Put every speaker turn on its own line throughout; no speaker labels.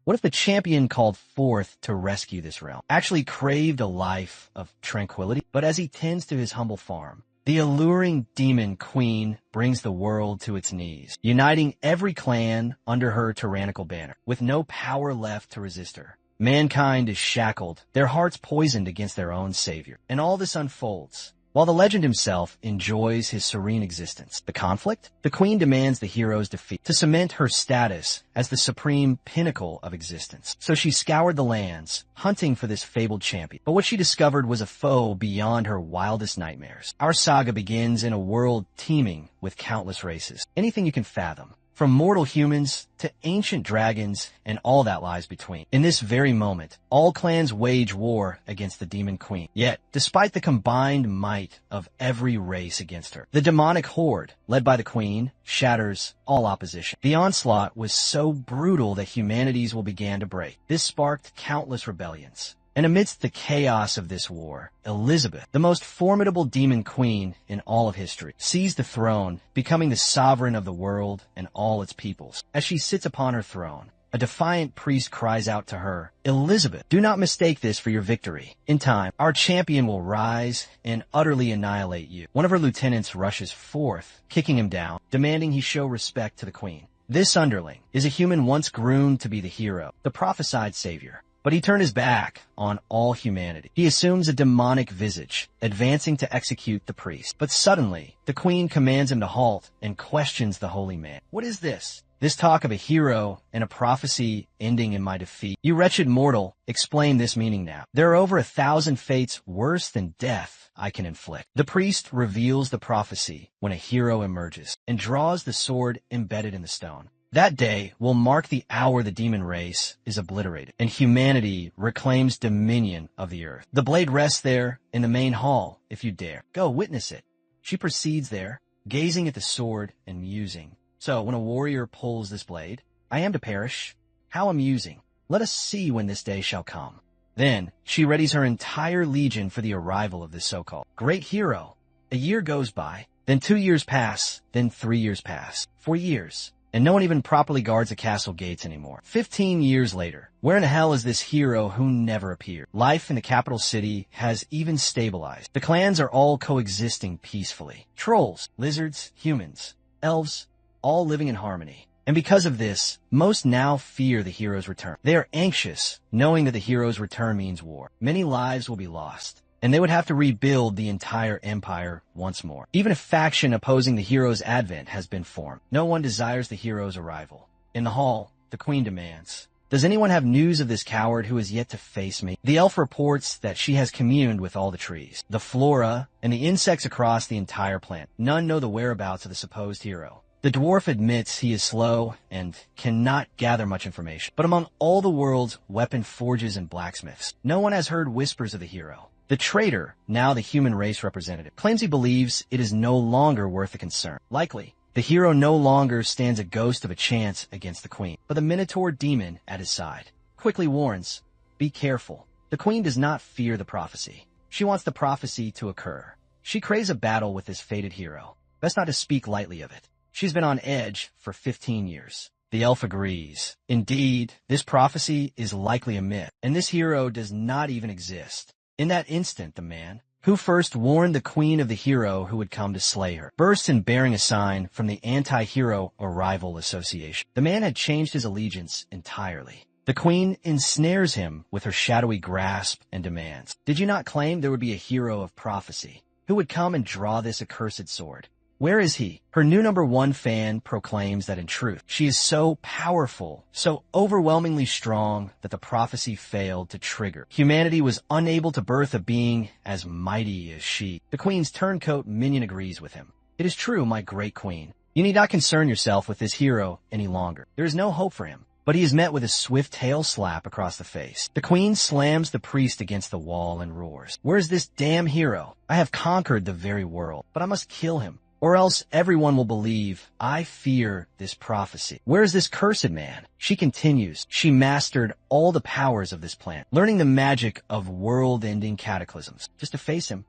What if the champion called forth to rescue this realm actually craved a life of tranquility? But as he tends to his humble farm, the alluring demon queen brings the world to its knees, uniting every clan under her tyrannical banner, with no power left to resist her. Mankind is shackled, their hearts poisoned against their own savior. And all this unfolds while the legend himself enjoys his serene existence. The conflict? The queen demands the hero's defeat to cement her status as the supreme pinnacle of existence. So she scoured the lands, hunting for this fabled champion. But what she discovered was a foe beyond her wildest nightmares. Our saga begins in a world teeming with countless races. Anything you can fathom, from mortal humans to ancient dragons and all that lies between. In this very moment, all clans wage war against the demon queen. Yet, despite the combined might of every race against her, the demonic horde, led by the queen, shatters all opposition. The onslaught was so brutal that humanities will begin to break. This sparked countless rebellions. And amidst the chaos of this war, Elizabeth, the most formidable demon queen in all of history, seized the throne, becoming the sovereign of the world and all its peoples. As she sits upon her throne, a defiant priest cries out to her, "Elizabeth, do not mistake this for your victory. In time, our champion will rise and utterly annihilate you." One of her lieutenants rushes forth, kicking him down, demanding he show respect to the queen. This underling is a human once groomed to be the hero, the prophesied savior. But he turned his back on all humanity. He assumes a demonic visage, advancing to execute the priest. But suddenly, the queen commands him to halt and questions the holy man. "What is this? This talk of a hero and a prophecy ending in my defeat. You wretched mortal, explain this meaning now. There are over 1,000 fates worse than death I can inflict." The priest reveals the prophecy when a hero emerges and draws the sword embedded in the stone. That day will mark the hour the demon race is obliterated, and humanity reclaims dominion of the earth. The blade rests there in the main hall, if you dare. Go witness it. She proceeds there, gazing at the sword and musing. So, when a warrior pulls this blade, I am to perish. How amusing. Let us see when this day shall come. Then, she readies her entire legion for the arrival of this so-called great hero. A year goes by, then 2 years pass, then 3 years pass, 4 years. And no one even properly guards the castle gates anymore. 15 years later, where in the hell is this hero who never appeared? Life in the capital city has even stabilized. The clans are all coexisting peacefully. Trolls, lizards, humans, elves, all living in harmony. And because of this, most now fear the hero's return. They are anxious, knowing that the hero's return means war. Many lives will be lost, and they would have to rebuild the entire empire once more. Even a faction opposing the hero's advent has been formed. No one desires the hero's arrival. In the hall, the queen demands, "Does anyone have news of this coward who is yet to face me?" The elf reports that she has communed with all the trees, the flora, and the insects across the entire planet. None know the whereabouts of the supposed hero. The dwarf admits he is slow and cannot gather much information. But among all the world's weapon forges and blacksmiths, no one has heard whispers of the hero. The traitor, now the human race representative, claims he believes it is no longer worth a concern. Likely, the hero no longer stands a ghost of a chance against the queen, but the minotaur demon at his side quickly warns, "Be careful." The queen does not fear the prophecy. She wants the prophecy to occur. She craves a battle with this fated hero. Best not to speak lightly of it. She's been on edge for 15 years. The elf agrees. Indeed, this prophecy is likely a myth, and this hero does not even exist. In that instant, the man, who first warned the queen of the hero who would come to slay her, bursts in bearing a sign from the Anti-Hero Arrival Association. The man had changed his allegiance entirely. The queen ensnares him with her shadowy grasp and demands, "Did you not claim there would be a hero of prophecy who would come and draw this accursed sword? Where is he?" Her new #1 fan proclaims that in truth, she is so powerful, so overwhelmingly strong that the prophecy failed to trigger. Humanity was unable to birth a being as mighty as she. The queen's turncoat minion agrees with him. "It is true, my great queen. You need not concern yourself with this hero any longer. There is no hope for him." But he is met with a swift tail slap across the face. The queen slams the priest against the wall and roars, "Where is this damn hero? I have conquered the very world, but I must kill him, or else everyone will believe I fear this prophecy. Where is this cursed man?" She continues. She mastered all the powers of this plant, learning the magic of world-ending cataclysms, just to face him.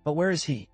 But where is he?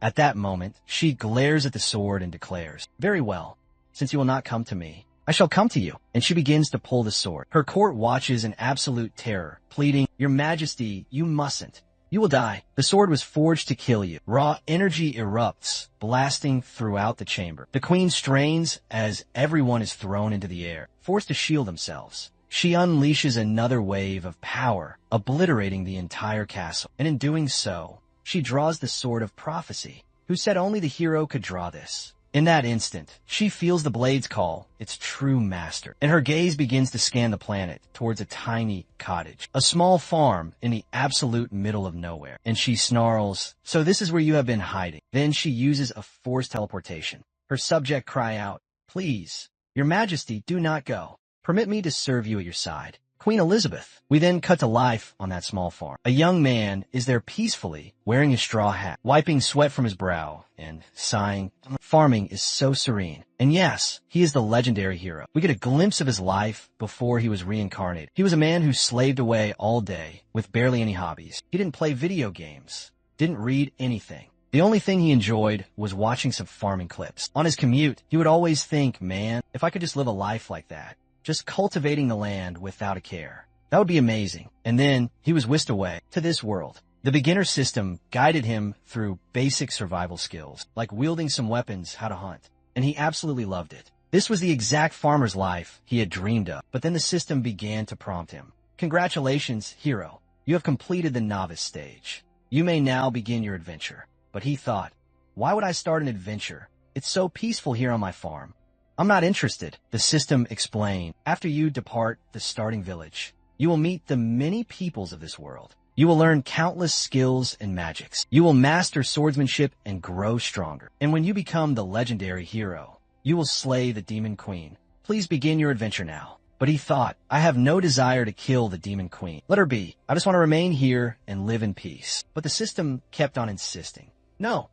At that moment, she glares at the sword and declares, "Very well. Since you will not come to me, I shall come to you. And she begins to pull the sword. Her court watches in absolute terror, pleading, Your Majesty, you mustn't. You will die. The sword was forged to kill you. Raw energy erupts, blasting throughout the chamber. The queen strains as everyone is thrown into the air, forced to shield themselves. She unleashes another wave of power, obliterating the entire castle. And in doing so, she draws the Sword of Prophecy. Who said only the hero could draw this? In that instant, she feels the blades call its true master, and her gaze begins to scan the planet towards a tiny cottage, a small farm in the absolute middle of nowhere. And she snarls, So this is where you have been hiding. Then she uses a forced teleportation. Her subject cry out, Please, Your Majesty, do not go. Permit me to serve you at your side. Queen Elizabeth. We then cut to life on that small farm. A young man is there peacefully, wearing a straw hat, wiping sweat from his brow, and sighing. Farming is so serene. And yes, he is the legendary hero. We get a glimpse of his life before he was reincarnated. He was a man who slaved away all day with barely any hobbies. He didn't play video games, didn't read anything. The only thing he enjoyed was watching some farming clips. On his commute, he would always think, man, if I could just live a life like that. Just cultivating the land without a care. That would be amazing. And then he was whisked away to this world. The beginner system guided him through basic survival skills, like wielding some weapons, how to hunt. And he absolutely loved it. This was the exact farmer's life he had dreamed of. But then the system began to prompt him. Congratulations, hero. You have completed the novice stage. You may now begin your adventure. But he thought, why would I start an adventure? It's so peaceful here on my farm. I'm not interested, the system explained. After you depart the starting village, you will meet the many peoples of this world. You will learn countless skills and magics. You will master swordsmanship and grow stronger. And when you become the legendary hero, you will slay the demon queen. Please begin your adventure now. But he thought, I have no desire to kill the demon queen. Let her be. I just want to remain here and live in peace. But the system kept on insisting. No,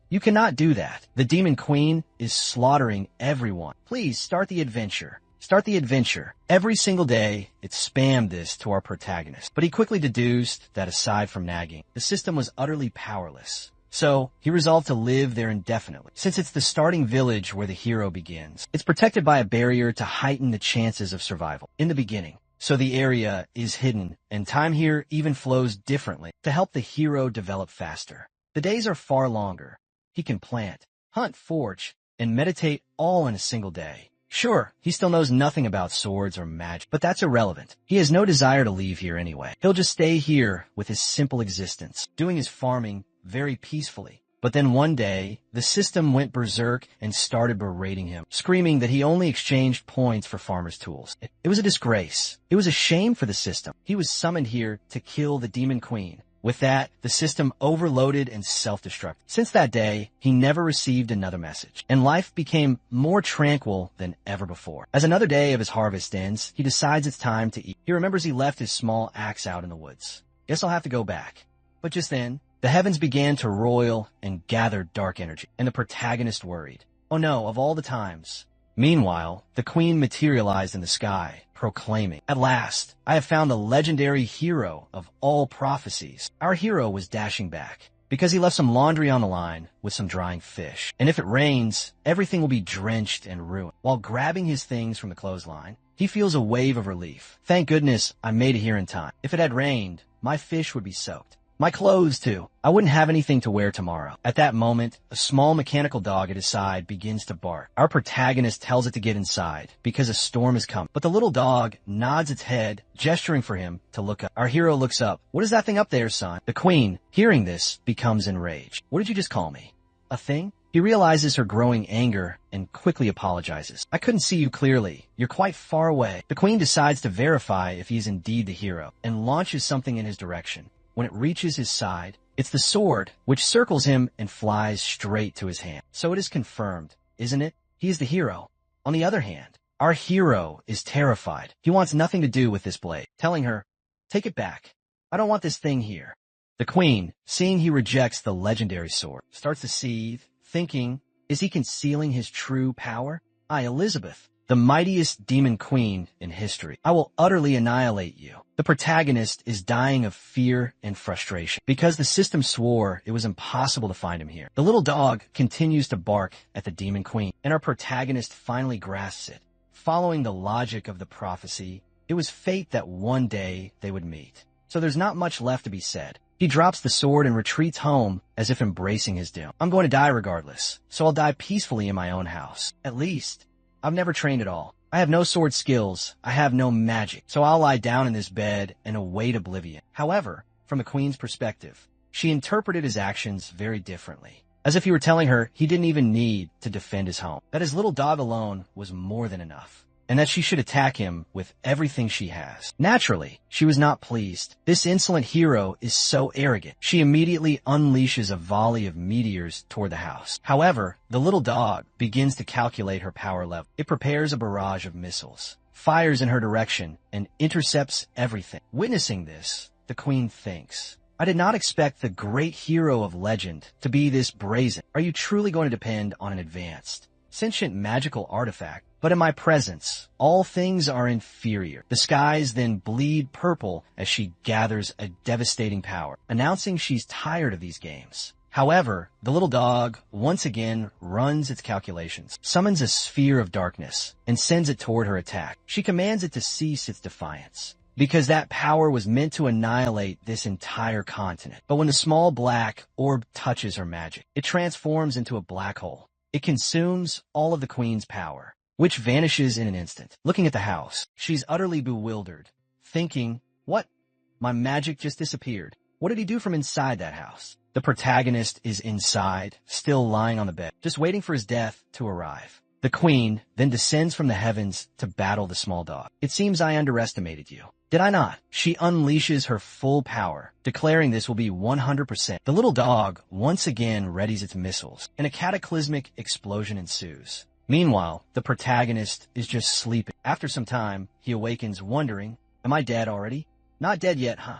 you cannot do that. The demon queen is slaughtering everyone. Please start the adventure. Start the adventure. Every single day, it spammed this to our protagonist. But he quickly deduced that aside from nagging, the system was utterly powerless. So he resolved to live there indefinitely. Since it's the starting village where the hero begins, it's protected by a barrier to heighten the chances of survival in the beginning. So the area is hidden, and time here even flows differently to help the hero develop faster. The days are far longer. He can plant, hunt, forge, and meditate all in a single day. Sure, he still knows nothing about swords or magic, but that's irrelevant. He has no desire to leave here anyway. He'll just stay here with his simple existence, doing his farming very peacefully. But then one day, the system went berserk and started berating him, screaming that he only exchanged points for farmer's tools. It was a disgrace. It was a shame for the system. He was summoned here to kill the demon queen. With that, the system overloaded and self-destructed. Since that day, he never received another message, and life became more tranquil than ever before. As another day of his harvest ends, he decides it's time to eat. He remembers he left his small axe out in the woods. Guess I'll have to go back. But just then, the heavens began to roil and gather dark energy, and the protagonist worried. Oh no, of all the times. Meanwhile, the queen materialized in the sky, proclaiming, At last, I have found the legendary hero of all prophecies. Our hero was dashing back, because he left some laundry on the line with some drying fish. And if it rains, everything will be drenched and ruined. While grabbing his things from the clothesline, he feels a wave of relief. Thank goodness I made it here in time. If it had rained, my fish would be soaked. My clothes, too. I wouldn't have anything to wear tomorrow. At that moment, a small mechanical dog at his side begins to bark. Our protagonist tells it to get inside, because a storm is coming. But the little dog nods its head, gesturing for him to look up. Our hero looks up. What is that thing up there, son? The queen, hearing this, becomes enraged. What did you just call me? A thing? He realizes her growing anger and quickly apologizes. I couldn't see you clearly. You're quite far away. The queen decides to verify if he's indeed the hero, and launches something in his direction. When it reaches his side, it's the sword, which circles him and flies straight to his hand. So it is confirmed, isn't it? He is the hero. On the other hand, our hero is terrified. He wants nothing to do with this blade, telling her, Take it back. I don't want this thing here. The queen, seeing he rejects the legendary sword, starts to seethe, thinking, is he concealing his true power? Elizabeth, the mightiest demon queen in history. I will utterly annihilate you. The protagonist is dying of fear and frustration because the system swore it was impossible to find him here. The little dog continues to bark at the demon queen, and our protagonist finally grasps it. following the logic of the prophecy, it was fate that one day they would meet. So there's not much left to be said. He drops the sword and retreats home as if embracing his doom. I'm going to die regardless, so I'll die peacefully in my own house. At least, I've never trained at all. I have no sword skills, I have no magic, so I'll lie down in this bed and await oblivion. However, from the queen's perspective, she interpreted his actions very differently, as if he were telling her he didn't even need to defend his home, that his little dog alone was more than enough, and that she should attack him with everything she has. Naturally, she was not pleased. This insolent hero is so arrogant. She immediately unleashes a volley of meteors toward the house. However, the little dog begins to calculate her power level. It prepares a barrage of missiles, fires in her direction, and intercepts everything. Witnessing this, the queen thinks, I did not expect the great hero of legend to be this brazen. Are you truly going to depend on an advanced, sentient magical artifact? But in my presence, all things are inferior. The skies then bleed purple as she gathers a devastating power, announcing she's tired of these games. However, the little dog once again runs its calculations, summons a sphere of darkness, and sends it toward her attack. She commands it to cease its defiance, because that power was meant to annihilate this entire continent. But when the small black orb touches her magic, it transforms into a black hole. It consumes all of the queen's power, which vanishes in an instant. Looking at the house, she's utterly bewildered, thinking, what? My magic just disappeared. What did he do from inside that house? The protagonist is inside, still lying on the bed, just waiting for his death to arrive. The queen then descends from the heavens to battle the small dog. It seems I underestimated you. Did I not? She unleashes her full power, declaring this will be 100%. The little dog once again readies its missiles, and a cataclysmic explosion ensues. Meanwhile, the protagonist is just sleeping. After some time, he awakens wondering, am I dead already? Not dead yet, huh?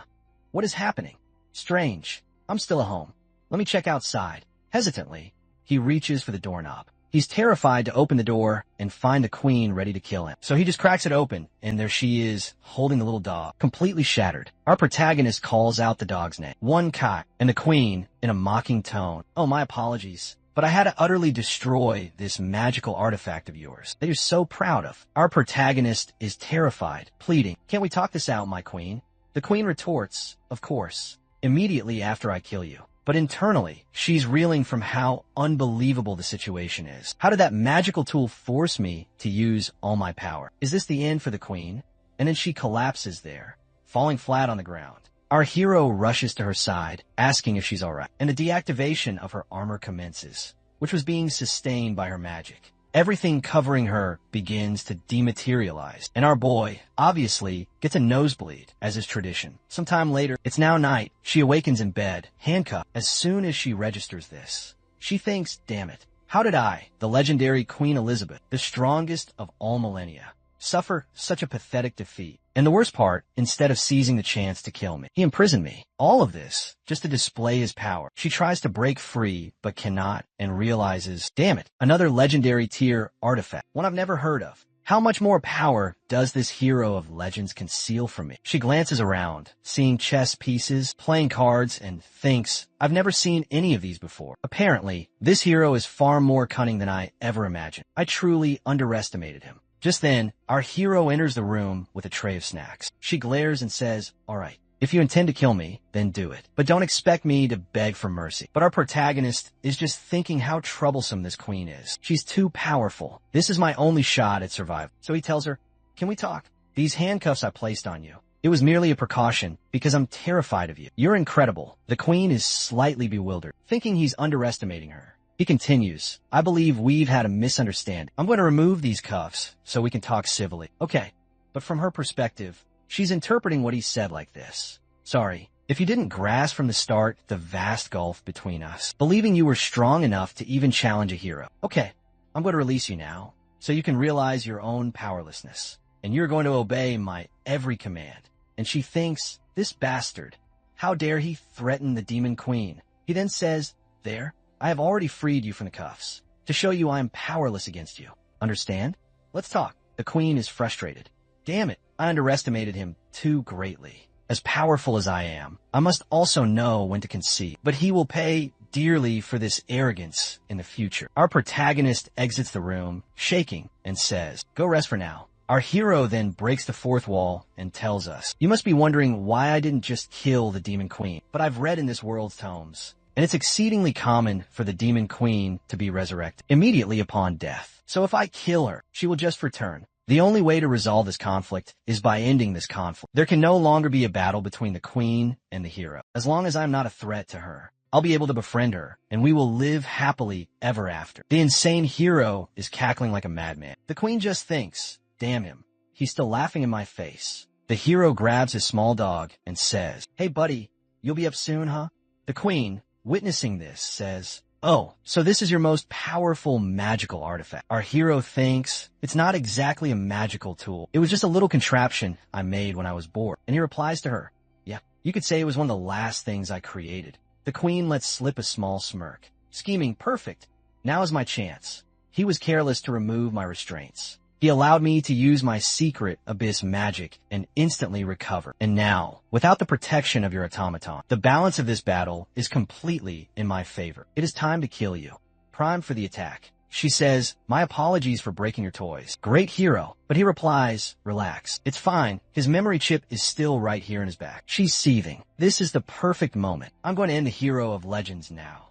What is happening? Strange. I'm still at home. Let me check outside. Hesitantly, he reaches for the doorknob. He's terrified to open the door and find the queen ready to kill him. So he just cracks it open, and there she is, holding the little dog, completely shattered. Our protagonist calls out the dog's name, one cock, and the queen, in a mocking tone, oh, my apologies, but I had to utterly destroy this magical artifact of yours that you're so proud of. Our protagonist is terrified, pleading, can't we talk this out, my queen? The queen retorts, of course, immediately after I kill you. But internally, she's reeling from how unbelievable the situation is. How did that magical tool force me to use all my power? Is this the end for the queen? And then she collapses there, falling flat on the ground. Our hero rushes to her side, asking if she's alright, and the deactivation of her armor commences, which was being sustained by her magic. Everything covering her begins to dematerialize, and our boy, obviously, gets a nosebleed, as is tradition. Sometime later, it's now night. She awakens in bed, handcuffed. As soon as she registers this, she thinks, damn it, how did I, the legendary Queen Elizabeth, the strongest of all millennia, suffer such a pathetic defeat? And the worst part, instead of seizing the chance to kill me, he imprisoned me. All of this, just to display his power. She tries to break free, but cannot, and realizes, damn it, another legendary tier artifact, one I've never heard of. How much more power does this hero of legends conceal from me? She glances around, seeing chess pieces, playing cards, and thinks, I've never seen any of these before. Apparently, this hero is far more cunning than I ever imagined. I truly underestimated him. Just then, our hero enters the room with a tray of snacks. She glares and says, all right, if you intend to kill me, then do it. But don't expect me to beg for mercy. But our protagonist is just thinking how troublesome this queen is. She's too powerful. This is my only shot at survival. So he tells her, can we talk? These handcuffs I placed on you, it was merely a precaution because I'm terrified of you. You're incredible. The queen is slightly bewildered, thinking he's underestimating her. He continues, I believe we've had a misunderstanding. I'm going to remove these cuffs so we can talk civilly. Okay, but from her perspective, she's interpreting what he said like this. Sorry, if you didn't grasp from the start the vast gulf between us, believing you were strong enough to even challenge a hero. Okay, I'm going to release you now so you can realize your own powerlessness, and you're going to obey my every command. And she thinks, this bastard, how dare he threaten the demon queen? He then says, there, I have already freed you from the cuffs to show you I am powerless against you. Understand? Let's talk. The queen is frustrated. Damn it, I underestimated him too greatly. As powerful as I am, I must also know when to concede. But he will pay dearly for this arrogance in the future. Our protagonist exits the room, shaking, and says, "Go rest for now." Our hero then breaks the fourth wall and tells us, "You must be wondering why I didn't just kill the Demon Queen, but I've read in this world's tomes, and it's exceedingly common for the Demon Queen to be resurrected immediately upon death. So if I kill her, she will just return. The only way to resolve this conflict is by ending this conflict. There can no longer be a battle between the queen and the hero. As long as I'm not a threat to her, I'll be able to befriend her, and we will live happily ever after." The insane hero is cackling like a madman. The queen just thinks, "Damn him. He's still laughing in my face." The hero grabs his small dog and says, "Hey buddy, you'll be up soon, huh?" The queen, witnessing this, says, "Oh, so this is your most powerful magical artifact." Our hero thinks it's not exactly a magical tool. It was just a little contraption I made when I was bored. And he replies to her, "Yeah, you could say it was one of the last things I created." The queen lets slip a small smirk, scheming, "Perfect. Now is my chance." He was careless to remove my restraints. He allowed me to use my secret abyss magic and instantly recover. And now, without the protection of your automaton, the balance of this battle is completely in my favor. It is time to kill you. Prime for the attack. She says, "My apologies for breaking your toys." Great hero. But he replies, "Relax. It's fine. His memory chip is still right here in his back." She's seething. This is the perfect moment. I'm going to end the hero of legends now.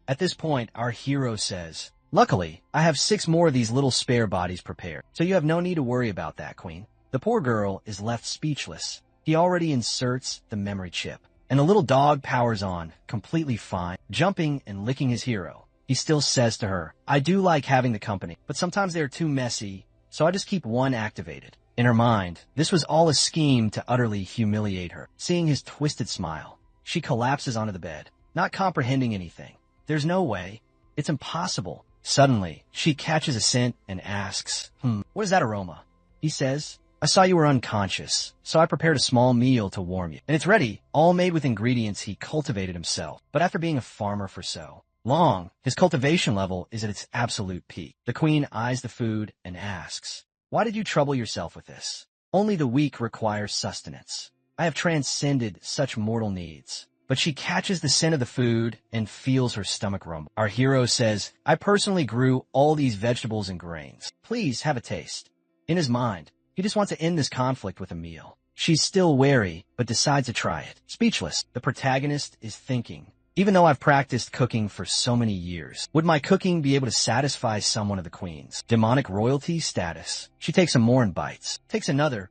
At this point, our hero says, "Luckily, I have 6 more of these little spare bodies prepared, so you have no need to worry about that, Queen." The poor girl is left speechless. He already inserts the memory chip, and the little dog powers on, completely fine, jumping and licking his hero. He still says to her, "I do like having the company, but sometimes they are too messy, so I just keep one activated." In her mind, this was all a scheme to utterly humiliate her. Seeing his twisted smile, she collapses onto the bed, not comprehending anything. There's no way. It's impossible. Suddenly, she catches a scent and asks, "What is that aroma?" He says, "I saw you were unconscious, so I prepared a small meal to warm you. And it's ready, all made with ingredients he cultivated himself. But after being a farmer for so long, his cultivation level is at its absolute peak." The queen eyes the food and asks, "Why did you trouble yourself with this? Only the weak require sustenance. I have transcended such mortal needs." But she catches the scent of the food and feels her stomach rumble. Our hero says, "I personally grew all these vegetables and grains. Please have a taste." In his mind, he just wants to end this conflict with a meal. She's still wary, but decides to try it. Speechless, the protagonist is thinking, "Even though I've practiced cooking for so many years, would my cooking be able to satisfy someone of the queen's demonic royalty status?" She takes some more and bites, takes another,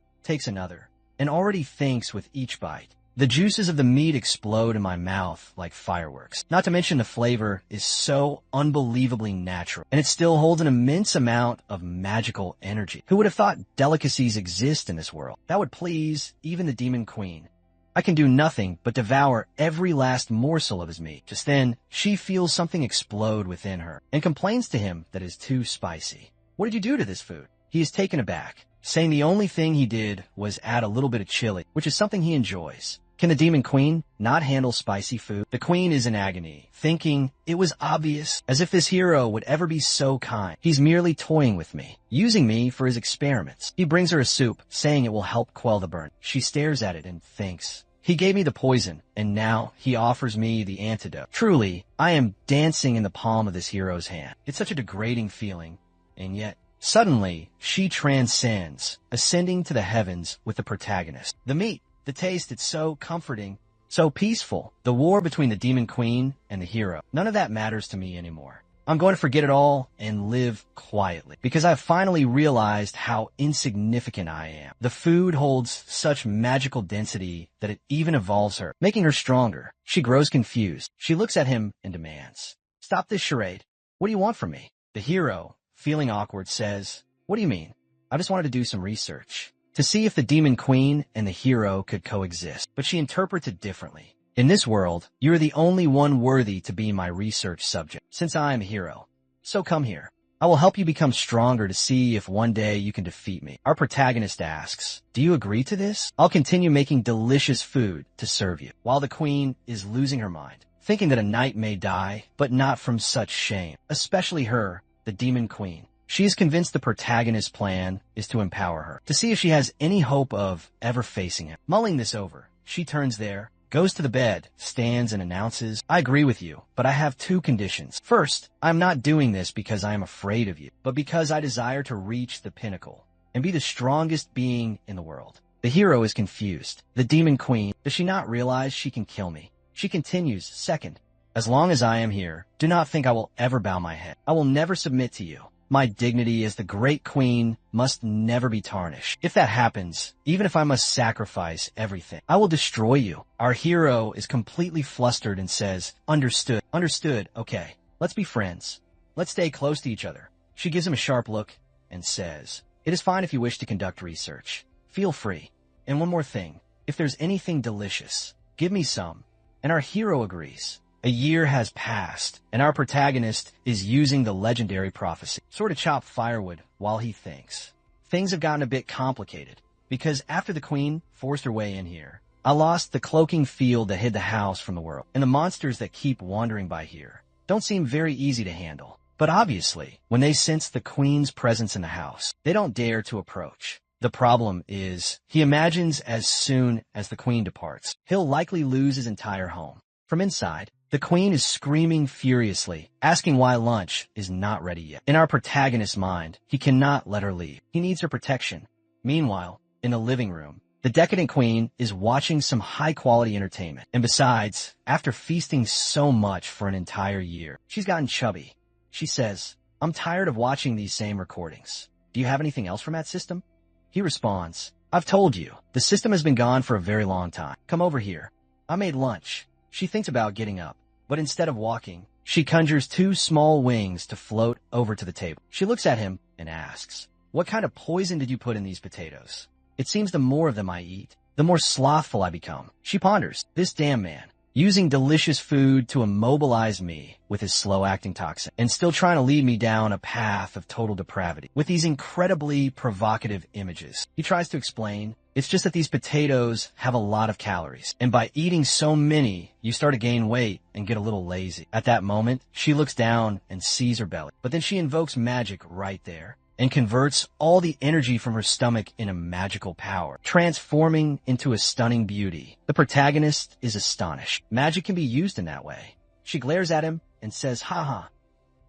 and already thinks with each bite, "The juices of the meat explode in my mouth like fireworks." Not to mention the flavor is so unbelievably natural, and it still holds an immense amount of magical energy. Who would have thought delicacies exist in this world? That would please even the Demon Queen. I can do nothing but devour every last morsel of his meat. Just then, she feels something explode within her, and complains to him that it is too spicy. "What did you do to this food?" He is taken aback, saying the only thing he did was add a little bit of chili, which is something he enjoys. Can the Demon Queen not handle spicy food? The queen is in agony, thinking it was obvious, as if this hero would ever be so kind. He's merely toying with me, using me for his experiments. He brings her a soup, saying it will help quell the burn. She stares at it and thinks, "He gave me the poison, and now he offers me the antidote." Truly, I am dancing in the palm of this hero's hand. It's such a degrading feeling, and yet, suddenly, she transcends, ascending to the heavens with the protagonist. The meat, the taste, it's so comforting, so peaceful. The war between the Demon Queen and the hero, none of that matters to me anymore. I'm going to forget it all and live quietly, because I've finally realized how insignificant I am. The food holds such magical density that it even evolves her, making her stronger. She grows confused. She looks at him and demands, "Stop this charade. What do you want from me?" The hero, feeling awkward, says, "What do you mean? I just wanted to do some research to see if the Demon Queen and the hero could coexist." But she interprets it differently. "In this world, you are the only one worthy to be my research subject, since I am a hero. So come here. I will help you become stronger to see if one day you can defeat me." Our protagonist asks, "Do you agree to this? I'll continue making delicious food to serve you." While the queen is losing her mind, thinking that a knight may die, but not from such shame, especially her, the Demon Queen. She is convinced the protagonist's plan is to empower her, to see if she has any hope of ever facing him. Mulling this over, she turns there, goes to the bed, stands and announces, I agree with you, but I have two conditions. First, I'm not doing this because I am afraid of you, but because I desire to reach the pinnacle and be the strongest being in the world. The hero is confused. The demon queen, does she not realize she can kill me? She continues, second, as long as I am here, do not think I will ever bow my head. I will never submit to you. My dignity as the great queen must never be tarnished. If that happens, even if I must sacrifice everything, I will destroy you. Our hero is completely flustered and says, understood, understood, okay, let's be friends. Let's stay close to each other. She gives him a sharp look and says, it is fine if you wish to conduct research. Feel free. And one more thing, if there's anything delicious, give me some. And our hero agrees. A year has passed, and our protagonist is using the legendary prophecy, sort of chop firewood while he thinks. Things have gotten a bit complicated, because after the queen forced her way in here, I lost the cloaking field that hid the house from the world, and the monsters that keep wandering by here don't seem very easy to handle. But obviously, when they sense the queen's presence in the house, they don't dare to approach. The problem is, he imagines as soon as the queen departs, he'll likely lose his entire home. From inside, the queen is screaming furiously, asking why lunch is not ready yet. In our protagonist's mind, he cannot let her leave. He needs her protection. Meanwhile, in the living room, the decadent queen is watching some high-quality entertainment. And besides, after feasting so much for an entire year, she's gotten chubby. She says, I'm tired of watching these same recordings. Do you have anything else from that system? He responds, I've told you, the system has been gone for a very long time. Come over here. I made lunch. She thinks about getting up, but instead of walking, she conjures two small wings to float over to the table. She looks at him and asks, what kind of poison did you put in these potatoes? It seems the more of them I eat, the more slothful I become. She ponders, this damn man, using delicious food to immobilize me with his slow-acting toxin, and still trying to lead me down a path of total depravity with these incredibly provocative images. He tries to explain, it's just that these potatoes have a lot of calories, and by eating so many, you start to gain weight and get a little lazy. At that moment, she looks down and sees her belly, but then she invokes magic right there and converts all the energy from her stomach in a magical power, transforming into a stunning beauty. The protagonist is astonished. Magic can be used in that way. She glares at him and says, haha,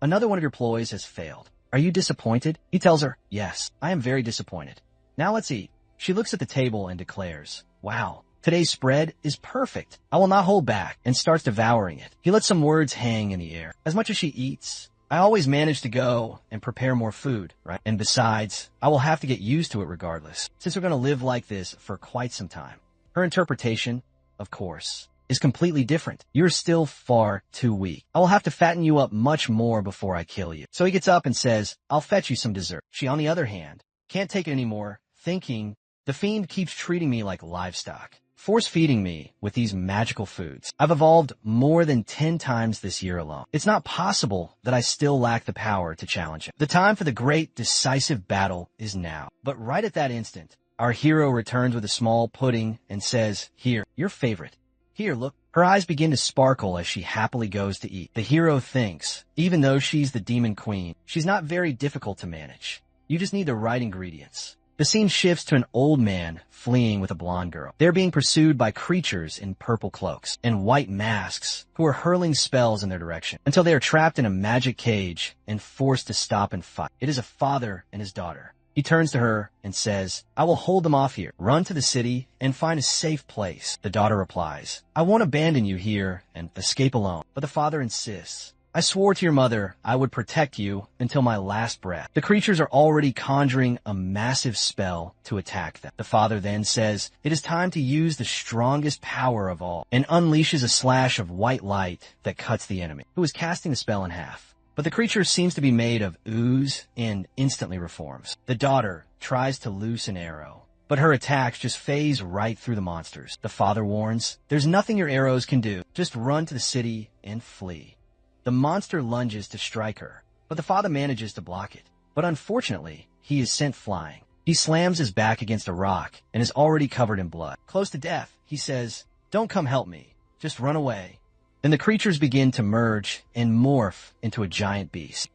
another one of your ploys has failed. Are you disappointed? He tells her, yes, I am very disappointed. Now let's eat. She looks at the table and declares, wow, today's spread is perfect. I will not hold back, and starts devouring it. He lets some words hang in the air. As much as she eats, I always manage to go and prepare more food, right? And besides, I will have to get used to it regardless, since we're going to live like this for quite some time. Her interpretation, of course, is completely different. You're still far too weak. I will have to fatten you up much more before I kill you. So he gets up and says, I'll fetch you some dessert. She, on the other hand, can't take it anymore, thinking, the fiend keeps treating me like livestock, force-feeding me with these magical foods. I've evolved more than 10 times this year alone. It's not possible that I still lack the power to challenge him. The time for the great decisive battle is now. But right at that instant, our hero returns with a small pudding and says, here, your favorite. Here, look. Her eyes begin to sparkle as she happily goes to eat. The hero thinks, even though she's the demon queen, she's not very difficult to manage. You just need the right ingredients. The scene shifts to an old man fleeing with a blonde girl. They're being pursued by creatures in purple cloaks and white masks who are hurling spells in their direction until they are trapped in a magic cage and forced to stop and fight. It is a father and his daughter. He turns to her and says, I will hold them off here. Run to the city and find a safe place. The daughter replies, I won't abandon you here and escape alone. But the father insists, I swore to your mother I would protect you until my last breath. The creatures are already conjuring a massive spell to attack them. The father then says, it is time to use the strongest power of all, and unleashes a slash of white light that cuts the enemy, who is casting the spell in half. But the creature seems to be made of ooze and instantly reforms. The daughter tries to loose an arrow, but her attacks just phase right through the monsters. The father warns, there's nothing your arrows can do. Just run to the city and flee. The monster lunges to strike her, but the father manages to block it. But unfortunately, he is sent flying. He slams his back against a rock and is already covered in blood. Close to death, he says, don't come help me. Just run away. Then the creatures begin to merge and morph into a giant beast.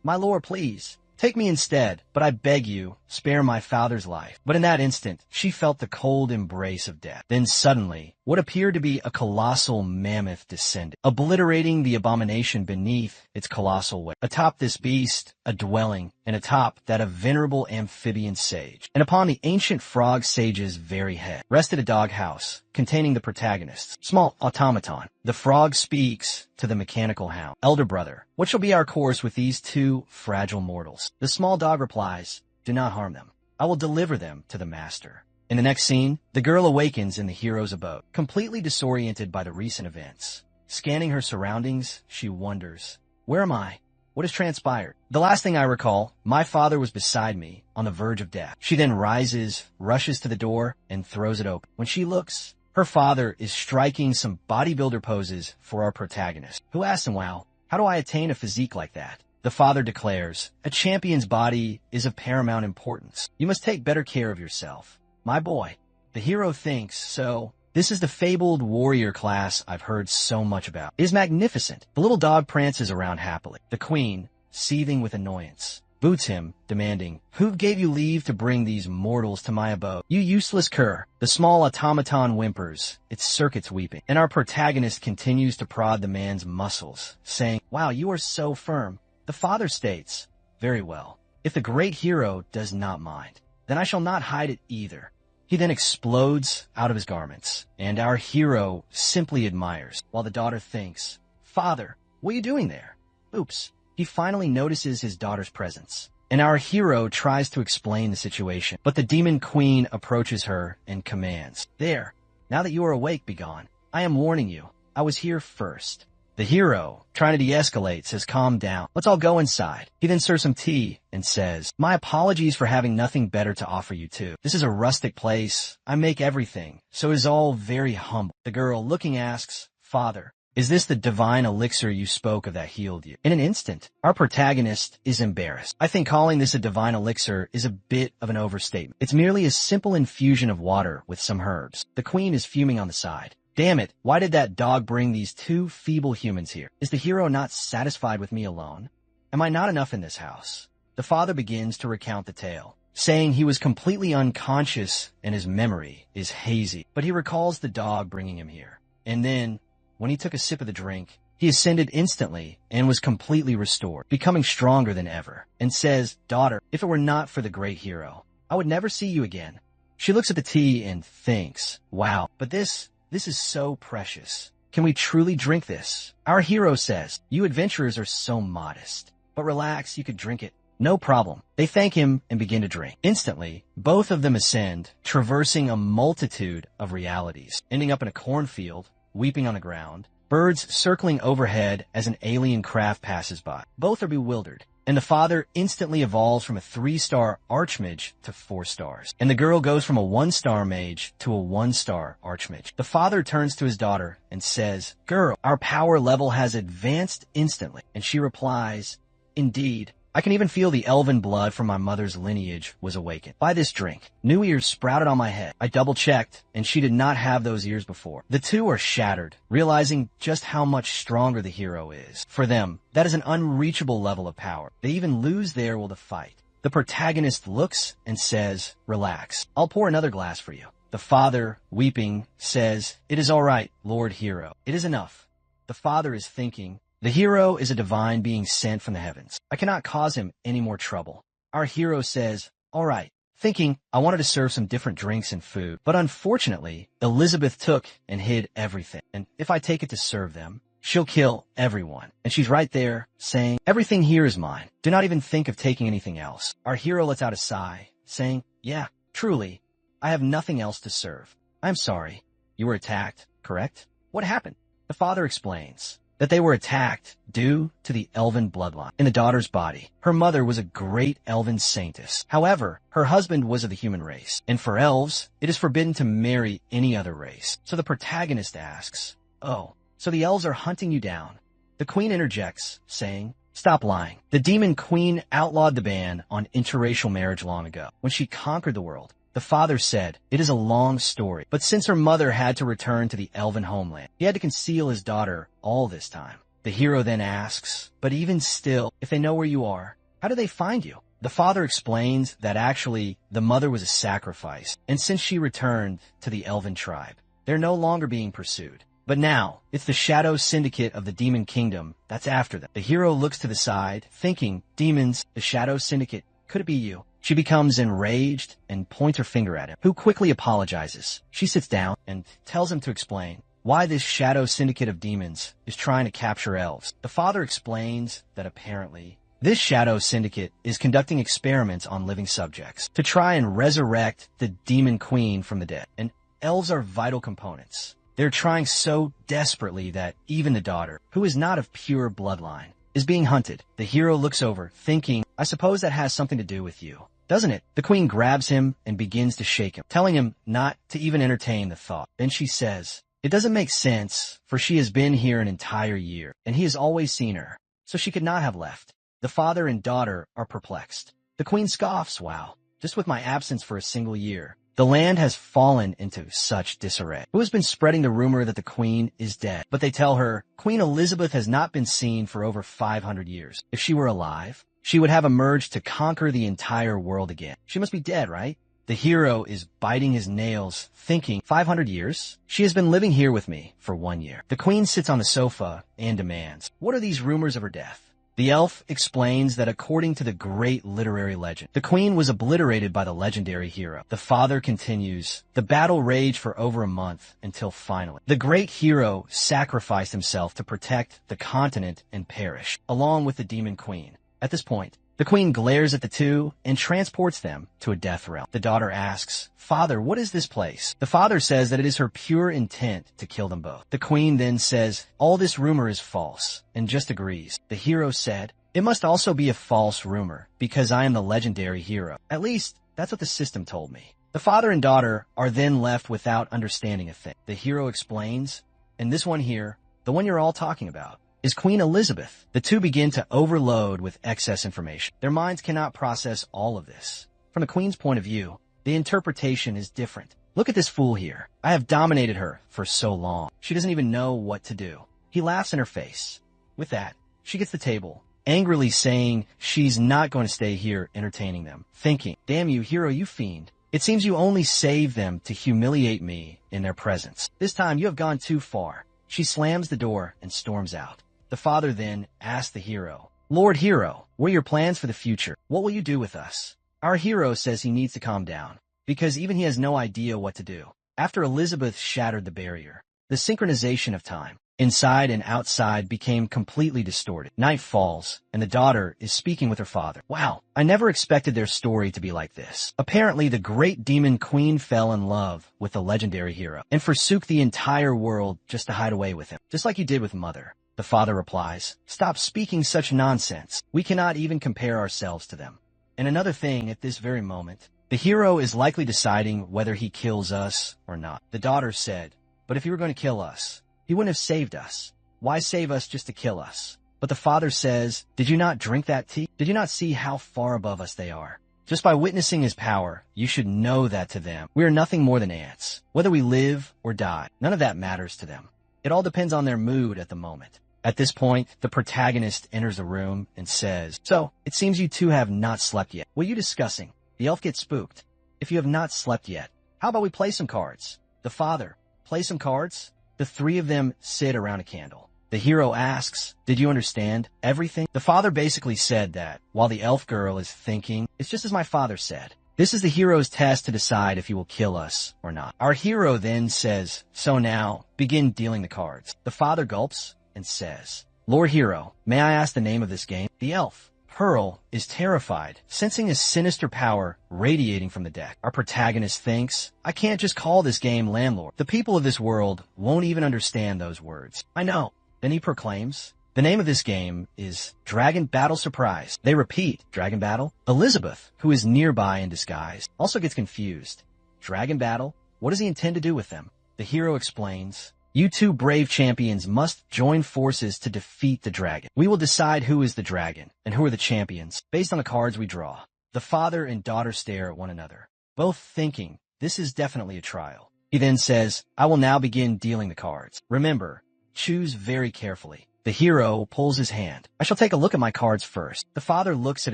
My lord, please. Take me instead, but I beg you, spare my father's life. But in that instant, she felt the cold embrace of death. Then suddenly, what appeared to be a colossal mammoth descended, obliterating the abomination beneath its colossal weight. Atop this beast, a dwelling, and atop that a venerable amphibian sage. And upon the ancient frog sage's very head, rested a doghouse, containing the protagonist's small automaton. The frog speaks to the mechanical hound. Elder brother, what shall be our course with these two fragile mortals? The small dog replies, do not harm them. I will deliver them to the master. In the next scene, the girl awakens in the hero's abode, completely disoriented by the recent events. Scanning her surroundings, she wonders, where am I? What has transpired? The last thing I recall, my father was beside me, on the verge of death. She then rises, rushes to the door, and throws it open. When she looks, her father is striking some bodybuilder poses for our protagonist, who asks him, wow, how do I attain a physique like that? The father declares, a champion's body is of paramount importance. You must take better care of yourself. My boy. The hero thinks, so, this is the fabled warrior class I've heard so much about. It is magnificent. The little dog prances around happily. The queen, seething with annoyance, boots him, demanding, who gave you leave to bring these mortals to my abode? You useless cur. The small automaton whimpers, its circuits weeping, and our protagonist continues to prod the man's muscles, saying, wow, you are so firm. The father states, very well. If the great hero does not mind, then I shall not hide it either. He then explodes out of his garments, and our hero simply admires, while the daughter thinks, father, what are you doing there? Oops. He finally notices his daughter's presence, and our hero tries to explain the situation, but the demon queen approaches her and commands, there, now that you are awake, be gone. I am warning you, I was here first. The hero, trying to de-escalate, says calm down. Let's all go inside. He then serves some tea and says, my apologies for having nothing better to offer you too. This is a rustic place. I make everything, so it is all very humble. The girl, looking, asks, father, is this the divine elixir you spoke of that healed you? In an instant, our protagonist is embarrassed. I think calling this a divine elixir is a bit of an overstatement. It's merely a simple infusion of water with some herbs. The queen is fuming on the side. Damn it, why did that dog bring these two feeble humans here? Is the hero not satisfied with me alone? Am I not enough in this house? The father begins to recount the tale, saying he was completely unconscious and his memory is hazy, but he recalls the dog bringing him here. And then, when he took a sip of the drink, he ascended instantly and was completely restored, becoming stronger than ever, and says, daughter, if it were not for the great hero, I would never see you again. She looks at the tea and thinks, wow, but this is so precious. Can we truly drink this? Our hero says, you adventurers are so modest. But relax, you could drink it. No problem. They thank him and begin to drink. Instantly, both of them ascend, traversing a multitude of realities, ending up in a cornfield, weeping on the ground, birds circling overhead as an alien craft passes by. Both are bewildered, and the father instantly evolves from a 3-star archmage to 4 stars. And the girl goes from a 1-star mage to a 1-star archmage. The father turns to his daughter and says, girl, our power level has advanced instantly. And she replies, indeed. I can even feel the elven blood from my mother's lineage was awakened. By this drink, new ears sprouted on my head. I double-checked, and she did not have those ears before. The two are shattered, realizing just how much stronger the hero is. For them, that is an unreachable level of power. They even lose their will to fight. The protagonist looks and says, relax. I'll pour another glass for you. The father, weeping, says, it is all right, Lord Hero. It is enough. The father is thinking, the hero is a divine being sent from the heavens. I cannot cause him any more trouble. Our hero says, all right, thinking I wanted to serve some different drinks and food, but unfortunately, Elizabeth took and hid everything. And if I take it to serve them, she'll kill everyone. And she's right there saying, everything here is mine. Do not even think of taking anything else. Our hero lets out a sigh, saying, yeah, truly, I have nothing else to serve. I'm sorry. You were attacked, correct? What happened? The father explains that they were attacked due to the elven bloodline in the daughter's body. Her mother was a great elven saintess. However, her husband was of the human race, and for elves, it is forbidden to marry any other race. So the protagonist asks, oh, so the elves are hunting you down? The queen interjects, saying, stop lying. The demon queen outlawed the ban on interracial marriage long ago, when she conquered the world. The father said, it is a long story, but since her mother had to return to the elven homeland, he had to conceal his daughter all this time. The hero then asks, but even still, if they know where you are, how do they find you? The father explains that actually the mother was a sacrifice, and since she returned to the elven tribe, they're no longer being pursued. But now, it's the shadow syndicate of the demon kingdom that's after them. The hero looks to the side, thinking, demons, the shadow syndicate, could it be you? She becomes enraged and points her finger at him, who quickly apologizes. She sits down and tells him to explain why this shadow syndicate of demons is trying to capture elves. The father explains that apparently this shadow syndicate is conducting experiments on living subjects to try and resurrect the demon queen from the dead. And elves are vital components. They're trying so desperately that even the daughter, who is not of pure bloodline, is being hunted. The hero looks over, thinking, I suppose that has something to do with you, doesn't it? The queen grabs him and begins to shake him, telling him not to even entertain the thought. Then she says, it doesn't make sense, for she has been here an entire year, and he has always seen her, so she could not have left. The father and daughter are perplexed. The queen scoffs, wow, just with my absence for a single year, the land has fallen into such disarray. Who has been spreading the rumor that the queen is dead? But they tell her, Queen Elizabeth has not been seen for over 500 years. If she were alive, she would have emerged to conquer the entire world again. She must be dead, right? The hero is biting his nails, thinking, 500 years? She has been living here with me for 1 year. The queen sits on the sofa and demands, what are these rumors of her death? The elf explains that according to the great literary legend, the queen was obliterated by the legendary hero. The father continues, the battle raged for over a month until finally, the great hero sacrificed himself to protect the continent and perish, along with the demon queen. At this point, the queen glares at the two and transports them to a death realm. The daughter asks, Father, what is this place? The father says that it is her pure intent to kill them both. The queen then says, all this rumor is false, and just agrees. The hero said, it must also be a false rumor, because I am the legendary hero. At least, that's what the system told me. The father and daughter are then left without understanding a thing. The hero explains, and this one here, the one you're all talking about, is Queen Elizabeth. The two begin to overload with excess information. Their minds cannot process all of this. From the queen's point of view, the interpretation is different. Look at this fool here. I have dominated her for so long. She doesn't even know what to do. He laughs in her face. With that, she gets the table, angrily saying she's not going to stay here entertaining them, thinking, damn you, hero, you fiend. It seems you only save them to humiliate me in their presence. This time you have gone too far. She slams the door and storms out. The father then asks the hero, Lord Hero, what are your plans for the future? What will you do with us? Our hero says he needs to calm down, because even he has no idea what to do. After Elizabeth shattered the barrier, the synchronization of time, inside and outside, became completely distorted. Night falls, and the daughter is speaking with her father. Wow, I never expected their story to be like this. Apparently, the great demon queen fell in love with the legendary hero, and forsook the entire world just to hide away with him, just like you did with Mother. The father replies, stop speaking such nonsense. We cannot even compare ourselves to them. And another thing, at this very moment, the hero is likely deciding whether he kills us or not. The daughter said, but if he were going to kill us, he wouldn't have saved us. Why save us just to kill us? But the father says, did you not drink that tea? Did you not see how far above us they are? Just by witnessing his power, you should know that to them, we are nothing more than ants. Whether we live or die, none of that matters to them. It all depends on their mood at the moment. At this point, the protagonist enters the room and says, so, it seems you two have not slept yet. What are you discussing? The elf gets spooked. If you have not slept yet, how about we play some cards? The father, play some cards? The three of them sit around a candle. The hero asks, did you understand everything? The father basically said that, while the elf girl is thinking, it's just as my father said. This is the hero's test to decide if he will kill us or not. Our hero then says, so now, begin dealing the cards. The father gulps and says, Lord Hero, may I ask the name of this game? The elf, Pearl, is terrified, sensing a sinister power radiating from the deck. Our protagonist thinks, I can't just call this game Landlord. The people of this world won't even understand those words. I know. Then he proclaims, the name of this game is Dragon Battle Surprise. They repeat, Dragon Battle? Elizabeth, who is nearby in disguise, also gets confused. Dragon Battle? What does he intend to do with them? The hero explains, you two brave champions must join forces to defeat the dragon. We will decide who is the dragon and who are the champions based on the cards we draw. The father and daughter stare at one another, both thinking this is definitely a trial. He then says, I will now begin dealing the cards. Remember, choose very carefully. The hero pulls his hand. I shall take a look at my cards first. The father looks at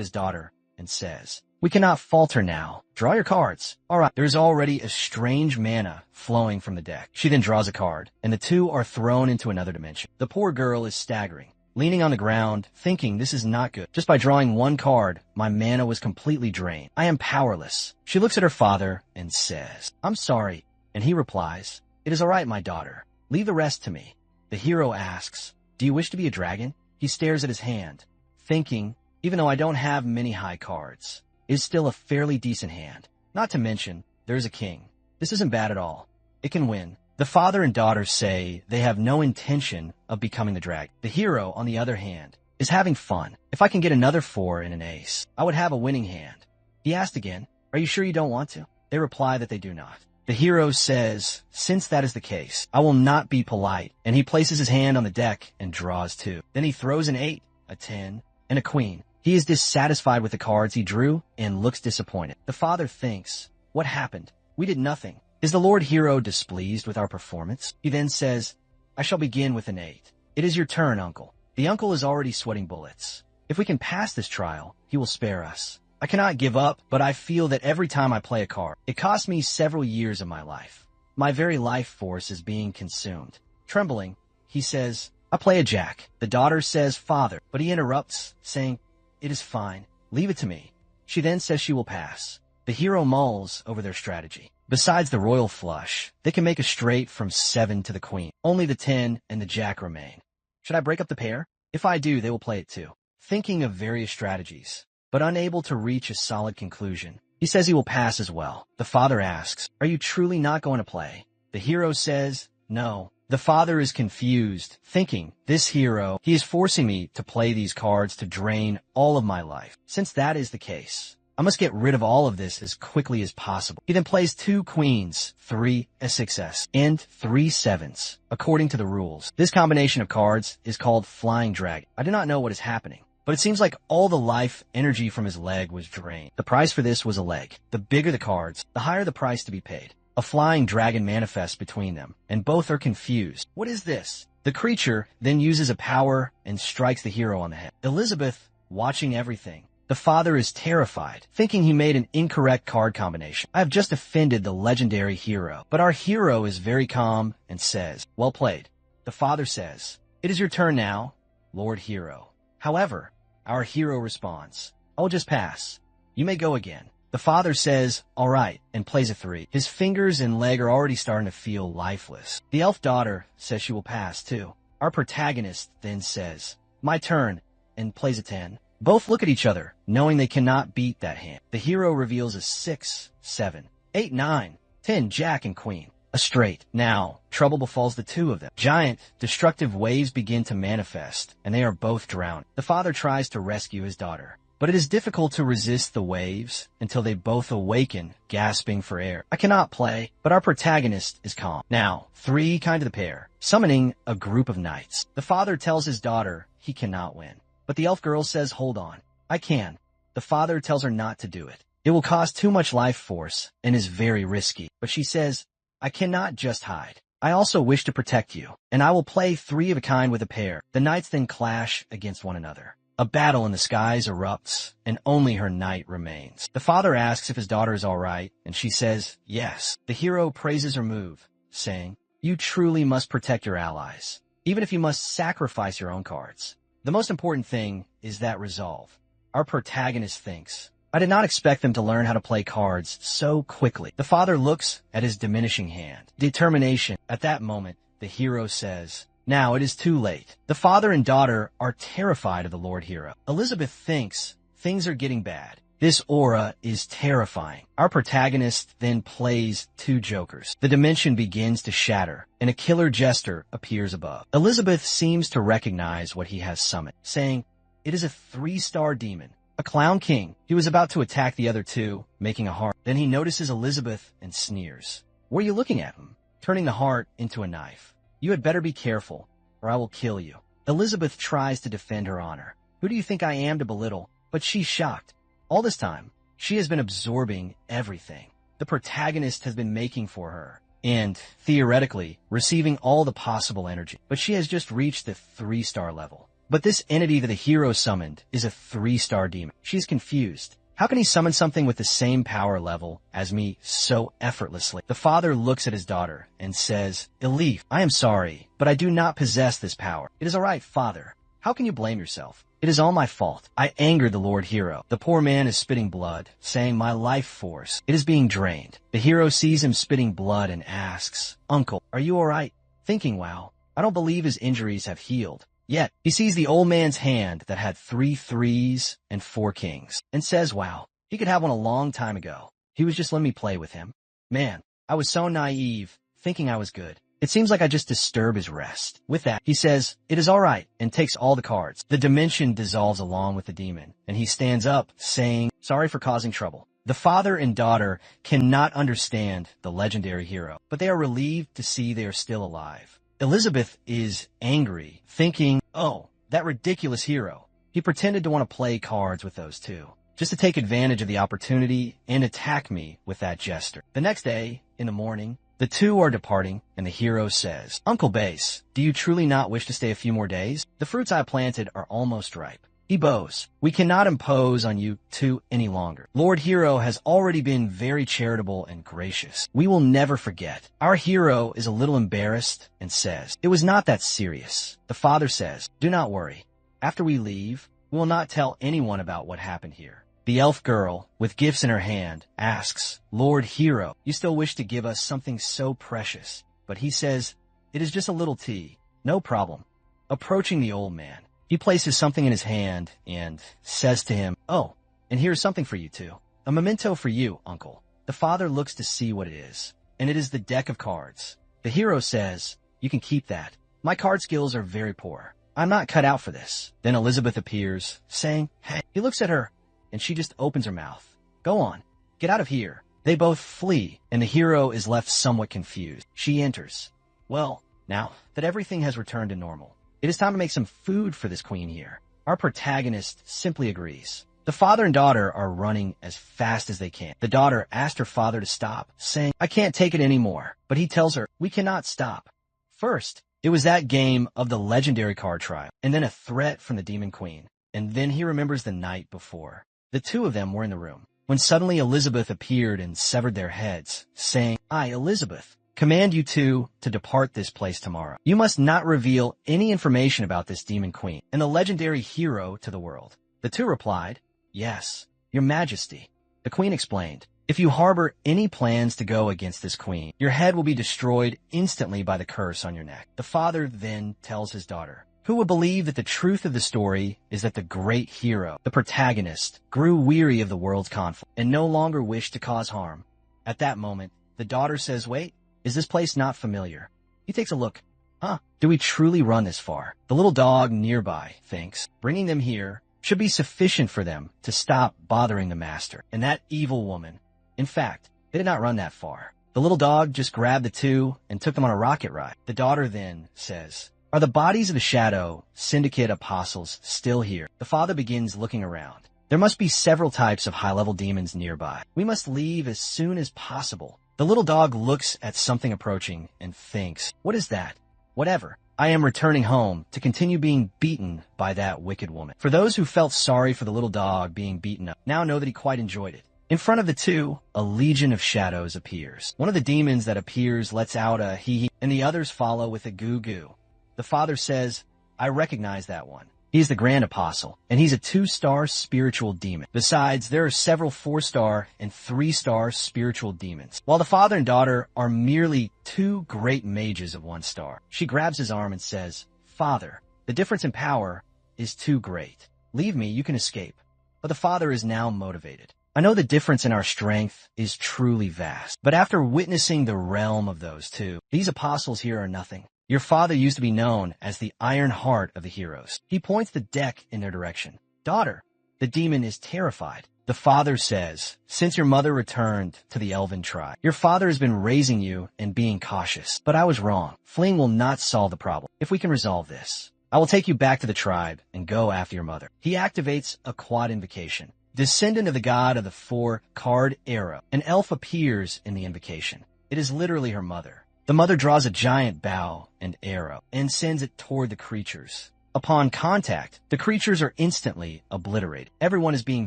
his daughter, and says, "We cannot falter now. Draw your cards." All right. There's already a strange mana flowing from the deck. She then draws a card, and the two are thrown into another dimension. The poor girl is staggering, leaning on the ground, thinking this is not good. Just by drawing one card, my mana was completely drained. I am powerless. She looks at her father and says, "I'm sorry." And he replies, "It is all right, my daughter. Leave the rest to me." The hero asks, "Do you wish to be a dragon?" He stares at his hand, thinking, even though I don't have many high cards, it is still a fairly decent hand. Not to mention, there's a king. This isn't bad at all. It can win. The father and daughter say they have no intention of becoming the dragon. The hero, on the other hand, is having fun. If I can get another 4 and an ace, I would have a winning hand. He asked again, "Are you sure you don't want to?" They reply that they do not. The hero says, since that is the case, I will not be polite, and he places his hand on the deck and draws 2. Then he throws an 8, a 10, and a queen. He is dissatisfied with the cards he drew and looks disappointed. The father thinks, what happened? We did nothing. Is the Lord Hero displeased with our performance? He then says, I shall begin with an 8. It is your turn, uncle. The uncle is already sweating bullets. If we can pass this trial, he will spare us. I cannot give up, but I feel that every time I play a card, it costs me several years of my life. My very life force is being consumed. Trembling, he says, I play a jack. The daughter says, father, but he interrupts, saying, it is fine. Leave it to me. She then says she will pass. The hero mulls over their strategy. Besides the royal flush, they can make a straight from 7 to the queen. Only the 10 and the jack remain. Should I break up the pair? If I do, they will play it too. Thinking of various strategies, but unable to reach a solid conclusion, he says he will pass as well. The father asks, are you truly not going to play? The hero says, no. The father is confused, thinking, this hero, he is forcing me to play these cards to drain all of my life. Since that is the case, I must get rid of all of this as quickly as possible. He then plays 2 queens, 3 S6s, and 3 7s, according to the rules. This combination of cards is called Flying Dragon. I do not know what is happening, but it seems like all the life energy from his leg was drained. The price for this was a leg. The bigger the cards, the higher the price to be paid. A flying dragon manifests between them, and both are confused. What is this? The creature then uses a power and strikes the hero on the head. Elizabeth, watching everything. The father is terrified, thinking he made an incorrect card combination. I have just offended the legendary hero. But our hero is very calm and says, well played. The father says, it is your turn now, Lord Hero. However, our hero responds, I will just pass. You may go again. The father says, all right, and plays a 3. His fingers and leg are already starting to feel lifeless. The elf daughter says she will pass too. Our protagonist then says, my turn, and plays a 10. Both look at each other, knowing they cannot beat that hand. The hero reveals a 6, 7, 8, 9, 10, jack and queen. A straight. Now, trouble befalls the 2 of them. Giant, destructive waves begin to manifest, and they are both drowned. The father tries to rescue his daughter, but it is difficult to resist the waves until they both awaken, gasping for air. I cannot play, but our protagonist is calm. Now, 3 kind of the pair, summoning a group of knights. The father tells his daughter he cannot win. But the elf girl says, hold on, I can. The father tells her not to do it. It will cost too much life force and is very risky. But she says, I cannot just hide. I also wish to protect you, and I will play 3 of a kind with a pair. The knights then clash against one another. A battle in the skies erupts, and only her knight remains. The father asks if his daughter is all right, and she says, yes. The hero praises her move, saying, you truly must protect your allies, even if you must sacrifice your own cards. The most important thing is that resolve. Our protagonist thinks, I did not expect them to learn how to play cards so quickly. The father looks at his diminishing hand. Determination. At that moment, the hero says, now it is too late. The father and daughter are terrified of the Lord Hero. Elizabeth thinks things are getting bad. This aura is terrifying. Our protagonist then plays 2 jokers. The dimension begins to shatter, and a killer jester appears above. Elizabeth seems to recognize what he has summoned, saying, it is a 3-star demon, a clown king. He was about to attack the other 2, making a heart. Then he notices Elizabeth and sneers. Were you looking at him? Turning the heart into a knife. You had better be careful, or I will kill you. Elizabeth tries to defend her honor. Who do you think I am to belittle? But she's shocked. All this time, she has been absorbing everything the protagonist has been making for her, and, theoretically, receiving all the possible energy. But she has just reached the 3-star level. But this entity that the hero summoned is a 3-star demon. She is confused. How can he summon something with the same power level as me so effortlessly? The father looks at his daughter and says, Elif, I am sorry, but I do not possess this power. It is all right, father. How can you blame yourself? It is all my fault. I angered the Lord Hero. The poor man is spitting blood, saying my life force. It is being drained. The hero sees him spitting blood and asks, Uncle, are you all right? Thinking, wow, I don't believe his injuries have healed. Yet, he sees the old man's hand that had 3 threes and 4 kings, and says, wow, he could have one a long time ago. He was just letting me play with him. Man, I was so naive, thinking I was good. It seems like I just disturb his rest. With that, he says, it is all right, and takes all the cards. The dimension dissolves along with the demon, and he stands up, saying, sorry for causing trouble. The father and daughter cannot understand the legendary hero, but they are relieved to see they are still alive. Elizabeth is angry, thinking, oh, that ridiculous hero. He pretended to want to play cards with those two, just to take advantage of the opportunity and attack me with that gesture. The next day, in the morning, the two are departing, and the hero says, Uncle Base, do you truly not wish to stay a few more days? The fruits I planted are almost ripe. He bows. We cannot impose on you two any longer. Lord Hero has already been very charitable and gracious. We will never forget. Our hero is a little embarrassed and says, it was not that serious. The father says, do not worry. After we leave, we will not tell anyone about what happened here. The elf girl, with gifts in her hand, asks, Lord Hero, you still wish to give us something so precious? But he says, it is just a little tea. No problem. Approaching the old man, he places something in his hand and says to him, oh, and here's something for you too. A memento for you, uncle. The father looks to see what it is, and it is the deck of cards. The hero says, you can keep that. My card skills are very poor. I'm not cut out for this. Then Elizabeth appears, saying, hey. He looks at her, and she just opens her mouth. Go on, get out of here. They both flee, and the hero is left somewhat confused. She enters. Well, now that everything has returned to normal, it is time to make some food for this queen here. Our protagonist simply agrees. The father and daughter are running as fast as they can. The daughter asked her father to stop, saying, I can't take it anymore. But he tells her, we cannot stop. First, it was that game of the legendary card trial, and then a threat from the demon queen. And then he remembers the night before. The two of them were in the room, when suddenly Elizabeth appeared and severed their heads, saying, I, Elizabeth, command you two to depart this place tomorrow. You must not reveal any information about this demon queen and the legendary hero to the world. The two replied, yes, your majesty. The queen explained, if you harbor any plans to go against this queen, your head will be destroyed instantly by the curse on your neck. The father then tells his daughter, who would believe that the truth of the story is that the great hero, the protagonist, grew weary of the world's conflict and no longer wished to cause harm. At that moment, the daughter says, wait, is this place not familiar? He takes a look. Huh, do we truly run this far? The little dog nearby thinks bringing them here should be sufficient for them to stop bothering the master and that evil woman. In fact, they did not run that far. The little dog just grabbed the two and took them on a rocket ride. The daughter then says, are the bodies of the Shadow Syndicate apostles still here? The father begins looking around. There must be several types of high-level demons nearby. We must leave as soon as possible. The little dog looks at something approaching and thinks, what is that? Whatever. I am returning home to continue being beaten by that wicked woman. For those who felt sorry for the little dog being beaten up, now know that he quite enjoyed it. In front of the two, a legion of shadows appears. One of the demons that appears lets out a hee-hee, and the others follow with a goo-goo. The father says, I recognize that one. He's the Grand Apostle, and he's a 2-star spiritual demon. Besides, there are several 4-star and 3-star spiritual demons, while the father and daughter are merely 2 great mages of 1 star. She grabs his arm and says, Father, the difference in power is too great. Leave me, you can escape. But the father is now motivated. I know the difference in our strength is truly vast, but after witnessing the realm of those two, these apostles here are nothing. Your father used to be known as the Iron Heart of the heroes. He points the deck in their direction. Daughter, the demon is terrified. The father says, since your mother returned to the elven tribe, your father has been raising you and being cautious. But I was wrong. Fleeing will not solve the problem. If we can resolve this, I will take you back to the tribe and go after your mother. He activates a quad invocation. Descendant of the god of the 4-card arrow, an elf appears in the invocation. It is literally her mother. The mother draws a giant bow and arrow and sends it toward the creatures. Upon contact, the creatures are instantly obliterated. Everyone is being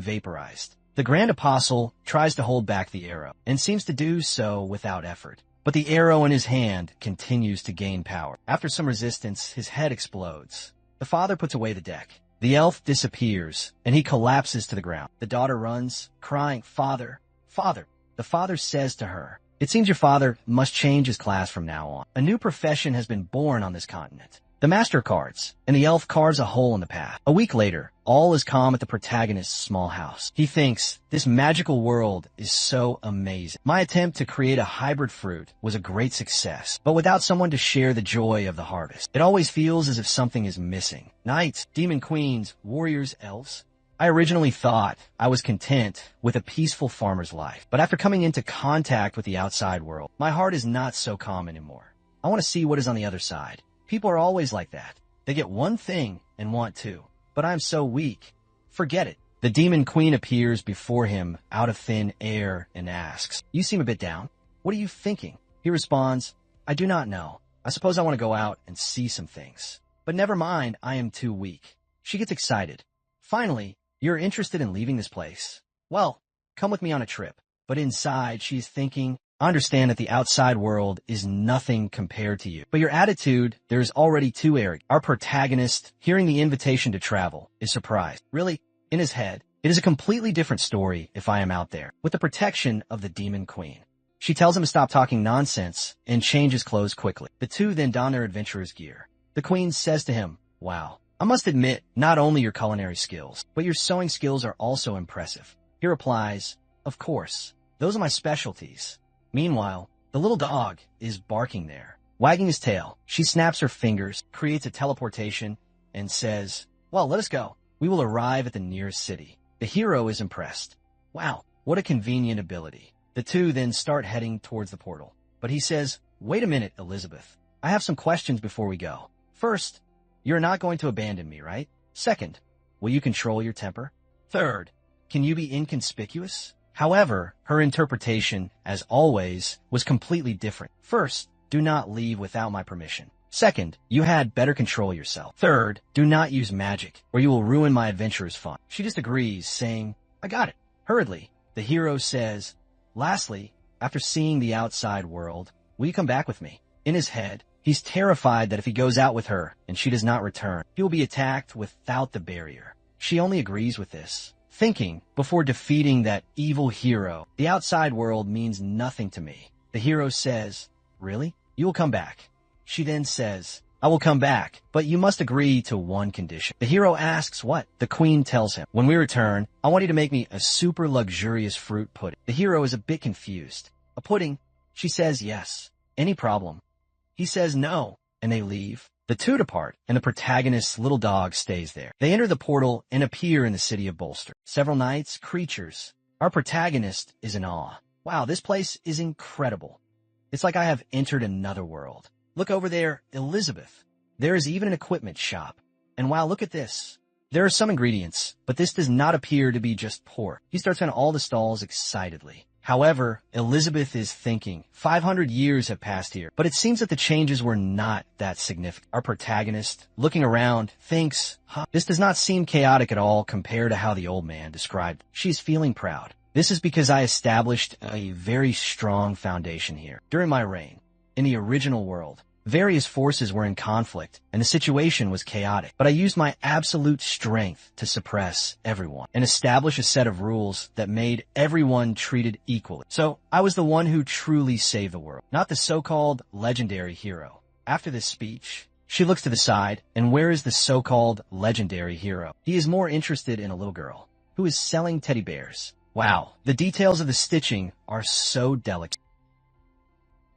vaporized. The Grand Apostle tries to hold back the arrow, and seems to do so without effort. But the arrow in his hand continues to gain power. After some resistance, his head explodes. The father puts away the deck. The elf disappears, and he collapses to the ground. The daughter runs, crying, "Father, Father." The father says to her, "It seems your father must change his class from now on. A new profession has been born on this continent. The master cards," and the elf carves a hole in the path. A week later, all is calm at the protagonist's small house. He thinks, "This magical world is so amazing. My attempt to create a hybrid fruit was a great success, but without someone to share the joy of the harvest. It always feels as if something is missing. Knights, demon queens, warriors, elves. I originally thought I was content with a peaceful farmer's life, but after coming into contact with the outside world, my heart is not so calm anymore. I want to see what is on the other side. People are always like that. They get one thing and want two. But I'm so weak. Forget it." The demon queen appears before him out of thin air and asks, "You seem a bit down. What are you thinking?" He responds, "I do not know. I suppose I want to go out and see some things. But never mind, I am too weak." She gets excited. "Finally, you're interested in leaving this place? Well, come with me on a trip." But inside, she is thinking, "I understand that the outside world is nothing compared to you. But your attitude, there is already too arrogant." Our protagonist, hearing the invitation to travel, is surprised. Really, in his head, it is a completely different story if I am out there, with the protection of the demon queen. She tells him to stop talking nonsense and change his clothes quickly. The two then don their adventurer's gear. The queen says to him, "Wow, I must admit, not only your culinary skills, but your sewing skills are also impressive." He replies, "Of course, those are my specialties." Meanwhile, the little dog is barking there, wagging his tail. She snaps her fingers, creates a teleportation, and says, "Well, let us go. We will arrive at the nearest city." The hero is impressed. Wow, what a convenient ability. The two then start heading towards the portal. But he says, "Wait a minute, Elizabeth. I have some questions before we go. First, you're not going to abandon me, right? Second, will you control your temper? Third, can you be inconspicuous?" However, her interpretation, as always, was completely different. First, do not leave without my permission. Second, you had better control yourself. Third, do not use magic, or you will ruin my adventurer's fun. She just agrees, saying, "I got it." Hurriedly, the hero says, "Lastly, after seeing the outside world, will you come back with me?" In his head, he's terrified that if he goes out with her and she does not return, he will be attacked without the barrier. She only agrees with this, thinking, before defeating that evil hero, "The outside world means nothing to me." The hero says, "Really? You will come back." She then says, "I will come back, but you must agree to one condition." The hero asks what? The queen tells him, "When we return, I want you to make me a super luxurious fruit pudding." The hero is a bit confused. "A pudding?" She says, "Yes." "Any problem?" He says no, and they leave. The two depart, and the protagonist's little dog stays there. They enter the portal and appear in the city of Bolster. Several knights, creatures. Our protagonist is in awe. Wow, this place is incredible. It's like I have entered another world. Look over there, Elizabeth. There is even an equipment shop. And wow, look at this. There are some ingredients, but this does not appear to be just pork. He starts on all the stalls excitedly. However, Elizabeth is thinking, 500 years have passed here, but it seems that the changes were not that significant. Our protagonist, looking around, thinks, this does not seem chaotic at all compared to how the old man described it. She's feeling proud. This is because I established a very strong foundation here. During my reign, in the original world, various forces were in conflict, and the situation was chaotic. But I used my absolute strength to suppress everyone and establish a set of rules that made everyone treated equally. So I was the one who truly saved the world, not the so-called legendary hero. After this speech, she looks to the side, and where is the so-called legendary hero? He is more interested in a little girl who is selling teddy bears. Wow, the details of the stitching are so delicate.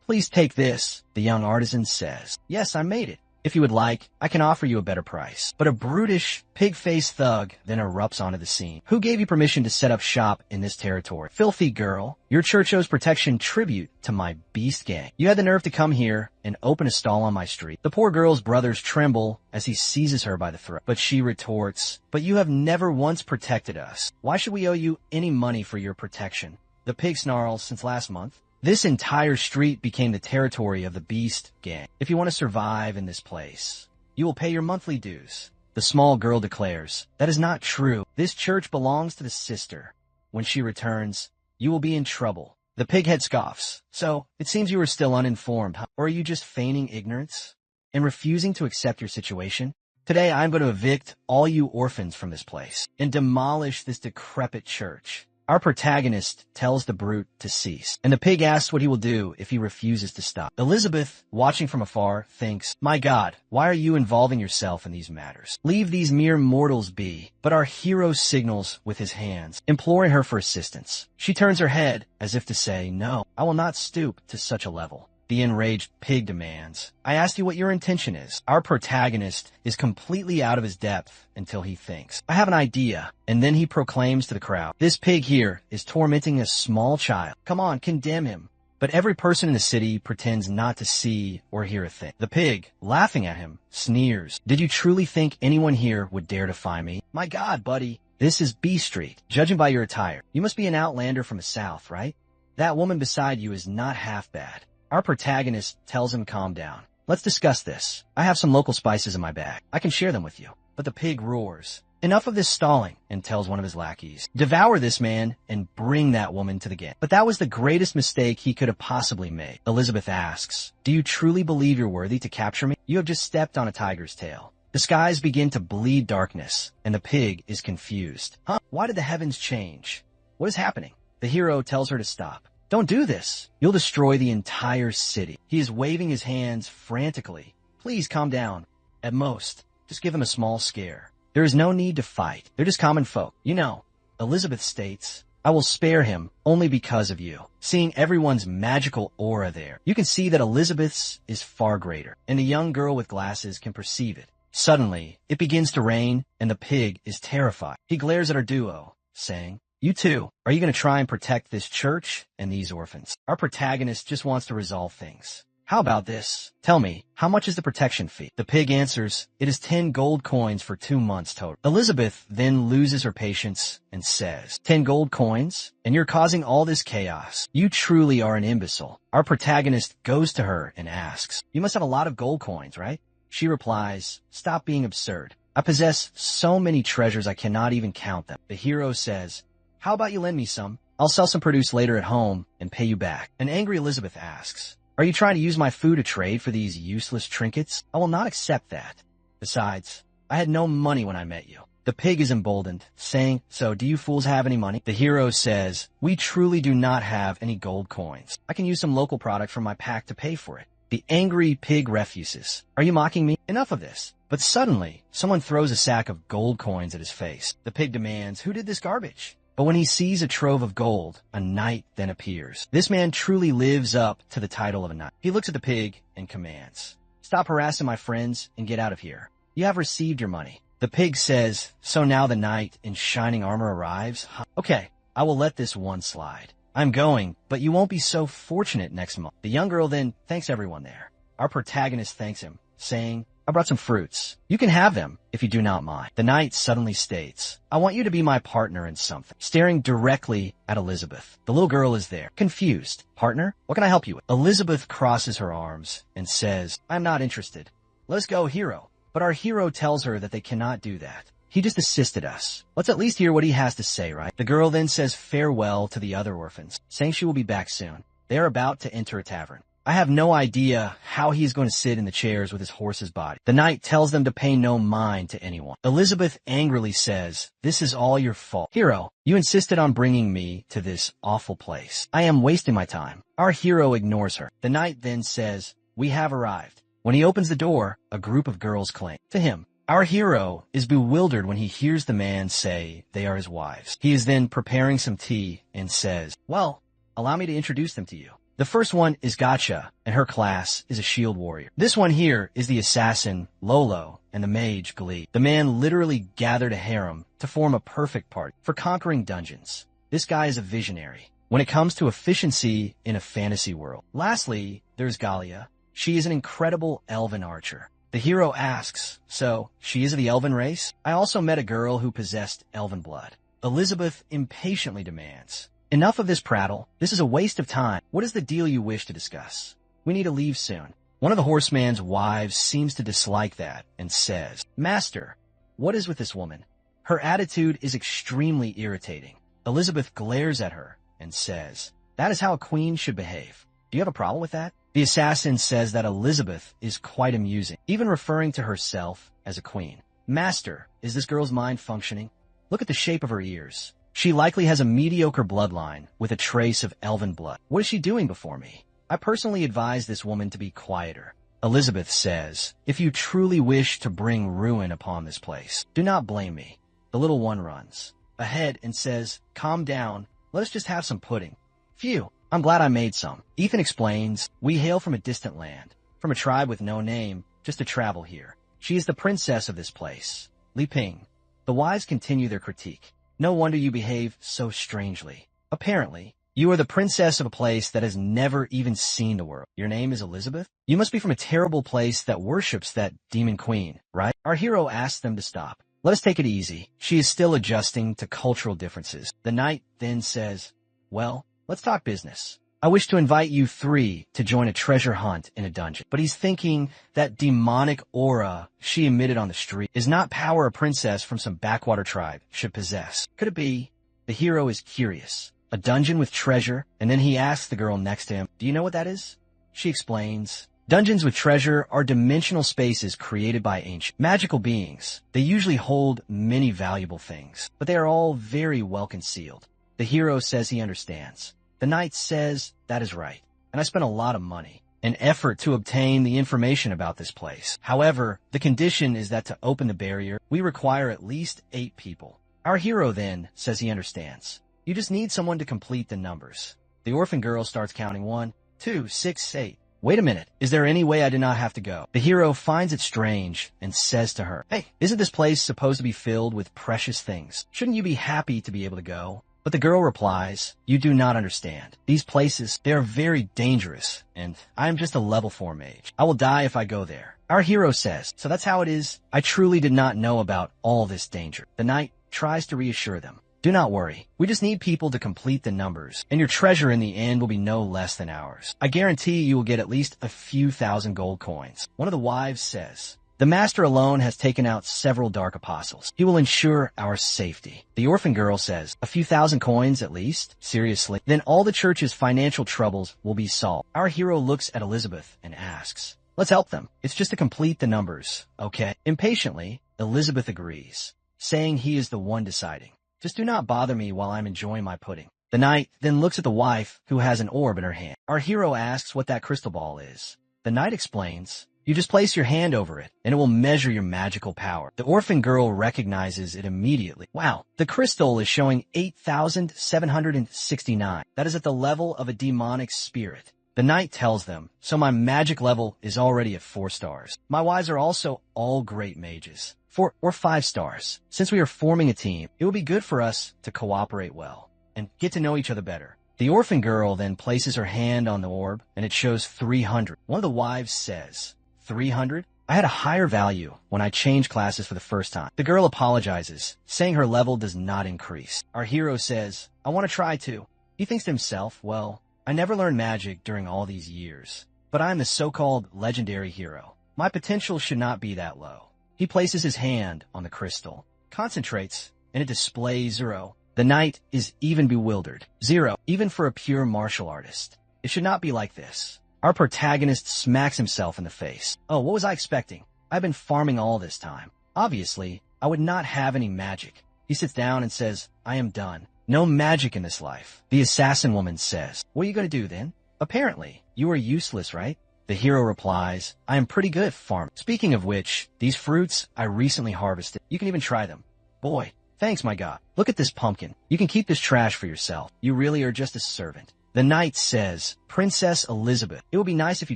"Please take this," the young artisan says. "Yes, I made it. If you would like, I can offer you a better price." But a brutish, pig-faced thug then erupts onto the scene. "Who gave you permission to set up shop in this territory? Filthy girl, your church owes protection tribute to my beast gang. You had the nerve to come here and open a stall on my street." The poor girl's brothers tremble as he seizes her by the throat. But she retorts, "But you have never once protected us. Why should we owe you any money for your protection?" The pig snarls, "Since last month, this entire street became the territory of the Beast Gang. If you want to survive in this place, you will pay your monthly dues." The small girl declares, "That is not true. This church belongs to the sister. When she returns, you will be in trouble. The pighead scoffs. So, it seems you are still uninformed, huh? Or are you just feigning ignorance and refusing to accept your situation? Today, I'm going to evict all you orphans from this place and demolish this decrepit church. Our protagonist tells the brute to cease, and the pig asks what he will do if he refuses to stop. Elizabeth, watching from afar, thinks, "My God, why are you involving yourself in these matters? Leave these mere mortals be." But our hero signals with his hands, imploring her for assistance. She turns her head as if to say, "No, I will not stoop to such a level." The enraged pig demands, "I asked you what your intention is." Our protagonist is completely out of his depth until he thinks, "I have an idea." And then he proclaims to the crowd, "This pig here is tormenting a small child. Come on, condemn him." But every person in the city pretends not to see or hear a thing. The pig, laughing at him, sneers, "Did you truly think anyone here would dare defy me? My God, buddy, this is B Street. Judging by your attire, you must be an outlander from the South, right? That woman beside you is not half bad." Our protagonist tells him, "Calm down. Let's discuss this. I have some local spices in my bag. I can share them with you." But the pig roars, "Enough of this stalling," and tells one of his lackeys, "Devour this man and bring that woman to the gate." But that was the greatest mistake he could have possibly made. Elizabeth asks, "Do you truly believe you're worthy to capture me? You have just stepped on a tiger's tail." The skies begin to bleed darkness, and the pig is confused. Huh? Why did the heavens change? What is happening? The hero tells her to stop. "Don't do this. You'll destroy the entire city." He is waving his hands frantically. "Please calm down. At most, just give him a small scare. There is no need to fight. They're just common folk. You know," Elizabeth states, "I will spare him only because of you." Seeing everyone's magical aura there, you can see that Elizabeth's is far greater, and the young girl with glasses can perceive it. Suddenly, it begins to rain, and the pig is terrified. He glares at our duo, saying, "You two, are you going to try and protect this church and these orphans?" Our protagonist just wants to resolve things. "How about this? Tell me, how much is the protection fee?" The pig answers, "It is 10 gold coins for 2 months total." Elizabeth then loses her patience and says, "10 gold coins? And you're causing all this chaos. You truly are an imbecile." Our protagonist goes to her and asks, "You must have a lot of gold coins, right?" She replies, "Stop being absurd. I possess so many treasures I cannot even count them." The hero says, "How about you lend me some? I'll sell some produce later at home and pay you back." An angry Elizabeth asks, "Are you trying to use my food to trade for these useless trinkets? I will not accept that. Besides, I had no money when I met you." The pig is emboldened, saying, "So do you fools have any money?" The hero says, "We truly do not have any gold coins. I can use some local product from my pack to pay for it." The angry pig refuses. "Are you mocking me? Enough of this." But suddenly, someone throws a sack of gold coins at his face. The pig demands, "Who did this garbage?" But when he sees a trove of gold, a knight then appears. This man truly lives up to the title of a knight. He looks at the pig and commands, "Stop harassing my friends and get out of here. You have received your money." The pig says, "So now the knight in shining armor arrives? Okay, I will let this one slide. I'm going, but you won't be so fortunate next month." The young girl then thanks everyone there. Our protagonist thanks him, saying, "I brought some fruits. You can have them if you do not mind." The knight suddenly states, "I want you to be my partner in something," staring directly at Elizabeth. The little girl is there, confused. "Partner? What can I help you with?" Elizabeth crosses her arms and says, "I'm not interested. Let us go, hero." But our hero tells her that they cannot do that. "He just assisted us. Let's at least hear what he has to say, right?" The girl then says farewell to the other orphans, saying she will be back soon. They are about to enter a tavern. I have no idea how he is going to sit in the chairs with his horse's body. The knight tells them to pay no mind to anyone. Elizabeth angrily says, "This is all your fault. Hero, you insisted on bringing me to this awful place. I am wasting my time." Our hero ignores her. The knight then says, "We have arrived." When he opens the door, a group of girls cling to him. Our hero is bewildered when he hears the man say they are his wives. He is then preparing some tea and says, "Well, allow me to introduce them to you. The first one is Gotcha, and her class is a shield warrior. This one here is the assassin, Lolo, and the mage, Glee. The man literally gathered a harem to form a perfect party for conquering dungeons. This guy is a visionary when it comes to efficiency in a fantasy world." Lastly, there's Galia. She is an incredible elven archer. The hero asks, "So, she is of the elven race?" "I also met a girl who possessed elven blood." Elizabeth impatiently demands, "Enough of this prattle. This is a waste of time. What is the deal you wish to discuss? We need to leave soon." One of the horseman's wives seems to dislike that and says, "Master, what is with this woman? Her attitude is extremely irritating. Elizabeth glares at her and says, "That is how a queen should behave. Do you have a problem with that?" The assassin says that Elizabeth is quite amusing, even referring to herself as a queen. "Master, is this girl's mind functioning? Look at the shape of her ears. She likely has a mediocre bloodline with a trace of elven blood. What is she doing before me? I personally advise this woman to be quieter." Elizabeth says, "If you truly wish to bring ruin upon this place, do not blame me." The little one runs ahead and says, "Calm down. Let us just have some pudding." "Phew, I'm glad I made some." Ethan explains, "We hail from a distant land, from a tribe with no name, just to travel here. She is the princess of this place." Li Ping. The wives continue their critique. "No wonder you behave so strangely. Apparently, you are the princess of a place that has never even seen the world. Your name is Elizabeth? You must be from a terrible place that worships that demon queen, right?" Our hero asks them to stop. "Let us take it easy. She is still adjusting to cultural differences." The knight then says, "Well, let's talk business. I wish to invite you three to join a treasure hunt in a dungeon." But he's thinking that demonic aura she emitted on the street is not power a princess from some backwater tribe should possess. Could it be? The hero is curious. A dungeon with treasure, and then he asks the girl next to him, "Do you know what that is?" She explains, "Dungeons with treasure are dimensional spaces created by ancient magical beings. They usually hold many valuable things, but they are all very well concealed." The hero says he understands. The knight says, "That is right, and I spent a lot of money and effort to obtain the information about this place. However, the condition is that to open the barrier, we require at least 8 people." Our hero then says he understands. "You just need someone to complete the numbers." The orphan girl starts counting 1, 2, 6, 8. "Wait a minute, is there any way I did not have to go?" The hero finds it strange and says to her, "Hey, isn't this place supposed to be filled with precious things? Shouldn't you be happy to be able to go?" But the girl replies, "You do not understand. These places, they are very dangerous, and I am just a level 4 mage. I will die if I go there." Our hero says, "So that's how it is? I truly did not know about all this danger." The knight tries to reassure them. "Do not worry. We just need people to complete the numbers, and your treasure in the end will be no less than ours. I guarantee you will get at least a few thousand gold coins." One of the wives says, "The master alone has taken out several dark apostles. He will ensure our safety." The orphan girl says, "A few thousand coins at least? Seriously? Then all the church's financial troubles will be solved." Our hero looks at Elizabeth and asks, "Let's help them. It's just to complete the numbers, okay?" Impatiently, Elizabeth agrees, saying he is the one deciding. "Just do not bother me while I'm enjoying my pudding." The knight then looks at the wife, who has an orb in her hand. Our hero asks what that crystal ball is. The knight explains, "You just place your hand over it, and it will measure your magical power." The orphan girl recognizes it immediately. "Wow, the crystal is showing 8,769. That is at the level of a demonic spirit." The knight tells them, "So my magic level is already at 4 stars. My wives are also all great mages. 4 or 5 stars. Since we are forming a team, it will be good for us to cooperate well and get to know each other better." The orphan girl then places her hand on the orb, and it shows 300. One of the wives says, 300? I had a higher value when I changed classes for the first time." The girl apologizes, saying her level does not increase. Our hero says, "I want to try too." He thinks to himself, "Well, I never learned magic during all these years, but I am the so-called legendary hero. My potential should not be that low." He places his hand on the crystal, concentrates, and it displays 0. The knight is even bewildered. 0, even for a pure martial artist. It should not be like this. Our protagonist smacks himself in the face. "Oh, what was I expecting? I've been farming all this time. Obviously, I would not have any magic." He sits down and says, "I am done. No magic in this life." The assassin woman says, "What are you going to do then? Apparently, you are useless, right?" The hero replies, "I am pretty good at farming. Speaking of which, these fruits I recently harvested. You can even try them." "Boy, thanks, my god. Look at this pumpkin. You can keep this trash for yourself. You really are just a servant." The knight says, "Princess Elizabeth, it would be nice if you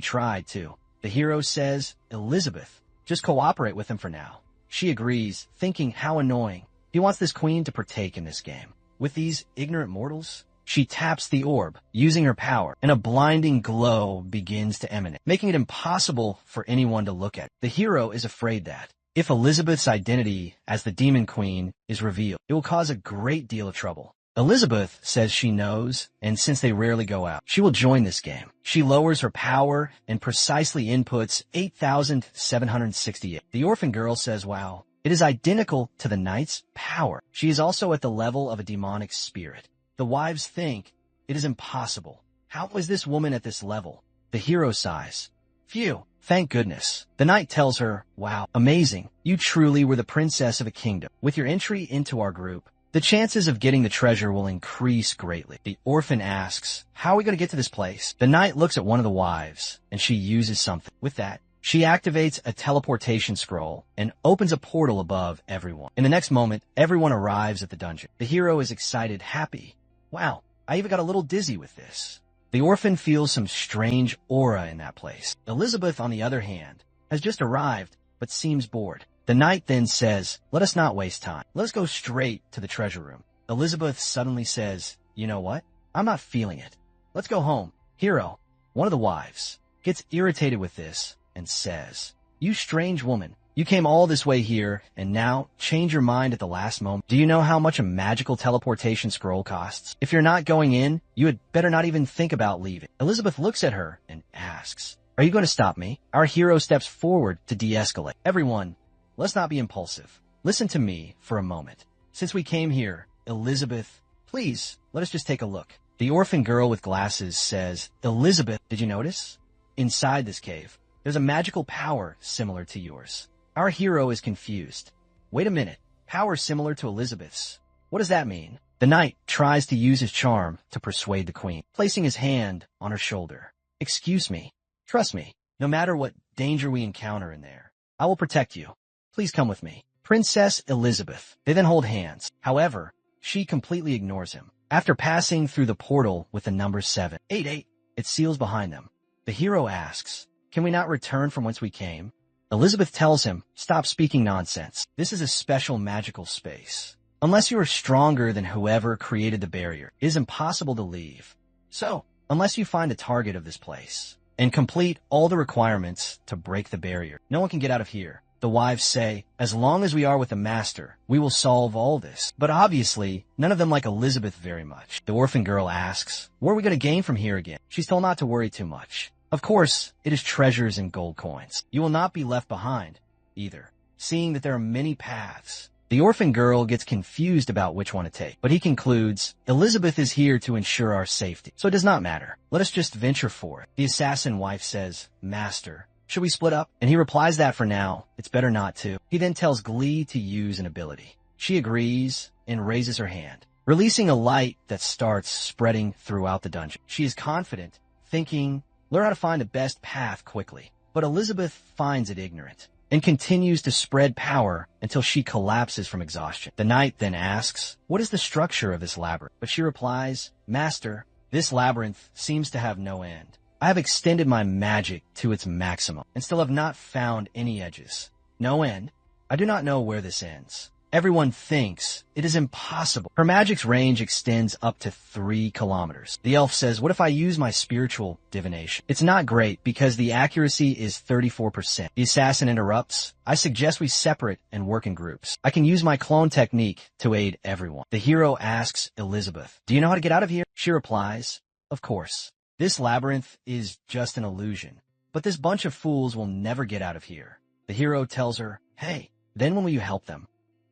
tried, too." The hero says, "Elizabeth, just cooperate with him for now." She agrees, thinking how annoying. He wants this queen to partake in this game. With these ignorant mortals? She taps the orb, using her power, and a blinding glow begins to emanate, making it impossible for anyone to look at. The hero is afraid that, if Elizabeth's identity as the demon queen is revealed, it will cause a great deal of trouble. Elizabeth says she knows, and since they rarely go out, she will join this game. She lowers her power and precisely inputs 8,768. The orphan girl says, "Wow, It is identical to the knight's power. She is also at the level of a demonic spirit. The wives think it is impossible. How is this woman at this level? The hero sighs. Phew, thank goodness. The knight tells her, wow, amazing. You truly were the princess of a kingdom. With your entry into our group, the chances of getting the treasure will increase greatly. The orphan asks, how are we going to get to this place? The knight looks at one of the wives, and she uses something. With that, she activates a teleportation scroll and opens a portal above everyone. In the next moment, everyone arrives at the dungeon. The hero is excited, happy. Wow, I even got a little dizzy with this. The orphan feels some strange aura in that place. Elizabeth, on the other hand, has just arrived, but seems bored. The knight then says, let us not waste time. Let us go straight to the treasure room. Elizabeth suddenly says, you know what? I'm not feeling it. Let's go home. Hero, one of the wives, gets irritated with this and says, you strange woman, you came all this way here and now change your mind at the last moment. Do you know how much a magical teleportation scroll costs? If you're not going in, you had better not even think about leaving. Elizabeth looks at her and asks, are you going to stop me? Our hero steps forward to de-escalate. Everyone, let's not be impulsive. Listen to me for a moment. Since we came here, Elizabeth, please, let us just take a look. The orphan girl with glasses says, Elizabeth, did you notice? Inside this cave, there's a magical power similar to yours. Our hero is confused. Wait a minute, power similar to Elizabeth's. What does that mean? The knight tries to use his charm to persuade the queen, placing his hand on her shoulder. Excuse me. Trust me. No matter what danger we encounter in there, I will protect you. Please come with me. Princess Elizabeth. They then hold hands. However, she completely ignores him. After passing through the portal with the number 788, it seals behind them. The hero asks, can we not return from whence we came? Elizabeth tells him, stop speaking nonsense. This is a special magical space. Unless you are stronger than whoever created the barrier, it is impossible to leave. So, unless you find a target of this place and complete all the requirements to break the barrier, no one can get out of here. The wives say, as long as we are with the master, we will solve all this. But obviously, none of them like Elizabeth very much. The orphan girl asks, what are we going to gain from here again? She's told not to worry too much. Of course, it is treasures and gold coins. You will not be left behind, either, seeing that there are many paths. The orphan girl gets confused about which one to take, but he concludes, Elizabeth is here to ensure our safety, so it does not matter. Let us just venture forth. The assassin wife says, Master, should we split up? And he replies that for now, it's better not to. He then tells Glee to use an ability. She agrees and raises her hand, releasing a light that starts spreading throughout the dungeon. She is confident, thinking, learn how to find the best path quickly. But Elizabeth finds it ignorant and continues to spread power until she collapses from exhaustion. The knight then asks, what is the structure of this labyrinth? But she replies, Master, this labyrinth seems to have no end. I have extended my magic to its maximum and still have not found any edges. No end. I do not know where this ends. Everyone thinks it is impossible. Her magic's range extends up to 3 kilometers. The elf says, what if I use my spiritual divination? It's not great because the accuracy is 34%. The assassin interrupts. I suggest we separate and work in groups. I can use my clone technique to aid everyone. The hero asks Elizabeth, do you know how to get out of here? She replies, of course. This labyrinth is just an illusion, but this bunch of fools will never get out of here. The hero tells her, hey, then when will you help them?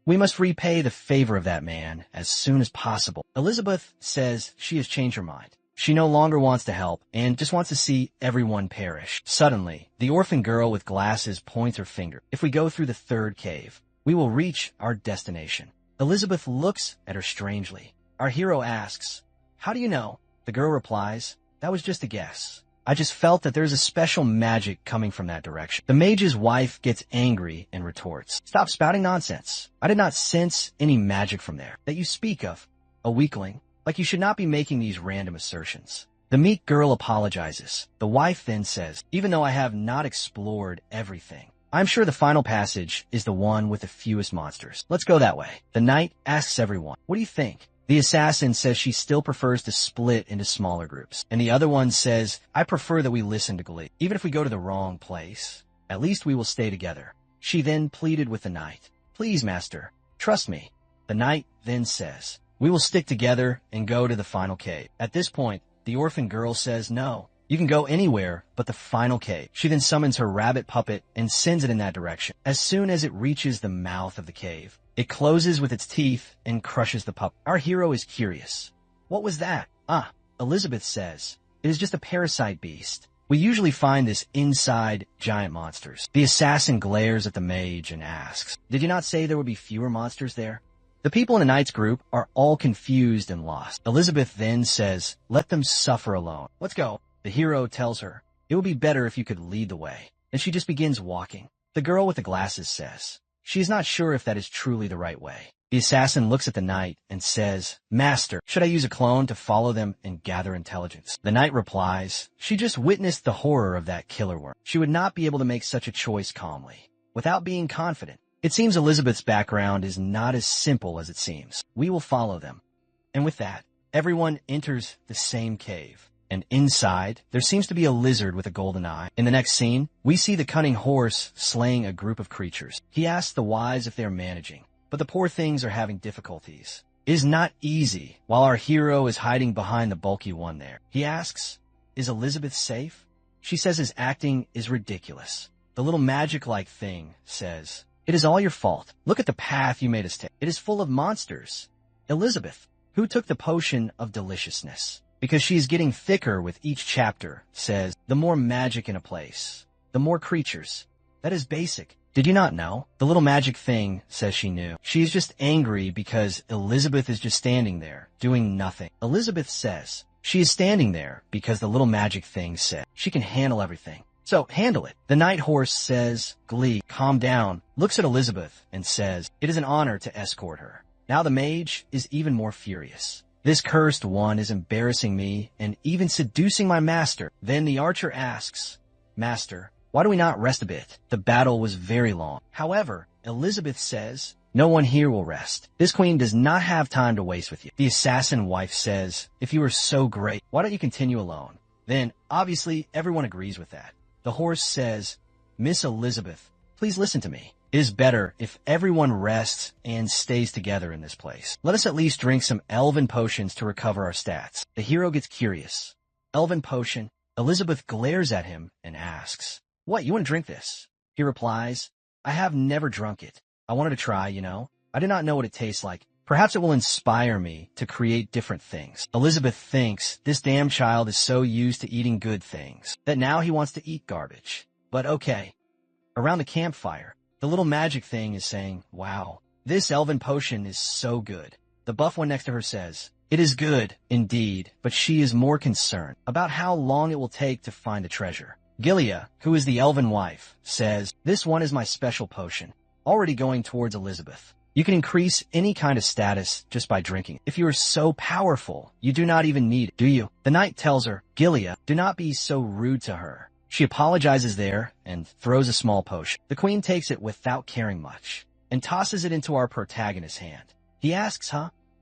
We must repay the favor of that man as soon as possible. Elizabeth says she has changed her mind. She no longer wants to help and just wants to see everyone perish. Suddenly, the orphan girl with glasses points her finger. If we go through the 3rd cave, we will reach our destination. Elizabeth looks at her strangely. Our hero asks, how do you know? The girl replies, that was just a guess. I just felt that there's a special magic coming from that direction. The mage's wife gets angry and retorts, stop spouting nonsense. I did not sense any magic from there that you speak of. A weakling, like you should not be making these random assertions. The meek girl apologizes. The wife then says, even though I have not explored everything, I'm sure the final passage is the one with the fewest monsters. Let's go that way. The knight asks everyone, what do you think? The assassin says she still prefers to split into smaller groups. And the other one says, I prefer that we listen to Glee. Even if we go to the wrong place, at least we will stay together. She then pleaded with the knight. Please, master, trust me. The knight then says, we will stick together and go to the final cave. At this point, the orphan girl says, no, You can go anywhere but the final cave. She then summons her rabbit puppet and sends it in that direction. As soon as it reaches the mouth of the cave, it closes with its teeth and crushes the puppet. Our hero is curious. What was that? Elizabeth says, it is just a parasite beast. We usually find this inside giant monsters. The assassin glares at the mage and asks, did you not say there would be fewer monsters there? The people in the knight's group are all confused and lost. Elizabeth then says, let them suffer alone. Let's go. The hero tells her, it would be better if you could lead the way. And she just begins walking. The girl with the glasses says, she is not sure if that is truly the right way. The assassin looks at the knight and says, Master, should I use a clone to follow them and gather intelligence? The knight replies, she just witnessed the horror of that killer worm. She would not be able to make such a choice calmly, without being confident. It seems Elizabeth's background is not as simple as it seems. We will follow them. And with that, everyone enters the same cave. And inside, there seems to be a lizard with a golden eye. In the next scene, we see the cunning horse slaying a group of creatures. He asks the wise if they are managing, but the poor things are having difficulties. It is not easy while our hero is hiding behind the bulky one there. He asks, is Elizabeth safe? She says his acting is ridiculous. The little magic-like thing says, it is all your fault. Look at the path you made us take. It is full of monsters. Elizabeth, who took the potion of deliciousness, because she is getting thicker with each chapter, says, the more magic in a place, the more creatures. That is basic. Did you not know? The little magic thing says she knew. She is just angry because Elizabeth is just standing there, doing nothing. Elizabeth says, she is standing there because the little magic thing said she can handle everything. So handle it. The night horse says, Glee, calm down, looks at Elizabeth and says, it is an honor to escort her. Now the mage is even more furious. This cursed one is embarrassing me and even seducing my master. Then the archer asks, Master, why do we not rest a bit? The battle was very long. However, Elizabeth says, no one here will rest. This queen does not have time to waste with you. The assassin wife says, if you are so great, why don't you continue alone? Then, obviously, everyone agrees with that. The horse says, Miss Elizabeth, please listen to me. It is better if everyone rests and stays together in this place. Let us at least drink some elven potions to recover our stats. The hero gets curious. Elven potion. Elizabeth glares at him and asks, what, you want to drink this? He replies, I have never drunk it. I wanted to try, you know. I do not know what it tastes like. Perhaps it will inspire me to create different things. Elizabeth thinks this damn child is so used to eating good things that now he wants to eat garbage. But okay. Around the campfire, the little magic thing is saying, wow, this elven potion is so good. The buff one next to her says, it is good, indeed, but she is more concerned about how long it will take to find the treasure. Gilia, who is the elven wife, says, this one is my special potion, already going towards Elizabeth. You can increase any kind of status just by drinking. If you are so powerful, you do not even need it, do you? The knight tells her, Gilia, do not be so rude to her. She apologizes there and throws a small potion. The queen takes it without caring much and tosses it into our protagonist's hand. He asks,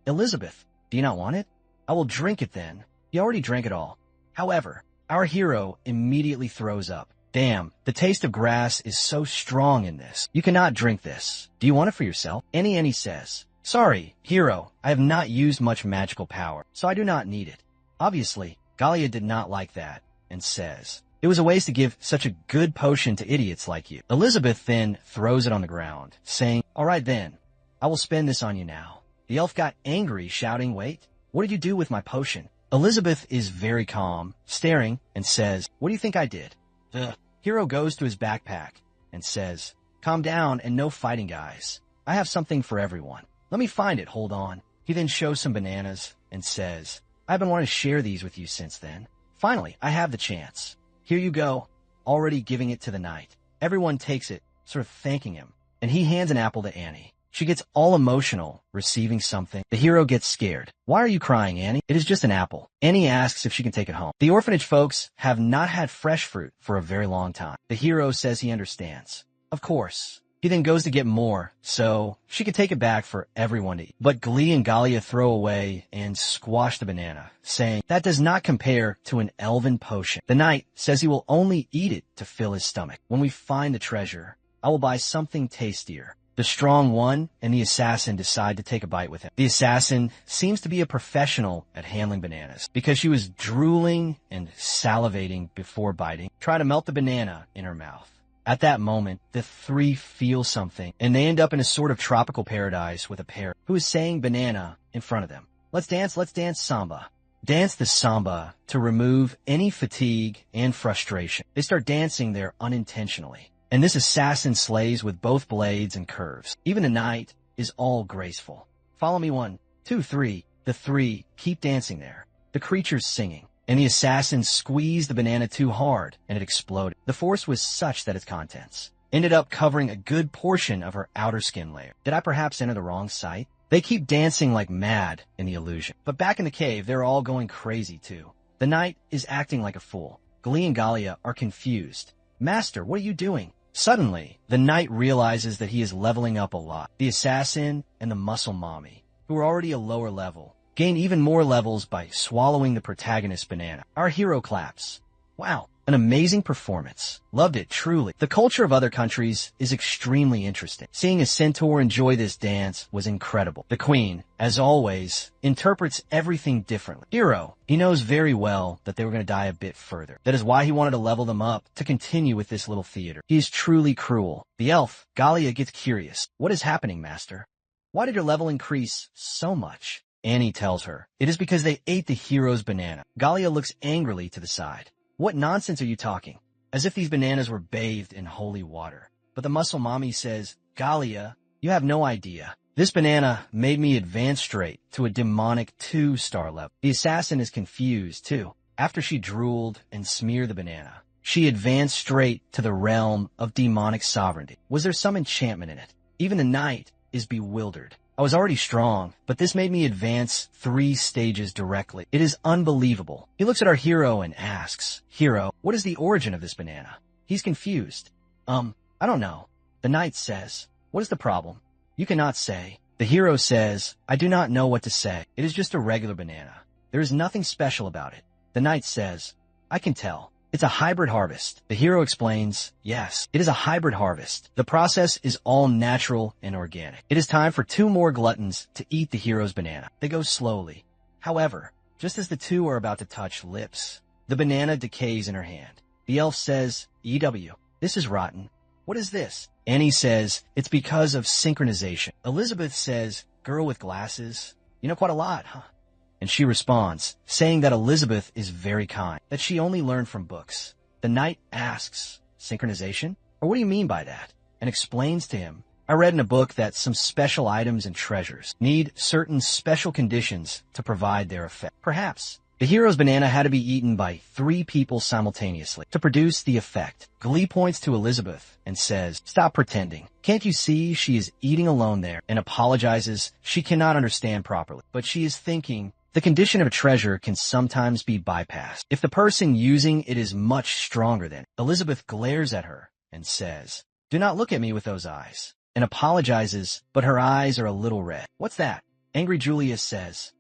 Elizabeth, do you not want it? I will drink it then. You already drank it all. However, our hero immediately throws up. Damn, the taste of grass is so strong in this. You cannot drink this. Do you want it for yourself? Annie says, sorry, hero, I have not used much magical power, so I do not need it. Obviously, Galia did not like that and says, it was a waste to give such a good potion to idiots like you. Elizabeth then throws it on the ground, saying, all right then, I will spend this on you now. The elf got angry, shouting, wait, what did you do with my potion? Elizabeth is very calm, staring, and says, what do you think I did? The hero goes to his backpack and says, calm down and no fighting, guys. I have something for everyone. Let me find it, hold on. He then shows some bananas and says, I've been wanting to share these with you since then. Finally, I have the chance. Here you go, already giving it to the knight. Everyone takes it, sort of thanking him, and he hands an apple to Annie. She gets all emotional, receiving something. The hero gets scared. Why are you crying, Annie? It is just an apple. Annie asks if she can take it home. The orphanage folks have not had fresh fruit for a very long time. The hero says he understands. Of course. He then goes to get more, so she can take it back for everyone to eat. But Glee and Galia throw away and squash the banana, saying that does not compare to an elven potion. The knight says he will only eat it to fill his stomach. When we find the treasure, I will buy something tastier. The strong one and the assassin decide to take a bite with him. The assassin seems to be a professional at handling bananas because she was drooling and salivating before biting. Try to melt the banana in her mouth. At that moment, the three feel something, and they end up in a sort of tropical paradise with a parrot who is saying banana in front of them. Let's dance samba. Dance the samba to remove any fatigue and frustration. They start dancing there unintentionally. And this assassin slays with both blades and curves. Even the knight is all graceful. Follow me 1, 2, 3. The three keep dancing there. The creature's singing. And the assassin squeezed the banana too hard, and it exploded. The force was such that its contents ended up covering a good portion of her outer skin layer. Did I perhaps enter the wrong site? They keep dancing like mad in the illusion. But back in the cave, they're all going crazy too. The knight is acting like a fool. Glee and Galia are confused. Master, what are you doing? Suddenly, the knight realizes that he is leveling up a lot. The assassin and the muscle mommy, who are already a lower level, gain even more levels by swallowing the protagonist's banana. Our hero claps. Wow, an amazing performance. Loved it, truly. The culture of other countries is extremely interesting. Seeing a centaur enjoy this dance was incredible. The queen, as always, interprets everything differently. Hero, he knows very well that they were going to die a bit further. That is why he wanted to level them up to continue with this little theater. He is truly cruel. The elf, Galia, gets curious. What is happening, master? Why did your level increase so much? Annie tells her. It is because they ate the hero's banana. Galia looks angrily to the side. What nonsense are you talking? As if these bananas were bathed in holy water. But the muscle mommy says, Galia, you have no idea. This banana made me advance straight to a demonic 2-star level. The assassin is confused, too. After she drooled and smeared the banana, she advanced straight to the realm of demonic sovereignty. Was there some enchantment in it? Even the knight is bewildered. I was already strong, but this made me advance 3 stages directly. It is unbelievable. He looks at our hero and asks, Hero, what is the origin of this banana? He's confused. I don't know. The knight says, what is the problem? You cannot say. The hero says, I do not know what to say. It is just a regular banana. There is nothing special about it. The knight says, I can tell. It's a hybrid harvest. The hero explains, yes, it is a hybrid harvest. The process is all natural and organic. It is time for 2 more gluttons to eat the hero's banana. They go slowly. However, just as the 2 are about to touch lips, the banana decays in her hand. The elf says, EW, this is rotten. What is this? Annie says, it's because of synchronization. Elizabeth says, girl with glasses, you know quite a lot, huh? And she responds, saying that Elizabeth is very kind, that she only learned from books. The knight asks, synchronization? Or what do you mean by that? And explains to him, I read in a book that some special items and treasures need certain special conditions to provide their effect. Perhaps. The hero's banana had to be eaten by 3 people simultaneously to produce the effect. Glee points to Elizabeth and says, stop pretending. Can't you see she is eating alone there? And apologizes she cannot understand properly. But she is thinking, the condition of a treasure can sometimes be bypassed if the person using it is much stronger than it. Elizabeth glares at her and says, do not look at me with those eyes, and apologizes, but her eyes are a little red. What's that? Angry Julius says,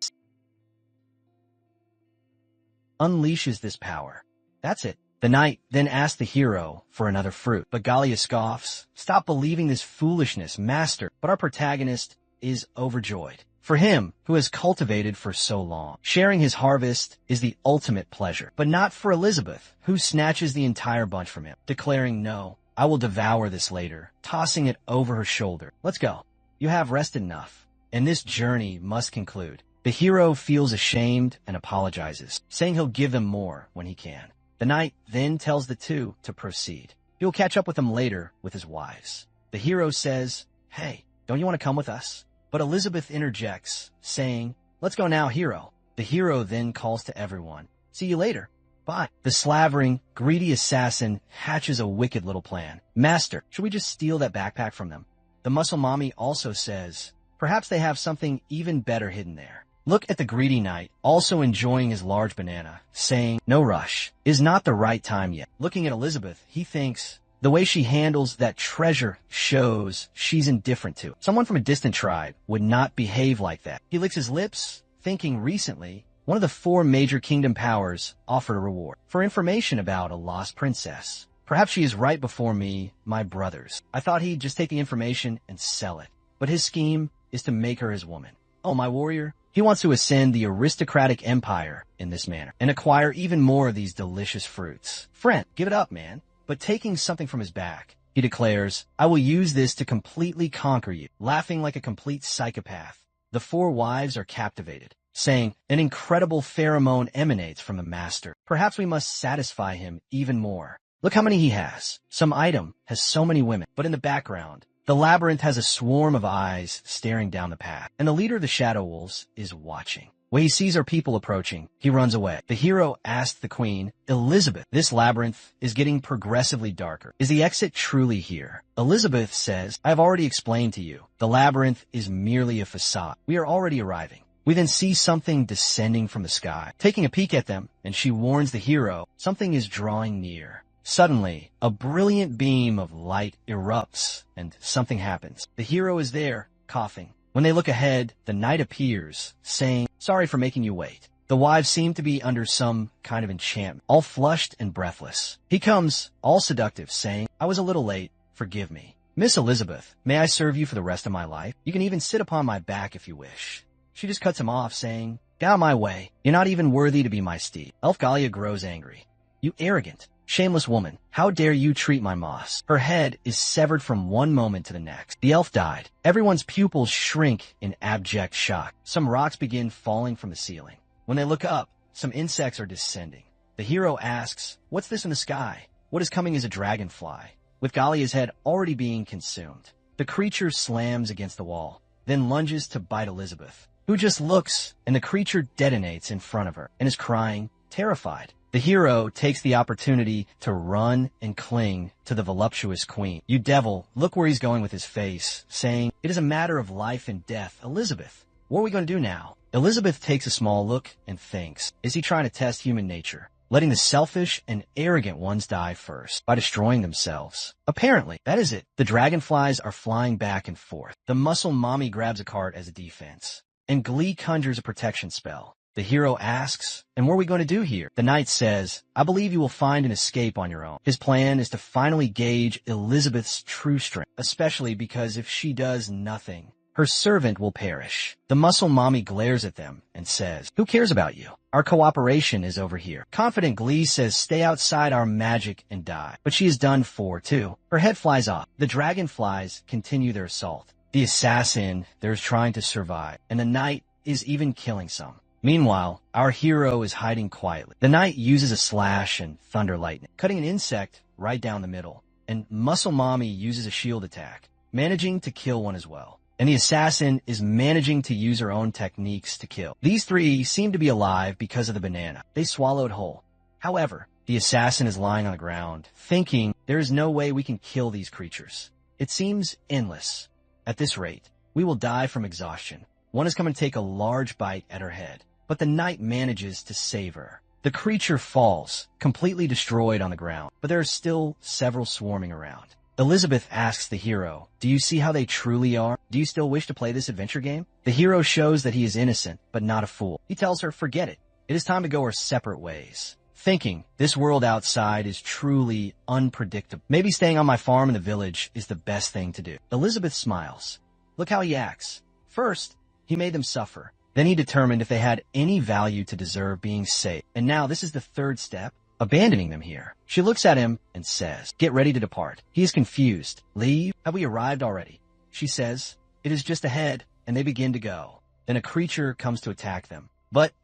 unleashes this power. That's it. The knight then asks the hero for another fruit, but Galia scoffs, stop believing this foolishness, master. But our protagonist is overjoyed. For him, who has cultivated for so long, sharing his harvest is the ultimate pleasure. But not for Elizabeth, who snatches the entire bunch from him, declaring, no, I will devour this later, tossing it over her shoulder. Let's go. You have rested enough, and this journey must conclude. The hero feels ashamed and apologizes, saying he'll give them more when he can. The knight then tells the 2 to proceed. He'll catch up with them later with his wives. The hero says, hey, don't you want to come with us? But Elizabeth interjects, saying, let's go now, hero. The hero then calls to everyone, see you later. Bye. The slavering, greedy assassin hatches a wicked little plan. Master, should we just steal that backpack from them? The muscle mommy also says, perhaps they have something even better hidden there. Look at the greedy knight, also enjoying his large banana, saying, no rush, is not the right time yet. Looking at Elizabeth, he thinks, the way she handles that treasure shows she's indifferent to it. Someone from a distant tribe would not behave like that. He licks his lips, thinking recently, one of the 4 major kingdom powers offered a reward for information about a lost princess. Perhaps she is right before me, my brothers. I thought he'd just take the information and sell it. But his scheme is to make her his woman. Oh, my warrior. He wants to ascend the aristocratic empire in this manner and acquire even more of these delicious fruits. Friend, give it up, man. But taking something from his back, he declares, I will use this to completely conquer you. Laughing like a complete psychopath, the four wives are captivated, saying, an incredible pheromone emanates from the master. Perhaps we must satisfy him even more. Look how many he has. Some item has so many women. But in the background, the labyrinth has a swarm of eyes staring down the path, and the leader of the Shadow Wolves is watching. When he sees our people approaching, he runs away. The hero asks the queen, Elizabeth, this labyrinth is getting progressively darker. Is the exit truly here? Elizabeth says, I have already explained to you. The labyrinth is merely a facade. We are already arriving. We then see something descending from the sky. Taking a peek at them, and she warns the hero, something is drawing near. Suddenly, a brilliant beam of light erupts, and something happens. The hero is there, coughing. When they look ahead, the knight appears, saying, sorry for making you wait. The wives seem to be under some kind of enchantment, all flushed and breathless. He comes, all seductive, saying, I was a little late, forgive me. Miss Elizabeth, may I serve you for the rest of my life? You can even sit upon my back if you wish. She just cuts him off, saying, get out of my way. You're not even worthy to be my steed. Elfgalia grows angry. You arrogant, shameless woman, how dare you treat my moss? Her head is severed from one moment to the next. The elf died. Everyone's pupils shrink in abject shock. Some rocks begin falling from the ceiling. When they look up, some insects are descending. The hero asks, what's this in the sky? What is coming is a dragonfly, with Galia's head already being consumed. The creature slams against the wall, then lunges to bite Elizabeth, who just looks, and the creature detonates in front of her and is crying, terrified. The hero takes the opportunity to run and cling to the voluptuous queen. You devil, look where he's going with his face, saying, it is a matter of life and death. Elizabeth, what are we going to do now? Elizabeth takes a small look and thinks, is he trying to test human nature, letting the selfish and arrogant ones die first by destroying themselves? Apparently, that is it. The dragonflies are flying back and forth. The muscle mommy grabs a cart as a defense, and Glee conjures a protection spell. The hero asks, and what are we going to do here? The knight says, I believe you will find an escape on your own. His plan is to finally gauge Elizabeth's true strength, especially because if she does nothing, her servant will perish. The muscle mommy glares at them and says, who cares about you? Our cooperation is over here. Confident Glee says, stay outside our magic and die. But she is done for, too. Her head flies off. The dragonflies continue their assault. The assassin there is trying to survive, and the knight is even killing some. Meanwhile, our hero is hiding quietly. The knight uses a slash and thunder lightning, cutting an insect right down the middle, and Muscle Mommy uses a shield attack, managing to kill one as well. And the assassin is managing to use her own techniques to kill. These three seem to be alive because of the banana they swallowed whole. However, the assassin is lying on the ground, thinking there is no way we can kill these creatures. It seems endless. At this rate, we will die from exhaustion. One is coming to take a large bite at her head, but the knight manages to save her. The creature falls, completely destroyed on the ground, but there are still several swarming around. Elizabeth asks the hero, do you see how they truly are? Do you still wish to play this adventure game? The hero shows that he is innocent, but not a fool. He tells her, forget it. It is time to go our separate ways. Thinking, this world outside is truly unpredictable. Maybe staying on my farm in the village is the best thing to do. Elizabeth smiles. Look how he acts. First, he made them suffer. Then he determined if they had any value to deserve being saved. And now this is the third step, abandoning them here. She looks at him and says, get ready to depart. He is confused. Leave? Have we arrived already? She says, it is just ahead, and they begin to go. Then a creature comes to attack them,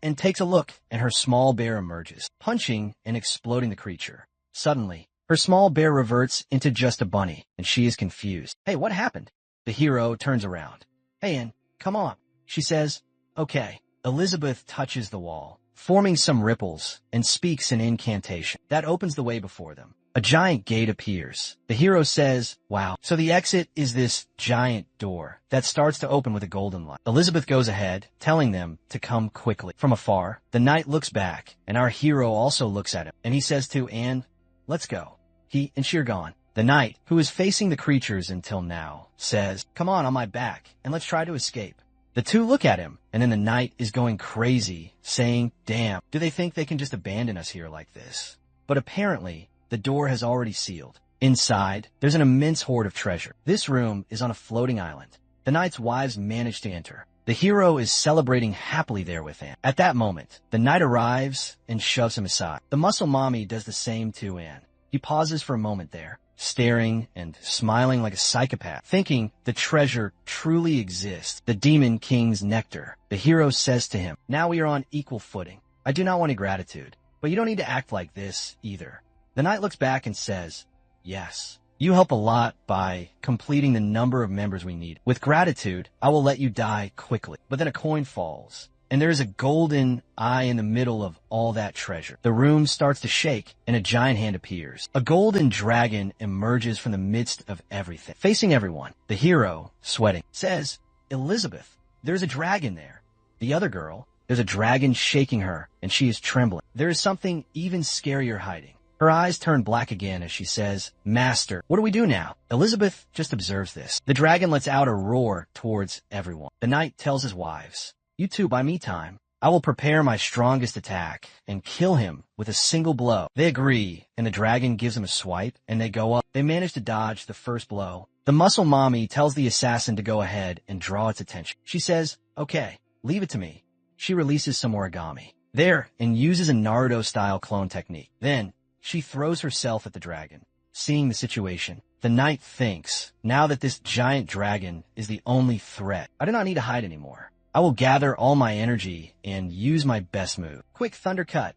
and takes a look, and her small bear emerges, punching and exploding the creature. Suddenly, her small bear reverts into just a bunny, and she is confused. Hey, what happened? The hero turns around. Hey, Ann, come on. She says, okay. Elizabeth touches the wall, forming some ripples, and speaks an incantation. That opens the way before them. A giant gate appears. The hero says, wow. So the exit is this giant door that starts to open with a golden light. Elizabeth goes ahead, telling them to come quickly. From afar, the knight looks back, and our hero also looks at him, and he says to Anne, let's go. He and she are gone. The knight, who is facing the creatures until now, says, come on my back, and let's try to escape. The two look at him, and then the knight is going crazy, saying, damn, do they think they can just abandon us here like this? But apparently, the door has already sealed. Inside, there's an immense hoard of treasure. This room is on a floating island. The knight's wives manage to enter. The hero is celebrating happily there with Anne. At that moment, the knight arrives and shoves him aside. The muscle mommy does the same to Anne. He pauses for a moment there, staring and smiling like a psychopath, thinking the treasure truly exists, the demon king's nectar. The hero says to him, "Now we are on equal footing. I do not want any gratitude, but you don't need to act like this either." The knight looks back and says, "Yes, you help a lot by completing the number of members we need. With gratitude, I will let you die quickly." But then a coin falls, and there is a golden eye in the middle of all that treasure. The room starts to shake, and a giant hand appears. A golden dragon emerges from the midst of everything, facing everyone. The hero, sweating, says, "Elizabeth, there's a dragon there." The other girl, "There's a dragon shaking her, and she is trembling. There is something even scarier hiding." Her eyes turn black again as she says, "Master, what do we do now?" Elizabeth just observes this. The dragon lets out a roar towards everyone. The knight tells his wives, "You two buy me time. I will prepare my strongest attack and kill him with a single blow." They agree, and the dragon gives him a swipe, and they go up. They manage to dodge the first blow. The muscle mommy tells the assassin to go ahead and draw its attention. She says, "Okay, leave it to me." She releases some origami there and uses a Naruto-style clone technique. Then, she throws herself at the dragon. Seeing the situation, the knight thinks, now that this giant dragon is the only threat, I do not need to hide anymore. I will gather all my energy and use my best move. Quick thunder cut.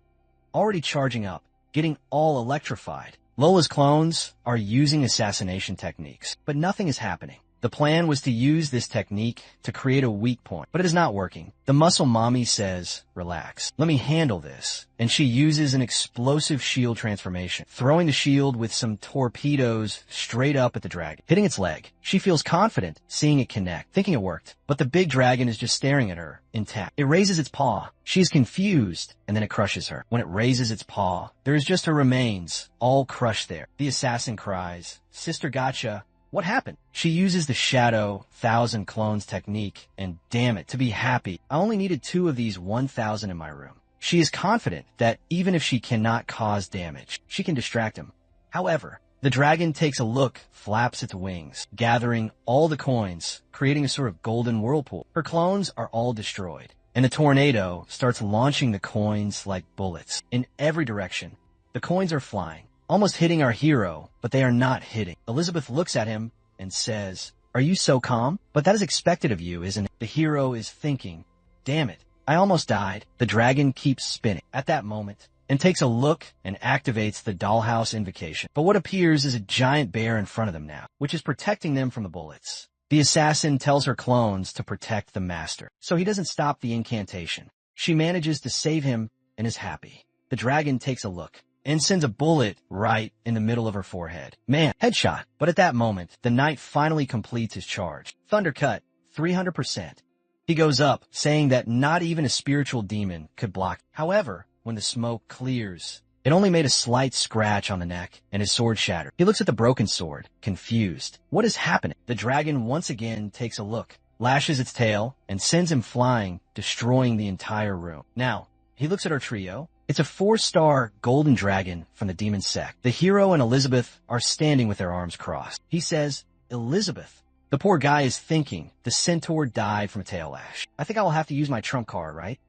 Already charging up, getting all electrified. Lola's clones are using assassination techniques, but nothing is happening. The plan was to use this technique to create a weak point, but it is not working. The muscle mommy says, "Relax, let me handle this." And she uses an explosive shield transformation, throwing the shield with some torpedoes straight up at the dragon, hitting its leg. She feels confident seeing it connect, thinking it worked. But the big dragon is just staring at her, intact. It raises its paw. She is confused, and then it crushes her. When it raises its paw, there is just her remains, all crushed there. The assassin cries, "Sister Gotcha. What happened?" She uses the Shadow 1,000 Clones technique, and damn it, to be happy, I only needed 2 of these 1,000 in my room. She is confident that even if she cannot cause damage, she can distract him. However, the dragon takes a look, flaps its wings, gathering all the coins, creating a sort of golden whirlpool. Her clones are all destroyed, and the tornado starts launching the coins like bullets in every direction. The coins are flying, almost hitting our hero, but they are not hitting. Elizabeth looks at him and says, "Are you so calm? But that is expected of you, isn't it?" The hero is thinking, "Damn it, I almost died." The dragon keeps spinning at that moment and takes a look and activates the dollhouse invocation. But what appears is a giant bear in front of them now, which is protecting them from the bullets. The assassin tells her clones to protect the master, so he doesn't stop the incantation. She manages to save him and is happy. The dragon takes a look and sends a bullet right in the middle of her forehead. Man, headshot. But at that moment, the knight finally completes his charge. Thunder cut, 300%. He goes up, saying that not even a spiritual demon could block. However, when the smoke clears, it only made a slight scratch on the neck, and his sword shattered. He looks at the broken sword, confused. What is happening? The dragon once again takes a look, lashes its tail, and sends him flying, destroying the entire room. Now, he looks at our trio. It's a 4-star golden dragon from the demon sect. The hero and Elizabeth are standing with their arms crossed. He says, "Elizabeth." The poor guy is thinking the centaur died from a tail lash. "I think I will have to use my trump card, right?"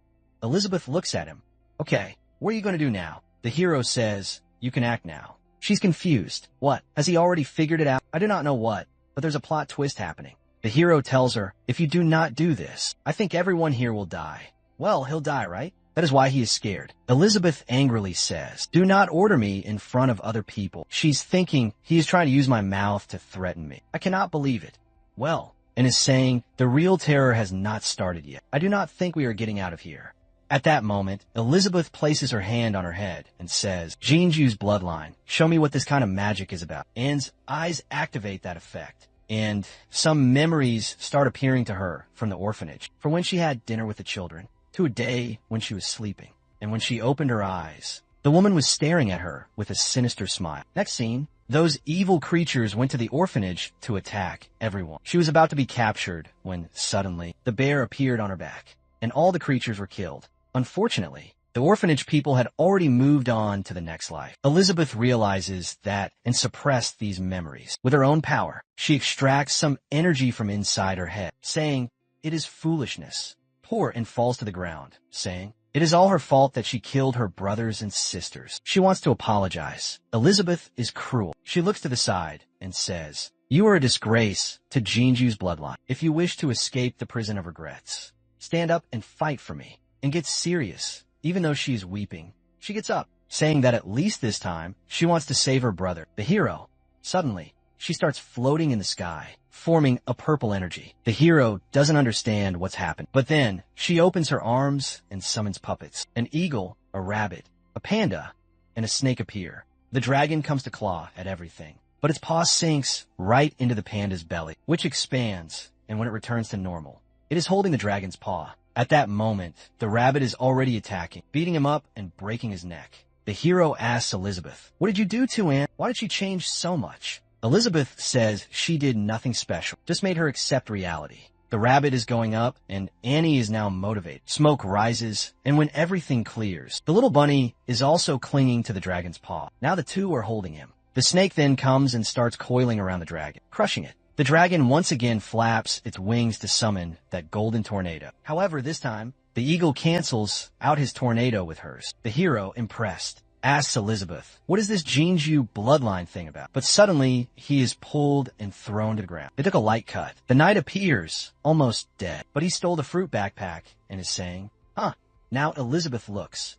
Elizabeth looks at him. "Okay, what are you going to do now?" The hero says, "You can act now." She's confused. What? Has he already figured it out? I do not know what, but there's a plot twist happening. The hero tells her, "If you do not do this, I think everyone here will die." Well, he'll die, right? That is why he is scared. Elizabeth angrily says, "Do not order me in front of other people." She's thinking he is trying to use my mouth to threaten me. I cannot believe it. Well, and is saying, "The real terror has not started yet. I do not think we are getting out of here." At that moment, Elizabeth places her hand on her head and says, "Jinju's bloodline. Show me what this kind of magic is about." Anne's eyes activate that effect, and some memories start appearing to her from the orphanage, from when she had dinner with the children, to a day when she was sleeping. And when she opened her eyes, the woman was staring at her with a sinister smile. Next scene, those evil creatures went to the orphanage to attack everyone. She was about to be captured when suddenly the bear appeared on her back, and all the creatures were killed. Unfortunately, The orphanage people had already moved on to the next life. Elizabeth realizes that and suppressed these memories. With her own power, she extracts some energy from inside her head, saying, "It is foolishness." Poor and falls to the ground, saying, "It is all her fault that she killed her brothers and sisters." She wants to apologize. Elizabeth is cruel. She looks to the side and says, "You are a disgrace to Jinju's bloodline. If you wish to escape the prison of regrets, stand up and fight for me." And gets serious. Even though she is weeping, she gets up, saying that at least this time, she wants to save her brother, the hero. Suddenly, she starts floating in the sky, forming a purple energy. The hero doesn't understand what's happened, but then she opens her arms and summons puppets. An eagle, a rabbit, a panda, and a snake appear. The dragon comes to claw at everything, but its paw sinks right into the panda's belly, which expands, and when it returns to normal, it is holding the dragon's paw. At that moment, the rabbit is already attacking, beating him up and breaking his neck. The hero asks Elizabeth, "What did you do to Anne? Why did she change so much?" Elizabeth says she did nothing special, just made her accept reality. The rabbit is going up, and Annie is now motivated. Smoke rises, and when everything clears, the little bunny is also clinging to the dragon's paw. Now the two are holding him. The snake then comes and starts coiling around the dragon, crushing it. The dragon once again flaps its wings to summon that golden tornado. However, this time, the eagle cancels out his tornado with hers. The hero, impressed, asks Elizabeth, "What is this Jinju bloodline thing about?" But suddenly, he is pulled and thrown to the ground. They took a light cut. The knight appears, almost dead, but he stole the fruit backpack and is saying, Now Elizabeth looks.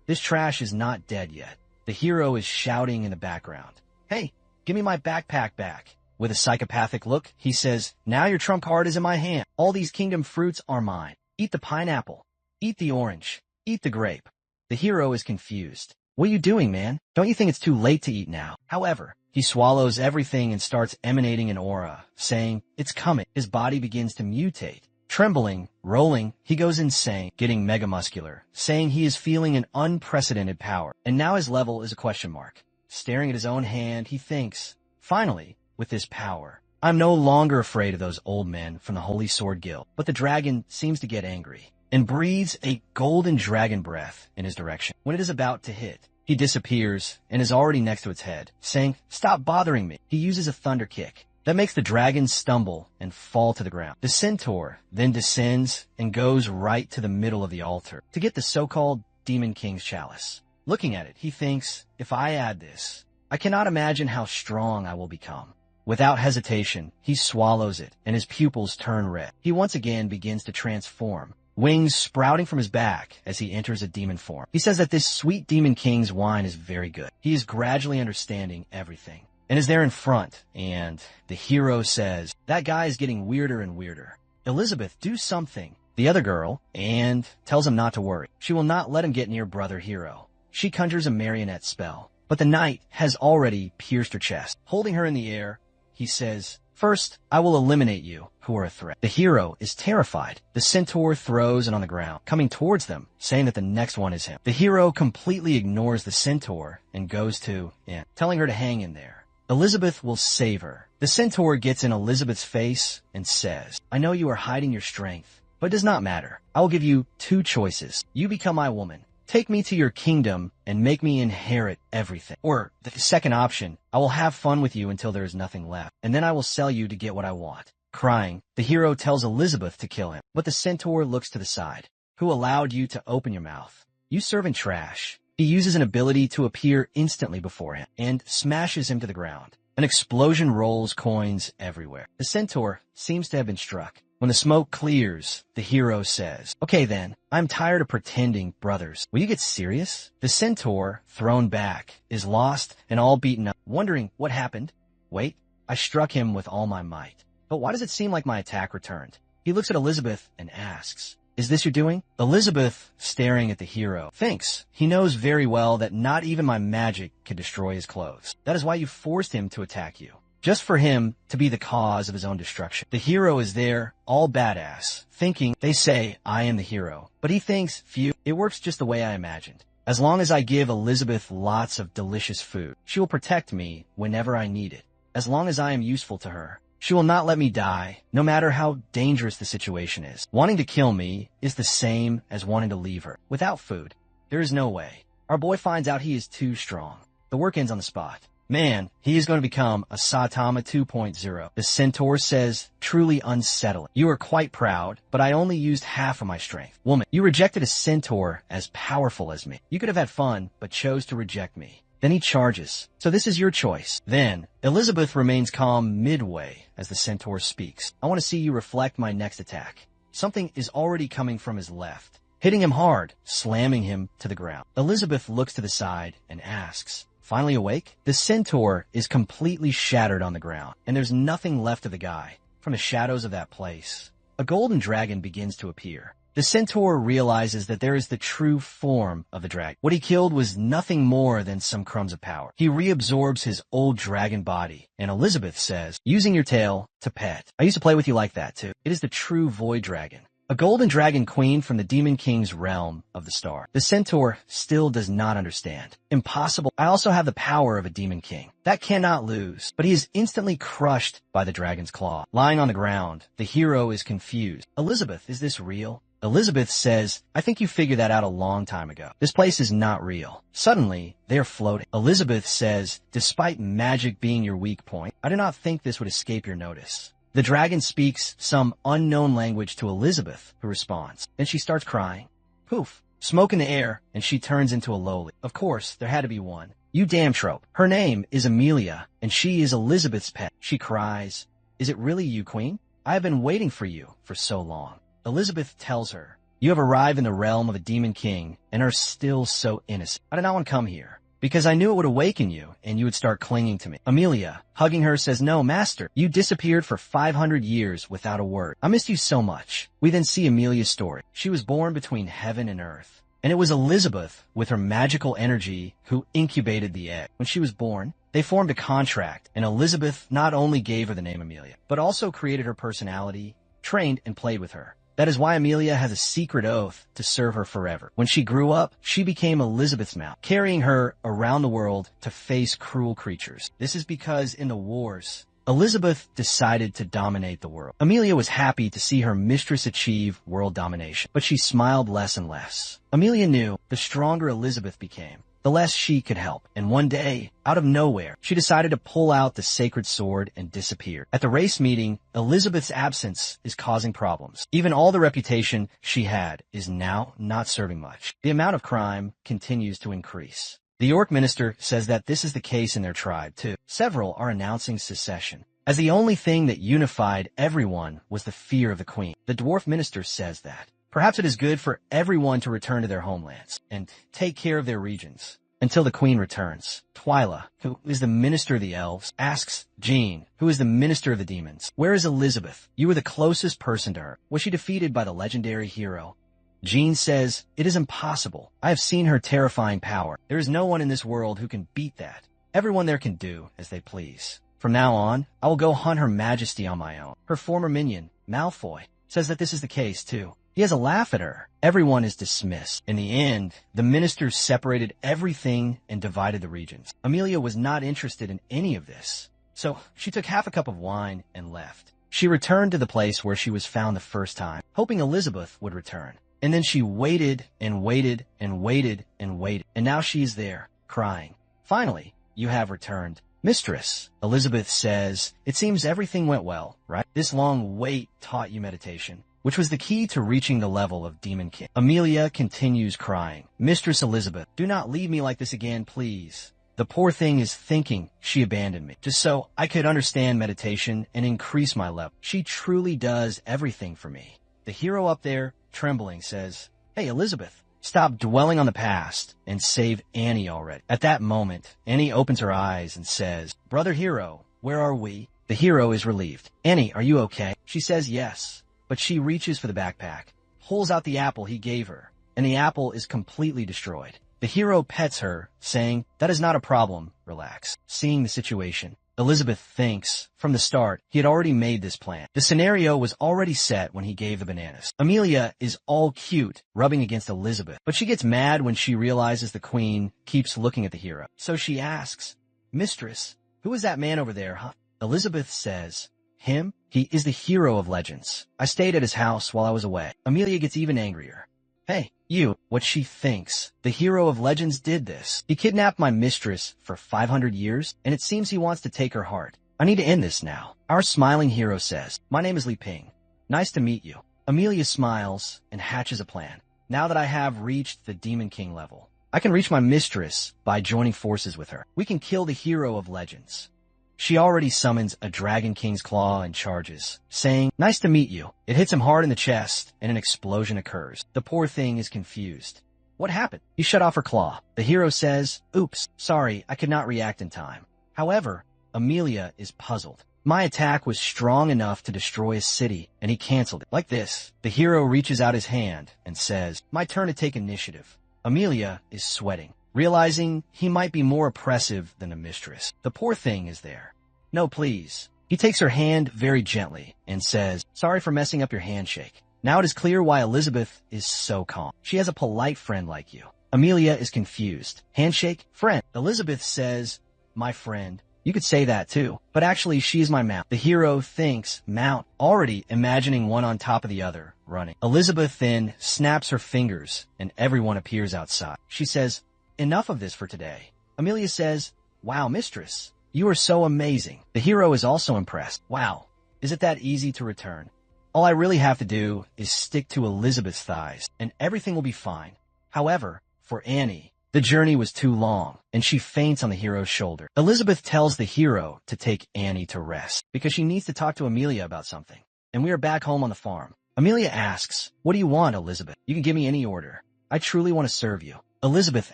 This trash is not dead yet. The hero is shouting in the background, "Hey, give me my backpack back." With a psychopathic look, he says, "Now your trump card is in my hand. All these kingdom fruits are mine. Eat the pineapple. Eat the orange. Eat the grape." The hero is confused. "What are you doing, man? Don't you think it's too late to eat now?" However, he swallows everything and starts emanating an aura, saying, "It's coming." His body begins to mutate. Trembling, rolling, he goes insane, getting mega muscular, saying he is feeling an unprecedented power. And now his level is a question mark. Staring at his own hand, he thinks, "Finally, with this power, I'm no longer afraid of those old men from the Holy Sword Guild." But the dragon seems to get angry and breathes a golden dragon breath in his direction. When it is about to hit, he disappears and is already next to its head, saying, "Stop bothering me." He uses a thunder kick that makes the dragon stumble and fall to the ground. The centaur then descends and goes right to the middle of the altar to get the so-called Demon King's chalice. Looking at it, he thinks, "If I add this, I cannot imagine how strong I will become." Without hesitation, he swallows it, and his pupils turn red. He once again begins to transform, wings sprouting from his back as he enters a demon form. He says that this sweet Demon King's wine is very good. He is gradually understanding everything, and is there in front, and the hero says, "That guy is getting weirder and weirder. Elizabeth, do something." The other girl, and tells him not to worry. She will not let him get near brother hero. She conjures a marionette spell, but the knight has already pierced her chest. Holding her in the air, he says, "First, I will eliminate you, who are a threat." The hero is terrified. The centaur throws it on the ground, coming towards them, saying that the next one is him. The hero completely ignores the centaur and goes to Anne, telling her to hang in there. Elizabeth will save her. The centaur gets in Elizabeth's face and says, "I know you are hiding your strength, but it does not matter. I will give you two choices. You become my woman. Take me to your kingdom and make me inherit everything. Or, the second option, I will have fun with you until there is nothing left, and then I will sell you to get what I want." Crying, the hero tells Elizabeth to kill him, but the centaur looks to the side. "Who allowed you to open your mouth? You servant trash." He uses an ability to appear instantly before him and smashes him to the ground. An explosion rolls coins everywhere. The centaur seems to have been struck. When the smoke clears, the hero says, "Okay then, I'm tired of pretending, brothers. Will you get serious?" The centaur, thrown back, is lost and all beaten up, wondering what happened. Wait, I struck him with all my might. But why does it seem like my attack returned? He looks at Elizabeth and asks, "Is this your doing?" Elizabeth, staring at the hero, thinks he knows very well that not even my magic could destroy his clothes. That is why you forced him to attack you, just for him to be the cause of his own destruction. The hero is there, all badass, thinking they say I am the hero. But he thinks, phew, it works just the way I imagined. As long as I give Elizabeth lots of delicious food, she will protect me whenever I need it. As long as I am useful to her, she will not let me die, no matter how dangerous the situation is. Wanting to kill me is the same as wanting to leave her. Without food, There is no way. Our boy finds out he is too strong. The work ends on the spot. Man, he is going to become a Saitama 2.0. The centaur says, truly unsettling. You are quite proud, but I only used half of my strength. Woman, you rejected a centaur as powerful as me. You could have had fun, but chose to reject me. Then he charges. So this is your choice. Then, Elizabeth remains calm midway as the centaur speaks. I want to see you reflect my next attack. Something is already coming from his left, hitting him hard, slamming him to the ground. Elizabeth looks to the side and asks, finally awake? The centaur is completely shattered on the ground, and there's nothing left of the guy. From the shadows of that place, a golden dragon begins to appear. The centaur realizes that there is the true form of the dragon. What he killed was nothing more than some crumbs of power. He reabsorbs his old dragon body, and Elizabeth says, using your tail to pet. I used to play with you like that too. It is the true void dragon. A golden dragon queen from the Demon King's realm of the star. The centaur still does not understand. Impossible. I also have the power of a demon king. That cannot lose. But he is instantly crushed by the dragon's claw. Lying on the ground, the hero is confused. Elizabeth, is this real? Elizabeth says, I think you figured that out a long time ago. This place is not real. Suddenly, they are floating. Elizabeth says, despite magic being your weak point, I do not think this would escape your notice. The dragon speaks some unknown language to Elizabeth, who responds. Then she starts crying. Poof. Smoke in the air, and she turns into a lowly. Of course, there had to be one. You damn trope. Her name is Amelia, and she is Elizabeth's pet. She cries. Is it really you, Queen? I have been waiting for you for so long. Elizabeth tells her, you have arrived in the realm of a demon king and are still so innocent. I did not want to come here, because I knew it would awaken you and you would start clinging to me. Amelia, hugging her, says, no, master, you disappeared for 500 years without a word. I missed you so much. We then see Amelia's story. She was born between heaven and earth, and it was Elizabeth, with her magical energy, who incubated the egg. When she was born, they formed a contract, and Elizabeth not only gave her the name Amelia, but also created her personality, trained and played with her. That is why Amelia has a secret oath to serve her forever. When she grew up, she became Elizabeth's mount, carrying her around the world to face cruel creatures. This is because in the wars, Elizabeth decided to dominate the world. Amelia was happy to see her mistress achieve world domination, but she smiled less and less. Amelia knew the stronger Elizabeth became, the less she could help. And one day, out of nowhere, she decided to pull out the sacred sword and disappear. At the race meeting, Elizabeth's absence is causing problems. Even all the reputation she had is now not serving much. The amount of crime continues to increase. The orc minister says that this is the case in their tribe, too. Several are announcing secession, as the only thing that unified everyone was the fear of the queen. The dwarf minister says that perhaps it is good for everyone to return to their homelands and take care of their regions until the queen returns. Twyla, who is the minister of the elves, asks Jean, who is the minister of the demons, where is Elizabeth? You were the closest person to her. Was she defeated by the legendary hero? Jean says, it is impossible. I have seen her terrifying power. There is no one in this world who can beat that. Everyone there can do as they please. From now on, I will go hunt her majesty on my own. Her former minion, Malfoy, says that this is the case too. He has a laugh at her. Everyone is dismissed. In the end, the ministers separated everything and divided the regions. Amelia was not interested in any of this, so she took half a cup of wine and left. She returned to the place where she was found the first time, hoping Elizabeth would return. And then she waited and waited and waited and waited, and now she is there, crying. Finally, you have returned. Mistress, Elizabeth says, it seems everything went well, right? This long wait taught you meditation, which was the key to reaching the level of Demon King. Amelia continues crying. Mistress Elizabeth, do not leave me like this again, please. The poor thing is thinking she abandoned me, just so I could understand meditation and increase my level. She truly does everything for me. The hero up there, trembling, says, hey, Elizabeth, stop dwelling on the past and save Annie already. At that moment, Annie opens her eyes and says, brother hero, where are we? The hero is relieved. Annie, are you okay? She says yes, but she reaches for the backpack, pulls out the apple he gave her, and the apple is completely destroyed. The hero pets her, saying, that is not a problem, relax. Seeing the situation, Elizabeth thinks, from the start, he had already made this plan. The scenario was already set when he gave the bananas. Amelia is all cute, rubbing against Elizabeth, but she gets mad when she realizes the queen keeps looking at the hero. So she asks, Mistress, who is that man over there, huh? Elizabeth says, him? He is the hero of legends. I stayed at his house while I was away. Amelia gets even angrier. Hey, you, what she thinks. The hero of legends did this. He kidnapped my mistress for 500 years, and it seems he wants to take her heart. I need to end this now. Our smiling hero says, my name is Li Ping. Nice to meet you. Amelia smiles and hatches a plan. Now that I have reached the Demon King level, I can reach my mistress by joining forces with her. We can kill the hero of legends. She already summons a Dragon King's Claw and charges, saying, nice to meet you. It hits him hard in the chest, and an explosion occurs. The poor thing is confused. What happened? He shut off her claw. The hero says, oops, sorry, I could not react in time. However, Amelia is puzzled. My attack was strong enough to destroy a city, and he canceled it. Like this, the hero reaches out his hand and says, my turn to take initiative. Amelia is sweating, realizing he might be more oppressive than the mistress. The poor thing is there. No, please. He takes her hand very gently and says, sorry for messing up your handshake. Now it is clear why Elizabeth is so calm. She has a polite friend like you. Amelia is confused. Handshake? Friend. Elizabeth says, my friend. You could say that too, but actually she is my mount. The hero thinks mount, already imagining one on top of the other, running. Elizabeth then snaps her fingers and everyone appears outside. She says, enough of this for today. Amelia says, wow, mistress, you are so amazing. The hero is also impressed. Wow, is it that easy to return? All I really have to do is stick to Elizabeth's thighs and everything will be fine. However, for Annie, the journey was too long, and she faints on the hero's shoulder. Elizabeth tells the hero to take Annie to rest, because she needs to talk to Amelia about something. And we are back home on the farm. Amelia asks, what do you want, Elizabeth? You can give me any order. I truly want to serve you. Elizabeth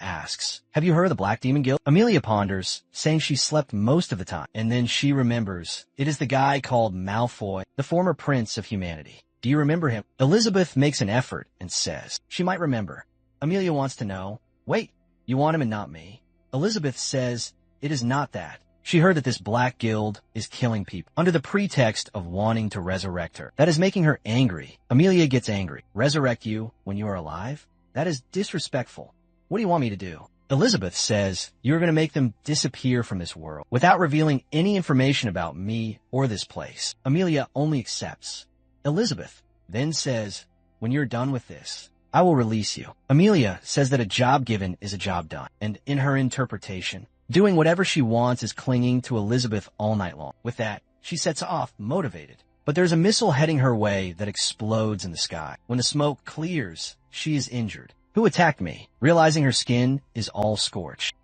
asks, have you heard of the Black Demon Guild? Amelia ponders, saying she slept most of the time. And then she remembers, it is the guy called Malfoy, the former prince of humanity. Do you remember him? Elizabeth makes an effort and says, she might remember. Amelia wants to know, wait, you want him and not me? Elizabeth says, it is not that. She heard that this black guild is killing people under the pretext of wanting to resurrect her. That is making her angry. Amelia gets angry. Resurrect you when you are alive? That is disrespectful. What do you want me to do? Elizabeth says, you're going to make them disappear from this world without revealing any information about me or this place. Amelia only accepts. Elizabeth then says, when you're done with this, I will release you. Amelia says that a job given is a job done, and in her interpretation, doing whatever she wants is clinging to Elizabeth all night long. With that, she sets off, motivated. But there's a missile heading her way that explodes in the sky. When the smoke clears, she is injured. Who attacked me? Realizing her skin is all scorched.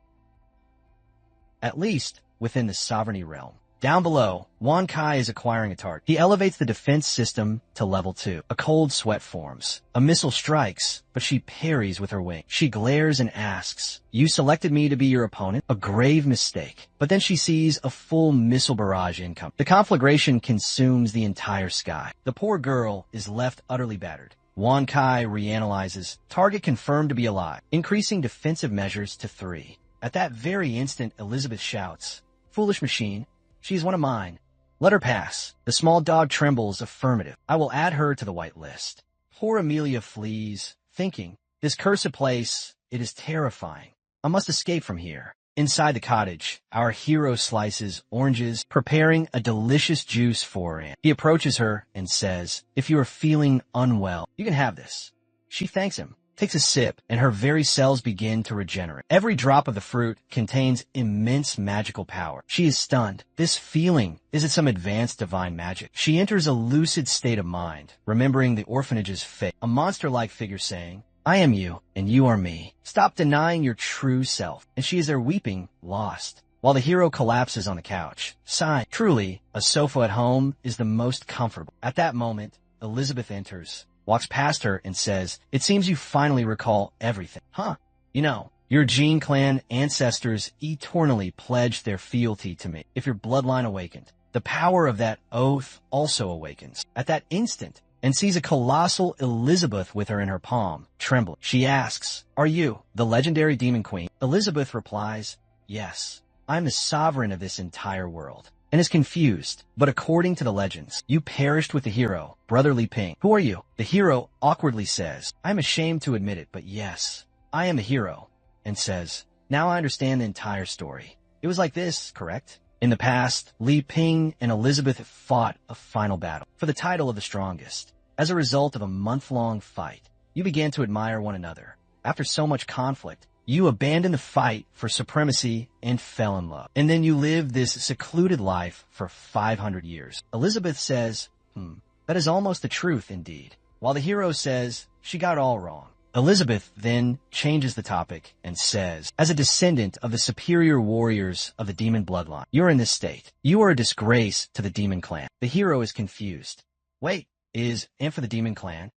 At least within the sovereignty realm. Down below, Wan Kai is acquiring a target. He elevates the defense system to level 2. A cold sweat forms. A missile strikes, but she parries with her wing. She glares and asks, you selected me to be your opponent? A grave mistake. But then she sees a full missile barrage incoming. The conflagration consumes the entire sky. The poor girl is left utterly battered. Wan Kai reanalyzes. Target confirmed to be alive, increasing defensive measures to 3. At that very instant, Elizabeth shouts, foolish machine. She's one of mine. Let her pass. The small dog trembles affirmative. I will add her to the white list. Poor Amelia flees, thinking, this cursed place, it is terrifying. I must escape from here. Inside the cottage, our hero slices oranges, preparing a delicious juice for Anne. He approaches her and says, if you are feeling unwell, you can have this. She thanks him, takes a sip, and her very cells begin to regenerate. Every drop of the fruit contains immense magical power. She is stunned. This feeling, is it some advanced divine magic? She enters a lucid state of mind, remembering the orphanage's fate. A monster-like figure saying, I am you, and you are me. Stop denying your true self. And she is there weeping, lost, while the hero collapses on the couch, sighing. Truly, a sofa at home is the most comfortable. At that moment, Elizabeth enters, walks past her and says, it seems you finally recall everything. Huh? You know, your Gene clan ancestors eternally pledged their fealty to me. If your bloodline awakened, the power of that oath also awakens. At that instant, and sees a colossal Elizabeth with her in her palm, trembling. She asks, are you the legendary demon queen? Elizabeth replies, yes, I'm the sovereign of this entire world, and is confused. But according to the legends, you perished with the hero, Brother Li Ping. Who are you? The hero awkwardly says, I'm ashamed to admit it, but yes, I am the hero, and says, now I understand the entire story. It was like this, correct? In the past, Li Ping and Elizabeth fought a final battle for the title of the strongest. As a result of a month-long fight, you began to admire one another. After so much conflict, you abandoned the fight for supremacy and fell in love. And then you lived this secluded life for 500 years. Elizabeth says, that is almost the truth indeed. While the hero says, she got it all wrong. Elizabeth then changes the topic and says, as a descendant of the superior warriors of the demon bloodline, you're in this state. You are a disgrace to the demon clan. The hero is confused. Wait, and for the demon clan?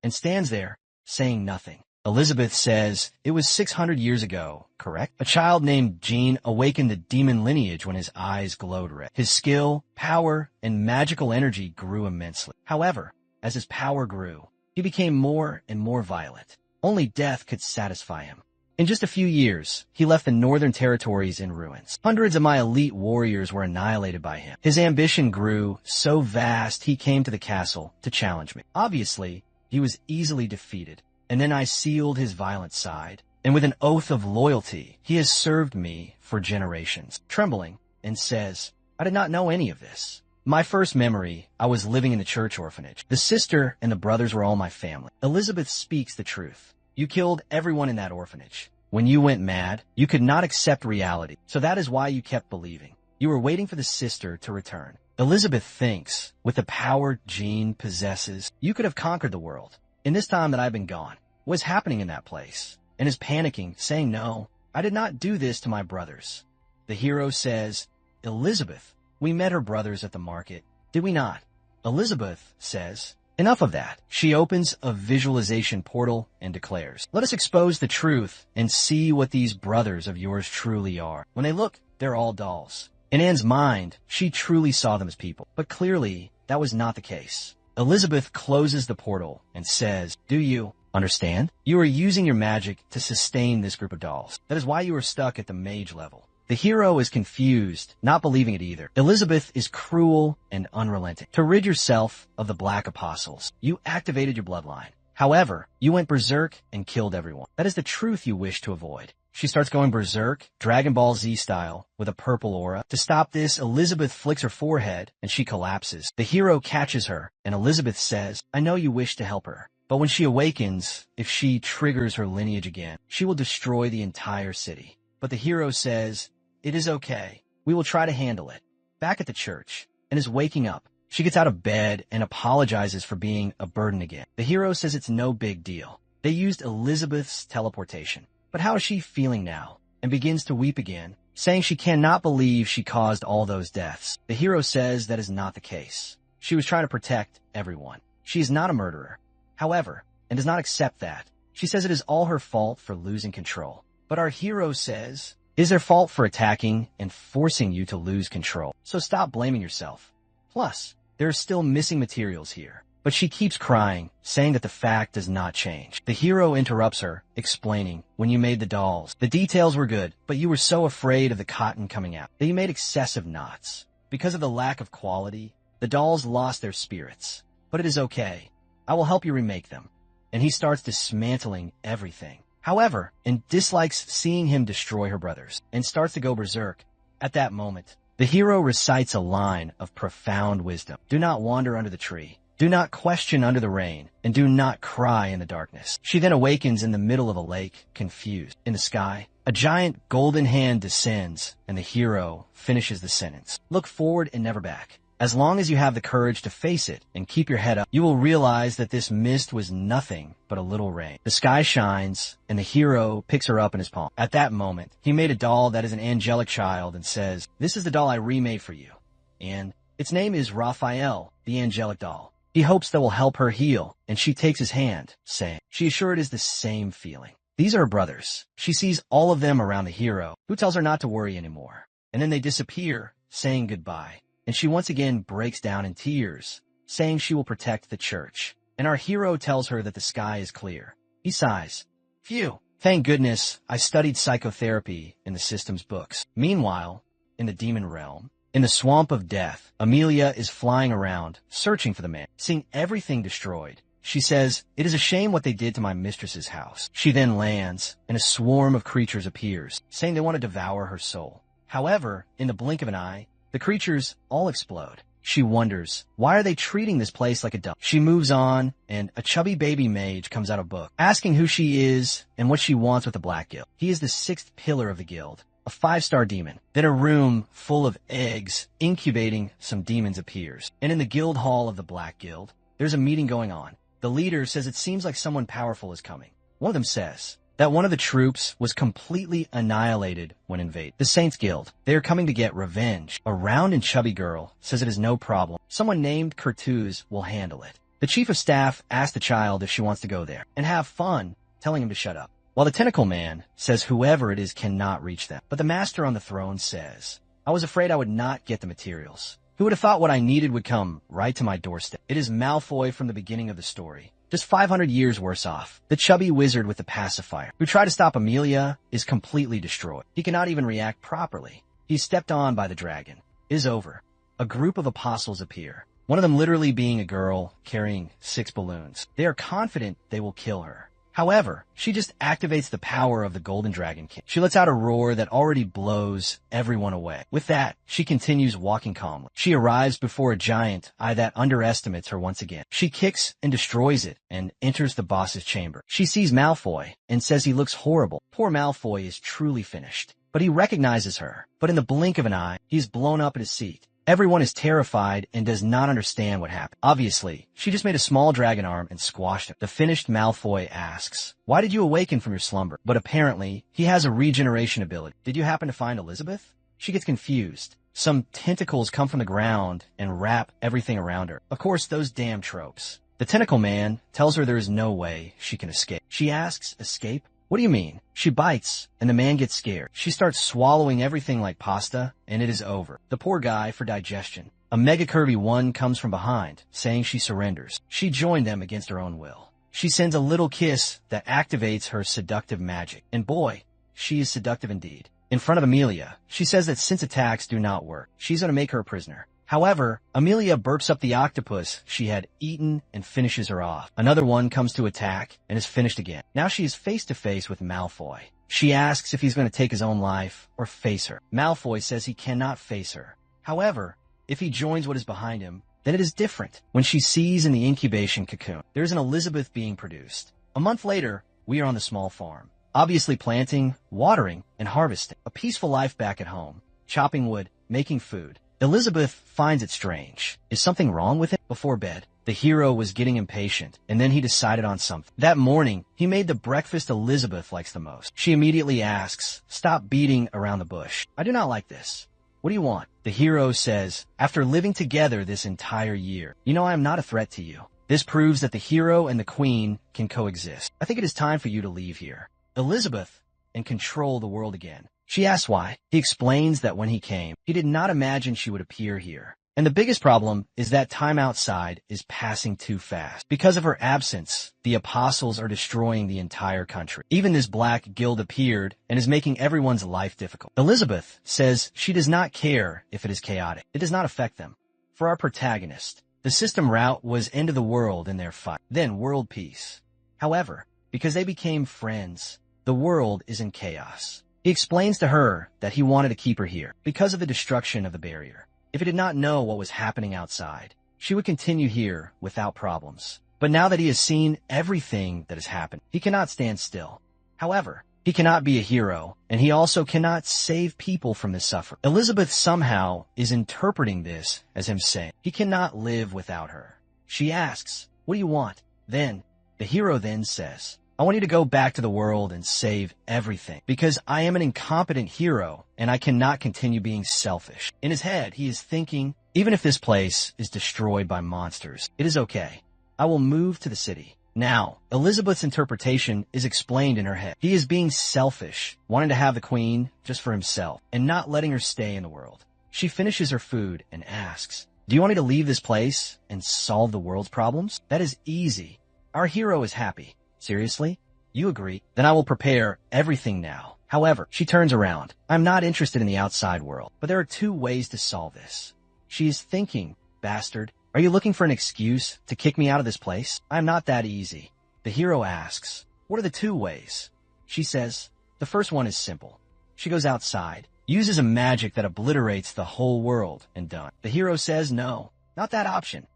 And stands there, saying nothing. Elizabeth says, it was 600 years ago, correct? A child named Jean awakened the demon lineage when his eyes glowed red. His skill, power, and magical energy grew immensely. However, as his power grew, he became more and more violent. Only death could satisfy him. In just a few years, he left the northern territories in ruins. Hundreds of my elite warriors were annihilated by him. His ambition grew so vast he came to the castle to challenge me. Obviously, he was easily defeated. And then I sealed his violent side, and with an oath of loyalty, he has served me for generations. Trembling, and says, I did not know any of this. My first memory, I was living in the church orphanage. The sister and the brothers were all my family. Elizabeth speaks the truth. You killed everyone in that orphanage. When you went mad, you could not accept reality, so that is why you kept believing. You were waiting for the sister to return. Elizabeth thinks, with the power Jean possesses, you could have conquered the world. In this time that I've been gone, what's happening in that place? And is panicking, saying, no, I did not do this to my brothers. The hero says, Elizabeth, we met her brothers at the market, did we not? Elizabeth says, enough of that. She opens a visualization portal and declares, let us expose the truth and see what these brothers of yours truly are. When they look, they're all dolls. In Anne's mind, she truly saw them as people, but clearly that was not the case. Elizabeth closes the portal and says, do you understand? You are using your magic to sustain this group of dolls. That is why you are stuck at the mage level. The hero is confused, not believing it either. Elizabeth is cruel and unrelenting. To rid yourself of the Black Apostles, you activated your bloodline. However, you went berserk and killed everyone. That is the truth you wish to avoid. She starts going berserk, Dragon Ball Z style, with a purple aura. To stop this, Elizabeth flicks her forehead, and she collapses. The hero catches her, and Elizabeth says, I know you wish to help her. But when she awakens, if she triggers her lineage again, she will destroy the entire city. But the hero says, it is okay. We will try to handle it. Back at the church, and is waking up. She gets out of bed and apologizes for being a burden again. The hero says it's no big deal. They used Elizabeth's teleportation. But how is she feeling now? And begins to weep again, saying she cannot believe she caused all those deaths. The hero says that is not the case. She was trying to protect everyone. She is not a murderer. However, and does not accept that. She says it is all her fault for losing control. But our hero says, it is their fault for attacking and forcing you to lose control. So stop blaming yourself. Plus, there are still missing materials here. But she keeps crying, saying that the fact does not change. The hero interrupts her, explaining, when you made the dolls, the details were good, but you were so afraid of the cotton coming out that you made excessive knots. Because of the lack of quality, the dolls lost their spirits. But it is okay. I will help you remake them. And he starts dismantling everything. However, and dislikes seeing him destroy her brothers, and starts to go berserk. At that moment, the hero recites a line of profound wisdom. Do not wander under the tree. Do not question under the rain, and do not cry in the darkness. She then awakens in the middle of a lake, confused. In the sky, a giant golden hand descends, and the hero finishes the sentence. Look forward and never back. As long as you have the courage to face it and keep your head up, you will realize that this mist was nothing but a little rain. The sky shines, and the hero picks her up in his palm. At that moment, he made a doll that is an angelic child and says, this is the doll I remade for you. And its name is Raphael, the angelic doll. He hopes that will help her heal, and she takes his hand, saying, she is sure it is the same feeling. These are her brothers. She sees all of them around the hero, who tells her not to worry anymore. And then they disappear, saying goodbye. And she once again breaks down in tears, saying she will protect the church. And our hero tells her that the sky is clear. He sighs. Phew. Thank goodness I studied psychotherapy in the system's books. Meanwhile, in the demon realm, in the swamp of death, Amelia is flying around, searching for the man. Seeing everything destroyed, she says, it is a shame what they did to my mistress's house. She then lands, and a swarm of creatures appears, saying they want to devour her soul. However, in the blink of an eye, the creatures all explode. She wonders, why are they treating this place like a dump? She moves on, and a chubby baby mage comes out of book, asking who she is and what she wants with the Black Guild. He is the 6th pillar of the guild, a 5-star demon. Then a room full of eggs incubating some demons appears. And in the guild hall of the Black Guild, there's a meeting going on. The leader says it seems like someone powerful is coming. One of them says that one of the troops was completely annihilated when invaded. The Saints Guild, they are coming to get revenge. A round and chubby girl says it is no problem. Someone named Kurtuz will handle it. The chief of staff asks the child if she wants to go there and have fun, telling him to shut up. While the tentacle man says whoever it is cannot reach them. But the master on the throne says, I was afraid I would not get the materials. Who would have thought what I needed would come right to my doorstep? It is Malfoy from the beginning of the story, just 500 years worse off. The chubby wizard with the pacifier, who tried to stop Amelia, is completely destroyed. He cannot even react properly. He's stepped on by the dragon. It is over. A group of apostles appear, one of them literally being a girl carrying 6 balloons. They are confident they will kill her. However, she just activates the power of the Golden Dragon King. She lets out a roar that already blows everyone away. With that, she continues walking calmly. She arrives before a giant eye that underestimates her once again. She kicks and destroys it and enters the boss's chamber. She sees Malfoy and says he looks horrible. Poor Malfoy is truly finished, but he recognizes her. But in the blink of an eye, he's blown up in his seat. Everyone is terrified and does not understand what happened. Obviously, she just made a small dragon arm and squashed him. The finished Malfoy asks, why did you awaken from your slumber? But apparently, he has a regeneration ability. Did you happen to find Elizabeth? She gets confused. Some tentacles come from the ground and wrap everything around her. Of course, those damn tropes. The tentacle man tells her there is no way she can escape. She asks, escape? What do you mean? She bites, and the man gets scared. She starts swallowing everything like pasta, and it is over. The poor guy for digestion. A Mega Kirby 1 comes from behind, saying she surrenders. She joined them against her own will. She sends a little kiss that activates her seductive magic. And boy, she is seductive indeed. In front of Amelia, she says that since attacks do not work, she's going to make her a prisoner. However, Amelia burps up the octopus she had eaten and finishes her off. Another one comes to attack and is finished again. Now she is face to face with Malfoy. She asks if he's going to take his own life or face her. Malfoy says he cannot face her. However, if he joins what is behind him, then it is different. When she sees in the incubation cocoon, there is an Elizabeth being produced. A month later, we are on the small farm, obviously planting, watering, and harvesting. A peaceful life back at home, chopping wood, making food. Elizabeth finds it strange. Is something wrong with it? Before bed, the hero was getting impatient, and then he decided on something. That morning, he made the breakfast Elizabeth likes the most. She immediately asks, stop beating around the bush. I do not like this. What do you want? The hero says, after living together this entire year, you know I am not a threat to you. This proves that the hero and the queen can coexist. I think it is time for you to leave here. Elizabeth, and control the world again. She asks why. He explains that when he came, he did not imagine she would appear here. And the biggest problem is that time outside is passing too fast. Because of her absence, the apostles are destroying the entire country. Even this black guild appeared and is making everyone's life difficult. Elizabeth says she does not care if it is chaotic. It does not affect them. For our protagonist, the system route was end of the world in their fight, then world peace. However, because they became friends, the world is in chaos. He explains to her that he wanted to keep her here because of the destruction of the barrier. If he did not know what was happening outside, she would continue here without problems. But now that he has seen everything that has happened, he cannot stand still. However, he cannot be a hero, and he also cannot save people from this suffering. Elizabeth somehow is interpreting this as him saying, he cannot live without her. She asks, what do you want? Then, the hero then says, I want you to go back to the world and save everything, because I am an incompetent hero, and I cannot continue being selfish. In his head, he is thinking, even if this place is destroyed by monsters, it is okay. I will move to the city. Now, Elizabeth's interpretation is explained in her head. He is being selfish, wanting to have the queen just for himself, and not letting her stay in the world. She finishes her food and asks, do you want me to leave this place and solve the world's problems? That is easy. Our hero is happy. Seriously? You agree? Then I will prepare everything now. However, she turns around. I'm not interested in the outside world, but there are 2 ways to solve this. She is thinking, bastard, are you looking for an excuse to kick me out of this place? I'm not that easy. The hero asks, what are the 2 ways? She says, the first one is simple. She goes outside, uses a magic that obliterates the whole world, and done. The hero says no. not that option.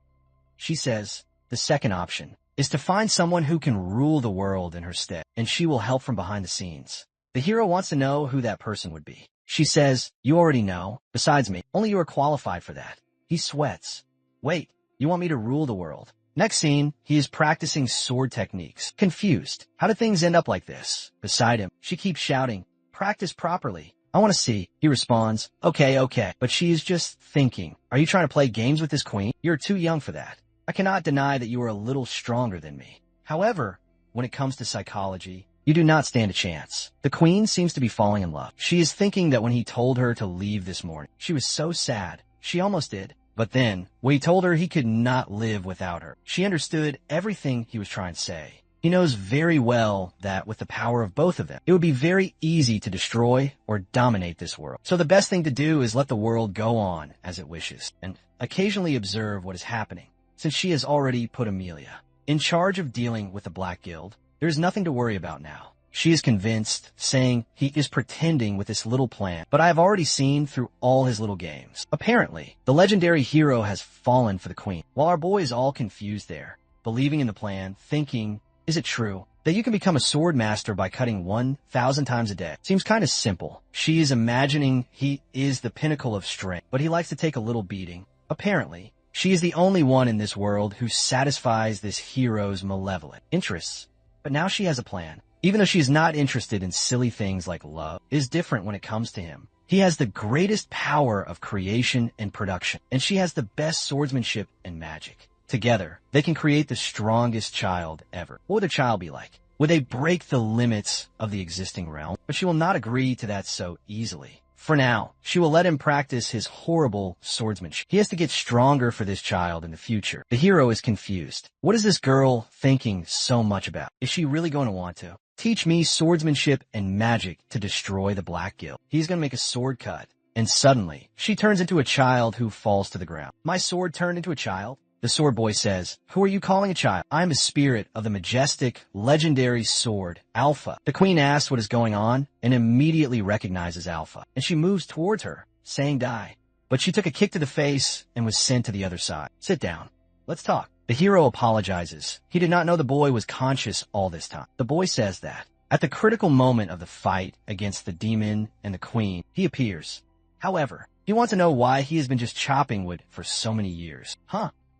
She says, the second option is to find someone who can rule the world in her stead, and she will help from behind the scenes. The hero wants to know who that person would be. She says, you already know. Besides me, only you are qualified for that. He sweats. Wait, you want me to rule the world? Next scene, he is practicing sword techniques. Confused. How did things end up like this? Beside him, she keeps shouting, practice properly. I want to see. He responds, okay. But she is just thinking, are you trying to play games with this queen? You're too young for that. I cannot deny that you are a little stronger than me. However, when it comes to psychology, you do not stand a chance. The queen seems to be falling in love. She is thinking that when he told her to leave this morning, she was so sad. She almost did. But then, when he told her he could not live without her, she understood everything he was trying to say. He knows very well that with the power of both of them, it would be very easy to destroy or dominate this world. So the best thing to do is let the world go on as it wishes, and occasionally observe what is happening, since she has already put Amelia in charge of dealing with the Black Guild. There is nothing to worry about now. She is convinced, saying he is pretending with this little plan, but I have already seen through all his little games. Apparently, the legendary hero has fallen for the queen, while our boy is all confused there, believing in the plan, thinking, is it true that you can become a sword master by cutting 1,000 times a day? Seems kind of simple. She is imagining he is the pinnacle of strength, but he likes to take a little beating. Apparently, she is the only one in this world who satisfies this hero's malevolent interests. But now she has a plan. Even though she is not interested in silly things like love, it is different when it comes to him. He has the greatest power of creation and production, and she has the best swordsmanship and magic. Together, they can create the strongest child ever. What would a child be like? Would they break the limits of the existing realm? But she will not agree to that so easily. For now, she will let him practice his horrible swordsmanship. He has to get stronger for this child in the future. The hero is confused. What is this girl thinking so much about? Is she really going to want to teach me swordsmanship and magic to destroy the Black Guild? He's going to make a sword cut. And suddenly, she turns into a child who falls to the ground. My sword turned into a child? The sword boy says, who are you calling a child? I am a spirit of the majestic, legendary sword, Alpha. The queen asks what is going on and immediately recognizes Alpha. And she moves towards her, saying die. But she took a kick to the face and was sent to the other side. Sit down. Let's talk. The hero apologizes. He did not know the boy was conscious all this time. The boy says that at the critical moment of the fight against the demon and the queen, he appears. However, he wants to know why he has been just chopping wood for so many years.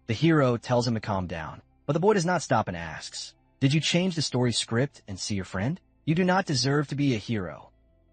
The hero tells him to calm down, but the boy does not stop and asks, did you change the story script and see your friend? You do not deserve to be a hero.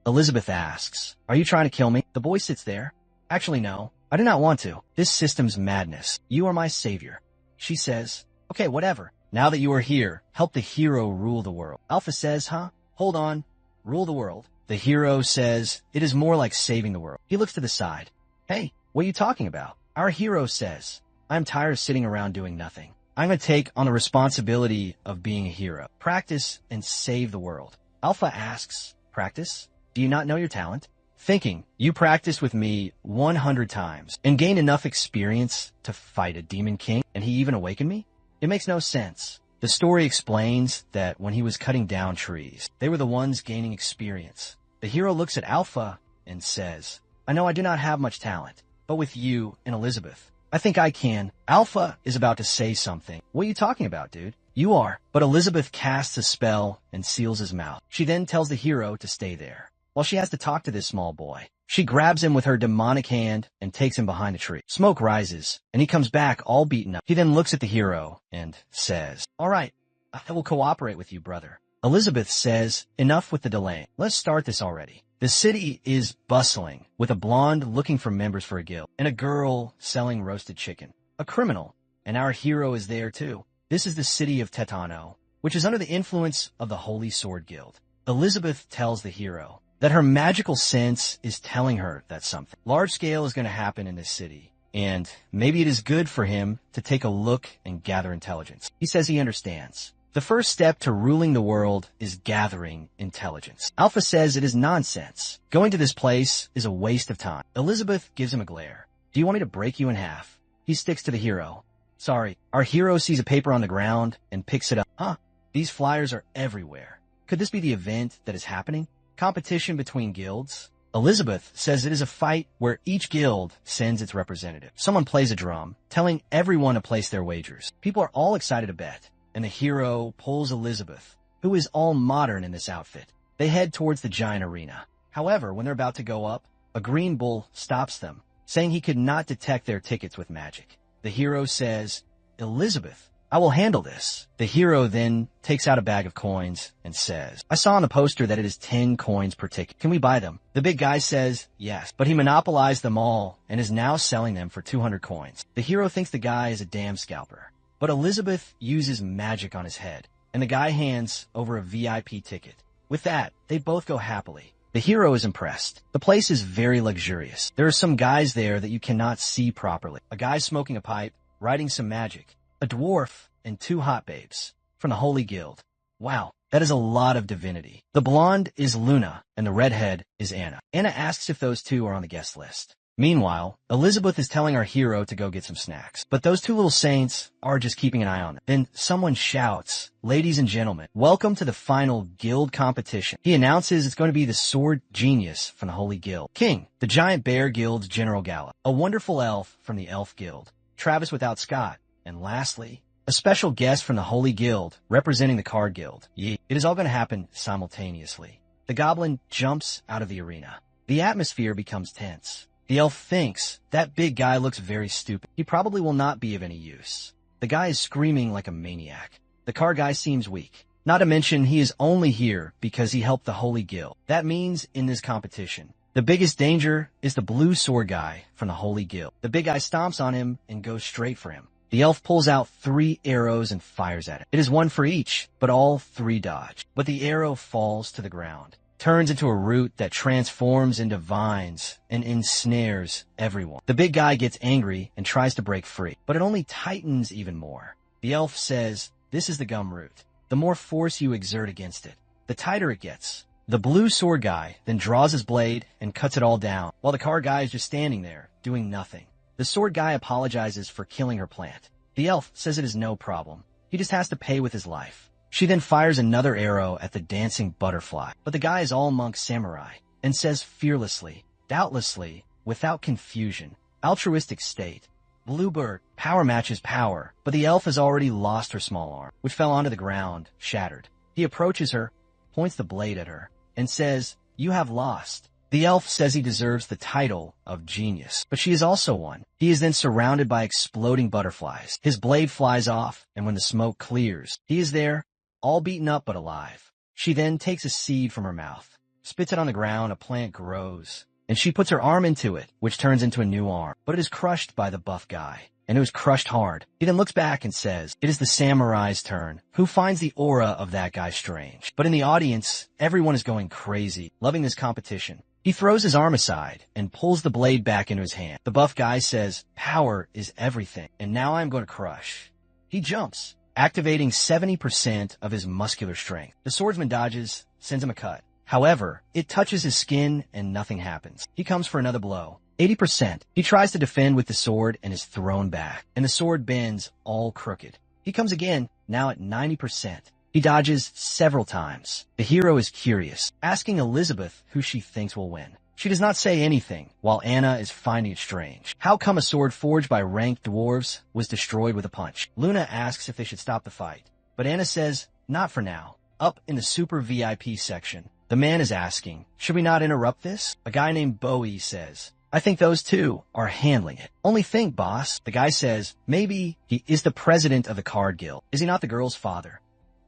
Elizabeth asks, are you trying to kill me? The boy sits there. Actually, no, I do not want to. This system's madness. You are my savior. She says, okay, whatever. Now that you are here, help the hero rule the world. Alpha says, hold on. Rule the world. The hero says, it is more like saving the world. He looks to the side. Hey, what are you talking about? Our hero says, I'm tired of sitting around doing nothing. I'm going to take on the responsibility of being a hero. Practice and save the world. Alpha asks, practice? Do you not know your talent? Thinking, you practiced with me 100 times and gained enough experience to fight a demon king, and he even awakened me? It makes no sense. The story explains that when he was cutting down trees, they were the ones gaining experience. The hero looks at Alpha and says, I know I do not have much talent, but with you and Elizabeth, I think I can. Alpha is about to say something. What are you talking about, dude? You are. But Elizabeth casts a spell and seals his mouth. She then tells the hero to stay there, while she has to talk to this small boy. She grabs him with her demonic hand and takes him behind a tree. Smoke rises, and he comes back all beaten up. He then looks at the hero and says, all right, I will cooperate with you, brother. Elizabeth says, enough with the delay. Let's start this already. The city is bustling, with a blonde looking for members for a guild, and a girl selling roasted chicken. A criminal, and our hero is there too. This is the city of Tetano, which is under the influence of the Holy Sword Guild. Elizabeth tells the hero that her magical sense is telling her that something large scale is going to happen in this city, and maybe it is good for him to take a look and gather intelligence. He says he understands. The first step to ruling the world is gathering intelligence. Alpha says it is nonsense. Going to this place is a waste of time. Elizabeth gives him a glare. Do you want me to break you in half? He sticks to the hero. Sorry, our hero sees a paper on the ground and picks it up. These flyers are everywhere. Could this be the event that is happening? Competition between guilds? Elizabeth says it is a fight where each guild sends its representative. Someone plays a drum, telling everyone to place their wagers. People are all excited to bet, and the hero pulls Elizabeth, who is all modern in this outfit. They head towards the giant arena. However, when they're about to go up, a green bull stops them, saying he could not detect their tickets with magic. The hero says, "Elizabeth, I will handle this." The hero then takes out a bag of coins and says, "I saw on the poster that it is 10 coins per ticket. Can we buy them?" The big guy says, "Yes," but he monopolized them all and is now selling them for 200 coins. The hero thinks the guy is a damn scalper, but Elizabeth uses magic on his head, and the guy hands over a VIP ticket. With that, they both go happily. The hero is impressed. The place is very luxurious. There are some guys there that you cannot see properly. A guy smoking a pipe, writing some magic, a dwarf, and 2 hot babes from the Holy Guild. Wow, that is a lot of divinity. The blonde is Luna, and the redhead is Anna. Anna asks if those two are on the guest list. Meanwhile, Elizabeth is telling our hero to go get some snacks, but those 2 little saints are just keeping an eye on them. Then someone shouts, "Ladies and gentlemen, welcome to the final guild competition." He announces it's going to be the sword genius from the Holy Guild, King, the giant bear guild's general gala, a wonderful elf from the elf guild, Travis without Scott, and lastly, a special guest from the Holy Guild representing the card guild. It is all going to happen simultaneously. The goblin jumps out of the arena. The atmosphere becomes tense. The elf thinks, that big guy looks very stupid. He probably will not be of any use. The guy is screaming like a maniac. The car guy seems weak. Not to mention, he is only here because he helped the Holy Guild. That means, in this competition, the biggest danger is the blue sword guy from the Holy Guild. The big guy stomps on him and goes straight for him. The elf pulls out 3 arrows and fires at it. It is 1 for each, but all 3 dodge. But the arrow falls to the ground, turns into a root that transforms into vines and ensnares everyone. The big guy gets angry and tries to break free, but it only tightens even more. The elf says, "This is the gum root. The more force you exert against it, the tighter it gets." The blue sword guy then draws his blade and cuts it all down, while the car guy is just standing there, doing nothing. The sword guy apologizes for killing her plant. The elf says it is no problem. He just has to pay with his life. She then fires another arrow at the dancing butterfly, but the guy is all monk samurai and says fearlessly, doubtlessly, without confusion, altruistic state, "Bluebird, power matches power," but the elf has already lost her small arm, which fell onto the ground, shattered. He approaches her, points the blade at her, and says, "You have lost." The elf says he deserves the title of genius, but she is also one. He is then surrounded by exploding butterflies. His blade flies off, and when the smoke clears, he is there, all beaten up but alive. She then takes a seed from her mouth, spits it on the ground, a plant grows, and she puts her arm into it, which turns into a new arm, but it is crushed by the buff guy, and it was crushed hard. He then looks back and says, it is the samurai's turn, who finds the aura of that guy strange. But in the audience, everyone is going crazy, loving this competition. He throws his arm aside and pulls the blade back into his hand. The buff guy says, "Power is everything, and now I'm going to crush." He jumps, activating 70% of his muscular strength. The swordsman dodges, sends him a cut. However, it touches his skin and nothing happens. He comes for another blow. 80%. He tries to defend with the sword and is thrown back, and the sword bends all crooked. He comes again, now at 90%. He dodges several times. The hero is curious, asking Elizabeth who she thinks will win. She does not say anything, while Anna is finding it strange. How come a sword forged by ranked dwarves was destroyed with a punch? Luna asks if they should stop the fight, but Anna says, not for now. Up in the super VIP section, the man is asking, should we not interrupt this? A guy named Bowie says, I think those two are handling it. Only think, boss. The guy says, maybe he is the president of the card guild. Is he not the girl's father?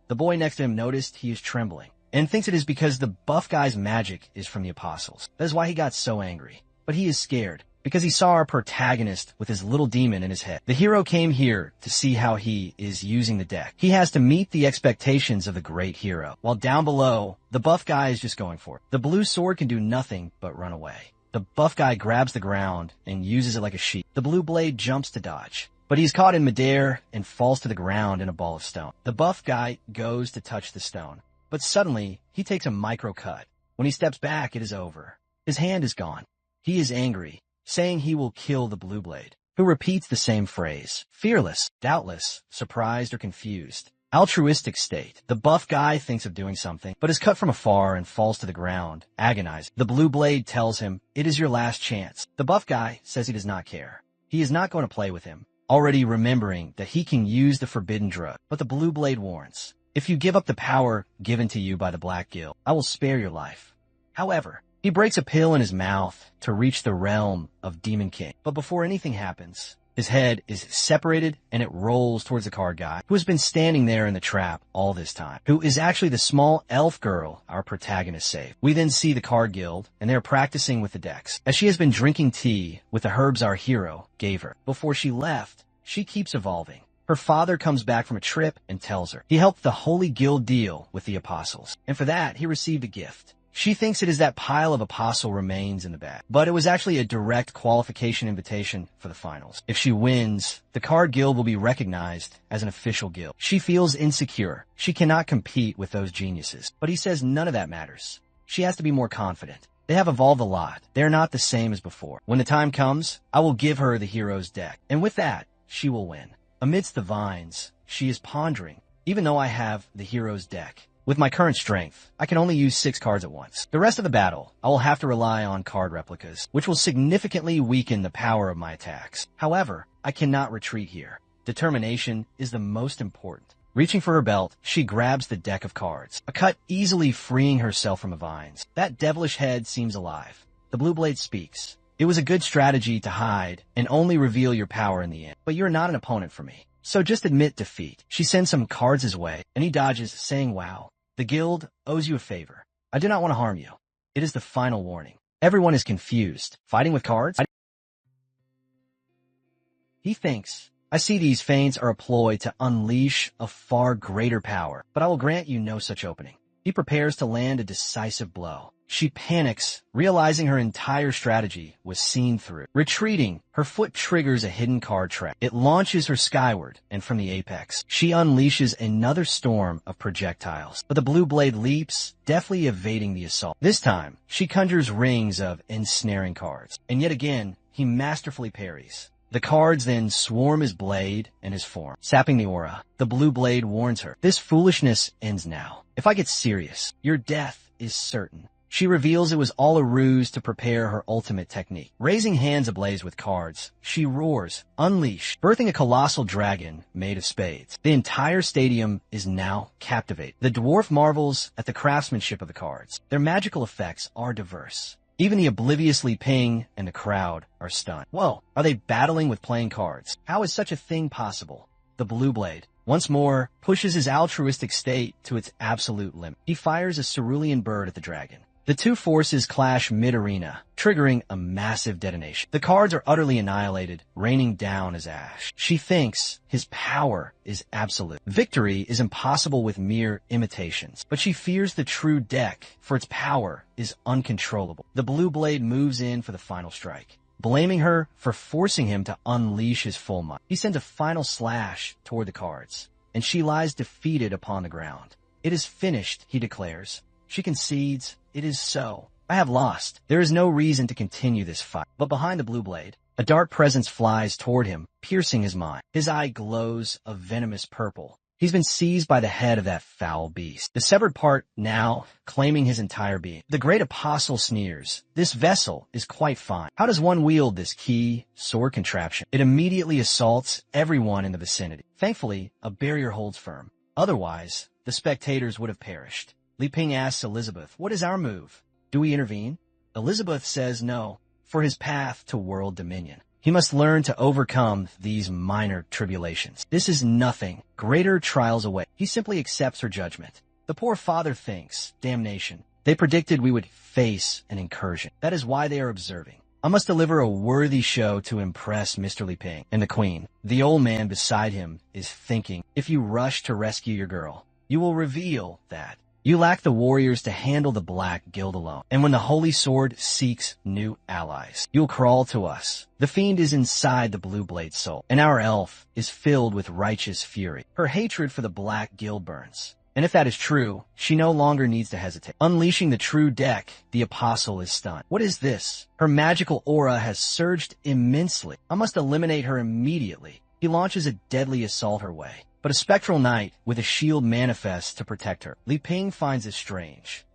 The boy next to him noticed he is trembling and thinks it is because the buff guy's magic is from the apostles. That is why he got so angry. But he is scared because he saw our protagonist with his little demon in his head. The hero came here to see how he is using the deck. He has to meet the expectations of the great hero. While down below, the buff guy is just going for it. The blue sword can do nothing but run away. The buff guy grabs the ground and uses it like a sheep. The blue blade jumps to dodge, but he's caught in midair and falls to the ground in a ball of stone. The buff guy goes to touch the stone, but suddenly he takes a micro cut. When he steps back, it is over. His hand is gone. He is angry, saying he will kill the blue blade, who repeats the same phrase. Fearless, doubtless, surprised or confused. Altruistic state. The buff guy thinks of doing something, but is cut from afar and falls to the ground, agonized. The blue blade tells him, "It is your last chance." The buff guy says he does not care. He is not going to play with him, already remembering that he can use the forbidden drug. But the blue blade warns, "If you give up the power given to you by the Black Guild, I will spare your life." However, he breaks a pill in his mouth to reach the realm of Demon King. But before anything happens, his head is separated and it rolls towards the card guy, who has been standing there in the trap all this time, who is actually the small elf girl our protagonist saved. We then see the card guild, and they're practicing with the decks, as she has been drinking tea with the herbs our hero gave her. Before she left, she keeps evolving. Her father comes back from a trip and tells her he helped the Holy Guild deal with the apostles, and for that he received a gift. She thinks it is that pile of apostle remains in the bag, but it was actually a direct qualification invitation for the finals. If she wins, the card guild will be recognized as an official guild. She feels insecure. She cannot compete with those geniuses, but he says none of that matters. She has to be more confident. They have evolved a lot. They're not the same as before. When the time comes, I will give her the hero's deck, and with that, she will win. Amidst the vines, she is pondering, even though I have the hero's deck, with my current strength, I can only use 6 cards at once. The rest of the battle, I will have to rely on card replicas, which will significantly weaken the power of my attacks. However, I cannot retreat here. Determination is the most important. Reaching for her belt, she grabs the deck of cards, a cut easily freeing herself from the vines. That devilish head seems alive. The blue blade speaks. "It was a good strategy to hide and only reveal your power in the end, but you're not an opponent for me. So just admit defeat." She sends some cards his way, and he dodges, saying, "Wow. The guild owes you a favor. I do not want to harm you. It is the final warning." Everyone is confused. Fighting with cards? He thinks, "I see these feints are a ploy to unleash a far greater power, but I will grant you no such opening." He prepares to land a decisive blow. She panics, realizing her entire strategy was seen through. Retreating, her foot triggers a hidden card trap. It launches her skyward, and from the apex, she unleashes another storm of projectiles. But the blue blade leaps, deftly evading the assault. This time, she conjures rings of ensnaring cards, and yet again, he masterfully parries. The cards then swarm his blade and his form, sapping the aura. The blue blade warns her, "This foolishness ends now. If I get serious, your death is certain." She reveals it was all a ruse to prepare her ultimate technique. Raising hands ablaze with cards, she roars, "Unleash," birthing a colossal dragon made of spades. The entire stadium is now captivated. The dwarf marvels at the craftsmanship of the cards. Their magical effects are diverse. Even the obliviously Ping and the crowd are stunned. Whoa, are they battling with playing cards? How is such a thing possible? The blue blade, once more, pushes his altruistic state to its absolute limit. He fires a cerulean bird at the dragon. The two forces clash mid-arena, triggering a massive detonation. The cards are utterly annihilated, raining down as ash. She thinks his power is absolute. Victory is impossible with mere imitations, but she fears the true deck, for its power is uncontrollable. The blue blade moves in for the final strike, blaming her for forcing him to unleash his full might. He sends a final slash toward the cards, and she lies defeated upon the ground. "It is finished," he declares. She concedes, "It is so. I have lost. There is no reason to continue this fight." But behind the blue blade, a dark presence flies toward him, piercing his mind. His eye glows a venomous purple. He's been seized by the head of that foul beast, the severed part now claiming his entire being. The great apostle sneers, "This vessel is quite fine. How does one wield this key sword contraption?" It immediately assaults everyone in the vicinity. Thankfully, a barrier holds firm. Otherwise, the spectators would have perished. Li Ping asks Elizabeth, "What is our move? Do we intervene?" Elizabeth says no, for his path to world dominion. He must learn to overcome these minor tribulations. This is nothing. Greater trials await. He simply accepts her judgment. The poor father thinks, "Damnation. They predicted we would face an incursion. That is why they are observing. I must deliver a worthy show to impress Mr. Li Ping and the Queen." The old man beside him is thinking, "If you rush to rescue your girl, you will reveal that you lack the warriors to handle the Black Guild alone. And when the Holy Sword seeks new allies, you'll crawl to us." The fiend is inside the blue blade soul, and our elf is filled with righteous fury. Her hatred for the Black Guild burns. And if that is true, she no longer needs to hesitate. Unleashing the true deck, the apostle is stunned. What is this? Her magical aura has surged immensely. I must eliminate her immediately. He launches a deadly assault her way, but a spectral knight with a shield manifests to protect her. Li Ping finds this strange.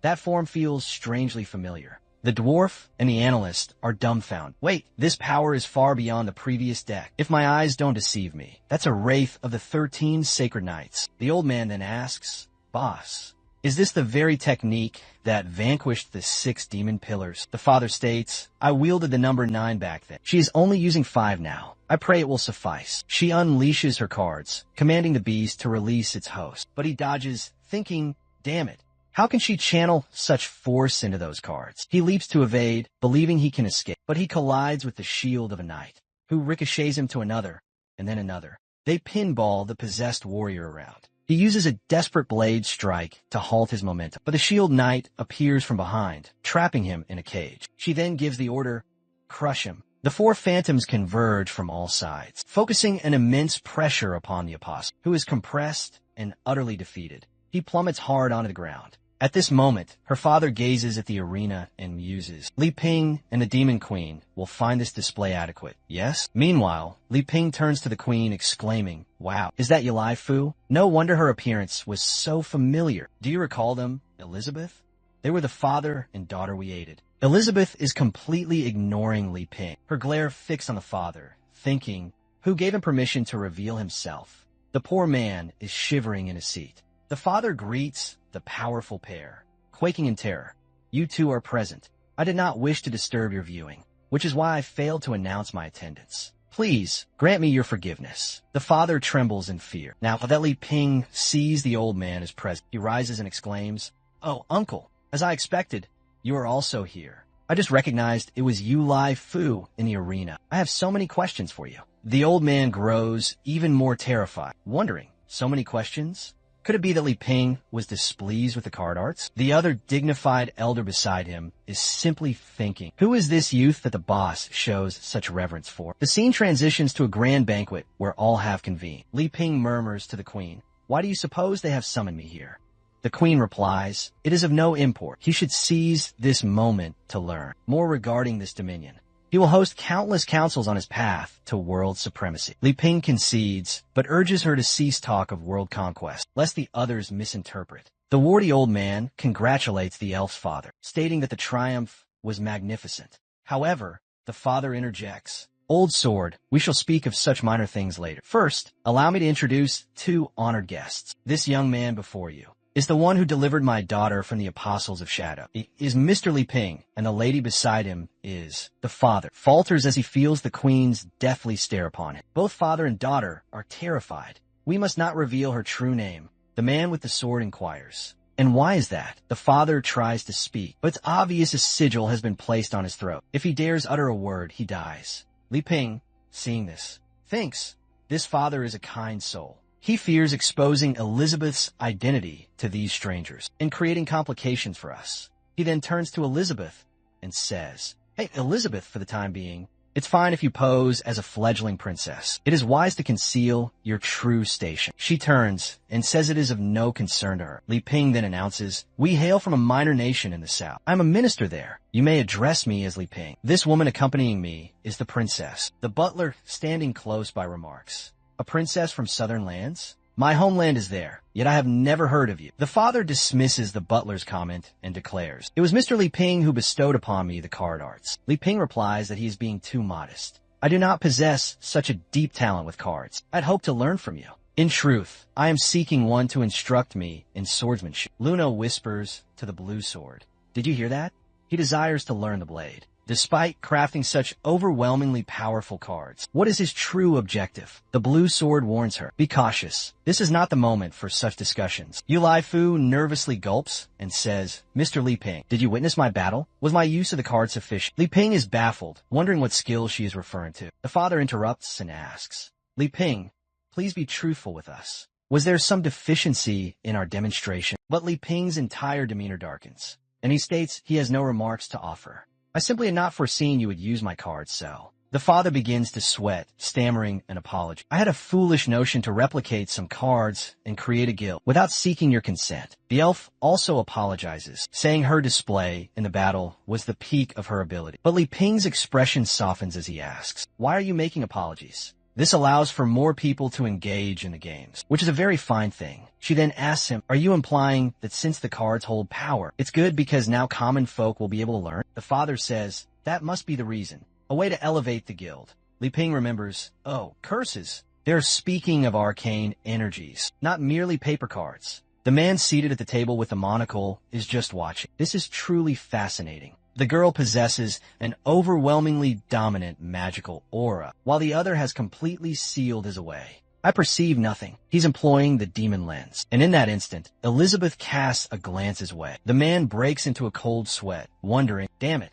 That form feels strangely familiar. The dwarf and the analyst are dumbfounded. Wait, this power is far beyond the previous deck. If my eyes don't deceive me, that's a wraith of the 13 sacred knights. The old man then asks, "Boss, is this the very technique that vanquished the 6 demon pillars?" The father states, "I wielded the number 9 back then. She is only using 5 now. I pray it will suffice." She unleashes her cards, commanding the beast to release its host. But he dodges, thinking, damn it, how can she channel such force into those cards? He leaps to evade, believing he can escape, but he collides with the shield of a knight, who ricochets him to another, and then another. They pinball the possessed warrior around. He uses a desperate blade strike to halt his momentum, but the shield knight appears from behind, trapping him in a cage. She then gives the order, "Crush him." The 4 phantoms converge from all sides, focusing an immense pressure upon the apostle, who is compressed and utterly defeated. He plummets hard onto the ground. At this moment, her father gazes at the arena and muses. Li Ping and the Demon Queen will find this display adequate, yes? Meanwhile, Li Ping turns to the queen, exclaiming, "Wow, is that Yelai Fu? No wonder her appearance was so familiar. Do you recall them, Elizabeth? They were the father and daughter we aided." Elizabeth is completely ignoring Li Ping, her glare fixed on the father, thinking, who gave him permission to reveal himself? The poor man is shivering in his seat. The father greets the powerful pair, quaking in terror. "You two are present. I did not wish to disturb your viewing, which is why I failed to announce my attendance. Please, grant me your forgiveness." The father trembles in fear. Now that Li Ping sees the old man is present, he rises and exclaims, "Oh, uncle, as I expected, you are also here. I just recognized it was Yulai Fu in the arena. I have so many questions for you." The old man grows even more terrified, wondering, so many questions? Could it be that Li Ping was displeased with the card arts? The other dignified elder beside him is simply thinking, who is this youth that the boss shows such reverence for? The scene transitions to a grand banquet where all have convened. Li Ping murmurs to the queen, "Why do you suppose they have summoned me here?" The queen replies, "It is of no import. He should seize this moment to learn more regarding this dominion. He will host countless councils on his path to world supremacy." Li Ping concedes, but urges her to cease talk of world conquest, lest the others misinterpret. The warty old man congratulates the elf's father, stating that the triumph was magnificent. However, the father interjects, "Old sword, we shall speak of such minor things later. First, allow me to introduce 2 honored guests. This young man before you is the one who delivered my daughter from the Apostles of Shadow. He is Mr. Li Ping, and the lady beside him is..." The father falters as he feels the queen's deathly stare upon him. Both father and daughter are terrified. "We must not reveal her true name," the man with the sword inquires. "And why is that?" The father tries to speak, but it's obvious a sigil has been placed on his throat. If he dares utter a word, he dies. Li Ping, seeing this, thinks this father is a kind soul. He fears exposing Elizabeth's identity to these strangers and creating complications for us. He then turns to Elizabeth and says, "Hey, Elizabeth, for the time being, it's fine if you pose as a fledgling princess. It is wise to conceal your true station." She turns and says it is of no concern to her. Li Ping then announces, "We hail from a minor nation in the south. I'm a minister there. You may address me as Li Ping. This woman accompanying me is the princess." The butler standing close by remarks, "A princess from southern lands? My homeland is there, yet I have never heard of you." The father dismisses the butler's comment and declares, "It was Mr. Li Ping who bestowed upon me the card arts." Li Ping replies that he is being too modest. "I do not possess such a deep talent with cards. I'd hope to learn from you. In truth, I am seeking one to instruct me in swordsmanship." Luna whispers to the blue sword, "Did you hear that? He desires to learn the blade. Despite crafting such overwhelmingly powerful cards, what is his true objective?" The blue sword warns her, "Be cautious. This is not the moment for such discussions." Yulai Fu nervously gulps and says, "Mr. Li Ping, did you witness my battle? Was my use of the card sufficient?" Li Ping is baffled, wondering what skill she is referring to. The father interrupts and asks, "Li Ping, please be truthful with us. Was there some deficiency in our demonstration?" But Li Ping's entire demeanor darkens, and he states he has no remarks to offer. "I simply had not foreseen you would use my cards, so..." The father begins to sweat, stammering an apology. "I had a foolish notion to replicate some cards and create a guild without seeking your consent." The elf also apologizes, saying her display in the battle was the peak of her ability. But Li Ping's expression softens as he asks, "Why are you making apologies? This allows for more people to engage in the games, which is a very fine thing. She then asks him, are you implying that since the cards hold power, it's good because now common folk will be able to learn? The father says, that must be the reason. A way to elevate the guild. Li Ping remembers, oh, curses. They're speaking of arcane energies, not merely paper cards. The man seated at the table with the monocle is just watching. This is truly fascinating. The girl possesses an overwhelmingly dominant magical aura, while the other has completely sealed his away. I perceive nothing. He's employing the demon lens. And in that instant, Elizabeth casts a glance his way. The man breaks into a cold sweat, wondering, damn it,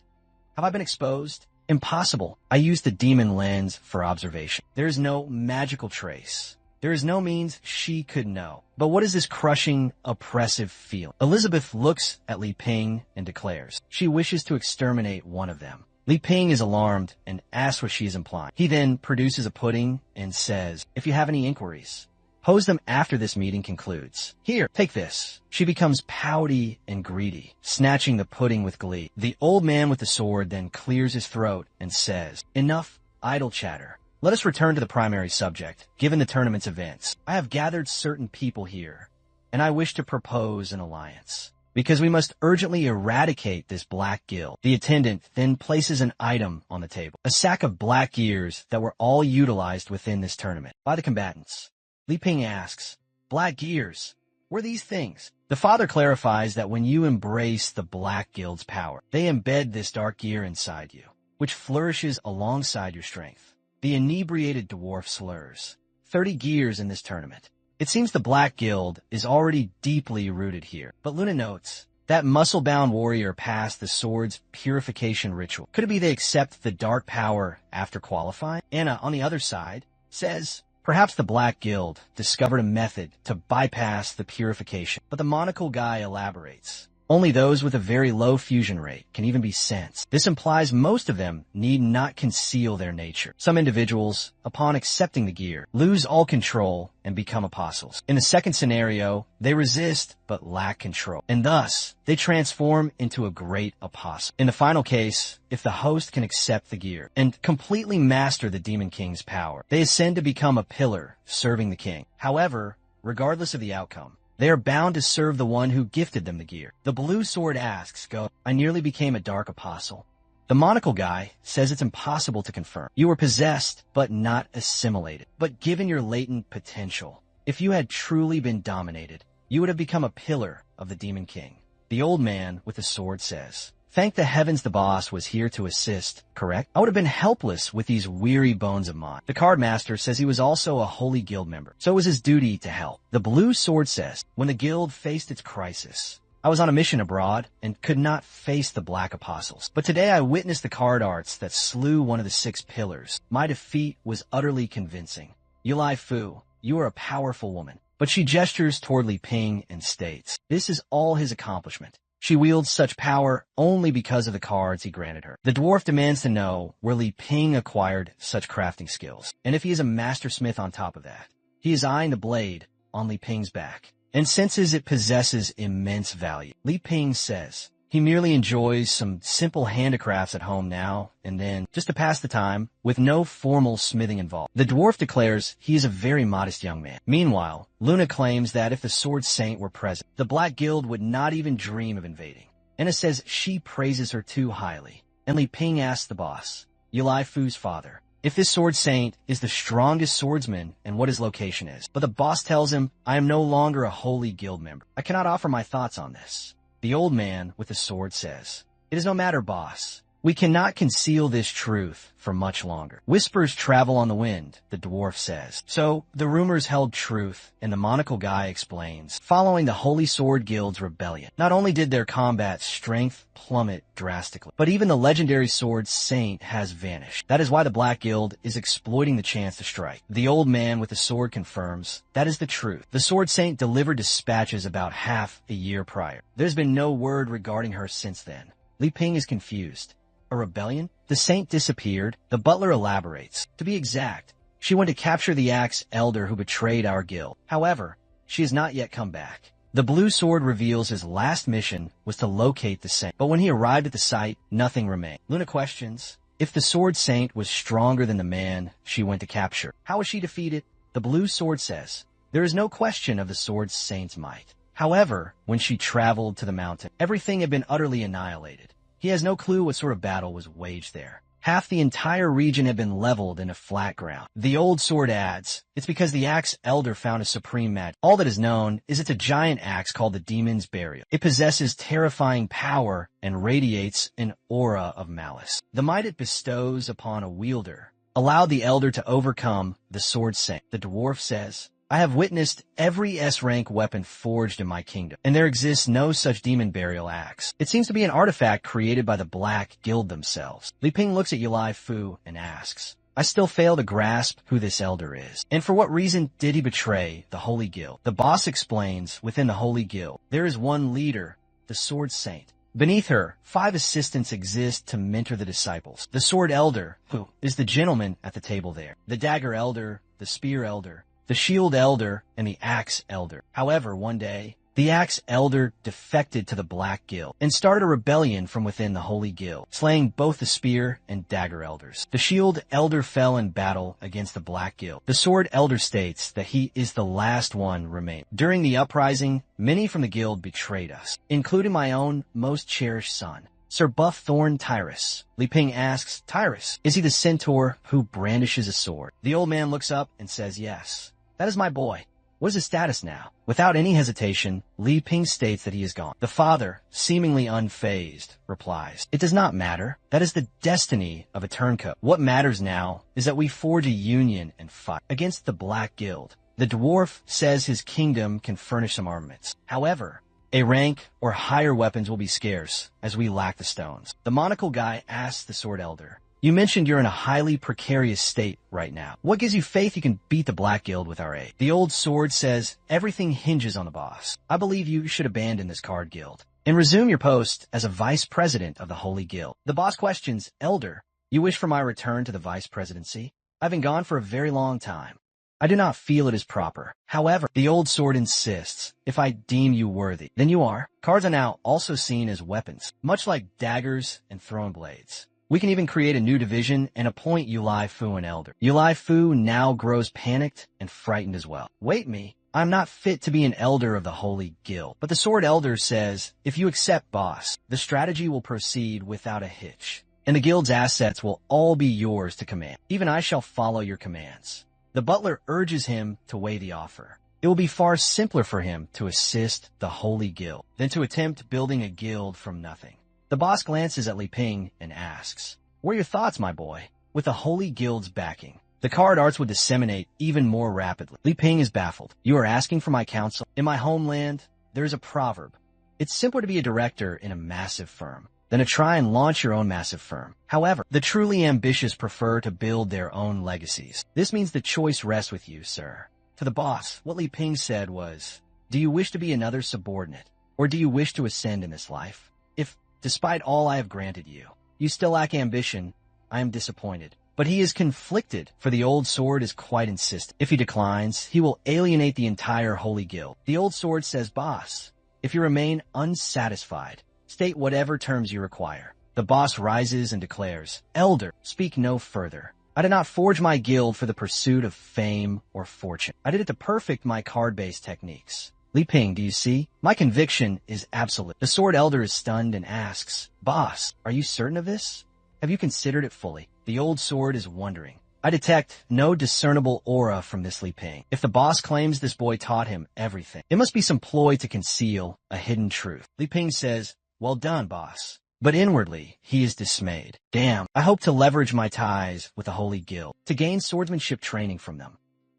have I been exposed? Impossible. I used the demon lens for observation. There is no magical trace. There is no means she could know. But what is this crushing, oppressive feel? Elizabeth looks at Li Ping and declares she wishes to exterminate one of them. Li Ping is alarmed and asks what she is implying. He then produces a pudding and says, if you have any inquiries, pose them after this meeting concludes. Here, take this. She becomes pouty and greedy, snatching the pudding with glee. The old man with the sword then clears his throat and says, enough idle chatter. Let us return to the primary subject, given the tournament's events. I have gathered certain people here, and I wish to propose an alliance. Because we must urgently eradicate this black guild. The attendant then places an item on the table, a sack of black gears that were all utilized within this tournament by the combatants. Li Ping asks, black gears, were these things? The father clarifies that when you embrace the black guild's power, they embed this dark gear inside you, which flourishes alongside your strength. The inebriated dwarf slurs. 30 gears in this tournament. It seems the Black Guild is already deeply rooted here. But Luna notes, that muscle-bound warrior passed the sword's purification ritual. Could it be they accept the dark power after qualifying? Anna, on the other side, says, perhaps the Black Guild discovered a method to bypass the purification. But the monocle guy elaborates. Only those with a very low fusion rate can even be sensed. This implies most of them need not conceal their nature. Some individuals, upon accepting the gear, lose all control and become apostles. In the second scenario, they resist but lack control, and thus they transform into a great apostle. In the final case, if the host can accept the gear and completely master the Demon King's power, they ascend to become a pillar serving the king. However, regardless of the outcome, they are bound to serve the one who gifted them the gear. The blue sword asks, I nearly became a dark apostle. The monocle guy says it's impossible to confirm. You were possessed, but not assimilated. But given your latent potential, if you had truly been dominated, you would have become a pillar of the Demon King. The old man with the sword says, thank the heavens the boss was here to assist, correct? I would have been helpless with these weary bones of mine. The card master says he was also a holy guild member, so it was his duty to help. The blue sword says, when the guild faced its crisis, I was on a mission abroad and could not face the black apostles. But today I witnessed the card arts that slew one of the 6 pillars. My defeat was utterly convincing. Yulai Fu, you are a powerful woman. But she gestures toward Li Ping and states, this is all his accomplishment. She wields such power only because of the cards he granted her. The dwarf demands to know where Li Ping acquired such crafting skills, and if he is a master smith on top of that. He is eyeing the blade on Li Ping's back, and senses it possesses immense value. Li Ping says he merely enjoys some simple handicrafts at home now and then, just to pass the time, with no formal smithing involved. The dwarf declares he is a very modest young man. Meanwhile, Luna claims that if the Sword Saint were present, the Black Guild would not even dream of invading. Anna says she praises her too highly, and Li Ping asks the boss, Yulai Fu's father, if this Sword Saint is the strongest swordsman and what his location is. But the boss tells him, I am no longer a holy guild member. I cannot offer my thoughts on this. The old man with the sword says, it is no matter, boss. We cannot conceal this truth for much longer. Whispers travel on the wind, the dwarf says. So, the rumors held truth, and the monocle guy explains. Following the Holy Sword Guild's rebellion, not only did their combat strength plummet drastically, but even the legendary Sword Saint has vanished. That is why the Black Guild is exploiting the chance to strike. The old man with the sword confirms, that is the truth. The Sword Saint delivered dispatches about half a year prior. There's been no word regarding her since then. Li Ping is confused. A rebellion? The saint disappeared. The butler elaborates. To be exact, she went to capture the Axe Elder who betrayed our guild. However, she has not yet come back. The blue sword reveals his last mission was to locate the saint, but when he arrived at the site, nothing remained. Luna questions, If the Sword Saint was stronger than the man she went to capture, how was she defeated? The Blue Sword says, there is no question of the Sword Saint's might. However, when she traveled to the mountain, everything had been utterly annihilated. He has no clue what sort of battle was waged there. Half the entire region had been leveled into flat ground. The old sword adds, it's because the axe elder found a supreme magic. All that is known is it's a giant axe called the Demon's Burial. It possesses terrifying power and radiates an aura of malice. The might it bestows upon a wielder allowed the elder to overcome the Sword Saint. The dwarf says, I have witnessed every S-rank weapon forged in my kingdom, and there exists no such demon burial axe. It seems to be an artifact created by the Black Guild themselves. Li Ping looks at Yulai Fu and asks, I still fail to grasp who this elder is. And for what reason did he betray the Holy Guild? The boss explains, within the Holy Guild, there is one leader, the Sword Saint. Beneath her, 5 assistants exist to mentor the disciples. The Sword Elder, who is the gentleman at the table there, the Dagger Elder, the Spear Elder, the Shield Elder, and the Axe Elder. However, one day, the Axe Elder defected to the Black Guild and started a rebellion from within the Holy Guild, slaying both the Spear and Dagger Elders. The Shield Elder fell in battle against the Black Guild. The Sword Elder states that he is the last one remaining. During the uprising, many from the guild betrayed us, including my own most cherished son, Sir Buffthorn Tyrus. Li Ping asks, Tyrus, is he the centaur who brandishes a sword? The old man looks up and says, yes. That is my boy. What is his status now? Without any hesitation, Li Ping states that he is gone. The father, seemingly unfazed, replies, it does not matter. That is the destiny of a turncoat. What matters now is that we forge a union and fight against the Black Guild. The dwarf says his kingdom can furnish some armaments. However, a rank or higher weapons will be scarce, as we lack the stones. The monocle guy asks the Sword Elder, you mentioned you're in a highly precarious state right now. What gives you faith you can beat the Black Guild with our aid? The old sword says, everything hinges on the boss. I believe you should abandon this card guild and resume your post as a vice president of the Holy Guild. The boss questions, Elder, you wish for my return to the vice presidency? I've been gone for a very long time. I do not feel it is proper. However, the old sword insists, if I deem you worthy, then you are. Cards are now also seen as weapons, much like daggers and throwing blades. We can even create a new division and appoint Yulai Fu an elder. Yulai Fu now grows panicked and frightened as well. Wait me, I'm not fit to be an elder of the Holy Guild. But the Sword Elder says, if you accept boss, the strategy will proceed without a hitch, and the guild's assets will all be yours to command. Even I shall follow your commands. The butler urges him to weigh the offer. It will be far simpler for him to assist the Holy Guild than to attempt building a guild from nothing. The boss glances at Li Ping and asks, what are your thoughts, my boy? With the Holy Guild's backing, the card arts would disseminate even more rapidly. Li Ping is baffled. You are asking for my counsel? In my homeland, there is a proverb. It's simpler to be a director in a massive firm than to try and launch your own massive firm. However, the truly ambitious prefer to build their own legacies. This means the choice rests with you, sir. To the boss, what Li Ping said was, do you wish to be another subordinate, or do you wish to ascend in this life? If, despite all I have granted you, you still lack ambition, I am disappointed. But he is conflicted, for the old sword is quite insistent. If he declines, he will alienate the entire Holy Guild. The old sword says, boss, if you remain unsatisfied, state whatever terms you require. The boss rises and declares, Elder, speak no further. I did not forge my guild for the pursuit of fame or fortune. I did it to perfect my card-based techniques. Li Ping, do you see? My conviction is absolute. The Sword Elder is stunned and asks, boss, are you certain of this? Have you considered it fully? The old sword is wondering. I detect no discernible aura from this Li Ping. If the boss claims this boy taught him everything, it must be some ploy to conceal a hidden truth. Li Ping says, well done, boss. But inwardly, he is dismayed. Damn, I hope to leverage my ties with the Holy Guild to gain swordsmanship training from them.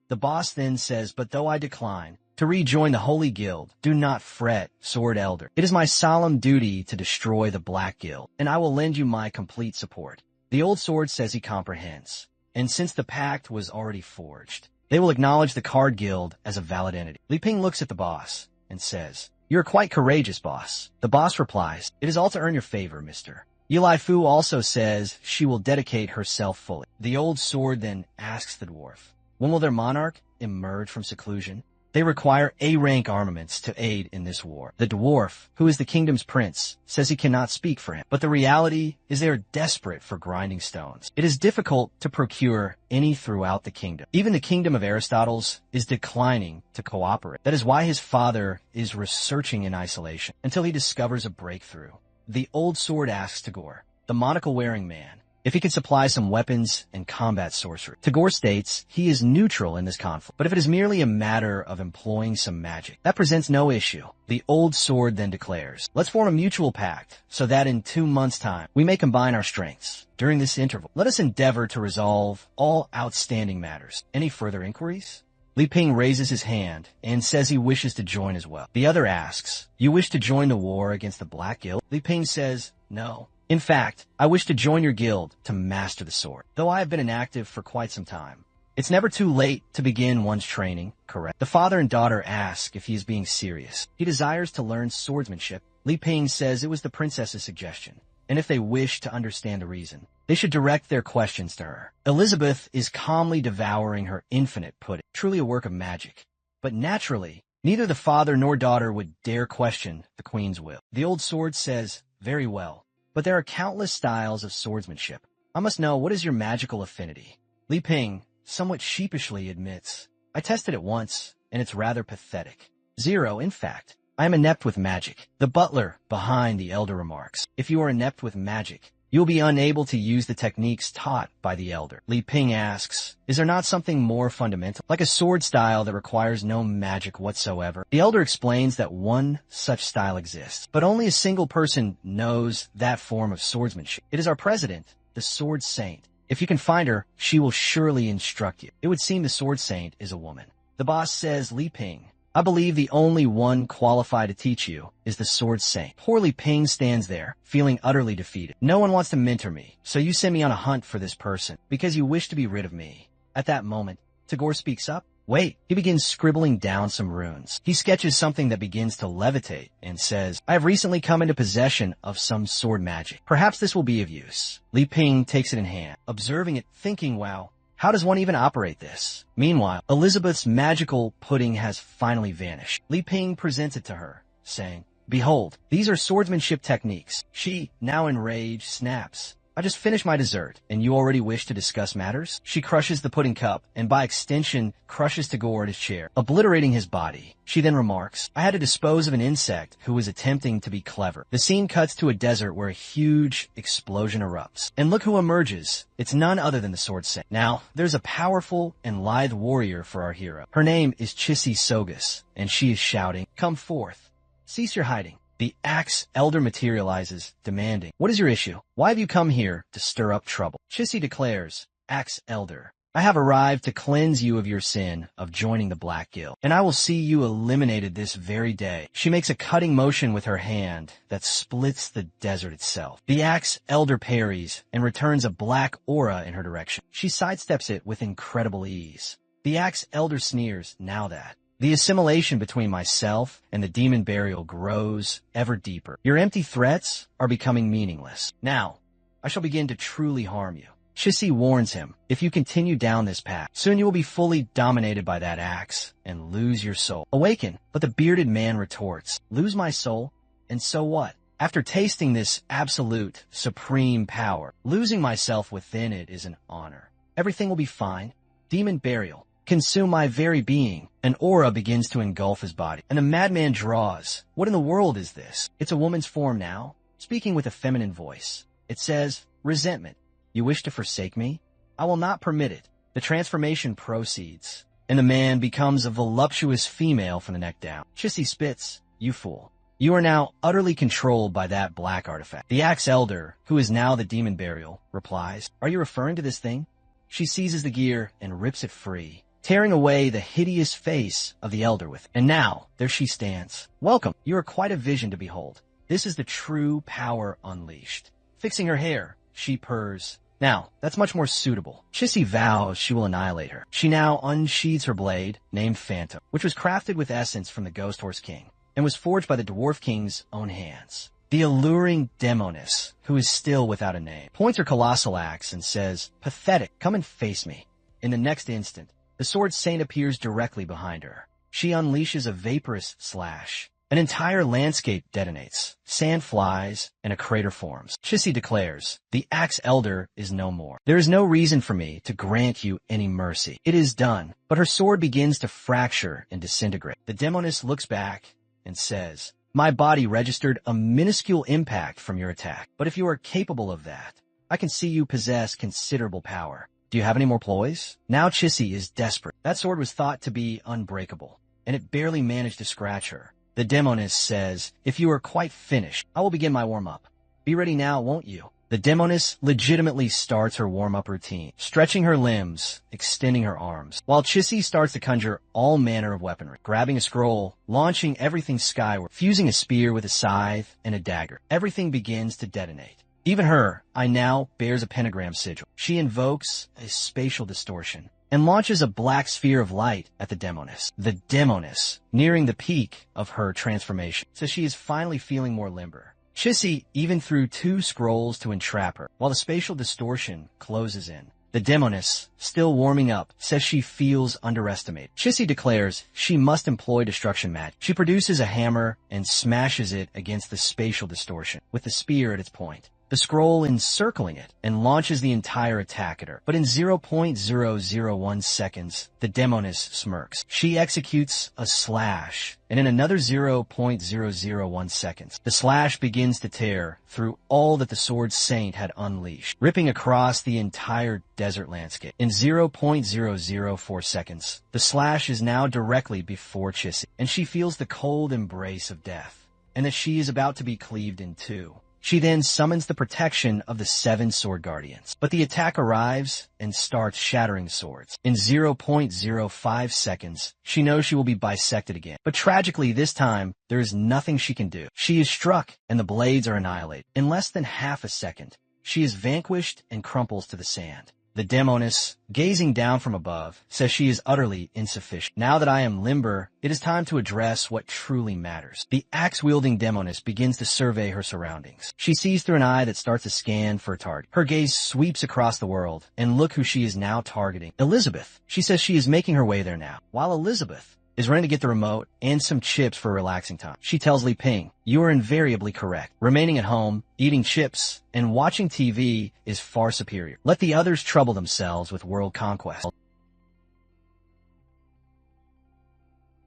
The boss then says, but though I decline to rejoin the Holy Guild, do not fret, Sword Elder. It is my solemn duty to destroy the Black Guild, and I will lend you my complete support. The old sword says he comprehends, and since the pact was already forged, they will acknowledge the Card Guild as a valid entity. Li Ping looks at the boss and says, you are quite courageous, boss. The boss replies, it is all to earn your favor, mister. Yulai Fu also says she will dedicate herself fully. The old sword then asks the dwarf, when will their monarch emerge from seclusion? They require A-rank armaments to aid in this war. The dwarf, who is the kingdom's prince, says he cannot speak for him. But the reality is they are desperate for grinding stones. It is difficult to procure any throughout the kingdom. Even the kingdom of Aristotle's is declining to cooperate. That is why his father is researching in isolation until he discovers a breakthrough. The old sword asks Tagore, the monocle-wearing man, if he can supply some weapons and combat sorcery. Tagore states he is neutral in this conflict, but if it is merely a matter of employing some magic, that presents no issue. The old sword then declares, let's form a mutual pact so that in 2 months' time we may combine our strengths. During this interval, let us endeavor to resolve all outstanding matters. Any further inquiries? Li Ping raises his hand and says he wishes to join as well. The other asks, you wish to join the war against the Black Guild? Li Ping says, no. In fact, I wish to join your guild to master the sword. Though I have been inactive for quite some time, it's never too late to begin one's training, correct? The father and daughter ask if he is being serious. He desires to learn swordsmanship. Li Ping says it was the princess's suggestion, and if they wish to understand the reason, they should direct their questions to her. Elizabeth is calmly devouring her infinite pudding, truly a work of magic. But naturally, neither the father nor daughter would dare question the queen's will. The old sword says, very well. But there are countless styles of swordsmanship. I must know, what is your magical affinity? Li Ping somewhat sheepishly admits, I tested it once, and it's rather pathetic. 0, in fact. I am inept with magic. The butler behind the elder remarks, if you are inept with magic, you will be unable to use the techniques taught by the elder. Li Ping asks, is there not something more fundamental, like a sword style that requires no magic whatsoever? The elder explains that one such style exists, but only a single person knows that form of swordsmanship. It is our president, the Sword Saint. If you can find her, she will surely instruct you. It would seem the Sword Saint is a woman. The boss says, Li Ping, I believe the only one qualified to teach you is the Sword Saint. Poor Li Ping stands there, feeling utterly defeated. No one wants to mentor me, so you send me on a hunt for this person, because you wish to be rid of me. At that moment, Tagore speaks up. Wait, he begins scribbling down some runes. He sketches something that begins to levitate and says, I have recently come into possession of some sword magic. Perhaps this will be of use. Li Ping takes it in hand, observing it, thinking, wow, how does one even operate this? Meanwhile, Elizabeth's magical pudding has finally vanished. Li Ping presents it to her, saying, behold, these are swordsmanship techniques. She, now enraged, snaps. I just finished my dessert, and you already wish to discuss matters? She crushes the pudding cup, and by extension, crushes Tagore at his chair, obliterating his body. She then remarks, I had to dispose of an insect who was attempting to be clever. The scene cuts to a desert where a huge explosion erupts. And look who emerges. It's none other than the Sword Saint. Now, there's a powerful and lithe warrior for our hero. Her name is Chissy Sogus, and she is shouting, come forth. Cease your hiding. The axe elder materializes, demanding, what is your issue? Why have you come here to stir up trouble? Chissy declares, axe elder, I have arrived to cleanse you of your sin of joining the Black Guild, and I will see you eliminated this very day. She makes a cutting motion with her hand that splits the desert itself. The axe elder parries and returns a black aura in her direction. She sidesteps it with incredible ease. The axe elder sneers, now that. The assimilation between myself and the demon burial grows ever deeper. Your empty threats are becoming meaningless. Now, I shall begin to truly harm you. Chissy warns him, if you continue down this path, soon you will be fully dominated by that axe and lose your soul. Awaken, but the bearded man retorts, lose my soul? And so what? After tasting this absolute, supreme power, losing myself within it is an honor. Everything will be fine. Demon burial. Consume my very being. An aura begins to engulf his body, and the madman draws. What in the world is this? It's a woman's form now, speaking with a feminine voice. It says, resentment. You wish to forsake me? I will not permit it. The transformation proceeds, and the man becomes a voluptuous female from the neck down. Chissy spits, you fool. You are now utterly controlled by that black artifact. The axe elder, who is now the demon burial, replies, are you referring to this thing? She seizes the gear and rips it free, tearing away the hideous face of the elder with it. And now, there she stands. Welcome. You are quite a vision to behold. This is the true power unleashed. Fixing her hair, she purrs. Now, that's much more suitable. Chissy vows she will annihilate her. She now unsheathes her blade, named Phantom, which was crafted with essence from the Ghost Horse King, and was forged by the Dwarf King's own hands. The alluring Demoness, who is still without a name, points her colossal axe and says, pathetic, come and face me. In the next instant, the Sword Saint appears directly behind her. she unleashes a vaporous slash. An entire landscape detonates. Sand flies, and a crater forms. Chissy declares, "The Axe Elder is no more. There is no reason for me to grant you any mercy. It is done." But her sword begins to fracture and disintegrate. The demoness looks back and says, "My body registered a minuscule impact from your attack. But if you are capable of that, I can see you possess considerable power. Do you have any more ploys?" Now Chissy is desperate. That sword was thought to be unbreakable, and it barely managed to scratch her. The demoness says, "If you are quite finished, I will begin my warm-up. Be ready now, won't you?" The demoness legitimately starts her warm-up routine, stretching her limbs, extending her arms, while Chissy starts to conjure all manner of weaponry, grabbing a scroll, launching everything skyward, fusing a spear with a scythe and a dagger. Everything begins to detonate. Even her, I now bears a pentagram sigil. She invokes a spatial distortion and launches a black sphere of light at the demoness. The demoness, nearing the peak of her transformation, says she is finally feeling more limber. Chissy even threw 2 scrolls to entrap her, while the spatial distortion closes in. The demoness, still warming up, says she feels underestimated. Chissy declares she must employ destruction magic. She produces a hammer and smashes it against the spatial distortion, with the spear at its point, the scroll encircling it, and launches the entire attack at her. But in 0.001 seconds, the demoness smirks. She executes a slash, and in another 0.001 seconds, the slash begins to tear through all that the sword saint had unleashed, ripping across the entire desert landscape. In 0.004 seconds, the slash is now directly before Chissy, and she feels the cold embrace of death, and that she is about to be cleaved in 2. She then summons the protection of the 7 sword guardians. But the attack arrives and starts shattering swords. In 0.05 seconds, she knows she will be bisected again. But tragically, this time, there is nothing she can do. She is struck, and the blades are annihilated. In less than half a second, she is vanquished and crumples to the sand. The demoness, gazing down from above, says she is utterly insufficient. Now that I am limber, it is time to address what truly matters. The axe-wielding demoness begins to survey her surroundings. She sees through an eye that starts to scan for a target. Her gaze sweeps across the world, and look who she is now targeting. Elizabeth. She says she is making her way there now. While Elizabeth is running to get the remote and some chips for relaxing time, she tells Li Ping, "You are invariably correct. Remaining at home, eating chips, and watching TV is far superior. Let the others trouble themselves with world conquest."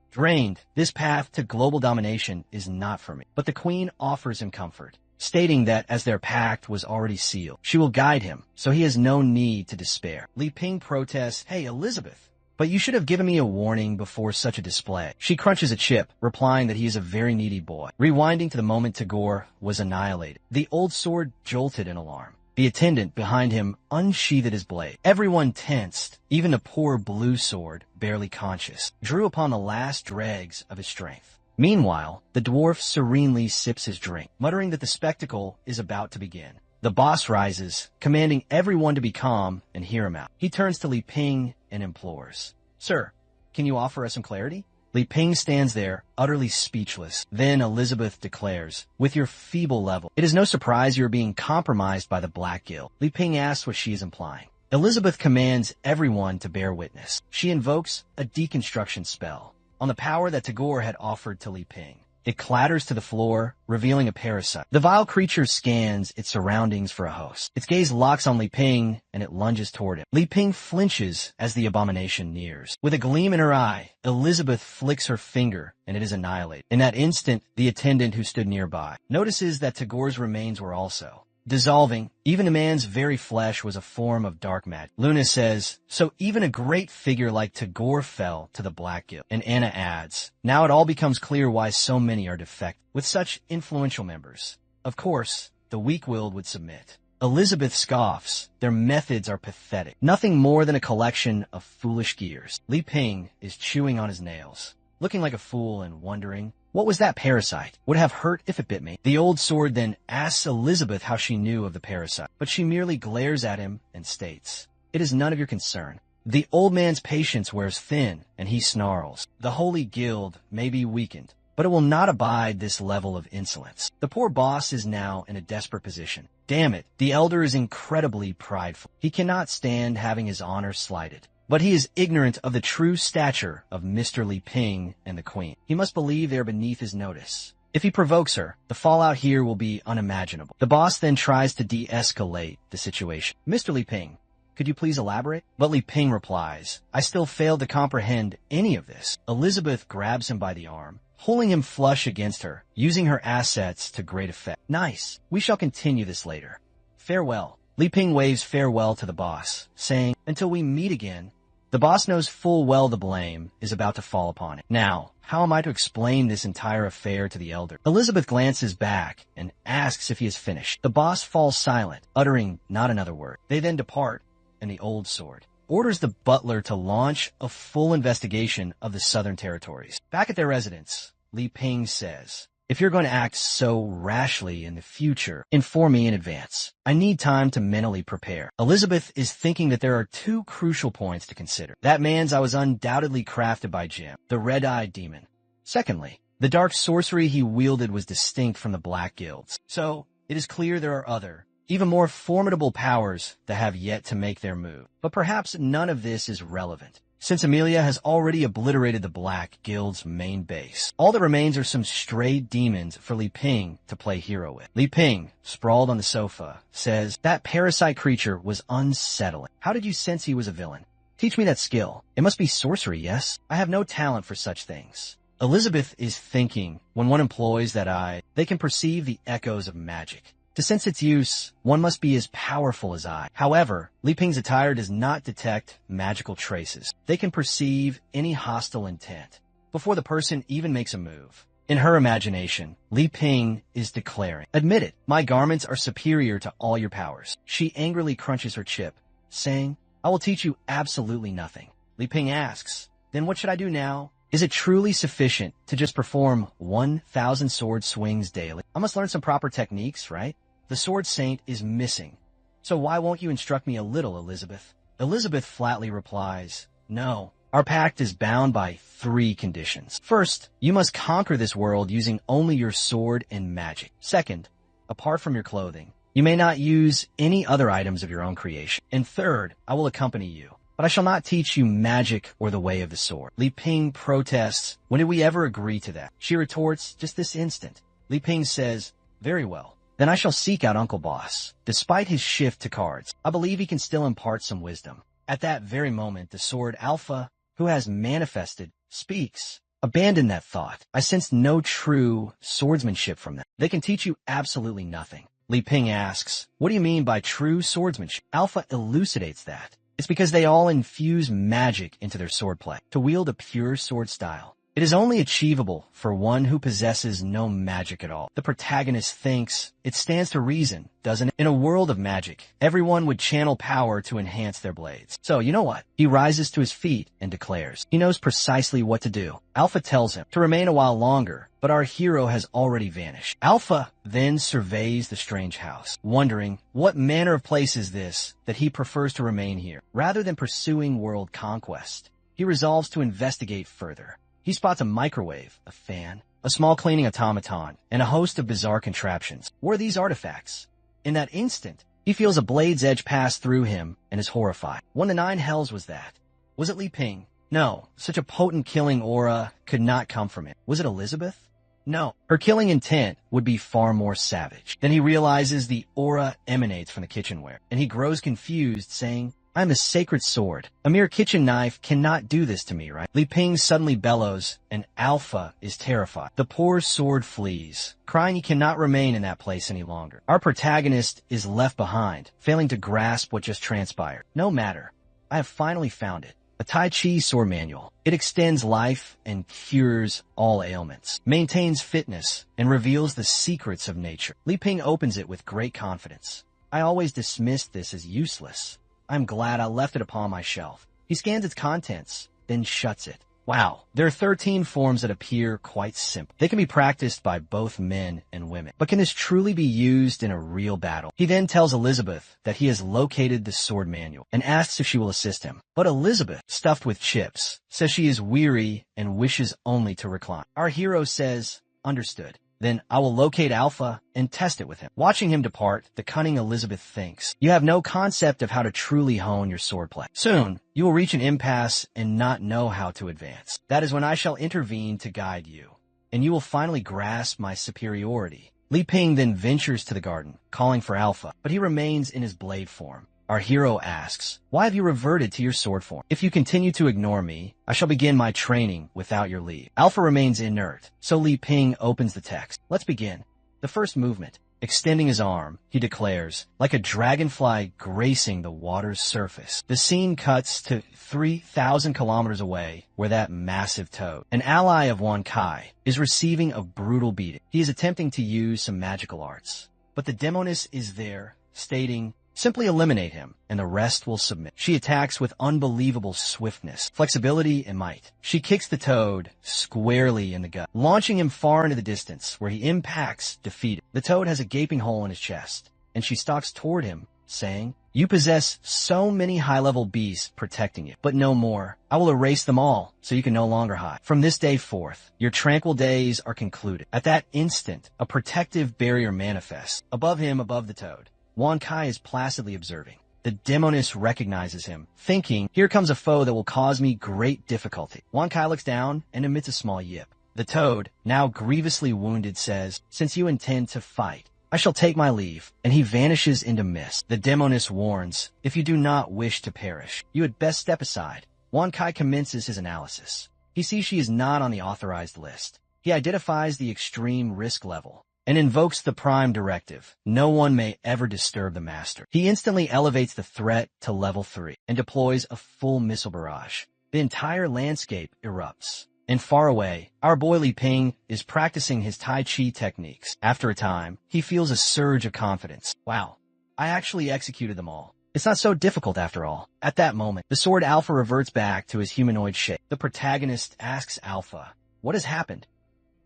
Drained, this path to global domination is not for me. But the queen offers him comfort, stating that as their pact was already sealed, she will guide him, so he has no need to despair. Li Ping protests, "Hey, Elizabeth, but you should have given me a warning before such a display." She crunches a chip, replying that he is a very needy boy. Rewinding to the moment Tagore was annihilated, the old sword jolted in alarm. The attendant behind him unsheathed his blade. Everyone tensed, even the poor blue sword, barely conscious, drew upon the last dregs of his strength. Meanwhile, the dwarf serenely sips his drink, muttering that the spectacle is about to begin. The boss rises, commanding everyone to be calm and hear him out. He turns to Li Ping and implores, "Sir, can you offer us some clarity?" Li Ping stands there, utterly speechless. Then Elizabeth declares, "With your feeble level, it is no surprise you are being compromised by the Black Guild." Li Ping asks what she is implying. Elizabeth commands everyone to bear witness. She invokes a deconstruction spell on the power that Tagore had offered to Li Ping. It clatters to the floor, revealing a parasite. The vile creature scans its surroundings for a host. Its gaze locks on Li Ping, and it lunges toward him. Li Ping flinches as the abomination nears. With a gleam in her eye, Elizabeth flicks her finger, and it is annihilated. In that instant, the attendant who stood nearby notices that Tagore's remains were also dissolving. Even the man's very flesh was a form of dark magic. Luna says, "So even a great figure like Tagore fell to the Black Guild." And Anna adds, "Now it all becomes clear why so many are defective. With such influential members, of course, the weak-willed would submit." Elizabeth scoffs. Their methods are pathetic. Nothing more than a collection of foolish gears. Li Ping is chewing on his nails, looking like a fool and wondering, what was that parasite? Would have hurt if it bit me. The old sword then asks Elizabeth how she knew of the parasite, but she merely glares at him and states, "It is none of your concern." The old man's patience wears thin, and he snarls, "The Holy Guild may be weakened, but it will not abide this level of insolence." The poor boss is now in a desperate position. Damn it, the elder is incredibly prideful. He cannot stand having his honor slighted. But he is ignorant of the true stature of Mr. Li Ping and the queen. He must believe they are beneath his notice. If he provokes her, the fallout here will be unimaginable. The boss then tries to de-escalate the situation. Mr. Li Ping, could you please elaborate? But Li Ping replies, I still fail to comprehend any of this. Elizabeth grabs him by the arm, pulling him flush against her, using her assets to great effect. Nice. We shall continue this later. Farewell. Li Ping waves farewell to the boss, saying, until we meet again. The boss knows full well the blame is about to fall upon it. Now, how am I to explain this entire affair to the elder? Elizabeth glances back and asks if he is finished. The boss falls silent, uttering not another word. They then depart, and the old sword orders the butler to launch a full investigation of the southern territories. Back at their residence, Li Ping says, if you're going to act so rashly in the future, inform me in advance. I need time to mentally prepare. Elizabeth is thinking that there are two crucial points to consider. That man's I was undoubtedly crafted by Jim, the red-eyed demon. Secondly, the dark sorcery he wielded was distinct from the black guilds. So, it is clear there are other, even more formidable powers that have yet to make their move. But perhaps none of this is relevant, since Amelia has already obliterated the Black Guild's main base. All that remains are some stray demons for Li Ping to play hero with. Li Ping, sprawled on the sofa, says, that parasite creature was unsettling. How did you sense he was a villain? Teach me that skill. It must be sorcery, yes? I have no talent for such things. Elizabeth is thinking, when one employs that eye, they can perceive the echoes of magic. To sense its use, one must be as powerful as I. However, Li Ping's attire does not detect magical traces. They can perceive any hostile intent before the person even makes a move. In her imagination, Li Ping is declaring, admit it, my garments are superior to all your powers. She angrily crunches her chip, saying, I will teach you absolutely nothing. Li Ping asks, then what should I do now? Is it truly sufficient to just perform 1,000 sword swings daily? I must learn some proper techniques, right? The sword saint is missing. So why won't you instruct me a little, Elizabeth? Elizabeth flatly replies, no. Our pact is bound by 3 conditions. First, you must conquer this world using only your sword and magic. Second, apart from your clothing, you may not use any other items of your own creation. And third, I will accompany you, but I shall not teach you magic or the way of the sword. Li Ping protests, when did we ever agree to that? She retorts, just this instant. Li Ping says, very well. Then I shall seek out Uncle Boss. Despite his shift to cards, I believe he can still impart some wisdom. At that very moment, the sword Alpha, who has manifested, speaks. Abandon that thought. I sense no true swordsmanship from them. They can teach you absolutely nothing. Li Ping asks, what do you mean by true swordsmanship? Alpha elucidates that. It's because they all infuse magic into their swordplay. To wield a pure sword style, it is only achievable for one who possesses no magic at all. The protagonist thinks it stands to reason, doesn't it? In a world of magic, everyone would channel power to enhance their blades. So, you know what? He rises to his feet and declares. He knows precisely what to do. Alpha tells him to remain a while longer, but our hero has already vanished. Alpha then surveys the strange house, wondering what manner of place is this that he prefers to remain here. Rather than pursuing world conquest, he resolves to investigate further. He spots a microwave, a fan, a small cleaning automaton, and a host of bizarre contraptions. What are these artifacts? In that instant, he feels a blade's edge pass through him and is horrified. What in the 9 hells was that? Was it Li Ping? No, such a potent killing aura could not come from it. Was it Elizabeth? No, her killing intent would be far more savage. Then he realizes the aura emanates from the kitchenware, and he grows confused, saying, I am a sacred sword. A mere kitchen knife cannot do this to me, right? Li Ping suddenly bellows, and Alpha is terrified. The poor sword flees, crying he cannot remain in that place any longer. Our protagonist is left behind, failing to grasp what just transpired. No matter. I have finally found it. A Tai Chi sword manual. It extends life and cures all ailments, maintains fitness, and reveals the secrets of nature. Li Ping opens it with great confidence. I always dismissed this as useless. I'm glad I left it upon my shelf. He scans its contents, then shuts it. Wow, there are 13 forms that appear quite simple. They can be practiced by both men and women. But can this truly be used in a real battle? He then tells Elizabeth that he has located the sword manual and asks if she will assist him. But Elizabeth, stuffed with chips, says she is weary and wishes only to recline. Our hero says, understood. Then I will locate Alpha and test it with him. Watching him depart, the cunning Elizabeth thinks, you have no concept of how to truly hone your swordplay. Soon, you will reach an impasse and not know how to advance. That is when I shall intervene to guide you, and you will finally grasp my superiority. Li Ping then ventures to the garden, calling for Alpha, but he remains in his blade form. Our hero asks, why have you reverted to your sword form? If you continue to ignore me, I shall begin my training without your leave. Alpha remains inert, so Li Ping opens the text. Let's begin. The first movement. Extending his arm, he declares, like a dragonfly gracing the water's surface. The scene cuts to 3,000 kilometers away, where that massive toad, an ally of Wan Kai, is receiving a brutal beating. He is attempting to use some magical arts, but the demoness is there, stating, simply eliminate him, and the rest will submit. She attacks with unbelievable swiftness, flexibility, and might. She kicks the toad squarely in the gut, launching him far into the distance, where he impacts, defeated. The toad has a gaping hole in his chest, and she stalks toward him, saying, you possess so many high-level beasts protecting you, but no more. I will erase them all, so you can no longer hide. From this day forth, your tranquil days are concluded. At that instant, a protective barrier manifests. Above him, above the toad, Wan Kai is placidly observing. The demoness recognizes him, thinking, here comes a foe that will cause me great difficulty. Wan Kai looks down and emits a small yip. The toad, now grievously wounded, says, since you intend to fight, I shall take my leave, and he vanishes into mist. The demoness warns, if you do not wish to perish, you had best step aside. Wan Kai commences his analysis. He sees she is not on the authorized list. He identifies the extreme risk level and invokes the prime directive. No one may ever disturb the master. He instantly elevates the threat to level 3 and deploys a full missile barrage. The entire landscape erupts. And far away, our boy Li Ping is practicing his Tai Chi techniques. After a time, he feels a surge of confidence. Wow, I actually executed them all. It's not so difficult after all. At that moment, the sword Alpha reverts back to his humanoid shape. The protagonist asks Alpha, what has happened?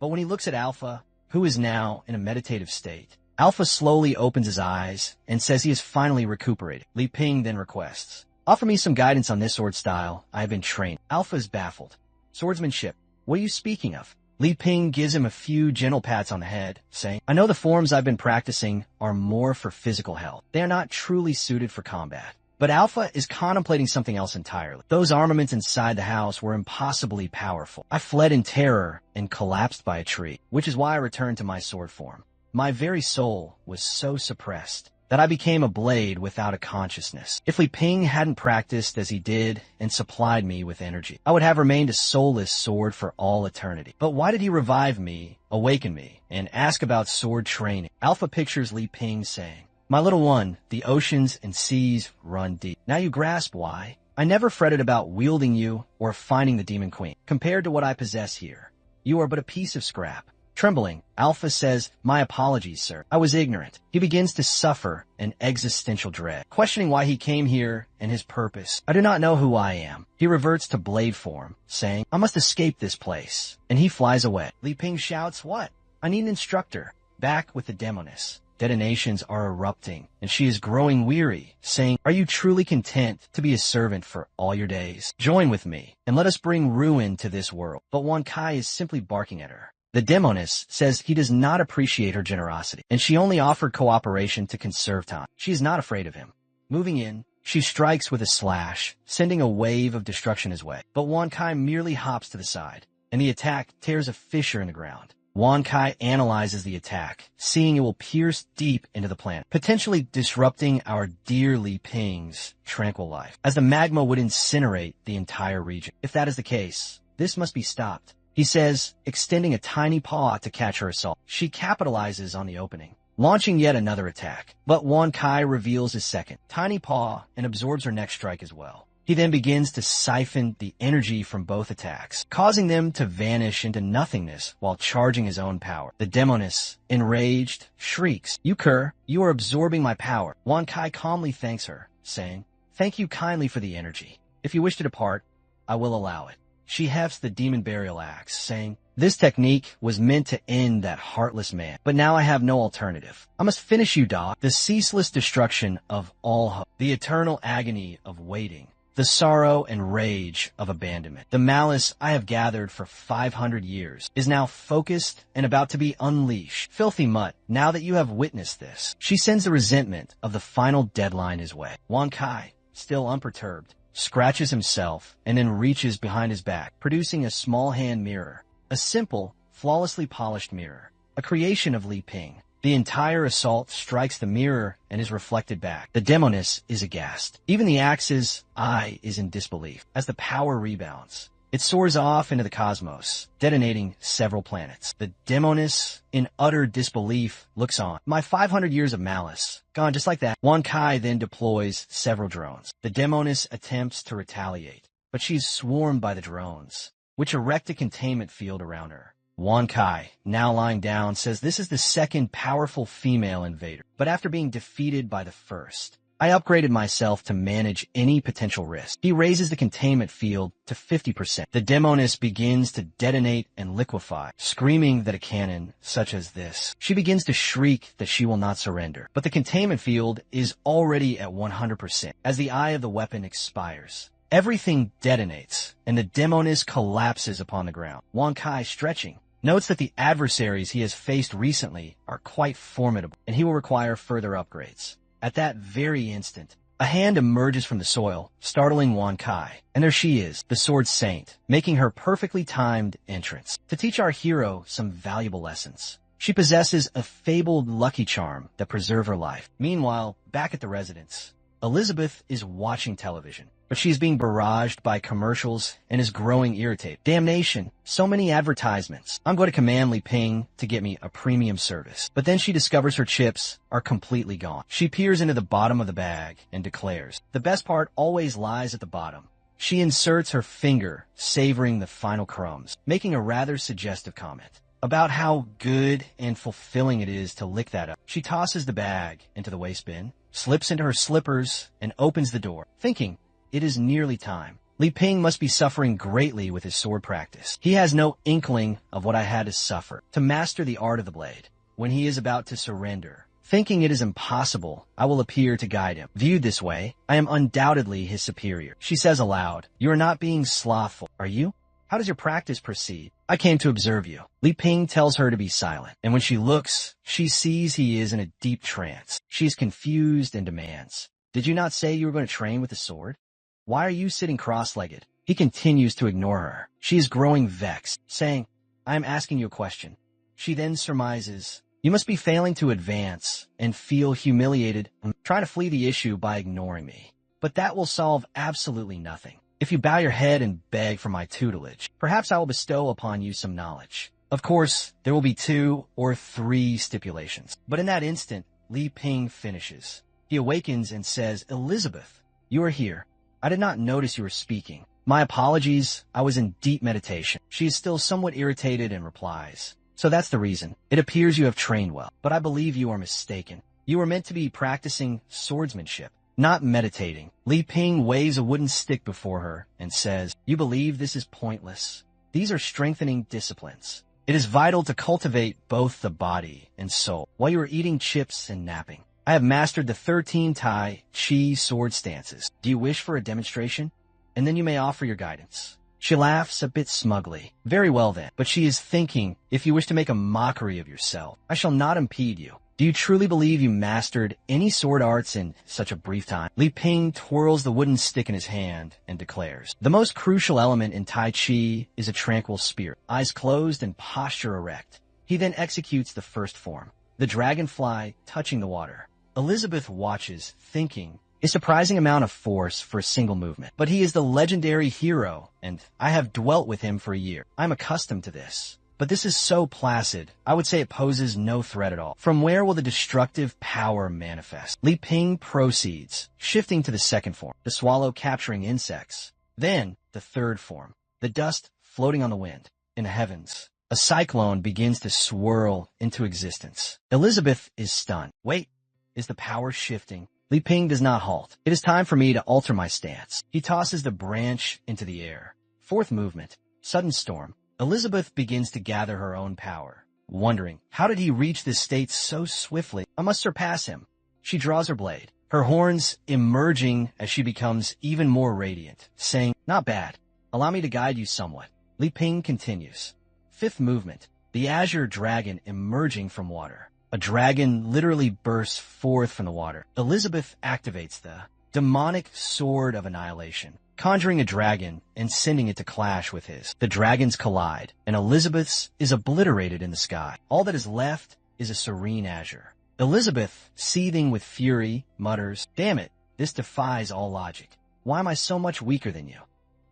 But when he looks at Alpha, who is now in a meditative state, Alpha slowly opens his eyes and says he is finally recuperated. Li Ping then requests, offer me some guidance on this sword style I have been trained. Alpha is baffled. Swordsmanship, what are you speaking of? Li Ping gives him a few gentle pats on the head, saying, I know the forms I've been practicing are more for physical health. They are not truly suited for combat. But Alpha is contemplating something else entirely. Those armaments inside the house were impossibly powerful. I fled in terror and collapsed by a tree, which is why I returned to my sword form. My very soul was so suppressed that I became a blade without a consciousness. If Li Ping hadn't practiced as he did and supplied me with energy, I would have remained a soulless sword for all eternity. But why did he revive me, awaken me, and ask about sword training? Alpha pictures Li Ping saying, my little one, the oceans and seas run deep. Now you grasp why. I never fretted about wielding you or finding the demon queen. Compared to what I possess here, you are but a piece of scrap. Trembling, Alpha says, my apologies, sir. I was ignorant. He begins to suffer an existential dread, questioning why he came here and his purpose. I do not know who I am. He reverts to blade form, saying, I must escape this place. And he flies away. Li Ping shouts, what? I need an instructor. Back with the demoness. Detonations are erupting, and she is growing weary, saying, are you truly content to be a servant for all your days? Join with me, and let us bring ruin to this world. But Wan Kai is simply barking at her. The demoness says he does not appreciate her generosity, and she only offered cooperation to conserve time. She is not afraid of him. Moving in, she strikes with a slash, sending a wave of destruction his way. But Wan Kai merely hops to the side, and the attack tears a fissure in the ground. Wan Kai analyzes the attack, seeing it will pierce deep into the planet, potentially disrupting our dear Li Ping's tranquil life, as the magma would incinerate the entire region. If that is the case, this must be stopped. He says, extending a tiny paw to catch her assault. She capitalizes on the opening, launching yet another attack. But Wan Kai reveals his second tiny paw and absorbs her next strike as well. He then begins to siphon the energy from both attacks, causing them to vanish into nothingness while charging his own power. The demoness, enraged, shrieks, you cur, you are absorbing my power. Wan Kai calmly thanks her, saying, thank you kindly for the energy. If you wish to depart, I will allow it. She hefts the demon burial axe, saying, this technique was meant to end that heartless man, but now I have no alternative. I must finish you, dog. The ceaseless destruction of all hope, the eternal agony of waiting, the sorrow and rage of abandonment. The malice I have gathered for 500 years is now focused and about to be unleashed. Filthy mutt, now that you have witnessed this. She sends the resentment of the final deadline his way. Wan Kai, still unperturbed, scratches himself and then reaches behind his back, producing a small hand mirror. A simple, flawlessly polished mirror. A creation of Li Ping. The entire assault strikes the mirror and is reflected back. The demoness is aghast. Even the axe's eye is in disbelief. As the power rebounds, it soars off into the cosmos, detonating several planets. The demoness, in utter disbelief, looks on. My 500 years of malice, gone just like that. Wan Kai then deploys several drones. The demoness attempts to retaliate, but she's swarmed by the drones, which erect a containment field around her. Wan Kai, now lying down, says this is the second powerful female invader, but after being defeated by the first, I upgraded myself to manage any potential risk. He raises the containment field to 50%. The demoness begins to detonate and liquefy, screaming that a cannon such as this. She begins to shriek that she will not surrender, but the containment field is already at 100% as the eye of the weapon expires. Everything detonates, and the demoness collapses upon the ground. Wan Kai, stretching, notes that the adversaries he has faced recently are quite formidable, and he will require further upgrades. At that very instant, a hand emerges from the soil, startling Wan Kai, and there she is, the Sword Saint, making her perfectly timed entrance to teach our hero some valuable lessons. She possesses a fabled lucky charm that preserves her life. Meanwhile, back at the residence, Elizabeth is watching television, but she's being barraged by commercials and is growing irritated. Damnation, so many advertisements. I'm going to command Li Ping to get me a premium service. But then she discovers her chips are completely gone. She peers into the bottom of the bag and declares, the best part always lies at the bottom. She inserts her finger, savoring the final crumbs, making a rather suggestive comment about how good and fulfilling it is to lick that up. She tosses the bag into the waste bin, slips into her slippers, and opens the door, thinking it is nearly time. Li Ping must be suffering greatly with his sword practice. He has no inkling of what I had to suffer to master the art of the blade. When he is about to surrender, thinking it is impossible, I will appear to guide him. Viewed this way, I am undoubtedly his superior. She says aloud, you are not being slothful, are you? How does your practice proceed? I came to observe you. Li Ping tells her to be silent, and when she looks, she sees he is in a deep trance. She is confused and demands, did you not say you were going to train with the sword? Why are you sitting cross-legged? He continues to ignore her. She is growing vexed, saying, I am asking you a question. She then surmises, you must be failing to advance and feel humiliated and try to flee the issue by ignoring me. But that will solve absolutely nothing. If you bow your head and beg for my tutelage, perhaps I will bestow upon you some knowledge. Of course, there will be 2 or 3 stipulations. But in that instant, Li Ping finishes. He awakens and says, Elizabeth, you are here. I did not notice you were speaking. My apologies, I was in deep meditation. She is still somewhat irritated and replies, so that's the reason. It appears you have trained well, but I believe you are mistaken. You were meant to be practicing swordsmanship, not meditating. Li Ping waves a wooden stick before her and says, you believe this is pointless. These are strengthening disciplines. It is vital to cultivate both the body and soul while you are eating chips and napping. I have mastered the 13 Tai Chi sword stances. Do you wish for a demonstration? And then you may offer your guidance. She laughs a bit smugly. Very well then, but she is thinking, if you wish to make a mockery of yourself, I shall not impede you. Do you truly believe you mastered any sword arts in such a brief time? Li Ping twirls the wooden stick in his hand and declares, the most crucial element in Tai Chi is a tranquil spirit, eyes closed and posture erect. He then executes the first form, the dragonfly touching the water. Elizabeth watches, thinking, a surprising amount of force for a single movement. But he is the legendary hero, and I have dwelt with him for a year. I'm accustomed to this. But this is so placid, I would say it poses no threat at all. From where will the destructive power manifest? Li Ping proceeds, shifting to the second form, the swallow capturing insects. Then, the third form, the dust floating on the wind. In the heavens, a cyclone begins to swirl into existence. Elizabeth is stunned. Wait, is the power shifting? Li Ping does not halt. It is time for me to alter my stance. He tosses the branch into the air. Fourth movement, sudden storm. Elizabeth begins to gather her own power, wondering, how did he reach this state so swiftly? I must surpass him. She draws her blade, her horns emerging as she becomes even more radiant, saying, "Not bad. Allow me to guide you somewhat." Li Ping continues. Fifth movement, the azure dragon emerging from water. A dragon literally bursts forth from the water. Elizabeth activates the demonic sword of annihilation, conjuring a dragon and sending it to clash with his. The dragons collide, and Elizabeth's is obliterated in the sky. All that is left is a serene azure. Elizabeth, seething with fury, mutters, "Damn it, this defies all logic. Why am I so much weaker than you?"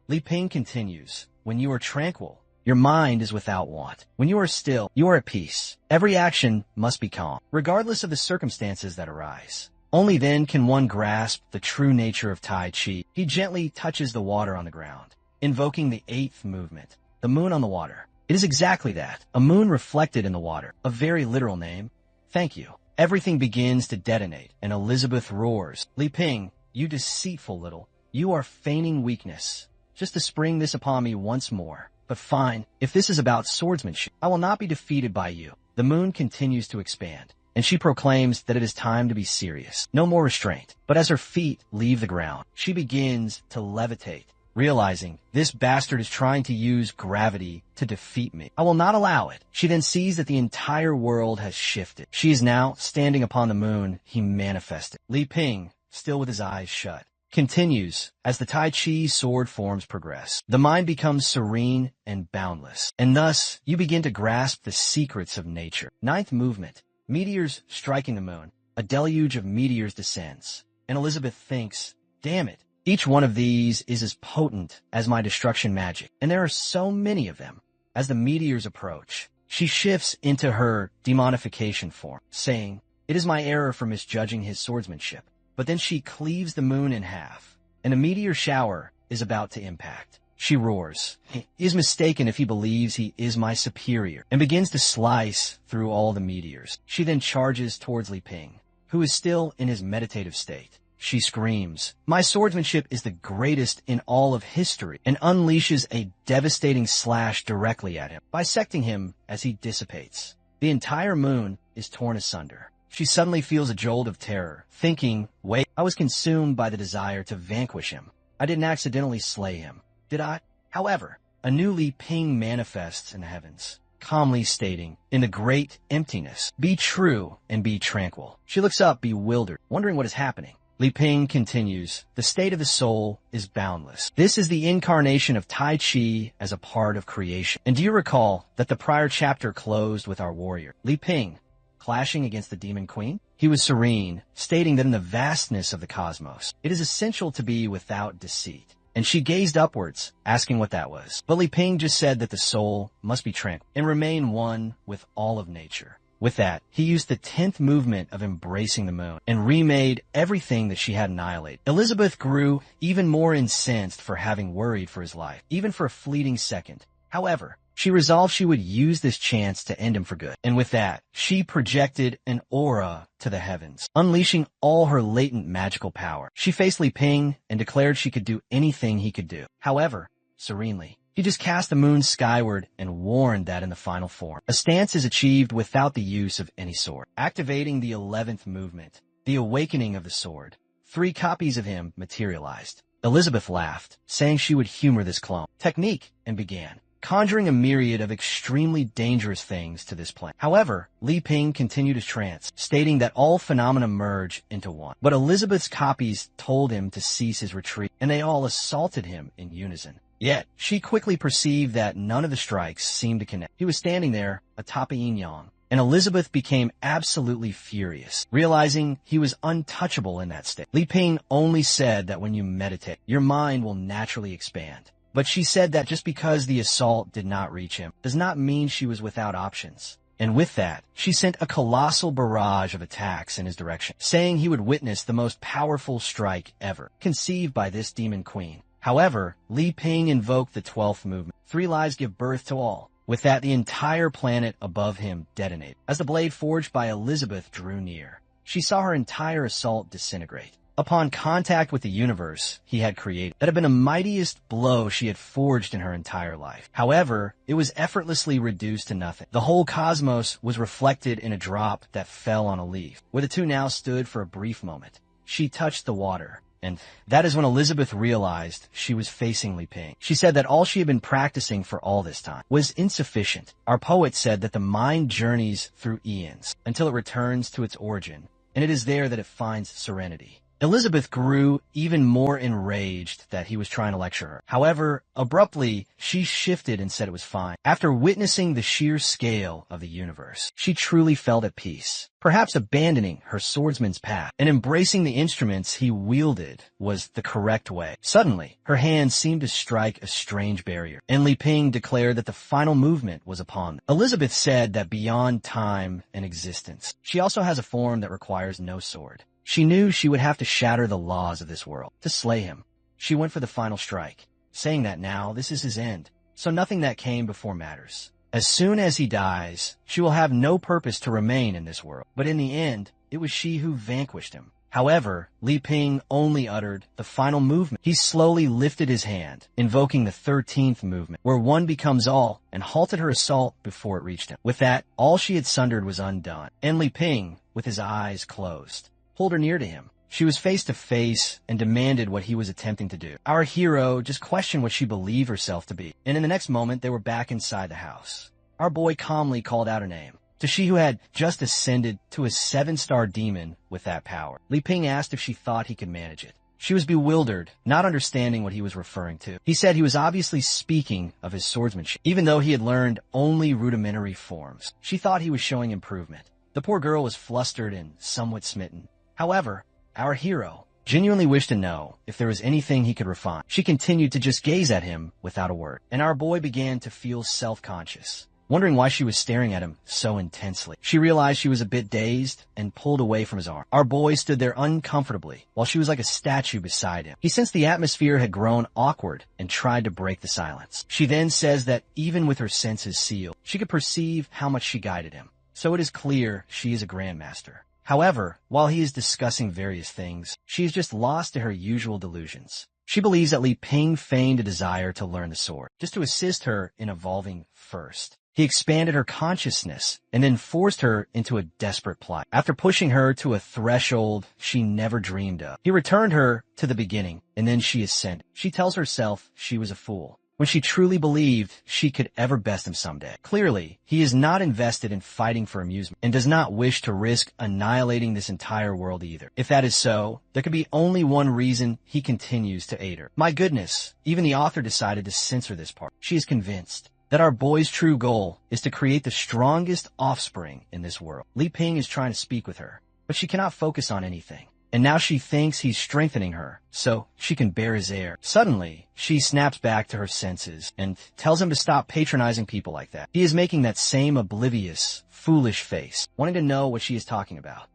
Li Ping continues, "When you are tranquil, your mind is without want. When you are still, you are at peace. Every action must be calm, regardless of the circumstances that arise. Only then can one grasp the true nature of Tai Chi." He gently touches the water on the ground, invoking the eighth movement, the moon on the water. It is exactly that, a moon reflected in the water, a very literal name. Thank you. Everything begins to detonate, and Elizabeth roars, "Li Ping, you deceitful little, you are feigning weakness, just to spring this upon me once more. But fine, if this is about swordsmanship, I will not be defeated by you." The moon continues to expand, and she proclaims that it is time to be serious. No more restraint. But as her feet leave the ground, she begins to levitate, realizing this bastard is trying to use gravity to defeat me. I will not allow it. She then sees that the entire world has shifted. She is now standing upon the moon he manifested. Li Ping, still with his eyes shut, continues as the Tai Chi sword forms progress. The mind becomes serene and boundless, and thus you begin to grasp the secrets of nature. Ninth movement, meteors striking the moon. A deluge of meteors descends, and Elizabeth thinks, "Damn it. Each one of these is as potent as my destruction magic, and there are so many of them." As the meteors approach, she shifts into her demonification form, saying, "It is my error for misjudging his swordsmanship." But then she cleaves the moon in half, and a meteor shower is about to impact. She roars, "He is mistaken if he believes he is my superior," and begins to slice through all the meteors. She then charges towards Li Ping, who is still in his meditative state. She screams, "My swordsmanship is the greatest in all of history," and unleashes a devastating slash directly at him, bisecting him as he dissipates. The entire moon is torn asunder. She suddenly feels a jolt of terror, thinking, "Wait, I was consumed by the desire to vanquish him. I didn't accidentally slay him, did I?" However, a new Li Ping manifests in the heavens, calmly stating, "In the great emptiness, be true and be tranquil." She looks up, bewildered, wondering what is happening. Li Ping continues, "The state of the soul is boundless. This is the incarnation of Tai Chi as a part of creation." And do you recall that the prior chapter closed with our warrior, Li Ping, clashing against the demon queen? He was serene, stating that in the vastness of the cosmos, it is essential to be without deceit. And she gazed upwards, asking what that was. But Li Ping just said that the soul must be tranquil and remain one with all of nature. With that, he used the 10th movement of embracing the moon and remade everything that she had annihilated. Elizabeth grew even more incensed for having worried for his life, even for a fleeting second. However, she resolved she would use this chance to end him for good. And with that, she projected an aura to the heavens, unleashing all her latent magical power. She faced Li Ping and declared she could do anything he could do. However, serenely, he just cast the moon skyward and warned that in the final form, a stance is achieved without the use of any sword. Activating the 11th movement, the awakening of the sword, 3 copies of him materialized. Elizabeth laughed, saying she would humor this clone technique, and began conjuring a myriad of extremely dangerous things to this plan. However, Li Ping continued his trance, stating that all phenomena merge into one. But Elizabeth's copies told him to cease his retreat, and they all assaulted him in unison. Yet, she quickly perceived that none of the strikes seemed to connect. He was standing there, atop a yin-yang, and Elizabeth became absolutely furious, realizing he was untouchable in that state. Li Ping only said that when you meditate, your mind will naturally expand. But she said that just because the assault did not reach him does not mean she was without options. And with that, she sent a colossal barrage of attacks in his direction, saying he would witness the most powerful strike ever, conceived by this demon queen. However, Li Ping invoked the 12th movement. 3 lives give birth to all. With that, the entire planet above him detonated. As the blade forged by Elizabeth drew near, she saw her entire assault disintegrate. Upon contact with the universe he had created, that had been the mightiest blow she had forged in her entire life. However, it was effortlessly reduced to nothing. The whole cosmos was reflected in a drop that fell on a leaf, where the two now stood for a brief moment, she touched the water. And that is when Elizabeth realized she was facing Li Ping. She said that all she had been practicing for all this time was insufficient. Our poet said that the mind journeys through eons until it returns to its origin, and it is there that it finds serenity. Elizabeth grew even more enraged that he was trying to lecture her. However, abruptly, she shifted and said it was fine. After witnessing the sheer scale of the universe, she truly felt at peace. Perhaps abandoning her swordsman's path and embracing the instruments he wielded was the correct way. Suddenly, her hand seemed to strike a strange barrier, and Li Ping declared that the final movement was upon them. Elizabeth said that beyond time and existence, she also has a form that requires no sword. She knew she would have to shatter the laws of this world to slay him. She went for the final strike, saying that now this is his end, so nothing that came before matters. As soon as he dies, she will have no purpose to remain in this world. But in the end, it was she who vanquished him. However, Li Ping only uttered the final movement. He slowly lifted his hand, invoking the 13th movement, where one becomes all, and halted her assault before it reached him. With that, all she had sundered was undone, and Li Ping, with his eyes closed, pulled her near to him. She was face to face and demanded what he was attempting to do. Our hero just questioned what she believed herself to be, and in the next moment they were back inside the house. Our boy calmly called out her name. To she who had just ascended to a 7-star demon with that power. Li Ping asked if she thought he could manage it. She was bewildered, not understanding what he was referring to. He said he was obviously speaking of his swordsmanship, even though he had learned only rudimentary forms. She thought he was showing improvement. The poor girl was flustered and somewhat smitten. However, our hero genuinely wished to know if there was anything he could refine. She continued to just gaze at him without a word, and our boy began to feel self-conscious, wondering why she was staring at him so intensely. She realized she was a bit dazed and pulled away from his arm. Our boy stood there uncomfortably while she was like a statue beside him. He sensed the atmosphere had grown awkward and tried to break the silence. She then says that even with her senses sealed, she could perceive how much she guided him. So it is clear she is a grandmaster. However, while he is discussing various things, she is just lost to her usual delusions. She believes that Li Ping feigned a desire to learn the sword, just to assist her in evolving first. He expanded her consciousness and then forced her into a desperate plight. After pushing her to a threshold she never dreamed of, he returned her to the beginning, and then she ascended. She tells herself she was a fool when she truly believed she could ever best him someday. Clearly, he is not invested in fighting for amusement and does not wish to risk annihilating this entire world either. If that is so, there could be only one reason he continues to aid her. My goodness, even the author decided to censor this part. She is convinced that our boy's true goal is to create the strongest offspring in this world. Li Ping is trying to speak with her, but she cannot focus on anything. And now she thinks he's strengthening her, so she can bear his air. Suddenly, she snaps back to her senses and tells him to stop patronizing people like that. He is making that same oblivious, foolish face, wanting to know what she is talking about.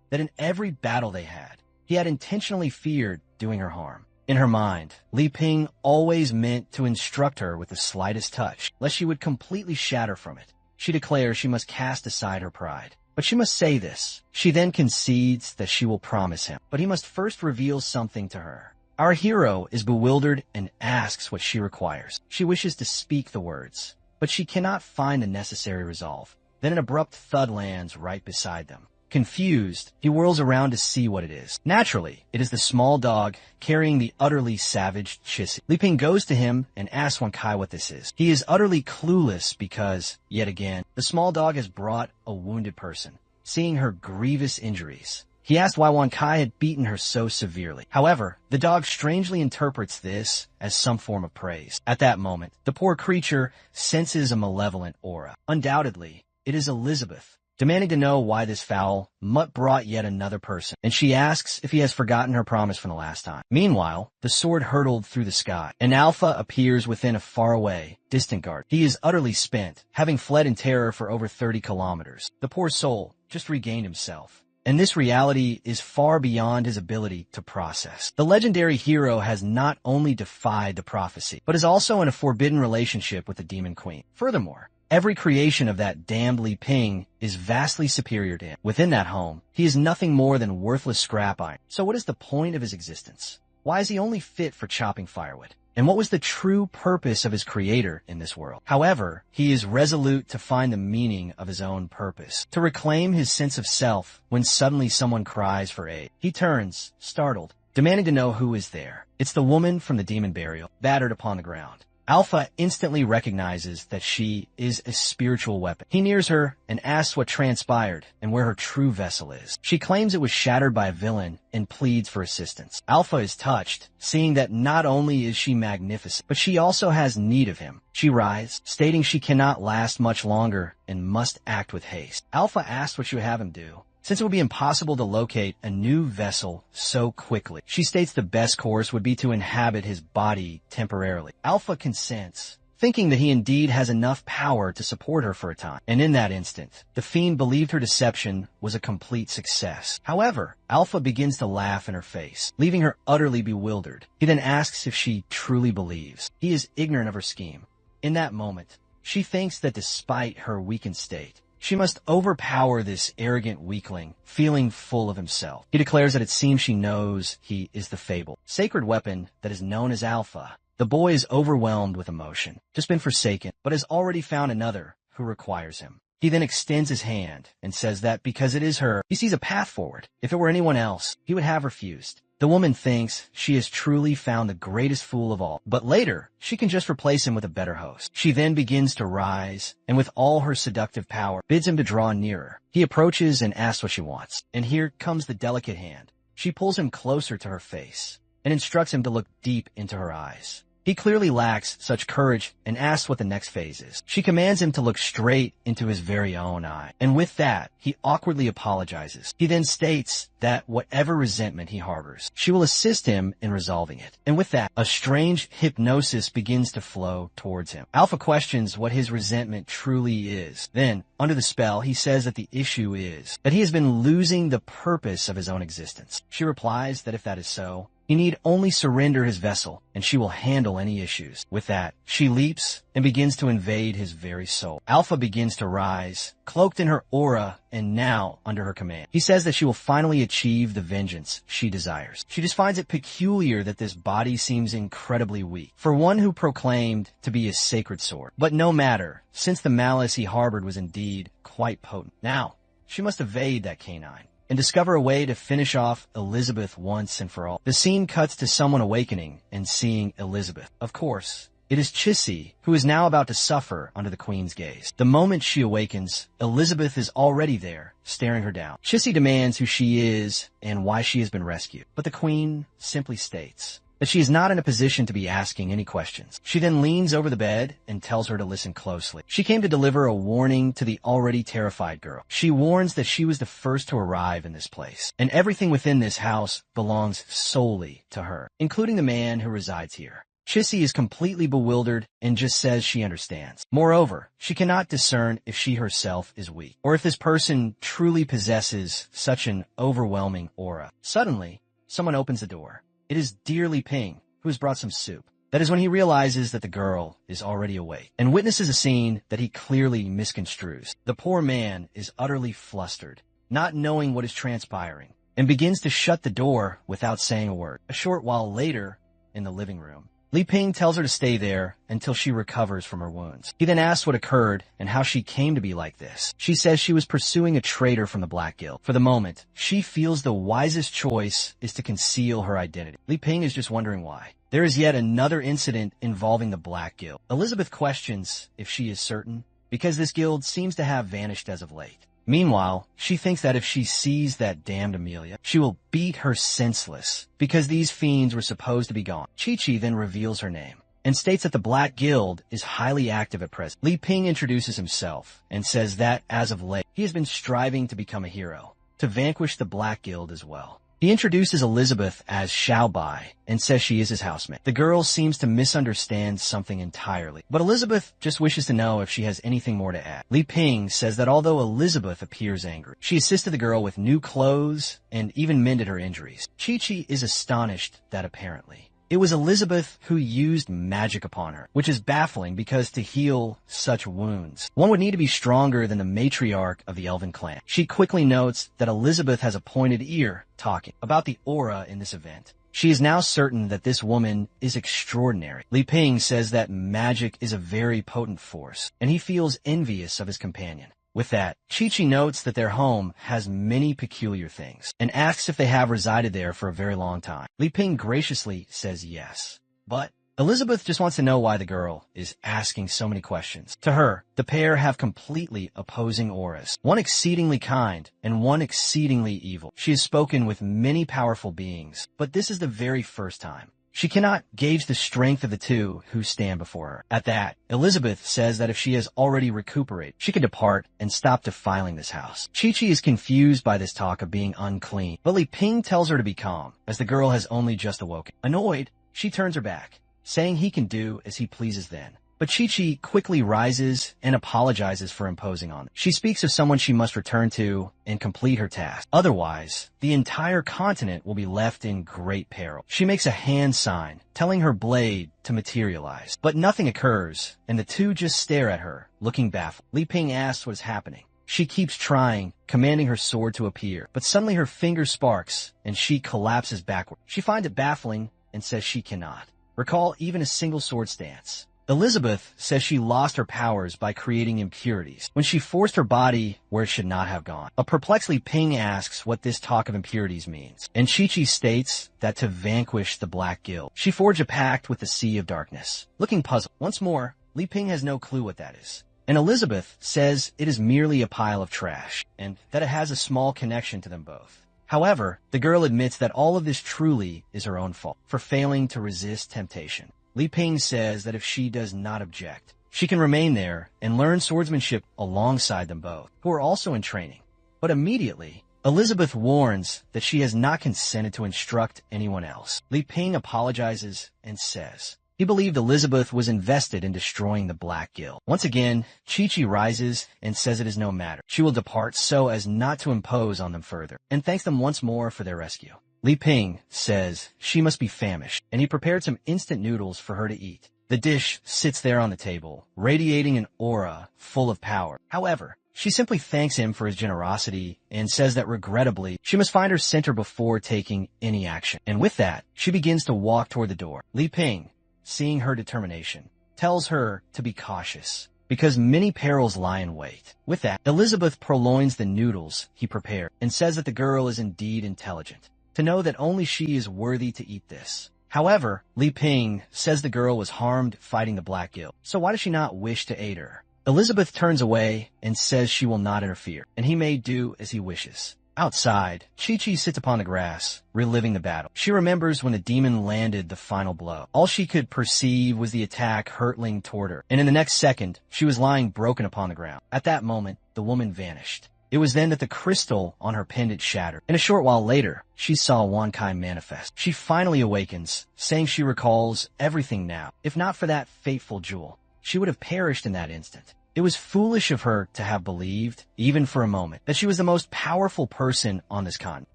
That in every battle they had, he had intentionally feared doing her harm. In her mind, Li Ping always meant to instruct her with the slightest touch, lest she would completely shatter from it. She declares she must cast aside her pride. But she must say this. She then concedes that she will promise him, but he must first reveal something to her. Our hero is bewildered and asks what she requires. She wishes to speak the words, but she cannot find the necessary resolve. Then an abrupt thud lands right beside them. Confused, he whirls around to see what it is. Naturally, it is the small dog carrying the utterly savage Chissy. Li Ping goes to him and asks Wan Kai what this is. He is utterly clueless because, yet again, the small dog has brought a wounded person, seeing her grievous injuries. He asked why Wan Kai had beaten her so severely. However, the dog strangely interprets this as some form of praise. At that moment, the poor creature senses a malevolent aura. Undoubtedly, it is Elizabeth, demanding to know why this foul mutt brought yet another person, and she asks if he has forgotten her promise from the last time. Meanwhile, the sword hurtled through the sky. An alpha appears within a faraway, distant garden. He is utterly spent, having fled in terror for over 30 kilometers. The poor soul just regained himself, and this reality is far beyond his ability to process. The legendary hero has not only defied the prophecy, but is also in a forbidden relationship with the demon queen. Furthermore, every creation of that damned Li Ping is vastly superior to him. Within that home, he is nothing more than worthless scrap iron. So what is the point of his existence? Why is he only fit for chopping firewood? and what was the true purpose of his creator in this world. However, he is resolute to find the meaning of his own purpose, to reclaim his sense of self when suddenly someone cries for aid. He turns, startled, demanding to know who is there. It's the woman from the demon burial, battered upon the ground. Alpha instantly recognizes that she is a spiritual weapon. He nears her and asks what transpired and where her true vessel is. She claims it was shattered by a villain and pleads for assistance. Alpha is touched, seeing that not only is she magnificent, but she also has need of him. She rises, stating she cannot last much longer and must act with haste. Alpha asks what she would have him do, since it would be impossible to locate a new vessel so quickly. She states the best course would be to inhabit his body temporarily. Alpha consents, thinking that he indeed has enough power to support her for a time. And in that instant, the fiend believed her deception was a complete success. However, Alpha begins to laugh in her face, leaving her utterly bewildered. He then asks if she truly believes. He is ignorant of her scheme. In that moment, she thinks that despite her weakened state, she must overpower this arrogant weakling, feeling full of himself. He declares that it seems she knows he is the fabled sacred weapon that is known as Alpha. The boy is overwhelmed with emotion, just been forsaken, but has already found another who requires him. He then extends his hand and says that because it is her, he sees a path forward. If it were anyone else, he would have refused. The woman thinks she has truly found the greatest fool of all, but later, she can just replace him with a better host. She then begins to rise, and with all her seductive power, bids him to draw nearer. He approaches and asks what she wants, and here comes the delicate hand. She pulls him closer to her face, and instructs him to look deep into her eyes. He clearly lacks such courage and asks what the next phase is. She commands him to look straight into his very own eye. And with that, he awkwardly apologizes. He then states that whatever resentment he harbors, she will assist him in resolving it. And with that, a strange hypnosis begins to flow towards him. Alpha questions what his resentment truly is. Then, under the spell, he says that the issue is that he has been losing the purpose of his own existence. She replies that if that is so, he need only surrender his vessel, and she will handle any issues. With that, she leaps and begins to invade his very soul. Alpha begins to rise, cloaked in her aura and now under her command. He says that she will finally achieve the vengeance she desires. She just finds it peculiar that this body seems incredibly weak for one who proclaimed to be his sacred sword. But no matter, since the malice he harbored was indeed quite potent. Now, she must evade that canine and discover a way to finish off Elizabeth once and for all. The scene cuts to someone awakening and seeing Elizabeth. Of course, it is Chissy, who is now about to suffer under the Queen's gaze. The moment she awakens, Elizabeth is already there, staring her down. Chissy demands who she is and why she has been rescued, but the Queen simply states that she is not in a position to be asking any questions. She then leans over the bed and tells her to listen closely. She came to deliver a warning to the already terrified girl. She warns that she was the first to arrive in this place, and everything within this house belongs solely to her, including the man who resides here. Chissy is completely bewildered and just says she understands. Moreover, she cannot discern if she herself is weak, or if this person truly possesses such an overwhelming aura. Suddenly, someone opens the door. It is dear Li Ping, who has brought some soup. That is when he realizes that the girl is already awake, and witnesses a scene that he clearly misconstrues. The poor man is utterly flustered, not knowing what is transpiring, and begins to shut the door without saying a word. A short while later, in the living room, Li Ping tells her to stay there until she recovers from her wounds. He then asks what occurred and how she came to be like this. She says she was pursuing a traitor from the Black Guild. For the moment, she feels the wisest choice is to conceal her identity. Li Ping is just wondering why. There is yet another incident involving the Black Guild. Elizabeth questions if she is certain, because this guild seems to have vanished as of late. Meanwhile, she thinks that if she sees that damned Amelia, she will beat her senseless, because these fiends were supposed to be gone. Chi-Chi then reveals her name, and states that the Black Guild is highly active at present. Li Ping introduces himself, and says that, as of late, he has been striving to become a hero, to vanquish the Black Guild as well. He introduces Elizabeth as Xiao Bai and says she is his housemate. The girl seems to misunderstand something entirely, but Elizabeth just wishes to know if she has anything more to add. Li Ping says that although Elizabeth appears angry, she assisted the girl with new clothes and even mended her injuries. Chi-Chi is astonished that apparently it was Elizabeth who used magic upon her, which is baffling because to heal such wounds, one would need to be stronger than the matriarch of the Elven clan. She quickly notes that Elizabeth has a pointed ear talking about the aura in this event, She is now certain that this woman is extraordinary. Li Ping says that magic is a very potent force, and he feels envious of his companion. With that, Chi-Chi notes that their home has many peculiar things, and asks if they have resided there for a very long time. Li Ping graciously says yes. But Elizabeth just wants to know why the girl is asking so many questions. To her, the pair have completely opposing auras, one exceedingly kind and one exceedingly evil. She has spoken with many powerful beings, but this is the very first time. She cannot gauge the strength of the two who stand before her. At that, Elizabeth says that if she has already recuperated, she can depart and stop defiling this house. Chi-Chi is confused by this talk of being unclean, but Li Ping tells her to be calm, as the girl has only just awoken. Annoyed, she turns her back, saying he can do as he pleases then. But Chi-Chi quickly rises and apologizes for imposing on them. She speaks of someone she must return to and complete her task. Otherwise, the entire continent will be left in great peril. She makes a hand sign, telling her blade to materialize. But nothing occurs, and the two just stare at her, looking baffled. Li Ping asks what is happening. She keeps trying, commanding her sword to appear, but suddenly her finger sparks, and she collapses backward. She finds it baffling and says she cannot recall even a single sword stance. Elizabeth says she lost her powers by creating impurities when she forced her body where it should not have gone. A perplexed Li Ping asks what this talk of impurities means, and Chi-Chi states that to vanquish the Black Guild, she forged a pact with the Sea of Darkness. Looking puzzled, once more, Li Ping has no clue what that is. And Elizabeth says it is merely a pile of trash, and that it has a small connection to them both. However, the girl admits that all of this truly is her own fault for failing to resist temptation. Li Ping says that if she does not object, she can remain there and learn swordsmanship alongside them both, who are also in training. But immediately, Elizabeth warns that she has not consented to instruct anyone else. Li Ping apologizes and says he believed Elizabeth was invested in destroying the Black Guild. Once again, Chi-Chi rises and says it is no matter. She will depart so as not to impose on them further, and thanks them once more for their rescue. Li Ping says she must be famished, and he prepared some instant noodles for her to eat. The dish sits there on the table, radiating an aura full of power. However, she simply thanks him for his generosity and says that regrettably, she must find her center before taking any action. And with that, she begins to walk toward the door. Li Ping, seeing her determination, tells her to be cautious, because many perils lie in wait. With that, Elizabeth purloins the noodles he prepared and says that the girl is indeed intelligent, to know that only she is worthy to eat this. However, Li Ping says the girl was harmed fighting the Black Guild, so why does she not wish to aid her? Elizabeth turns away and says she will not interfere, and he may do as he wishes. Outside, Chi-Chi sits upon the grass, reliving the battle. She remembers when the demon landed the final blow. All she could perceive was the attack hurtling toward her, and in the next second, she was lying broken upon the ground. At that moment, the woman vanished. It was then that the crystal on her pendant shattered, and a short while later, she saw Wankai manifest. She finally awakens, saying she recalls everything now. If not for that fateful jewel, she would have perished in that instant. It was foolish of her to have believed, even for a moment, that she was the most powerful person on this continent,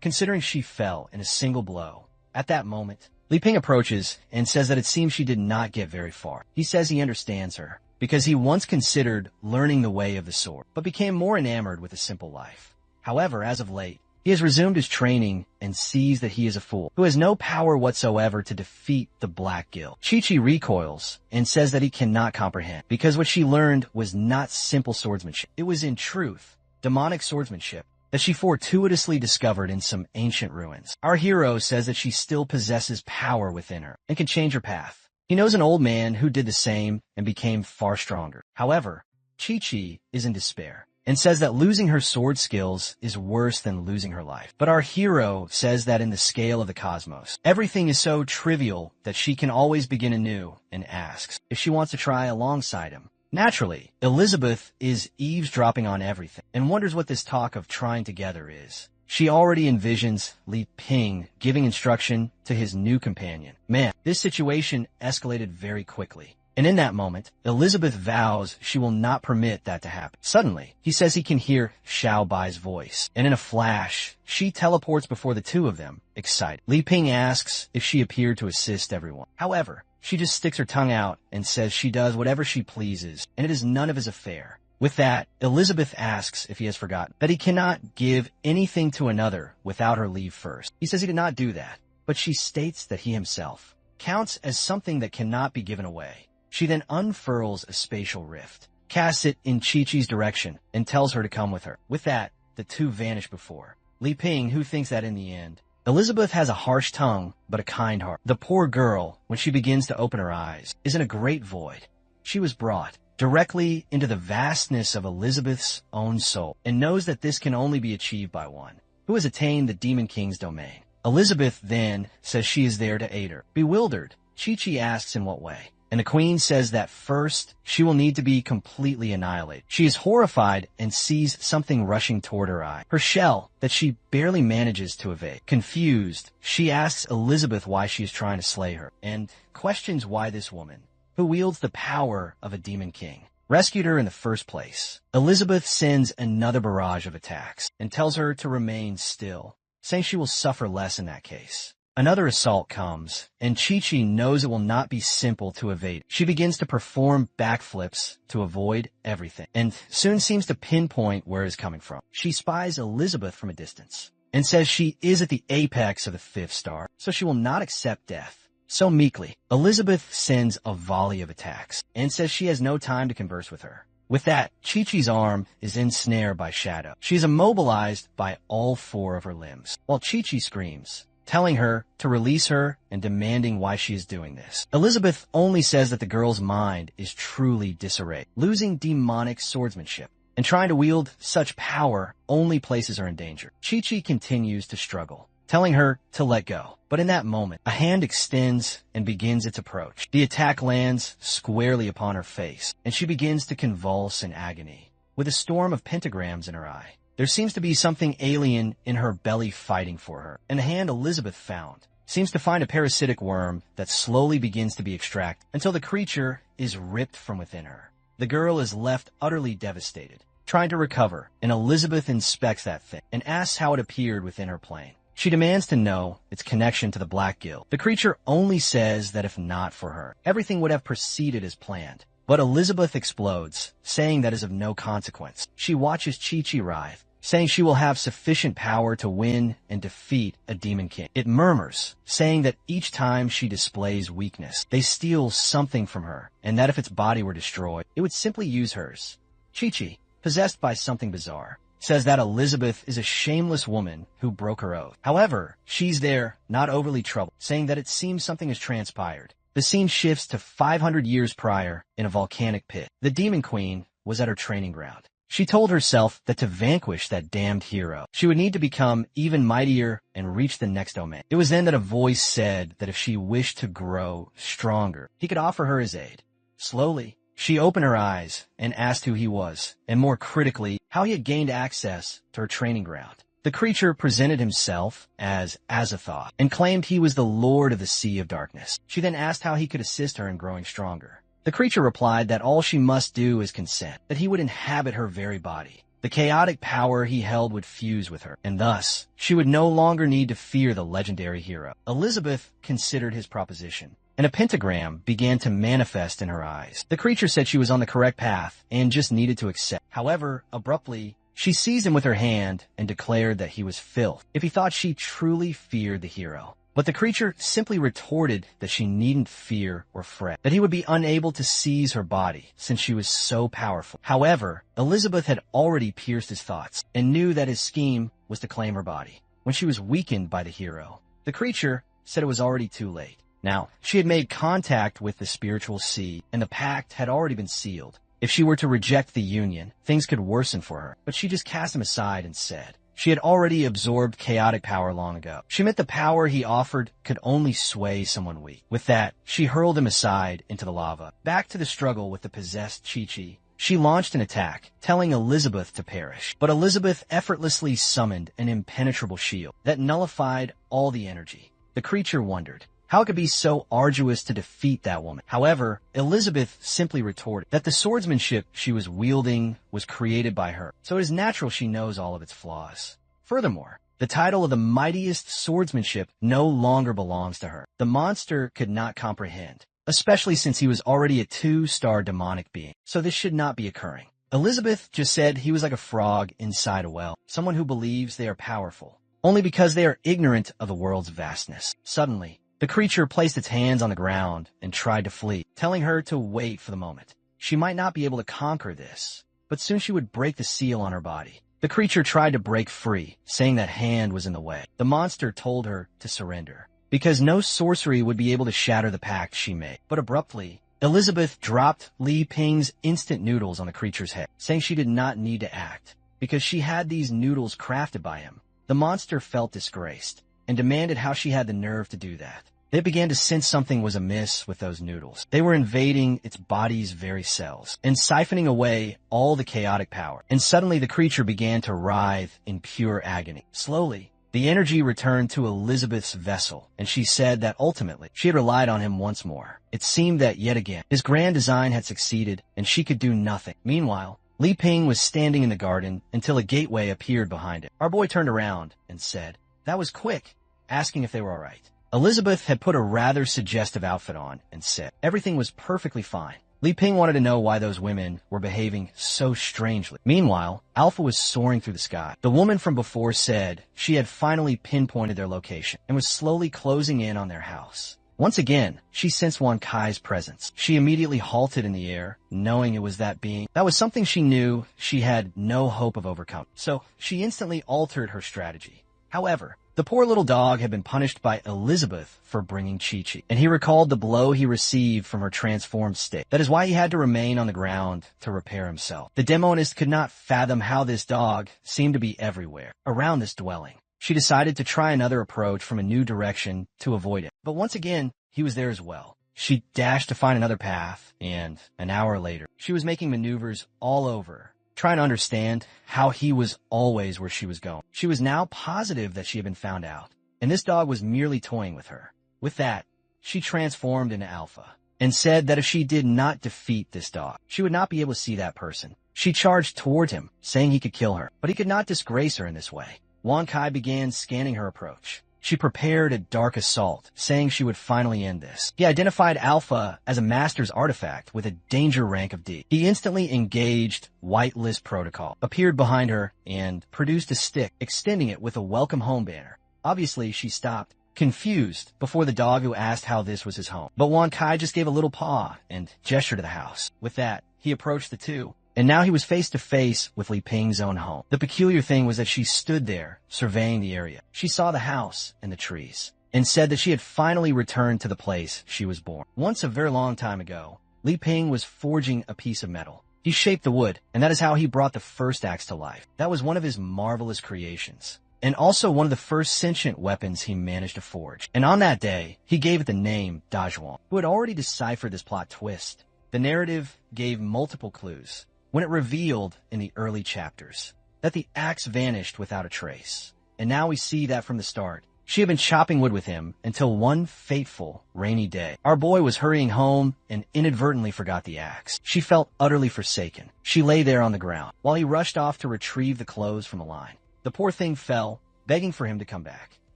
considering she fell in a single blow. At that moment, Li Ping approaches and says that it seems she did not get very far. He says he understands her, because he once considered learning the way of the sword, but became more enamored with a simple life. However, as of late, he has resumed his training and sees that he is a fool, who has no power whatsoever to defeat the Black Guild. Chi-Chi recoils and says that he cannot comprehend, because what she learned was not simple swordsmanship. It was in truth demonic swordsmanship that she fortuitously discovered in some ancient ruins. Our hero says that she still possesses power within her and can change her path. He knows an old man who did the same and became far stronger. However, Chi-Chi is in despair and says that losing her sword skills is worse than losing her life. But our hero says that in the scale of the cosmos, everything is so trivial that she can always begin anew, and asks if she wants to try alongside him. Naturally, Elizabeth is eavesdropping on everything and wonders what this talk of trying together is. She already envisions Li Ping giving instruction to his new companion. Man, this situation escalated very quickly. And in that moment, Elizabeth vows she will not permit that to happen. Suddenly, he says he can hear Xiao Bai's voice. And in a flash, she teleports before the two of them, excited. Li Ping asks if she appeared to assist everyone. However, she just sticks her tongue out and says she does whatever she pleases, and it is none of his affair. With that, Elizabeth asks if he has forgotten that he cannot give anything to another without her leave first. He says he did not do that, but she states that he himself counts as something that cannot be given away. She then unfurls a spatial rift, casts it in Chi-Chi's direction, and tells her to come with her. With that, the two vanish before Li Ping, who thinks that in the end, Elizabeth has a harsh tongue, but a kind heart. The poor girl, when she begins to open her eyes, is in a great void. She was brought directly into the vastness of Elizabeth's own soul, and knows that this can only be achieved by one who has attained the Demon King's domain. Elizabeth then says she is there to aid her. Bewildered, Chi-Chi asks in what way, and the queen says that first, she will need to be completely annihilated. She is horrified and sees something rushing toward her eye, her shell, that she barely manages to evade. Confused, she asks Elizabeth why she is trying to slay her, and questions why this woman, who wields the power of a demon king, rescued her in the first place. Elizabeth sends another barrage of attacks and tells her to remain still, saying she will suffer less in that case. Another assault comes, and Chi-Chi knows it will not be simple to evade. She begins to perform backflips to avoid everything, and soon seems to pinpoint where it is coming from. She spies Elizabeth from a distance, and says she is at the apex of the 5th star, so she will not accept death. So meekly, Elizabeth sends a volley of attacks, and says she has no time to converse with her. With that, Chi-Chi's arm is ensnared by Shadow. She is immobilized by all 4 of her limbs, while Chi-Chi screams, telling her to release her and demanding why she is doing this. Elizabeth only says that the girl's mind is truly disarrayed. Losing demonic swordsmanship and trying to wield such power only places her in danger. Chi-Chi continues to struggle, telling her to let go. But in that moment, a hand extends and begins its approach. The attack lands squarely upon her face, and she begins to convulse in agony, with a storm of pentagrams in her eye. There seems to be something alien in her belly fighting for her, and the hand Elizabeth found seems to find a parasitic worm that slowly begins to be extracted until the creature is ripped from within her. The girl is left utterly devastated, trying to recover, and Elizabeth inspects that thing and asks how it appeared within her plane. She demands to know its connection to the Black Guild. The creature only says that if not for her, everything would have proceeded as planned. But Elizabeth explodes, saying that is of no consequence. She watches Chi-Chi writhe, saying she will have sufficient power to win and defeat a demon king. It murmurs, saying that each time she displays weakness, they steal something from her, and that if its body were destroyed, it would simply use hers. Chi-Chi, possessed by something bizarre, says that Elizabeth is a shameless woman who broke her oath. However, she's there, not overly troubled, saying that it seems something has transpired. The scene shifts to 500 years prior in a volcanic pit. The Demon Queen was at her training ground. She told herself that to vanquish that damned hero, she would need to become even mightier and reach the next domain. It was then that a voice said that if she wished to grow stronger, he could offer her his aid. Slowly, she opened her eyes and asked who he was, and more critically, how he had gained access to her training ground. The creature presented himself as Azathoth and claimed he was the Lord of the Sea of Darkness. She then asked how he could assist her in growing stronger. The creature replied that all she must do is consent, that he would inhabit her very body. The chaotic power he held would fuse with her, and thus, she would no longer need to fear the legendary hero. Elizabeth considered his proposition, and a pentagram began to manifest in her eyes. The creature said she was on the correct path and just needed to accept. However, abruptly, she seized him with her hand and declared that he was filth if he thought she truly feared the hero. But the creature simply retorted that she needn't fear or fret, that he would be unable to seize her body since she was so powerful. However, Elizabeth had already pierced his thoughts and knew that his scheme was to claim her body. When she was weakened by the hero, the creature said it was already too late. Now, she had made contact with the spiritual sea, and the pact had already been sealed. If she were to reject the union, things could worsen for her, but she just cast him aside and said she had already absorbed chaotic power long ago. She meant the power he offered could only sway someone weak. With that, she hurled him aside into the lava. Back to the struggle with the possessed Chi-Chi, she launched an attack, telling Elizabeth to perish. But Elizabeth effortlessly summoned an impenetrable shield that nullified all the energy. The creature wondered how it could be so arduous to defeat that woman. However, Elizabeth simply retorted that the swordsmanship she was wielding was created by her, so it is natural she knows all of its flaws. Furthermore, the title of the mightiest swordsmanship no longer belongs to her. The monster could not comprehend, especially since he was already a 2-star demonic being, so this should not be occurring. Elizabeth just said he was like a frog inside a well, someone who believes they are powerful, only because they are ignorant of the world's vastness. Suddenly, the creature placed its hands on the ground and tried to flee, telling her to wait for the moment. She might not be able to conquer this, but soon she would break the seal on her body. The creature tried to break free, saying that hand was in the way. The monster told her to surrender, because no sorcery would be able to shatter the pact she made. But abruptly, Elizabeth dropped Li Ping's instant noodles on the creature's head, saying she did not need to act, because she had these noodles crafted by him. The monster felt disgraced, and demanded how she had the nerve to do that. They began to sense something was amiss with those noodles. They were invading its body's very cells, and siphoning away all the chaotic power. And suddenly the creature began to writhe in pure agony. Slowly, the energy returned to Elizabeth's vessel, and she said that ultimately she had relied on him once more. It seemed that yet again, his grand design had succeeded, and she could do nothing. Meanwhile, Li Ping was standing in the garden until a gateway appeared behind it. Our boy turned around and said, "That was quick," asking if they were all right. Elizabeth had put a rather suggestive outfit on and said everything was perfectly fine. Li Ping wanted to know why those women were behaving so strangely. Meanwhile, Alpha was soaring through the sky. The woman from before said she had finally pinpointed their location and was slowly closing in on their house. Once again, she sensed Wan Kai's presence. She immediately halted in the air, knowing it was that being. That was something she knew she had no hope of overcoming. So she instantly altered her strategy. However, the poor little dog had been punished by Elizabeth for bringing Chi-Chi, and he recalled the blow he received from her transformed state. That is why he had to remain on the ground to repair himself. The demonist could not fathom how this dog seemed to be everywhere, around this dwelling. She decided to try another approach from a new direction to avoid it. But once again, he was there as well. She dashed to find another path, and an hour later, she was making maneuvers all over, trying to understand how he was always where she was going. She was now positive that she had been found out, and this dog was merely toying with her. With that, she transformed into Alpha, and said that if she did not defeat this dog, she would not be able to see that person. She charged toward him, saying he could kill her, but he could not disgrace her in this way. Wan Kai began scanning her approach. She prepared a dark assault, saying she would finally end this. He identified Alpha as a master's artifact with a danger rank of D. He instantly engaged Whitelist Protocol, appeared behind her, and produced a stick, extending it with a welcome home banner. Obviously, she stopped, confused, before the dog who asked how this was his home. But Wan Kai just gave a little paw and gestured to the house. With that, he approached the two, and now he was face to face with Li Ping's own home. The peculiar thing was that she stood there, surveying the area. She saw the house and the trees, and said that she had finally returned to the place she was born. Once a very long time ago, Li Ping was forging a piece of metal. He shaped the wood, and that is how he brought the first axe to life. That was one of his marvelous creations, and also one of the first sentient weapons he managed to forge. And on that day, he gave it the name Dazhuang. Who had already deciphered this plot twist. The narrative gave multiple clues when it revealed in the early chapters that the axe vanished without a trace. And now we see that from the start, she had been chopping wood with him until one fateful, rainy day. Our boy was hurrying home and inadvertently forgot the axe. She felt utterly forsaken. She lay there on the ground, while he rushed off to retrieve the clothes from a line. The poor thing fell, begging for him to come back.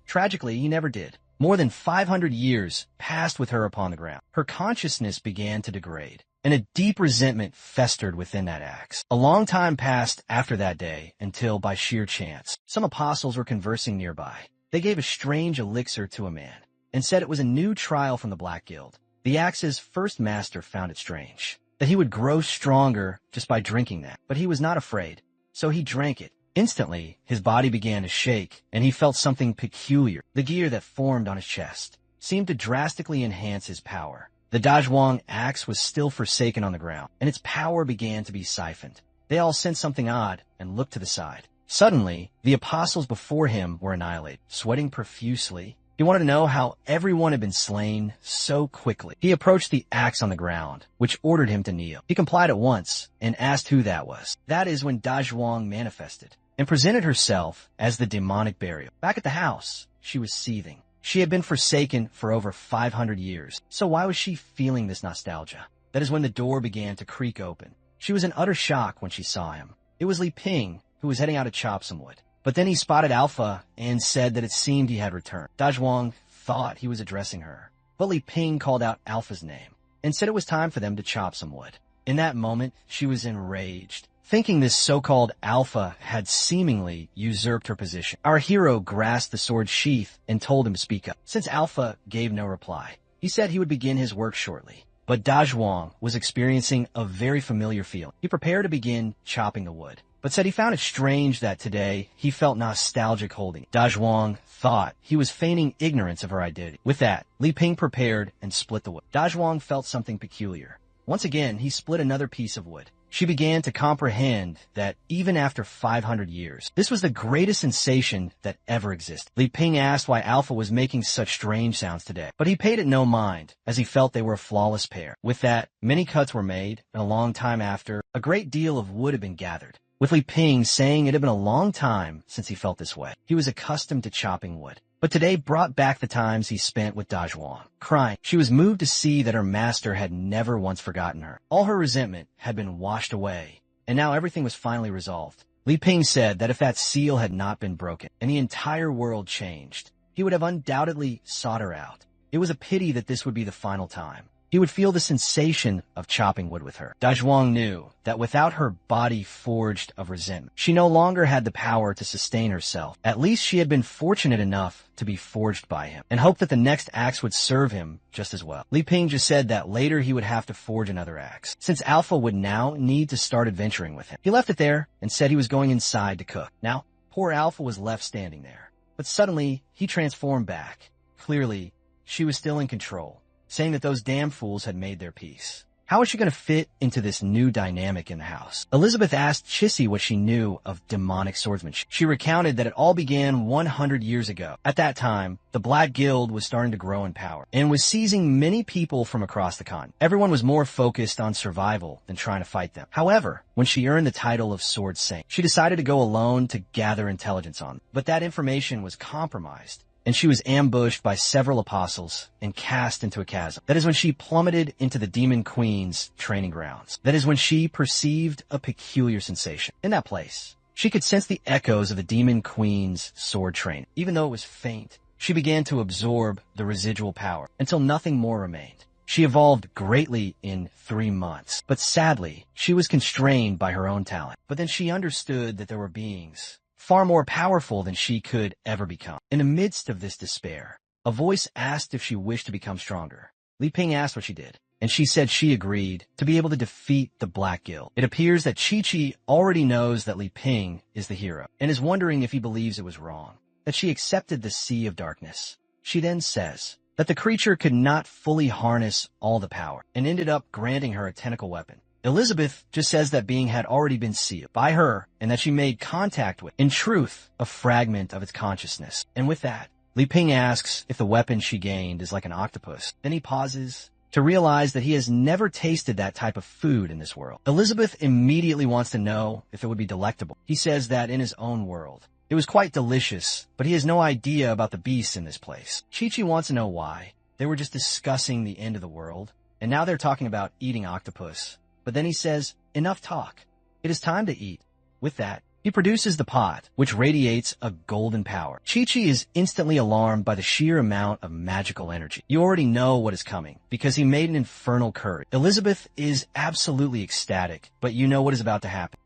Tragically, he never did. More than 500 years passed with her upon the ground. Her consciousness began to degrade, and a deep resentment festered within that axe. A long time passed after that day until, by sheer chance, some apostles were conversing nearby. They gave a strange elixir to a man and said it was a new trial from the Black Guild. The axe's first master found it strange that he would grow stronger just by drinking that, but he was not afraid, so he drank it. Instantly, his body began to shake, and he felt something peculiar. The gear that formed on his chest seemed to drastically enhance his power. The Dazhuang axe was still forsaken on the ground, and its power began to be siphoned. They all sensed something odd and looked to the side. Suddenly, the apostles before him were annihilated, sweating profusely. He wanted to know how everyone had been slain so quickly. He approached the axe on the ground, which ordered him to kneel. He complied at once and asked who that was. That is when Dazhuang manifested and presented herself as the demonic burial. Back at the house, she was seething. She had been forsaken for over 500 years, so why was she feeling this nostalgia? That is when the door began to creak open. She was in utter shock when she saw him. It was Li Ping, who was heading out to chop some wood. But then he spotted Alpha and said that it seemed he had returned. Dazhuang thought he was addressing her, but Li Ping called out Alpha's name and said it was time for them to chop some wood. In that moment, she was enraged, thinking this so-called alpha had seemingly usurped her position. Our hero grasped the sword sheath and told him to speak up. Since Alpha gave no reply, he said he would begin his work shortly. But Dazhuang was experiencing a very familiar feeling. He prepared to begin chopping the wood, but said he found it strange that today he felt nostalgic holding it. Dazhuang thought he was feigning ignorance of her identity. With that, Li Ping prepared and split the wood. Dazhuang felt something peculiar. Once again, he split another piece of wood. She began to comprehend that even after 500 years, this was the greatest sensation that ever existed. Li Ping asked why Alpha was making such strange sounds today, but he paid it no mind, as he felt they were a flawless pair. With that, many cuts were made, and a long time after, a great deal of wood had been gathered, with Li Ping saying it had been a long time since he felt this way. He was accustomed to chopping wood, but today brought back the times he spent with Dazhuang. Crying, she was moved to see that her master had never once forgotten her. All her resentment had been washed away, and now everything was finally resolved. Li Ping said that if that seal had not been broken, and the entire world changed, he would have undoubtedly sought her out. It was a pity that this would be the final time. He would feel the sensation of chopping wood with her. Dazhuang knew that without her body forged of resentment, she no longer had the power to sustain herself. At least she had been fortunate enough to be forged by him, and hoped that the next axe would serve him just as well. Li Ping just said that later he would have to forge another axe, since Alpha would now need to start adventuring with him. He left it there and said he was going inside to cook. Now, poor Alpha was left standing there, but suddenly he transformed back. Clearly, she was still in control, saying that those damn fools had made their peace. How was she going to fit into this new dynamic in the house? Elizabeth asked Chissy what she knew of demonic swordsmanship. She recounted that it all began 100 years ago. At that time, the Black Guild was starting to grow in power and was seizing many people from across the continent. Everyone was more focused on survival than trying to fight them. However, when she earned the title of Sword Saint, she decided to go alone to gather intelligence on them. But that information was compromised, and she was ambushed by several apostles and cast into a chasm. That is when she plummeted into the Demon Queen's training grounds. That is when she perceived a peculiar sensation. In that place, she could sense the echoes of the Demon Queen's sword training. Even though it was faint, she began to absorb the residual power until nothing more remained. She evolved greatly in 3 months, but sadly, she was constrained by her own talent. But then she understood that there were beings far more powerful than she could ever become. In the midst of this despair, a voice asked if she wished to become stronger. Li Ping asked what she did, and she said she agreed to be able to defeat the Black Guild. It appears that Chi-Chi already knows that Li Ping is the hero, and is wondering if he believes it was wrong, that she accepted the Sea of Darkness. She then says that the creature could not fully harness all the power, and ended up granting her a tentacle weapon. Elizabeth just says that being had already been sealed by her and that she made contact with, in truth, a fragment of its consciousness. And with that, Li Ping asks if the weapon she gained is like an octopus. Then he pauses to realize that he has never tasted that type of food in this world. Elizabeth immediately wants to know if it would be delectable. He says that in his own world, it was quite delicious, but he has no idea about the beasts in this place. Chi-Chi wants to know why. They were just discussing the end of the world, and now they're talking about eating octopus. But then he says, enough talk. It is time to eat. With that, he produces the pot, which radiates a golden power. Chi-Chi is instantly alarmed by the sheer amount of magical energy. You already know what is coming, because he made an infernal curry. Elizabeth is absolutely ecstatic, but you know what is about to happen.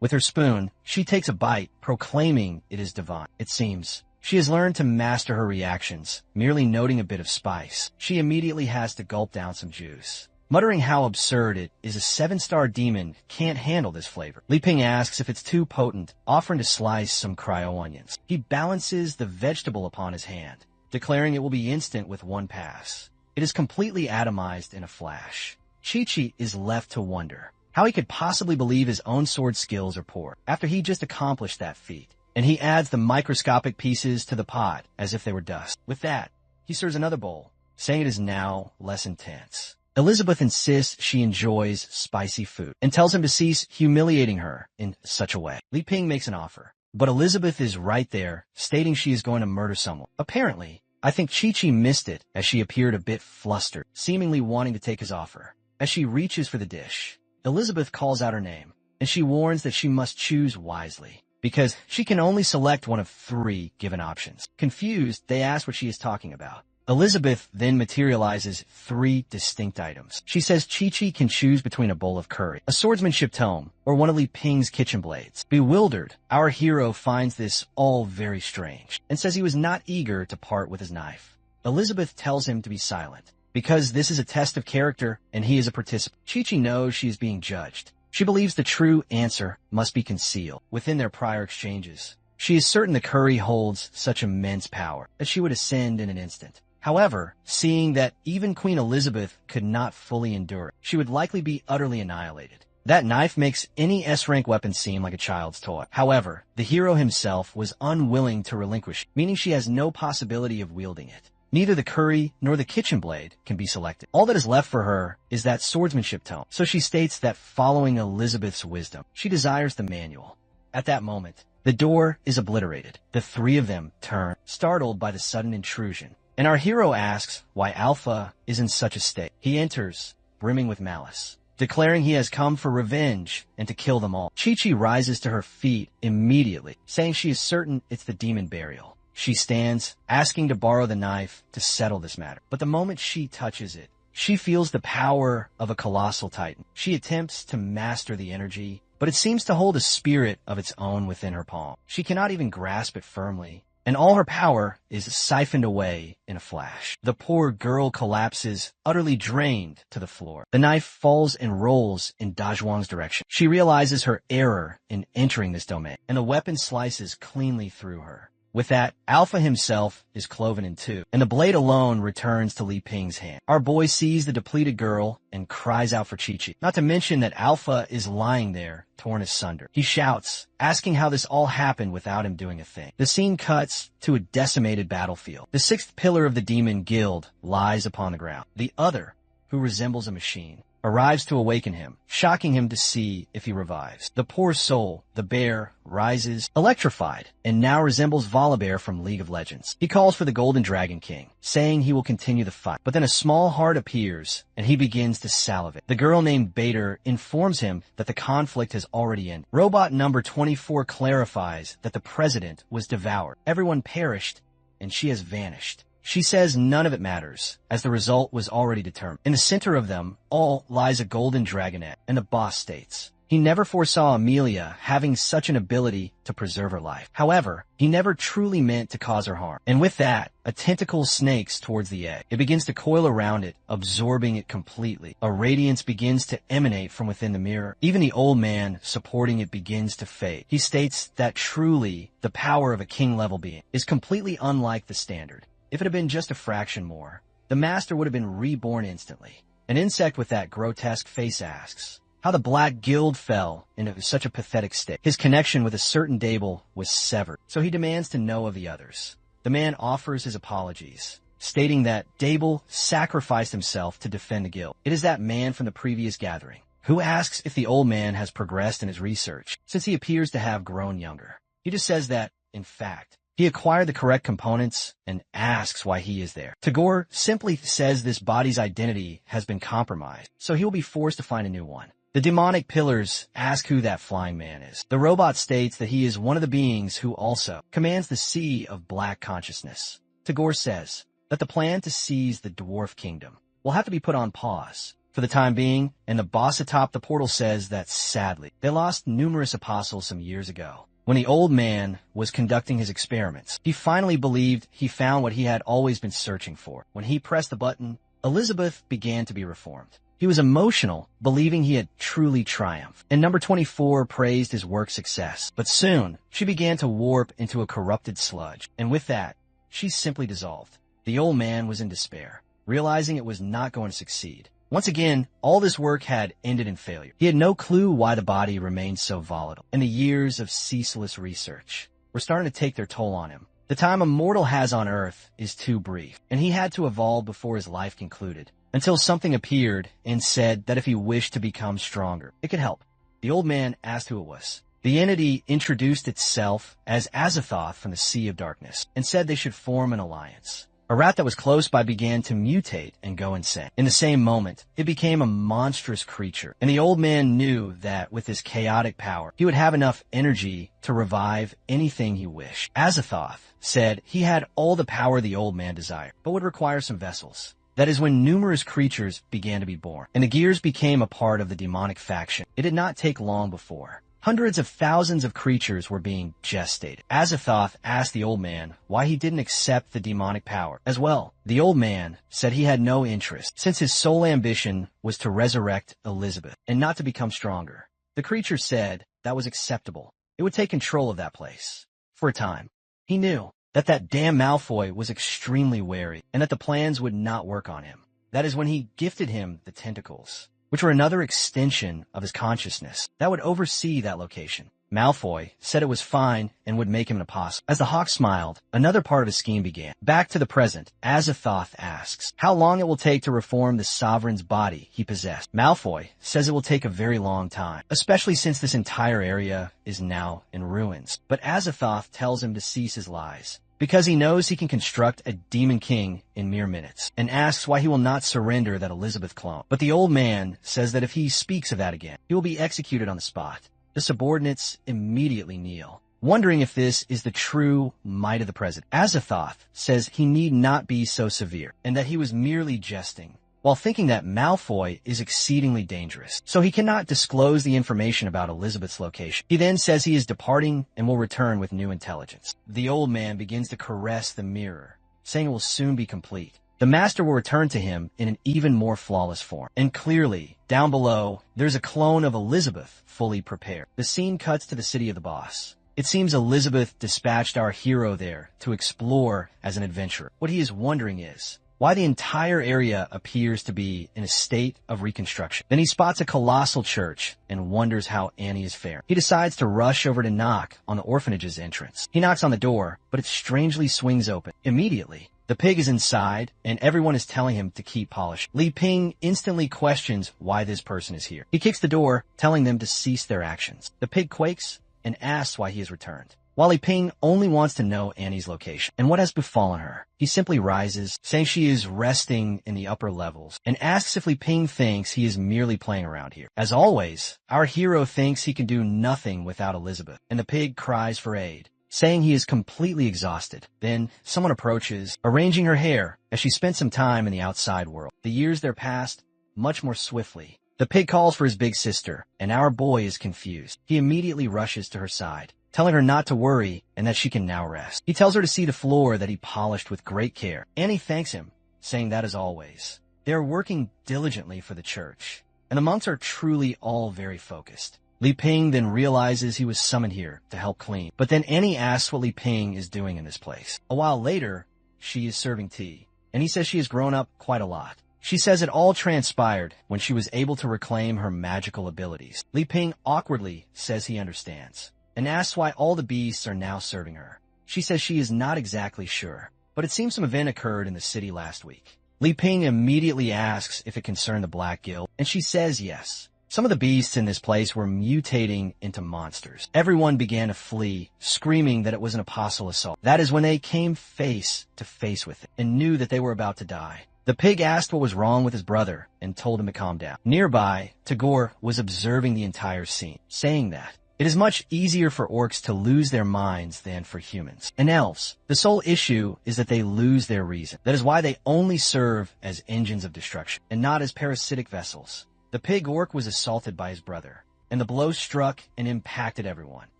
With her spoon, she takes a bite, proclaiming it is divine. It seems she has learned to master her reactions, merely noting a bit of spice. She immediately has to gulp down some juice, muttering how absurd it is. A 7-star demon can't handle this flavor. Li Ping asks if it's too potent, offering to slice some cryo onions. He balances the vegetable upon his hand, declaring it will be instant with one pass. It is completely atomized in a flash. Chi-Chi is left to wonder how he could possibly believe his own sword skills are poor after he just accomplished that feat. And he adds the microscopic pieces to the pot as if they were dust. With that, he serves another bowl, saying it is now less intense. Elizabeth insists she enjoys spicy food and tells him to cease humiliating her in such a way. Li Ping makes an offer, but Elizabeth is right there, stating she is going to murder someone. Apparently, I think Chi-Chi missed it as she appeared a bit flustered, seemingly wanting to take his offer. As she reaches for the dish, Elizabeth calls out her name, and she warns that she must choose wisely, because she can only select one of 3 given options. Confused, they ask what she is talking about. Elizabeth then materializes 3 distinct items. She says Chi-Chi can choose between a bowl of curry, a swordsmanship tome, or one of Li Ping's kitchen blades. Bewildered, our hero finds this all very strange and says he was not eager to part with his knife. Elizabeth tells him to be silent, because this is a test of character and he is a participant. Chi-Chi knows she is being judged. She believes the true answer must be concealed within their prior exchanges. She is certain the curry holds such immense power that she would ascend in an instant. However, seeing that even Queen Elizabeth could not fully endure it, she would likely be utterly annihilated. That knife makes any S-rank weapon seem like a child's toy. However, the hero himself was unwilling to relinquish, meaning she has no possibility of wielding it. Neither the curry nor the kitchen blade can be selected. All that is left for her is that swordsmanship tome. So she states that following Elizabeth's wisdom, she desires the manual. At that moment, the door is obliterated. The 3 of them turn, startled by the sudden intrusion. And our hero asks why Alpha is in such a state. He enters, brimming with malice, declaring he has come for revenge and to kill them all. Chi-Chi rises to her feet immediately, saying she is certain it's the demon burial. She stands, asking to borrow the knife to settle this matter. But the moment she touches it, she feels the power of a colossal titan. She attempts to master the energy, but it seems to hold a spirit of its own within her palm. She cannot even grasp it firmly, and all her power is siphoned away in a flash. The poor girl collapses, utterly drained to the floor. The knife falls and rolls in Dazhuang's direction. She realizes her error in entering this domain, and the weapon slices cleanly through her. With that, Alpha himself is cloven in 2, and the blade alone returns to Li Ping's hand. Our boy sees the depleted girl and cries out for Chi-Chi. Not to mention that Alpha is lying there, torn asunder. He shouts, asking how this all happened without him doing a thing. The scene cuts to a decimated battlefield. The 6th pillar of the demon guild lies upon the ground. The other, who resembles a machine, arrives to awaken him, shocking him to see if he revives. The poor soul, the bear, rises, electrified, and now resembles Volibear from League of Legends. He calls for the Golden Dragon King, saying he will continue the fight. But then a small heart appears, and he begins to salivate. The girl named Bader informs him that the conflict has already ended. Robot number 24 clarifies that the president was devoured. Everyone perished, and she has vanished. She says none of it matters, as the result was already determined. In the center of them all lies a golden dragonette, and the boss states he never foresaw Amelia having such an ability to preserve her life. However, he never truly meant to cause her harm. And with that, a tentacle snakes towards the egg. It begins to coil around it, absorbing it completely. A radiance begins to emanate from within the mirror. Even the old man supporting it begins to fade. He states that truly, the power of a king-level being is completely unlike the standard. If it had been just a fraction more, the master would have been reborn instantly. An insect with that grotesque face asks how the Black Guild fell into such a pathetic state. His connection with a certain Dable was severed, so he demands to know of the others. The man offers his apologies, stating that Dable sacrificed himself to defend the guild. It is that man from the previous gathering, who asks if the old man has progressed in his research, since he appears to have grown younger. He just says that, in fact, he acquired the correct components and asks why he is there. Tagore simply says this body's identity has been compromised, so he will be forced to find a new one. The demonic pillars ask who that flying man is. The robot states that he is one of the beings who also commands the sea of black consciousness. Tagore says that the plan to seize the dwarf kingdom will have to be put on pause for the time being, and the boss atop the portal says that sadly, they lost numerous apostles some years ago. When the old man was conducting his experiments, he finally believed he found what he had always been searching for. When he pressed the button, Elizabeth began to be reformed. He was emotional, believing he had truly triumphed. And number 24 praised his work success. But soon, she began to warp into a corrupted sludge. And with that, she simply dissolved. The old man was in despair, realizing it was not going to succeed. Once again, all this work had ended in failure. He had no clue why the body remained so volatile, and the years of ceaseless research were starting to take their toll on him. The time a mortal has on Earth is too brief, and he had to evolve before his life concluded, until something appeared and said that if he wished to become stronger, it could help. The old man asked who it was. The entity introduced itself as Azathoth from the Sea of Darkness, and said they should form an alliance. A rat that was close by began to mutate and go insane. In the same moment, it became a monstrous creature, and the old man knew that with his chaotic power, he would have enough energy to revive anything he wished. Azathoth said he had all the power the old man desired, but would require some vessels. That is when numerous creatures began to be born, and the gears became a part of the demonic faction. It did not take long before hundreds of thousands of creatures were being gestated. Azathoth asked the old man why he didn't accept the demonic power as well. The old man said he had no interest, since his sole ambition was to resurrect Elizabeth and not to become stronger. The creature said that was acceptable. It would take control of that place for a time. He knew that damn Malfoy was extremely wary and that the plans would not work on him. That is when he gifted him the tentacles, which were another extension of his consciousness that would oversee that location. Malfoy said it was fine and would make him an apostle. As the hawk smiled, another part of his scheme began. Back to the present, Azathoth asks how long it will take to reform the sovereign's body he possessed. Malfoy says it will take a very long time, especially since this entire area is now in ruins. But Azathoth tells him to cease his lies, because he knows he can construct a demon king in mere minutes, and asks why he will not surrender that Elizabeth clone. But the old man says that if he speaks of that again, he will be executed on the spot. The subordinates immediately kneel, wondering if this is the true might of the president. Azathoth says he need not be so severe, and that he was merely jesting, while thinking that Malfoy is exceedingly dangerous, so he cannot disclose the information about Elizabeth's location. He then says he is departing and will return with new intelligence. The old man begins to caress the mirror, saying it will soon be complete. The master will return to him in an even more flawless form. And clearly, down below, there's a clone of Elizabeth fully prepared. The scene cuts to the city of the boss. It seems Elizabeth dispatched our hero there to explore as an adventurer. What he is wondering is why the entire area appears to be in a state of reconstruction. Then he spots a colossal church and wonders how Annie is faring. He decides to rush over to knock on the orphanage's entrance. He knocks on the door, but it strangely swings open. Immediately, the pig is inside, and everyone is telling him to keep polishing. Li Ping instantly questions why this person is here. He kicks the door, telling them to cease their actions. The pig quakes and asks why he has returned, while Li Ping only wants to know Annie's location and what has befallen her. He simply rises, saying she is resting in the upper levels, and asks if Li Ping thinks he is merely playing around here. As always, our hero thinks he can do nothing without Elizabeth, and the pig cries for aid, saying he is completely exhausted. Then someone approaches, arranging her hair as she spent some time in the outside world. The years there passed much more swiftly. The pig calls for his big sister, and our boy is confused. He immediately rushes to her side, telling her not to worry and that she can now rest. He tells her to see the floor that he polished with great care. Annie thanks him, saying that as always, they are working diligently for the church, and the monks are truly all very focused. Li Ping then realizes he was summoned here to help clean, but then Annie asks what Li Ping is doing in this place. A while later, she is serving tea, and he says she has grown up quite a lot. She says it all transpired when she was able to reclaim her magical abilities. Li Ping awkwardly says he understands, and asks why all the beasts are now serving her. She says she is not exactly sure, but it seems some event occurred in the city last week. Li Ping immediately asks if it concerned the Black Guild, and she says yes. Some of the beasts in this place were mutating into monsters. Everyone began to flee, screaming that it was an apostle assault. That is when they came face to face with it, and knew that they were about to die. The pig asked what was wrong with his brother, and told him to calm down. Nearby, Tagore was observing the entire scene, saying that it is much easier for orcs to lose their minds than for humans. And elves, the sole issue is that they lose their reason. That is why they only serve as engines of destruction, and not as parasitic vessels. The pig orc was assaulted by his brother, and the blow struck and impacted everyone.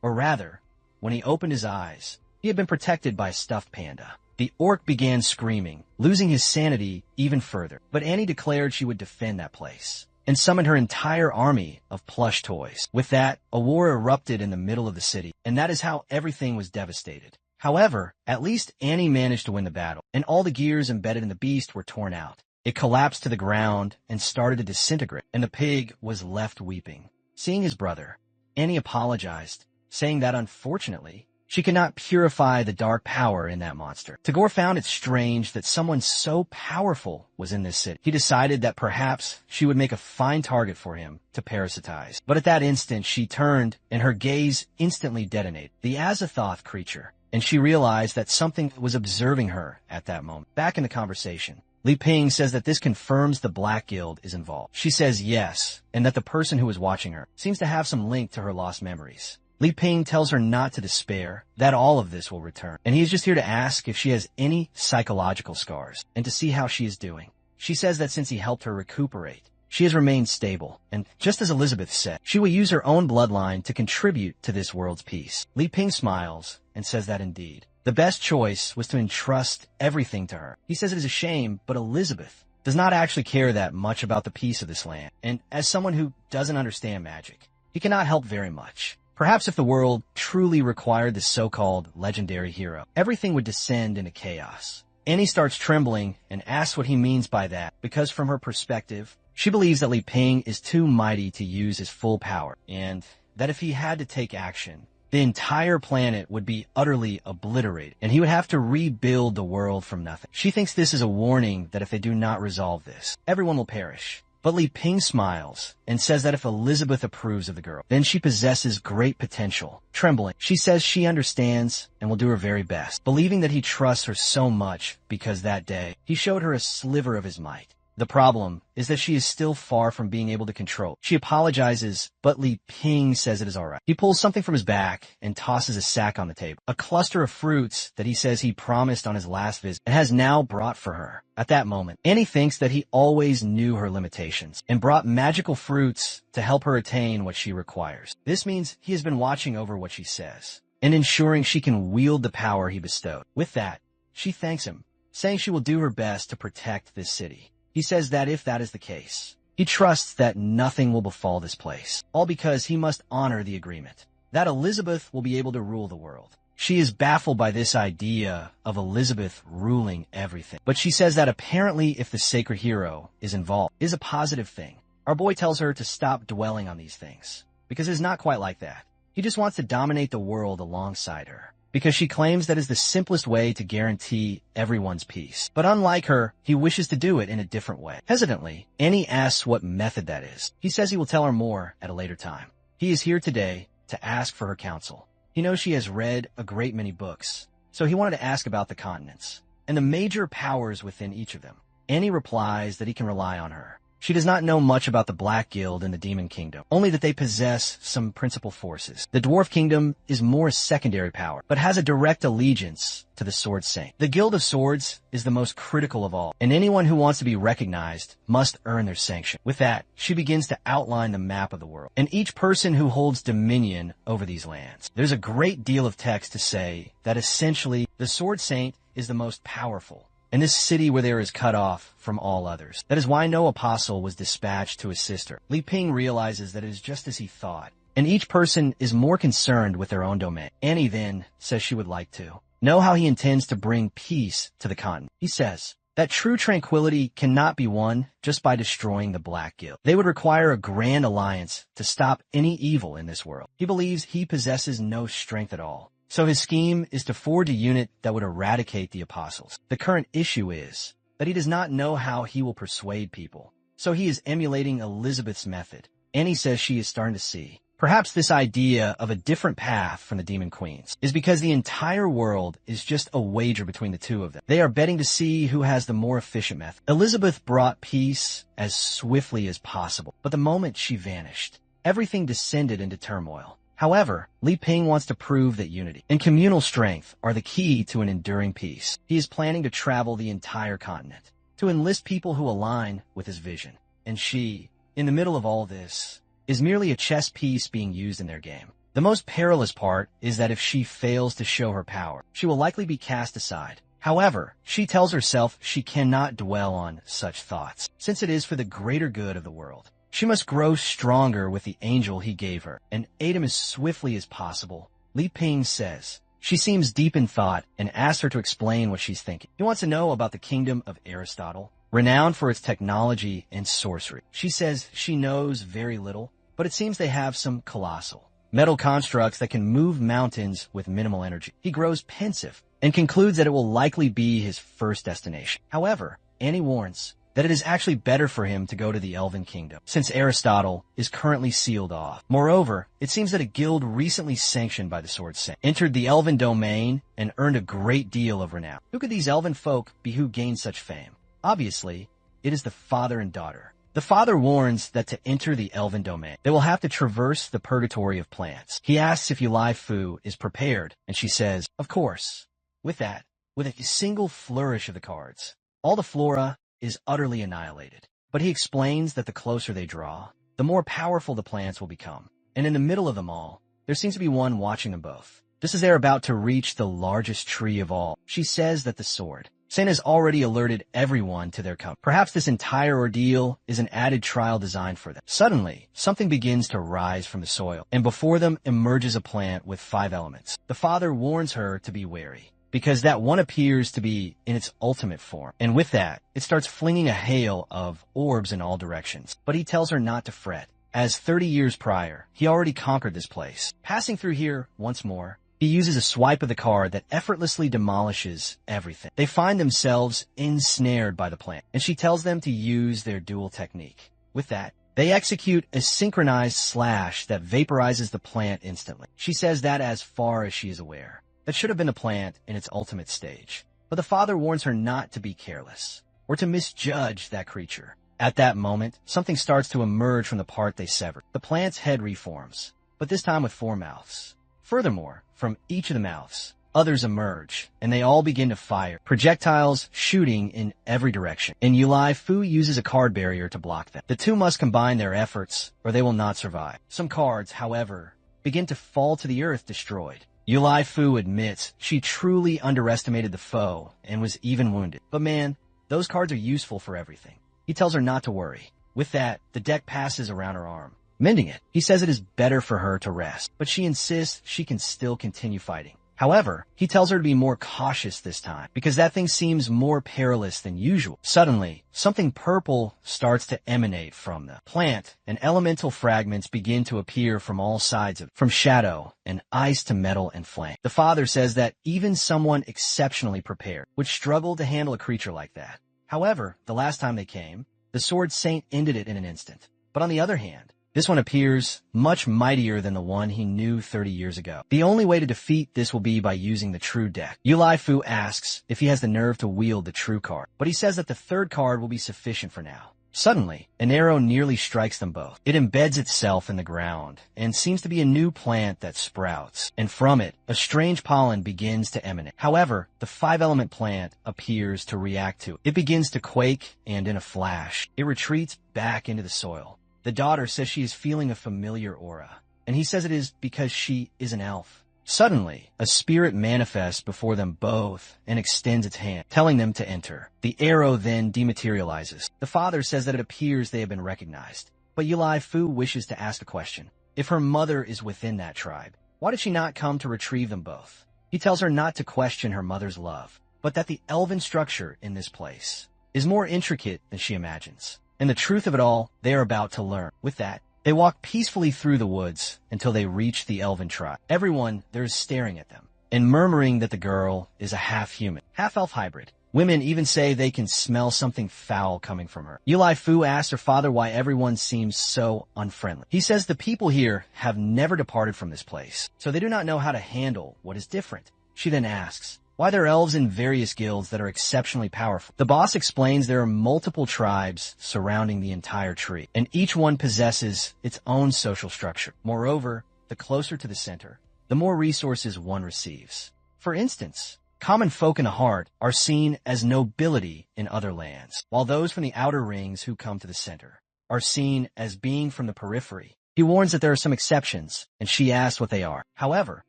Or rather, when he opened his eyes, he had been protected by a stuffed panda. The orc began screaming, losing his sanity even further. But Annie declared she would defend that place, and summoned her entire army of plush toys. With that, a war erupted in the middle of the city, and that is how everything was devastated. However, at least Annie managed to win the battle, and all the gears embedded in the beast were torn out. It collapsed to the ground and started to disintegrate, and the pig was left weeping. Seeing his brother, Annie apologized, saying that unfortunately, she could not purify the dark power in that monster. Tagore found it strange that someone so powerful was in this city. He decided that perhaps she would make a fine target for him to parasitize. But at that instant, she turned, and her gaze instantly detonated. The Azathoth creature and she realized that something was observing her at that moment. Back in the conversation, Li Ping says that this confirms the Black Guild is involved. She says yes, and that the person who is watching her seems to have some link to her lost memories. Li Ping tells her not to despair, that all of this will return, and he is just here to ask if she has any psychological scars, and to see how she is doing. She says that since he helped her recuperate, she has remained stable, and just as Elizabeth said, she will use her own bloodline to contribute to this world's peace. Li Ping smiles and says that indeed, the best choice was to entrust everything to her. He says it is a shame, but Elizabeth does not actually care that much about the peace of this land, and as someone who doesn't understand magic, he cannot help very much. Perhaps if the world truly required this so-called legendary hero, everything would descend into chaos. Annie starts trembling and asks what he means by that, because from her perspective, she believes that Li Ping is too mighty to use his full power, and that if he had to take action, the entire planet would be utterly obliterated, and he would have to rebuild the world from nothing. She thinks this is a warning that if they do not resolve this, everyone will perish. But Li Ping smiles and says that if Elizabeth approves of the girl, then she possesses great potential. Trembling, she says she understands and will do her very best, believing that he trusts her so much because that day he showed her a sliver of his might. The problem is that she is still far from being able to control. She apologizes, but Li Ping says it is alright. He pulls something from his back and tosses a sack on the table, a cluster of fruits that he says he promised on his last visit and has now brought for her. At that moment, Annie thinks that he always knew her limitations and brought magical fruits to help her attain what she requires. This means he has been watching over what she says and ensuring she can wield the power he bestowed. With that, she thanks him, saying she will do her best to protect this city. He says that if that is the case, he trusts that nothing will befall this place, all because he must honor the agreement, that Elizabeth will be able to rule the world. She is baffled by this idea of Elizabeth ruling everything, but she says that apparently if the sacred hero is involved, it is a positive thing. Our boy tells her to stop dwelling on these things, because it is not quite like that. He just wants to dominate the world alongside her, because she claims that is the simplest way to guarantee everyone's peace. But unlike her, he wishes to do it in a different way. Hesitantly, Annie asks what method that is. He says he will tell her more at a later time. He is here today to ask for her counsel. He knows she has read a great many books, so he wanted to ask about the continents and the major powers within each of them. Annie replies that he can rely on her. She does not know much about the Black Guild and the Demon Kingdom, only that they possess some principal forces. The Dwarf Kingdom is more secondary power, but has a direct allegiance to the Sword Saint. The Guild of Swords is the most critical of all, and anyone who wants to be recognized must earn their sanction. With that, she begins to outline the map of the world, and each person who holds dominion over these lands. There's a great deal of text to say that essentially the Sword Saint is the most powerful, in this city where there is cut off from all others. That is why no apostle was dispatched to assist her. Li Ping realizes that it is just as he thought, and each person is more concerned with their own domain. Annie then says she would like to know how he intends to bring peace to the continent. He says that true tranquility cannot be won just by destroying the Black Guild. They would require a grand alliance to stop any evil in this world. He believes he possesses no strength at all, so his scheme is to forge a unit that would eradicate the apostles. The current issue is that he does not know how he will persuade people, so he is emulating Elizabeth's method. Annie says she is starting to see. Perhaps this idea of a different path from the Demon Queens is because the entire world is just a wager between the two of them. They are betting to see who has the more efficient method. Elizabeth brought peace as swiftly as possible, but the moment she vanished, everything descended into turmoil. However, Li Ping wants to prove that unity and communal strength are the key to an enduring peace. He is planning to travel the entire continent to enlist people who align with his vision. And she, in the middle of all this, is merely a chess piece being used in their game. The most perilous part is that if she fails to show her power, she will likely be cast aside. However, she tells herself she cannot dwell on such thoughts, since it is for the greater good of the world. She must grow stronger with the angel he gave her and aid him as swiftly as possible. Li Ping says she seems deep in thought and asks her to explain what she's thinking. He wants to know about the kingdom of Aristotle, renowned for its technology and sorcery. She says she knows very little, but it seems they have some colossal metal constructs that can move mountains with minimal energy. He grows pensive and concludes that it will likely be his first destination. However, Annie warns that it is actually better for him to go to the Elven Kingdom, since Aristotle is currently sealed off. Moreover, it seems that a guild recently sanctioned by the Sword Saint entered the Elven domain and earned a great deal of renown. Who could these Elven folk be who gained such fame? Obviously, it is the father and daughter. The father warns that to enter the Elven domain, they will have to traverse the purgatory of plants. He asks if Yulai Fu is prepared, and she says, of course. With that, with a single flourish of the cards, all the flora is utterly annihilated. But he explains that the closer they draw, the more powerful the plants will become. And in the middle of them all, there seems to be one watching them both. Just as they are about to reach the largest tree of all, she says that the sword Saint has already alerted everyone to their coming. Perhaps this entire ordeal is an added trial designed for them. Suddenly, something begins to rise from the soil, and before them emerges a plant with 5 elements. The father warns her to be wary, because that one appears to be in its ultimate form. And with that, it starts flinging a hail of orbs in all directions. But he tells her not to fret, as 30 years prior, he already conquered this place. Passing through here once more, he uses a swipe of the card that effortlessly demolishes everything. They find themselves ensnared by the plant, and she tells them to use their dual technique. With that, they execute a synchronized slash that vaporizes the plant instantly. She says that as far as she is aware, that should have been a plant in its ultimate stage. But the father warns her not to be careless, or to misjudge that creature. At that moment, something starts to emerge from the part they severed. The plant's head reforms, but this time with 4 mouths. Furthermore, from each of the mouths, others emerge, and they all begin to fire, projectiles shooting in every direction. And Yulai Fu uses a card barrier to block them. The two must combine their efforts, or they will not survive. Some cards, however, begin to fall to the earth destroyed. Yulai Fu admits she truly underestimated the foe and was even wounded. But man, those cards are useful for everything. He tells her not to worry. With that, the deck passes around her arm, mending it. He says it is better for her to rest, but she insists she can still continue fighting. However, he tells her to be more cautious this time, because that thing seems more perilous than usual. Suddenly, something purple starts to emanate from the plant, and elemental fragments begin to appear from all sides of it, from shadow and ice to metal and flame. The father says that even someone exceptionally prepared would struggle to handle a creature like that. However, the last time they came, the Sword Saint ended it in an instant. But on the other hand, this one appears much mightier than the one he knew 30 years ago. The only way to defeat this will be by using the true deck. Yulai Fu asks if he has the nerve to wield the true card, but he says that the 3rd card will be sufficient for now. Suddenly, an arrow nearly strikes them both. It embeds itself in the ground and seems to be a new plant that sprouts, and from it, a strange pollen begins to emanate. However, the 5-element plant appears to react to it. It begins to quake, and in a flash, it retreats back into the soil. The daughter says she is feeling a familiar aura, and he says it is because she is an elf. Suddenly, a spirit manifests before them both and extends its hand, telling them to enter. The arrow then dematerializes. The father says that it appears they have been recognized, but Yulai Fu wishes to ask a question. If her mother is within that tribe, why did she not come to retrieve them both? He tells her not to question her mother's love, but that the elven structure in this place is more intricate than she imagines. And the truth of it all, they are about to learn. With that, they walk peacefully through the woods until they reach the elven tribe. Everyone there is staring at them and murmuring that the girl is a half-human, half-elf hybrid. Women even say they can smell something foul coming from her. Yulai Fu asks her father why everyone seems so unfriendly. He says the people here have never departed from this place, so they do not know how to handle what is different. She then asks why there are elves in various guilds that are exceptionally powerful. The boss explains there are multiple tribes surrounding the entire tree, and each one possesses its own social structure. Moreover, the closer to the center, the more resources one receives. For instance, common folk in the heart are seen as nobility in other lands, while those from the outer rings who come to the center are seen as being from the periphery. He warns that there are some exceptions, and she asks what they are. However,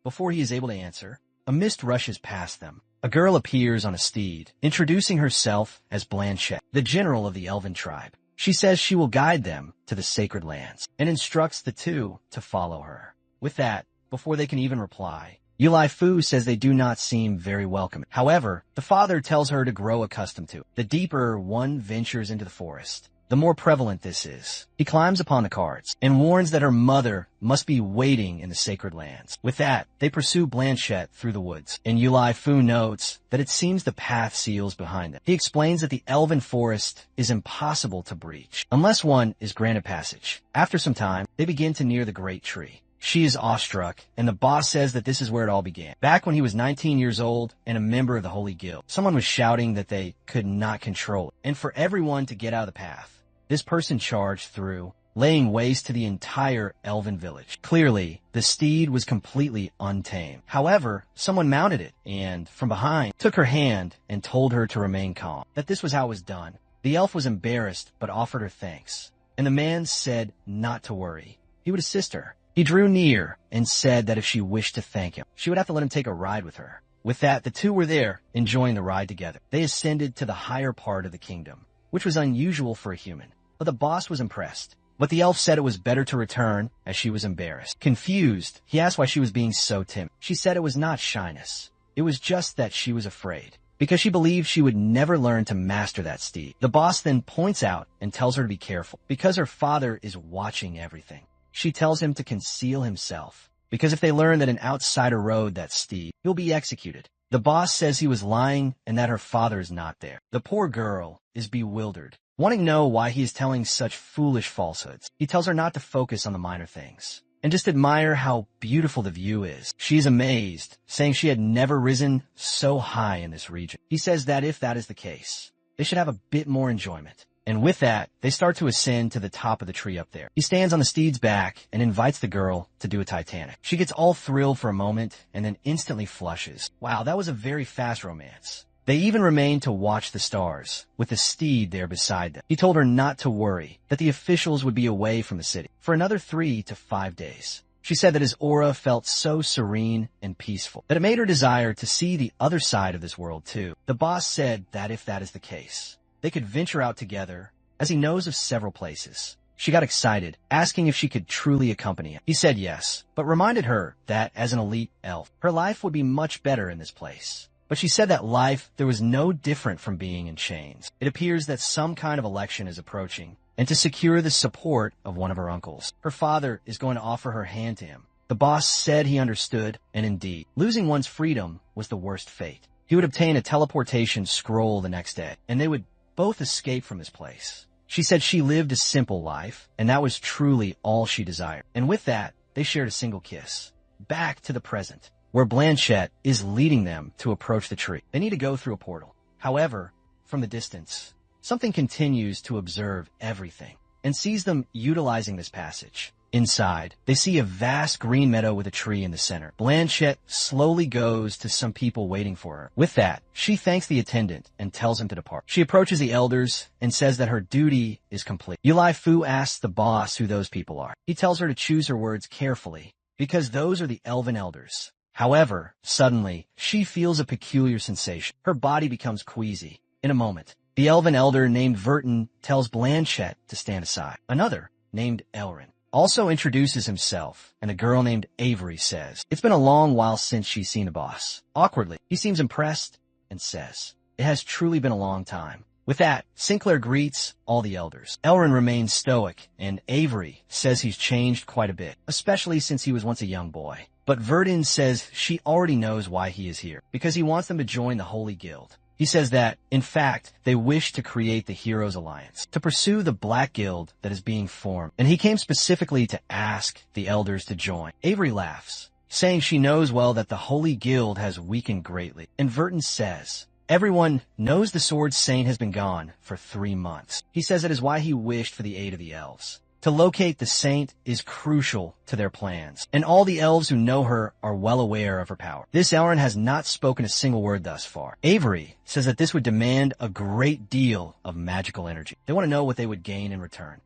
before he is able to answer, a mist rushes past them. A girl appears on a steed, introducing herself as Blanchette, the general of the elven tribe. She says she will guide them to the sacred lands, and instructs the two to follow her. With that, before they can even reply, Yulai Fu says they do not seem very welcoming. However, the father tells her to grow accustomed to it. The deeper one ventures into the forest, the more prevalent this is. He climbs upon the cards and warns that her mother must be waiting in the sacred lands. With that, they pursue Blanchette through the woods, and Yulai Fu notes that it seems the path seals behind them. He explains that the elven forest is impossible to breach unless one is granted passage. After some time, they begin to near the great tree. She is awestruck, and the boss says that this is where it all began. Back when he was 19 years old and a member of the Holy Guild, someone was shouting that they could not control it, and for everyone to get out of the path, this person charged through, laying waste to the entire elven village. Clearly, the steed was completely untamed. However, someone mounted it, and from behind, took her hand and told her to remain calm, that this was how it was done. The elf was embarrassed, but offered her thanks, and the man said not to worry. He would assist her. He drew near and said that if she wished to thank him, she would have to let him take a ride with her. With that, the two were there, enjoying the ride together. They ascended to the higher part of the kingdom, which was unusual for a human, but the boss was impressed. But the elf said it was better to return, as she was embarrassed. Confused, he asked why she was being so timid. She said it was not shyness. It was just that she was afraid, because she believed she would never learn to master that steed. The boss then points out and tells her to be careful, because her father is watching everything. She tells him to conceal himself, because if they learn that an outsider rode that steed, he'll be executed. The boss says he was lying and that her father is not there. The poor girl is bewildered, wanting to know why he is telling such foolish falsehoods. He tells her not to focus on the minor things, and just admire how beautiful the view is. She's amazed, saying she had never risen so high in this region. He says that if that is the case, they should have a bit more enjoyment. And with that, they start to ascend to the top of the tree up there. He stands on the steed's back and invites the girl to do a Titanic. She gets all thrilled for a moment and then instantly flushes. Wow, that was a very fast romance. They even remained to watch the stars, with the steed there beside them. He told her not to worry, that the officials would be away from the city for another 3 to 5 days. She said that his aura felt so serene and peaceful, that it made her desire to see the other side of this world too. The boss said that if that is the case, they could venture out together, as he knows of several places. She got excited, asking if she could truly accompany him. He said yes, but reminded her that as an elite elf, her life would be much better in this place. But she said that life there was no different from being in chains. It appears that some kind of election is approaching, and to secure the support of one of her uncles, her father is going to offer her hand to him. The boss said he understood, and indeed, losing one's freedom was the worst fate. He would obtain a teleportation scroll the next day, and they would both escape from his place. She said she lived a simple life, and that was truly all she desired. And with that, they shared a single kiss. Back to the present, where Blanchette is leading them to approach the tree. They need to go through a portal. However, from the distance, something continues to observe everything, and sees them utilizing this passage. Inside, they see a vast green meadow with a tree in the center. Blanchette slowly goes to some people waiting for her. With that, she thanks the attendant and tells him to depart. She approaches the elders and says that her duty is complete. Yulai Fu asks the boss who those people are. He tells her to choose her words carefully, because those are the elven elders. However, suddenly, she feels a peculiar sensation. Her body becomes queasy. In a moment, the elven elder named Verton tells Blanchette to stand aside. Another, named Elrin, also introduces himself, and a girl named Avery says, it's been a long while since she's seen a boss. Awkwardly, he seems impressed and says, it has truly been a long time. With that, Sinclair greets all the elders. Elrin remains stoic, and Avery says he's changed quite a bit, especially since he was once a young boy. But Verdun says she already knows why he is here, because he wants them to join the Holy Guild. He says that, in fact, they wish to create the Heroes Alliance, to pursue the Black Guild that is being formed, and he came specifically to ask the elders to join. Avery laughs, saying she knows well that the Holy Guild has weakened greatly, and Verton says, everyone knows the Sword Saint has been gone for 3 months. He says it is why he wished for the aid of the elves. To locate the saint is crucial to their plans, and all the elves who know her are well aware of her power. This Elrin has not spoken a single word thus far. Avery says that this would demand a great deal of magical energy. They want to know what they would gain in return.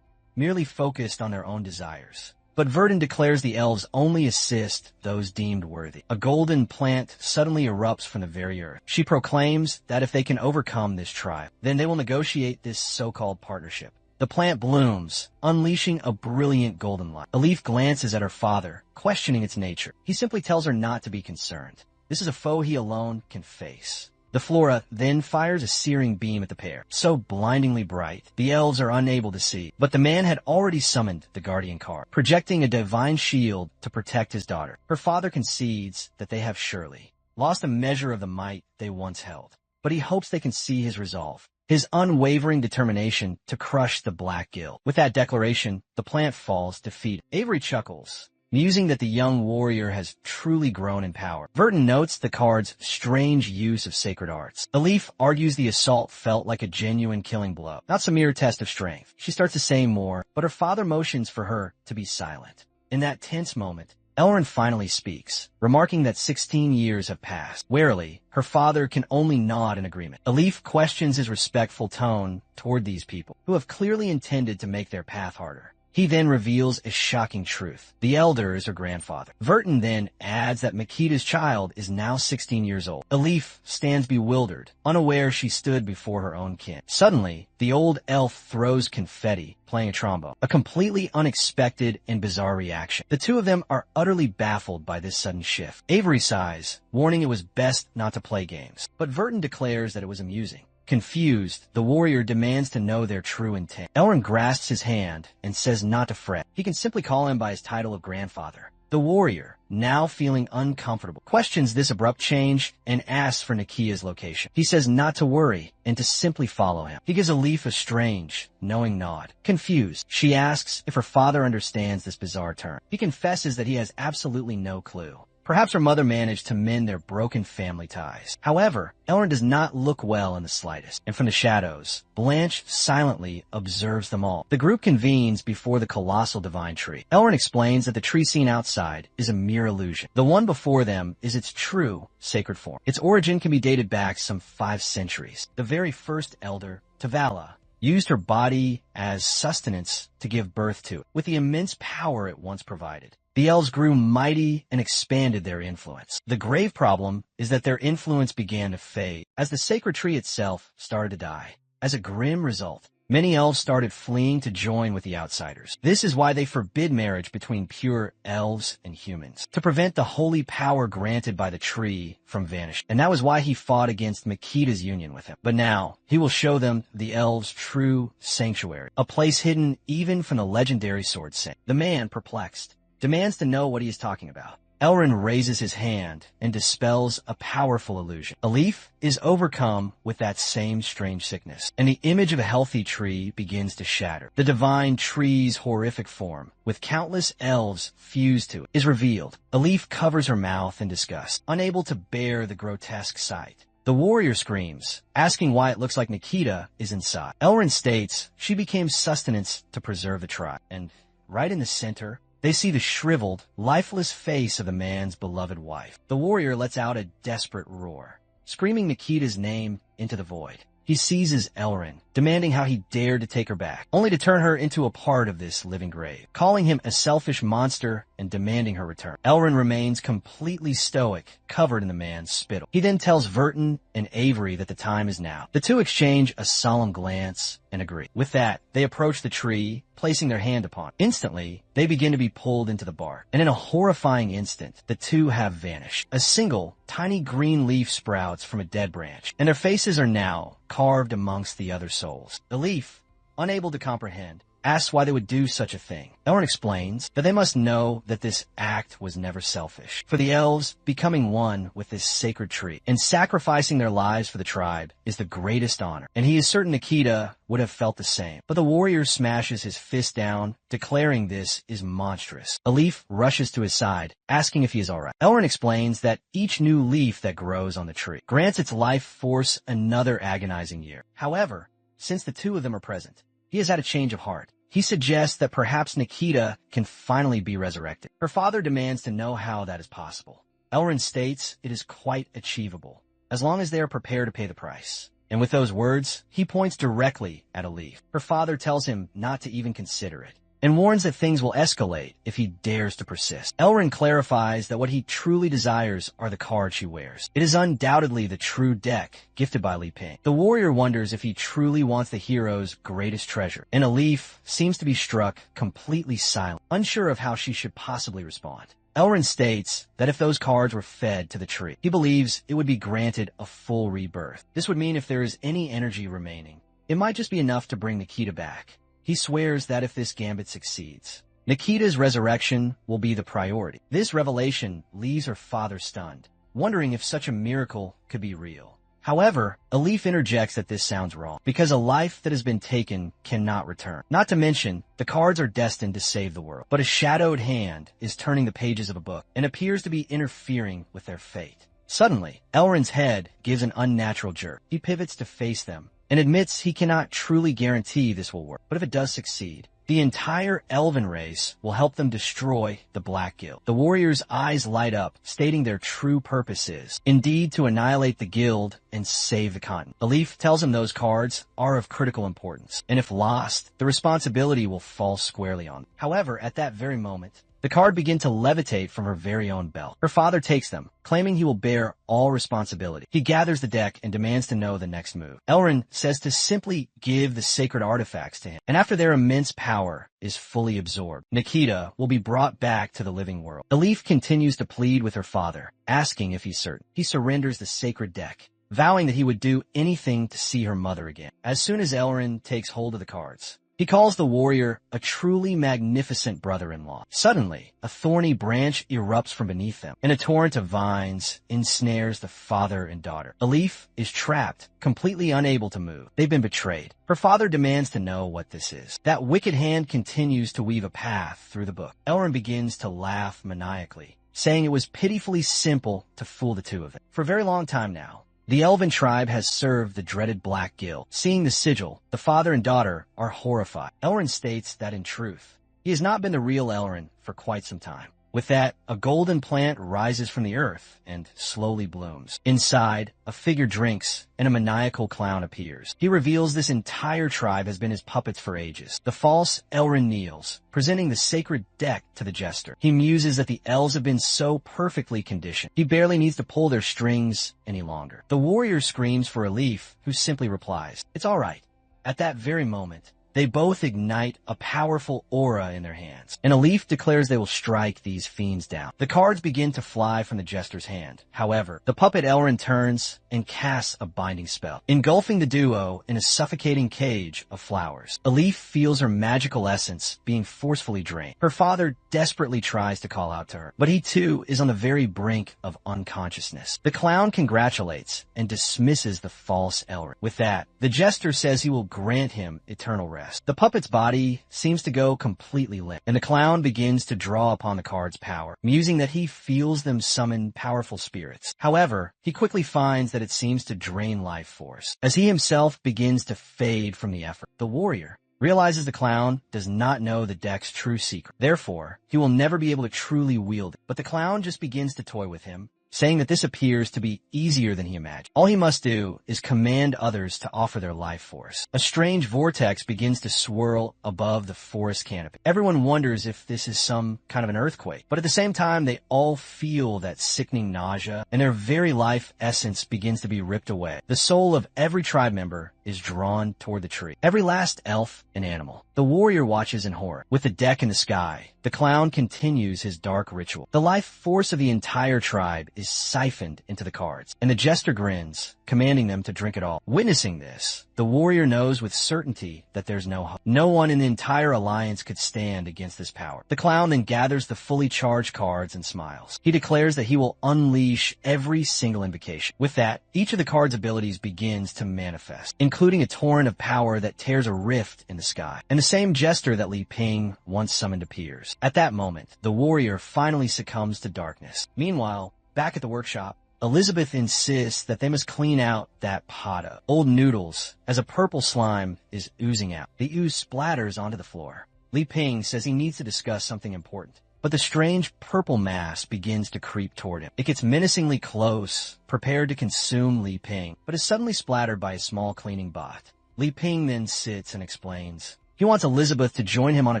Merely focused on their own desires. But Verdun declares the elves only assist those deemed worthy. A golden plant suddenly erupts from the very earth. She proclaims that if they can overcome this tribe, then they will negotiate this so-called partnership. The plant blooms, unleashing a brilliant golden light. Elif glances at her father, questioning its nature. He simply tells her not to be concerned. This is a foe he alone can face. The flora then fires a searing beam at the pair, so blindingly bright, the elves are unable to see. But the man had already summoned the guardian card, projecting a divine shield to protect his daughter. Her father concedes that they have surely lost a measure of the might they once held, but he hopes they can see his resolve, his unwavering determination to crush the Black Guild. With that declaration, the plant falls defeated. Avery chuckles, musing that the young warrior has truly grown in power. Verton notes the card's strange use of sacred arts. Elif argues the assault felt like a genuine killing blow, not some mere test of strength. She starts to say more, but her father motions for her to be silent. In that tense moment, Elrond finally speaks, remarking that 16 years have passed. Warily, her father can only nod in agreement. Elif questions his respectful tone toward these people, who have clearly intended to make their path harder. He then reveals a shocking truth. The elder is her grandfather. Verton then adds that Makita's child is now 16 years old. Elif stands bewildered, unaware she stood before her own kin. Suddenly, the old elf throws confetti, playing a trombone, a completely unexpected and bizarre reaction. The two of them are utterly baffled by this sudden shift. Avery sighs, warning it was best not to play games, but Verton declares that it was amusing. Confused, the warrior demands to know their true intent. Elrond grasps his hand and says not to fret. He can simply call him by his title of grandfather. The warrior, now feeling uncomfortable, questions this abrupt change and asks for Nakia's location. He says not to worry and to simply follow him. He gives Elif a strange, knowing nod. Confused, she asks if her father understands this bizarre turn. He confesses that he has absolutely no clue. Perhaps her mother managed to mend their broken family ties. However, Elrond does not look well in the slightest, and from the shadows, Blanche silently observes them all. The group convenes before the colossal divine tree. Elrond explains that the tree seen outside is a mere illusion. The one before them is its true sacred form. Its origin can be dated back some 5 centuries. The very first elder, Tavala, used her body as sustenance to give birth to it, with the immense power it once provided. The elves grew mighty and expanded their influence. The grave problem is that their influence began to fade as the sacred tree itself started to die. As a grim result, many elves started fleeing to join with the outsiders. This is why they forbid marriage between pure elves and humans, to prevent the holy power granted by the tree from vanishing. And that was why he fought against Makita's union with him. But now, he will show them the elves' true sanctuary, a place hidden even from the legendary sword saint. The man, perplexed, demands to know what he is talking about. Elrond raises his hand and dispels a powerful illusion. Elif is overcome with that same strange sickness, and the image of a healthy tree begins to shatter. The divine tree's horrific form, with countless elves fused to it, is revealed. Elif covers her mouth in disgust, unable to bear the grotesque sight. The warrior screams, asking why it looks like Nikita is inside. Elrond states she became sustenance to preserve the tribe, and right in the center, they see the shriveled, lifeless face of the man's beloved wife. The warrior lets out a desperate roar, screaming Nikita's name into the void. He seizes Elrond, demanding how he dared to take her back, only to turn her into a part of this living grave, calling him a selfish monster and demanding her return. Elrond remains completely stoic, covered in the man's spittle. He then tells Verton and Avery that the time is now. The two exchange a solemn glance and agree. With that, they approach the tree, placing their hand upon it. Instantly, they begin to be pulled into the bark, and in a horrifying instant, the two have vanished. A single, tiny green leaf sprouts from a dead branch, and their faces are now carved amongst the other souls. The leaf, unable to comprehend, asks why they would do such a thing. Elrond explains that they must know that this act was never selfish. For the elves, becoming one with this sacred tree and sacrificing their lives for the tribe is the greatest honor, and he is certain Nikita would have felt the same. But the warrior smashes his fist down, declaring this is monstrous. A leaf rushes to his side, asking if he is alright. Elrond explains that each new leaf that grows on the tree grants its life force another agonizing year. However, since the two of them are present, he has had a change of heart. He suggests that perhaps Nikita can finally be resurrected. Her father demands to know how that is possible. Elrond states it is quite achievable, as long as they are prepared to pay the price. And with those words, he points directly at Elif. Her father tells him not to even consider it, and warns that things will escalate if he dares to persist. Elrond clarifies that what he truly desires are the cards she wears. It is undoubtedly the true deck gifted by Li Ping. The warrior wonders if he truly wants the hero's greatest treasure, and Elif seems to be struck completely silent, unsure of how she should possibly respond. Elrin states that if those cards were fed to the tree, he believes it would be granted a full rebirth. This would mean if there is any energy remaining, it might just be enough to bring Nikita back. He swears that if this gambit succeeds, Nikita's resurrection will be the priority. This revelation leaves her father stunned, wondering if such a miracle could be real. However, Elif interjects that this sounds wrong, because a life that has been taken cannot return. Not to mention, the cards are destined to save the world. But a shadowed hand is turning the pages of a book and appears to be interfering with their fate. Suddenly, Elrin's head gives an unnatural jerk. He pivots to face them and admits he cannot truly guarantee this will work. But if it does succeed, the entire elven race will help them destroy the Black Guild. The warrior's eyes light up, stating their true purpose is, indeed, to annihilate the guild and save the continent. Elif tells him those cards are of critical importance, and if lost, the responsibility will fall squarely on them. However, at that very moment, the card begin to levitate from her very own belt. Her father takes them, claiming he will bear all responsibility. He gathers the deck and demands to know the next move. Elrin says to simply give the sacred artifacts to him, and after their immense power is fully absorbed, Nikita will be brought back to the living world. Elif continues to plead with her father, asking if he's certain. He surrenders the sacred deck, vowing that he would do anything to see her mother again. As soon as Elrin takes hold of the cards, he calls the warrior a truly magnificent brother-in-law. Suddenly, a thorny branch erupts from beneath them, and a torrent of vines ensnares the father and daughter. Elif is trapped, completely unable to move. They've been betrayed. Her father demands to know what this is. That wicked hand continues to weave a path through the book. Elrin begins to laugh maniacally, saying it was pitifully simple to fool the two of them. For a very long time now, the elven tribe has served the dreaded Black Guild. Seeing the sigil, the father and daughter are horrified. Elrin states that in truth, he has not been the real Elrin for quite some time. With that, a golden plant rises from the earth and slowly blooms. Inside, a figure drinks and a maniacal clown appears. He reveals this entire tribe has been his puppets for ages. The false Elrin kneels, presenting the sacred deck to the jester. He muses that the elves have been so perfectly conditioned, he barely needs to pull their strings any longer. The warrior screams for Elif, who simply replies, "It's all right." At that very moment, they both ignite a powerful aura in their hands, and Elif declares they will strike these fiends down. The cards begin to fly from the jester's hand. However, the puppet Elrin turns and casts a binding spell, engulfing the duo in a suffocating cage of flowers. Elif feels her magical essence being forcefully drained. Her father desperately tries to call out to her, but he too is on the very brink of unconsciousness. The clown congratulates and dismisses the false Elrin. With that, the jester says he will grant him eternal rest. The puppet's body seems to go completely limp, and the clown begins to draw upon the card's power, musing that he feels them summon powerful spirits. However, he quickly finds that it seems to drain life force, as he himself begins to fade from the effort. The warrior realizes the clown does not know the deck's true secret. Therefore, he will never be able to truly wield it. But the clown just begins to toy with him, saying that this appears to be easier than he imagined. All he must do is command others to offer their life force. A strange vortex begins to swirl above the forest canopy. Everyone wonders if this is some kind of an earthquake, but at the same time, they all feel that sickening nausea, and their very life essence begins to be ripped away. The soul of every tribe member is drawn toward the tree. Every last elf and animal. The warrior watches in horror. With the deck in the sky, the clown continues his dark ritual. The life force of the entire tribe is siphoned into the cards, and the jester grins, commanding them to drink it all. Witnessing this, the warrior knows with certainty that there's no hope. No one in the entire alliance could stand against this power. The clown then gathers the fully charged cards and smiles. He declares that he will unleash every single invocation. With that, each of the cards' abilities begins to manifest, including a torrent of power that tears a rift in the sky. And the same jester that Li Ping once summoned appears. At that moment, the warrior finally succumbs to darkness. Meanwhile, back at the workshop, Elizabeth insists that they must clean out that pot of old noodles as a purple slime is oozing out. The ooze splatters onto the floor. Li Ping says he needs to discuss something important, but the strange purple mass begins to creep toward him. It gets menacingly close, prepared to consume Li Ping, but is suddenly splattered by a small cleaning bot. Li Ping then sits and explains He wants Elizabeth to join him on a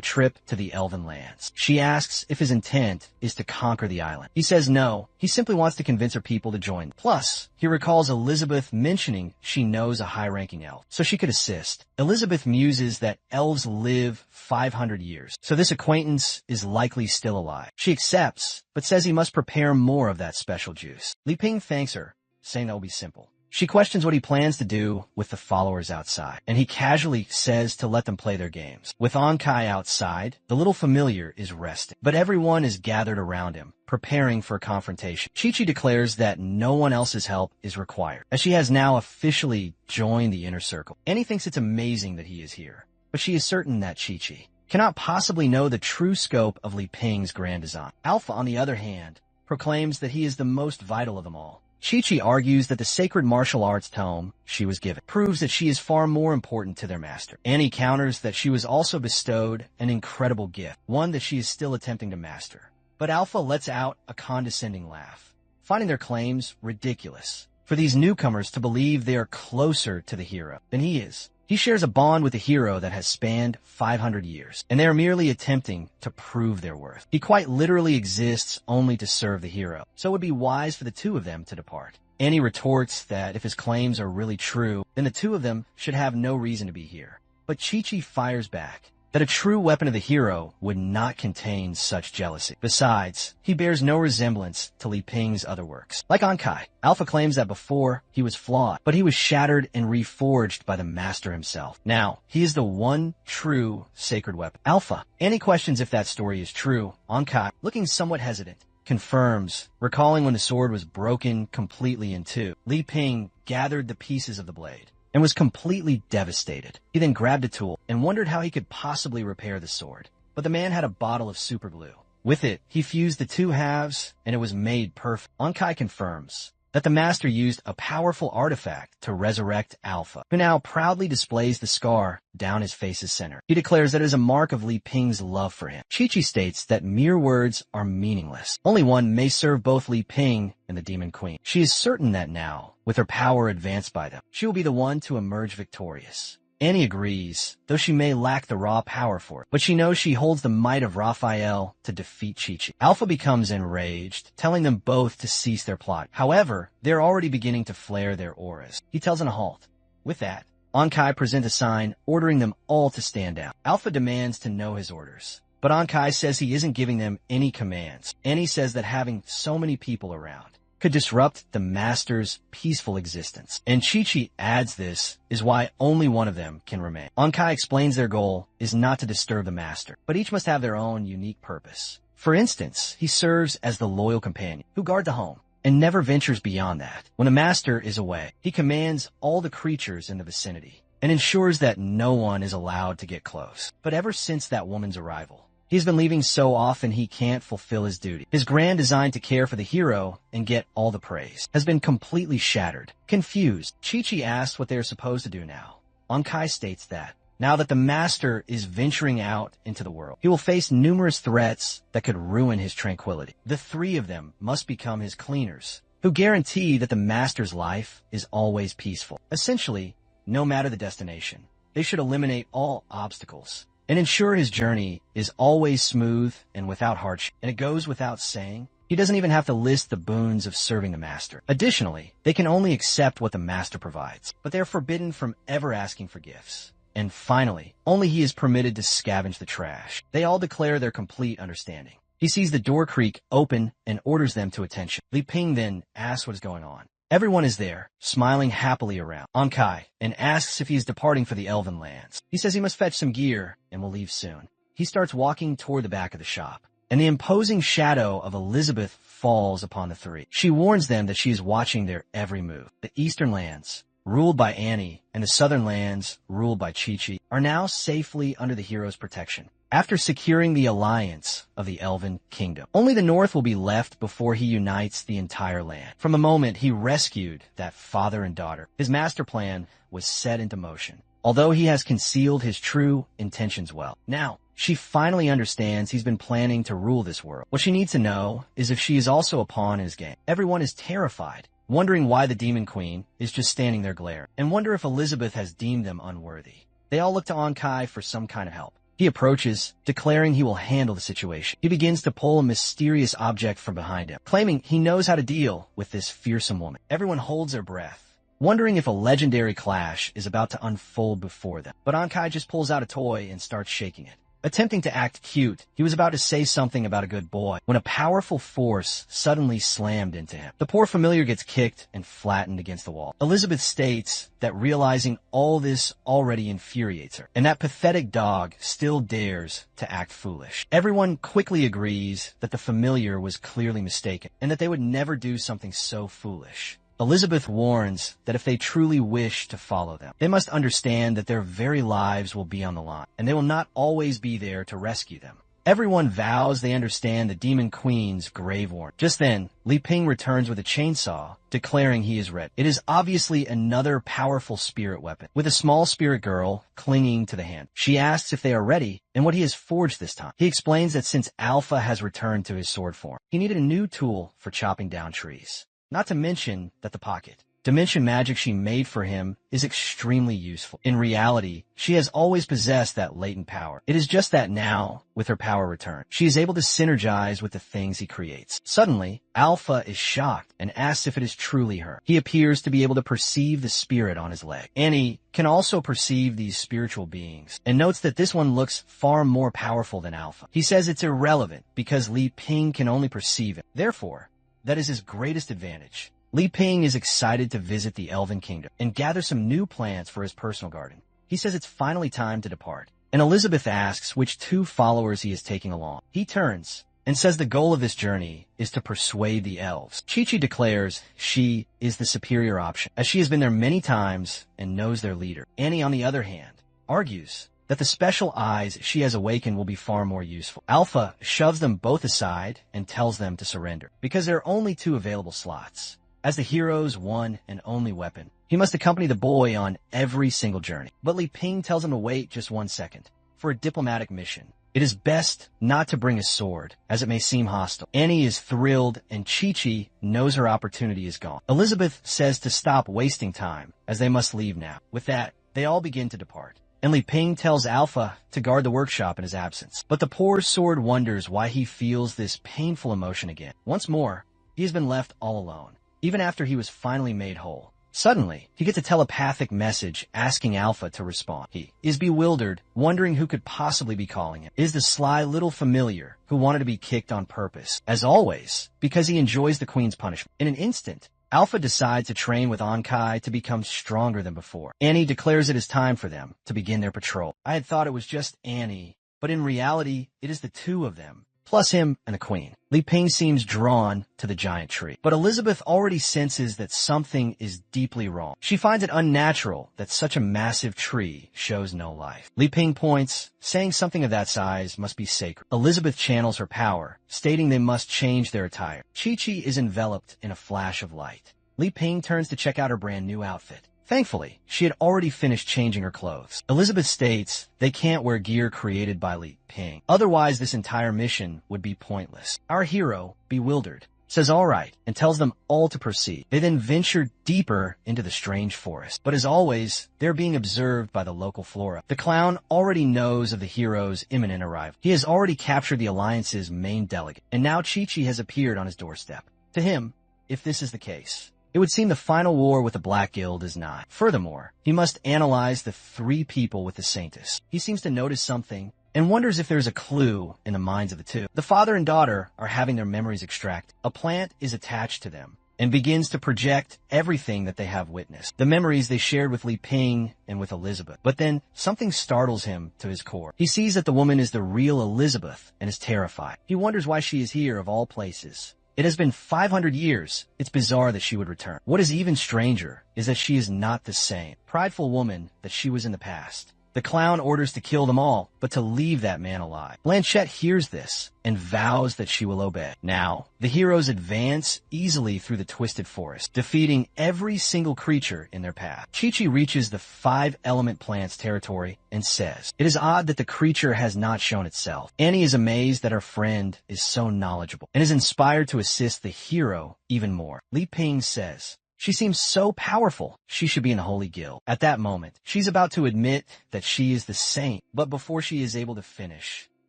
trip to the Elven lands. She asks if his intent is to conquer the island. He says no, he simply wants to convince her people to join. Plus, he recalls Elizabeth mentioning she knows a high-ranking elf, so she could assist. Elizabeth muses that elves live 500 years, so this acquaintance is likely still alive. She accepts, but says he must prepare more of that special juice. Li Ping thanks her, saying that will be simple. She questions what he plans to do with the followers outside, and he casually says to let them play their games. With Ankai outside, the little familiar is resting, but everyone is gathered around him, preparing for a confrontation. Chi-Chi declares that no one else's help is required, as she has now officially joined the inner circle. Annie thinks it's amazing that he is here, but she is certain that Chi-Chi cannot possibly know the true scope of Li Ping's grand design. Alpha, on the other hand, proclaims that he is the most vital of them all. Chi-Chi argues that the sacred martial arts tome she was given proves that she is far more important to their master. Annie counters that she was also bestowed an incredible gift, one that she is still attempting to master. But Alpha lets out a condescending laugh, finding their claims ridiculous for these newcomers to believe they are closer to the hero than he is. He shares a bond with the hero that has spanned 500 years, and they are merely attempting to prove their worth. He quite literally exists only to serve the hero, so it would be wise for the two of them to depart. Annie retorts that if his claims are really true, then the two of them should have no reason to be here. But Chi-Chi fires back that a true weapon of the hero would not contain such jealousy. Besides, he bears no resemblance to Li Ping's other works. Like Ankai, Alpha claims that before he was flawed, but he was shattered and reforged by the master himself. Now, he is the one true sacred weapon. Alpha. Annie questions if that story is true. Ankai, looking somewhat hesitant, confirms, recalling when the sword was broken completely in two. Li Ping gathered the pieces of the blade and was completely devastated. He then grabbed a tool and wondered how he could possibly repair the sword. But the man had a bottle of super glue. With it, he fused the two halves, and it was made perfect. Ankai confirms that the master used a powerful artifact to resurrect Alpha, who now proudly displays the scar down his face's center. He declares that it is a mark of Li Ping's love for him. Chi-Chi states that mere words are meaningless. Only one may serve both Li Ping and the Demon Queen. She is certain that now, with her power advanced by them, she will be the one to emerge victorious. Annie agrees, though she may lack the raw power for it, but she knows she holds the might of Raphael to defeat Chi-Chi. Alpha becomes enraged, telling them both to cease their plot. However, they're already beginning to flare their auras. He tells an halt. With that, Ankai presents a sign ordering them all to stand down. Alpha demands to know his orders, but Ankai says he isn't giving them any commands. Annie says that having so many people around could disrupt the master's peaceful existence. And Chi-Chi adds this is why only one of them can remain. Ankai explains their goal is not to disturb the master, but each must have their own unique purpose. For instance, he serves as the loyal companion who guard the home and never ventures beyond that. When the master is away, he commands all the creatures in the vicinity and ensures that no one is allowed to get close. But ever since that woman's arrival, he's been leaving so often he can't fulfill his duty. His grand design to care for the hero and get all the praise has been completely shattered. Confused, Chi-Chi asks what they are supposed to do now. Ankai states that, now that the master is venturing out into the world, he will face numerous threats that could ruin his tranquility. The three of them must become his cleaners, who guarantee that the master's life is always peaceful. Essentially, no matter the destination, they should eliminate all obstacles and ensure his journey is always smooth and without hardship. And it goes without saying, he doesn't even have to list the boons of serving the master. Additionally, they can only accept what the master provides, but they are forbidden from ever asking for gifts. And finally, only he is permitted to scavenge the trash. They all declare their complete understanding. He sees the door creak open and orders them to attention. Li Ping then asks what is going on. Everyone is there, smiling happily around Ankai, and asks if he is departing for the Elven lands. He says he must fetch some gear and will leave soon. He starts walking toward the back of the shop, and the imposing shadow of Elizabeth falls upon the three. She warns them that she is watching their every move. The eastern lands, ruled by Annie, and the southern lands, ruled by Chi-Chi, are now safely under the hero's protection. After securing the alliance of the Elven Kingdom, only the north will be left before he unites the entire land. From the moment he rescued that father and daughter, his master plan was set into motion, although he has concealed his true intentions well. Now, she finally understands he's been planning to rule this world. What she needs to know is if she is also a pawn in his game. Everyone is terrified, wondering why the Demon Queen is just standing there glaring, and wonder if Elizabeth has deemed them unworthy. They all look to Ankai for some kind of help. He approaches, declaring he will handle the situation. He begins to pull a mysterious object from behind him, claiming he knows how to deal with this fearsome woman. Everyone holds their breath, wondering if a legendary clash is about to unfold before them. But Ankai just pulls out a toy and starts shaking it. Attempting to act cute, he was about to say something about a good boy when a powerful force suddenly slammed into him. The poor familiar gets kicked and flattened against the wall. Elizabeth states that realizing all this already infuriates her, and that pathetic dog still dares to act foolish. Everyone quickly agrees that the familiar was clearly mistaken, and that they would never do something so foolish. Elizabeth warns that if they truly wish to follow them, they must understand that their very lives will be on the line, and they will not always be there to rescue them. Everyone vows they understand the Demon Queen's grave warning. Just then, Li Ping returns with a chainsaw, declaring he is ready. It is obviously another powerful spirit weapon, with a small spirit girl clinging to the hand. She asks if they are ready and what he has forged this time. He explains that since Alpha has returned to his sword form, he needed a new tool for chopping down trees. Not to mention that the pocket dimension magic she made for him is extremely useful. In reality, she has always possessed that latent power. It is just that now, with her power returned, she is able to synergize with the things he creates. Suddenly, Alpha is shocked and asks if it is truly her. He appears to be able to perceive the spirit on his leg. Annie can also perceive these spiritual beings and notes that this one looks far more powerful than Alpha. He says it's irrelevant because Li Ping can only perceive it. Therefore, that is his greatest advantage. Li Ping is excited to visit the Elven Kingdom and gather some new plants for his personal garden. He says it's finally time to depart, and Elizabeth asks which 2 followers he is taking along. He turns and says the goal of this journey is to persuade the elves. Chi-Chi declares she is the superior option, as she has been there many times and knows their leader. Annie, on the other hand, argues that the special eyes she has awakened will be far more useful. Alpha shoves them both aside and tells them to surrender, because there are only 2 available slots. As the hero's one and only weapon, he must accompany the boy on every single journey. But Li Ping tells him to wait just 1 second for a diplomatic mission. It is best not to bring a sword, as it may seem hostile. Annie is thrilled, and Chi-Chi knows her opportunity is gone. Elizabeth says to stop wasting time, as they must leave now. With that, they all begin to depart, and Li Ping tells Alpha to guard the workshop in his absence. But the poor sword wonders why he feels this painful emotion again. Once more, he has been left all alone, even after he was finally made whole. Suddenly, he gets a telepathic message asking Alpha to respond. He is bewildered, wondering who could possibly be calling him. It is the sly little familiar who wanted to be kicked on purpose, as always, because he enjoys the Queen's punishment. In an instant, Alpha decides to train with Ankai to become stronger than before. Annie declares it is time for them to begin their patrol. I had thought it was just Annie, but in reality, it is the 2 of them, plus him and the Queen. Li Ping seems drawn to the giant tree, but Elizabeth already senses that something is deeply wrong. She finds it unnatural that such a massive tree shows no life. Li Ping points, saying something of that size must be sacred. Elizabeth channels her power, stating they must change their attire. Chi-Chi is enveloped in a flash of light. Li Ping turns to check out her brand new outfit. Thankfully, she had already finished changing her clothes. Elizabeth states they can't wear gear created by Li Ping. Otherwise, this entire mission would be pointless. Our hero, bewildered, says all right and tells them all to proceed. They then venture deeper into the strange forest. But as always, they're being observed by the local flora. The clown already knows of the hero's imminent arrival. He has already captured the Alliance's main delegate, and now Chi-Chi has appeared on his doorstep. To him, if this is the case, it would seem the final war with the Black Guild is nigh. Furthermore, he must analyze the 3 people with the Saintess. He seems to notice something and wonders if there's a clue in the minds of the 2. The father and daughter are having their memories extracted. A plant is attached to them and begins to project everything that they have witnessed, the memories they shared with Li Ping and with Elizabeth. But then something startles him to his core. He sees that the woman is the real Elizabeth and is terrified. He wonders why she is here of all places. It has been 500 years. It's bizarre that she would return. What is even stranger is that she is not the same prideful woman that she was in the past. The clown orders to kill them all, but to leave that man alive. Blanchette hears this and vows that she will obey. Now, the heroes advance easily through the twisted forest, defeating every single creature in their path. Chi-Chi reaches the 5-element plant's territory and says, it is odd that the creature has not shown itself. Annie is amazed that her friend is so knowledgeable and is inspired to assist the hero even more. Li Ping says, She seems so powerful. She should be in the Holy Guild. At that moment, she's about to admit that she is the saint, but before she is able to finish,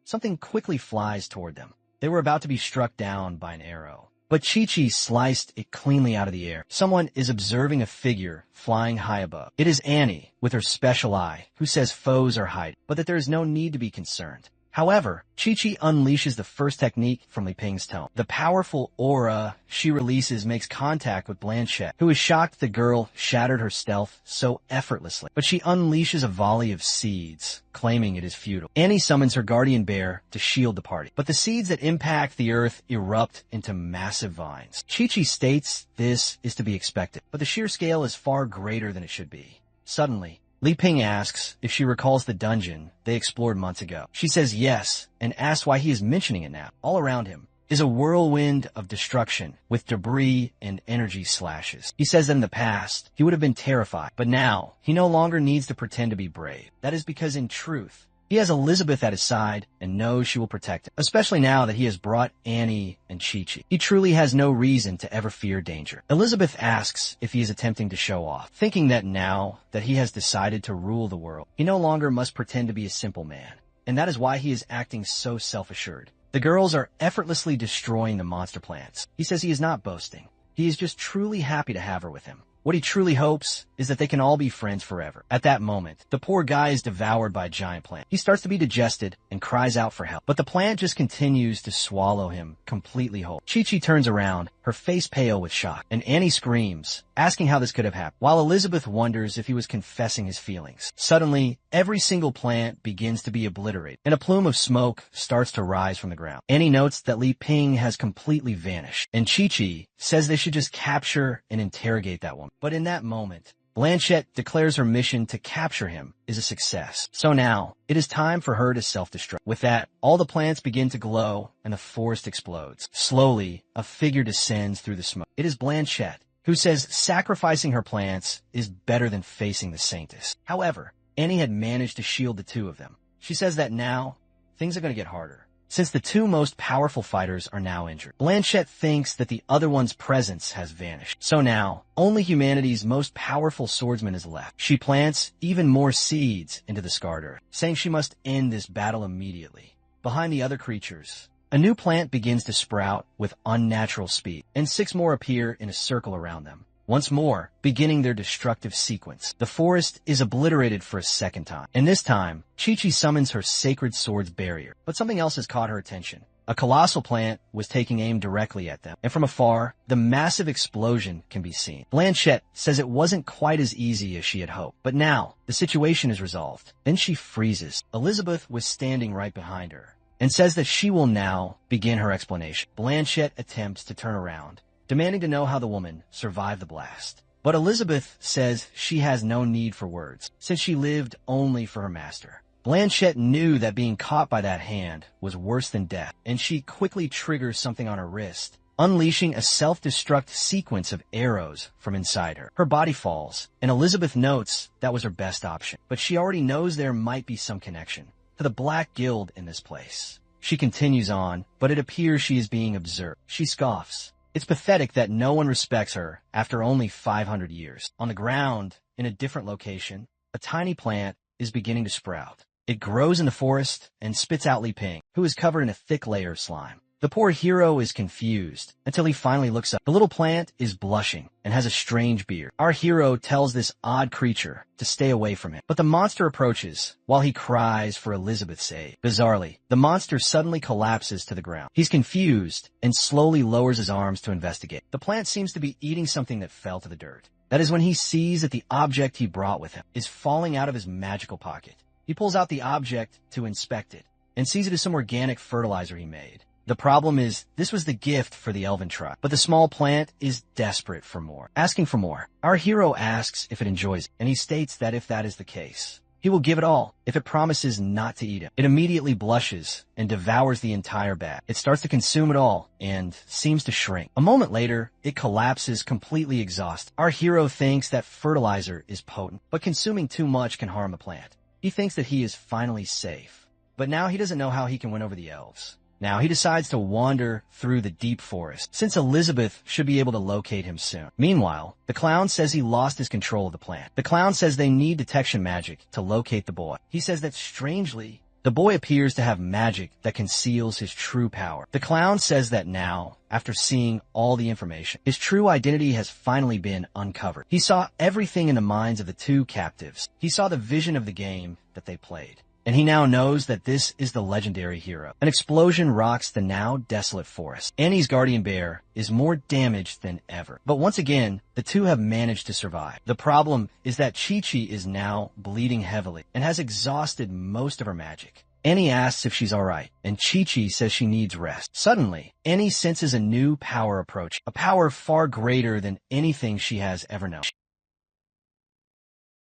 something quickly flies toward them. They were about to be struck down by an arrow, but Chi-Chi sliced it cleanly out of the air. Someone is observing a figure flying high above. It is Annie, with her special eye, who says foes are hiding, but that there is no need to be concerned. However, Chi-Chi unleashes the first technique from Li Ping's tome. The powerful aura she releases makes contact with Blanchette, who is shocked the girl shattered her stealth so effortlessly. But she unleashes a volley of seeds, claiming it is futile. Annie summons her guardian bear to shield the party, but the seeds that impact the earth erupt into massive vines. Chi-Chi states this is to be expected, but the sheer scale is far greater than it should be. Suddenly, Li Ping asks if she recalls the dungeon they explored months ago. She says yes, and asks why he is mentioning it now. All around him is a whirlwind of destruction with debris and energy slashes. He says that in the past, he would have been terrified, but now he no longer needs to pretend to be brave. That is because in truth, he has Elizabeth at his side and knows she will protect him, especially now that he has brought Annie and Chi-Chi. He truly has no reason to ever fear danger. Elizabeth asks if he is attempting to show off, thinking that now that he has decided to rule the world, he no longer must pretend to be a simple man, and that is why he is acting so self-assured. The girls are effortlessly destroying the monster plants. He says he is not boasting. He is just truly happy to have her with him. What he truly hopes is that they can all be friends forever. At that moment, the poor guy is devoured by a giant plant. He starts to be digested and cries out for help, but the plant just continues to swallow him completely whole. Chi-Chi turns around, her face pale with shock, and Annie screams, asking how this could have happened, while Elizabeth wonders if he was confessing his feelings. Suddenly, every single plant begins to be obliterated, and a plume of smoke starts to rise from the ground. Annie notes that Li Ping has completely vanished, and Chi-Chi says they should just capture and interrogate that woman. But in that moment, Blanchette declares her mission to capture him is a success. So now, it is time for her to self-destruct. With that, all the plants begin to glow and the forest explodes. Slowly, a figure descends through the smoke. It is Blanchette, who says sacrificing her plants is better than facing the Saintess. However, Annie had managed to shield the two of them. She says that now, things are going to get harder, since the two most powerful fighters are now injured. Blanchette thinks that the other one's presence has vanished. So now, only humanity's most powerful swordsman is left. She plants even more seeds into the scarred earth, saying she must end this battle immediately. Behind the other creatures, a new plant begins to sprout with unnatural speed, and 6 more appear in a circle around them, once more beginning their destructive sequence. The forest is obliterated for a second time, and this time, Chi-Chi summons her sacred sword's barrier. But something else has caught her attention. A colossal plant was taking aim directly at them, and from afar, the massive explosion can be seen. Blanchette says it wasn't quite as easy as she had hoped, but now, the situation is resolved. Then she freezes. Elizabeth was standing right behind her, and says that she will now begin her explanation. Blanchette attempts to turn around, demanding to know how the woman survived the blast. But Elizabeth says she has no need for words, since she lived only for her master. Blanchette knew that being caught by that hand was worse than death, and she quickly triggers something on her wrist, unleashing a self-destruct sequence of arrows from inside her. Her body falls, and Elizabeth notes that was her best option, but she already knows there might be some connection to the Black Guild in this place. She continues on, but it appears she is being observed. She scoffs. It's pathetic that no one respects her after only 500 years. On the ground, in a different location, a tiny plant is beginning to sprout. It grows in the forest and spits out Li Ping, who is covered in a thick layer of slime. The poor hero is confused until he finally looks up. The little plant is blushing and has a strange beard. Our hero tells this odd creature to stay away from him, but the monster approaches while he cries for Elizabeth's aid. Bizarrely, the monster suddenly collapses to the ground. He's confused and slowly lowers his arms to investigate. The plant seems to be eating something that fell to the dirt. That is when he sees that the object he brought with him is falling out of his magical pocket. He pulls out the object to inspect it and sees it as some organic fertilizer he made. The problem is, this was the gift for the elven tribe, but the small plant is desperate for more, asking for more. Our hero asks if it enjoys it, and he states that if that is the case, he will give it all if it promises not to eat him. It immediately blushes and devours the entire bag. It starts to consume it all and seems to shrink. A moment later, it collapses completely exhausted. Our hero thinks that fertilizer is potent, but consuming too much can harm the plant. He thinks that he is finally safe, but now he doesn't know how he can win over the elves. Now, he decides to wander through the deep forest, since Elizabeth should be able to locate him soon. Meanwhile, the clown says he lost his control of the plant. The clown says they need detection magic to locate the boy. He says that strangely, the boy appears to have magic that conceals his true power. The clown says that now, after seeing all the information, his true identity has finally been uncovered. He saw everything in the minds of the two captives. He saw the vision of the game that they played. And he now knows that this is the legendary hero. An explosion rocks the now desolate forest. Annie's guardian bear is more damaged than ever. But once again, the two have managed to survive. The problem is that Chi-Chi is now bleeding heavily and has exhausted most of her magic. Annie asks if she's alright, and Chi-Chi says she needs rest. Suddenly, Annie senses a new power approach, a power far greater than anything she has ever known.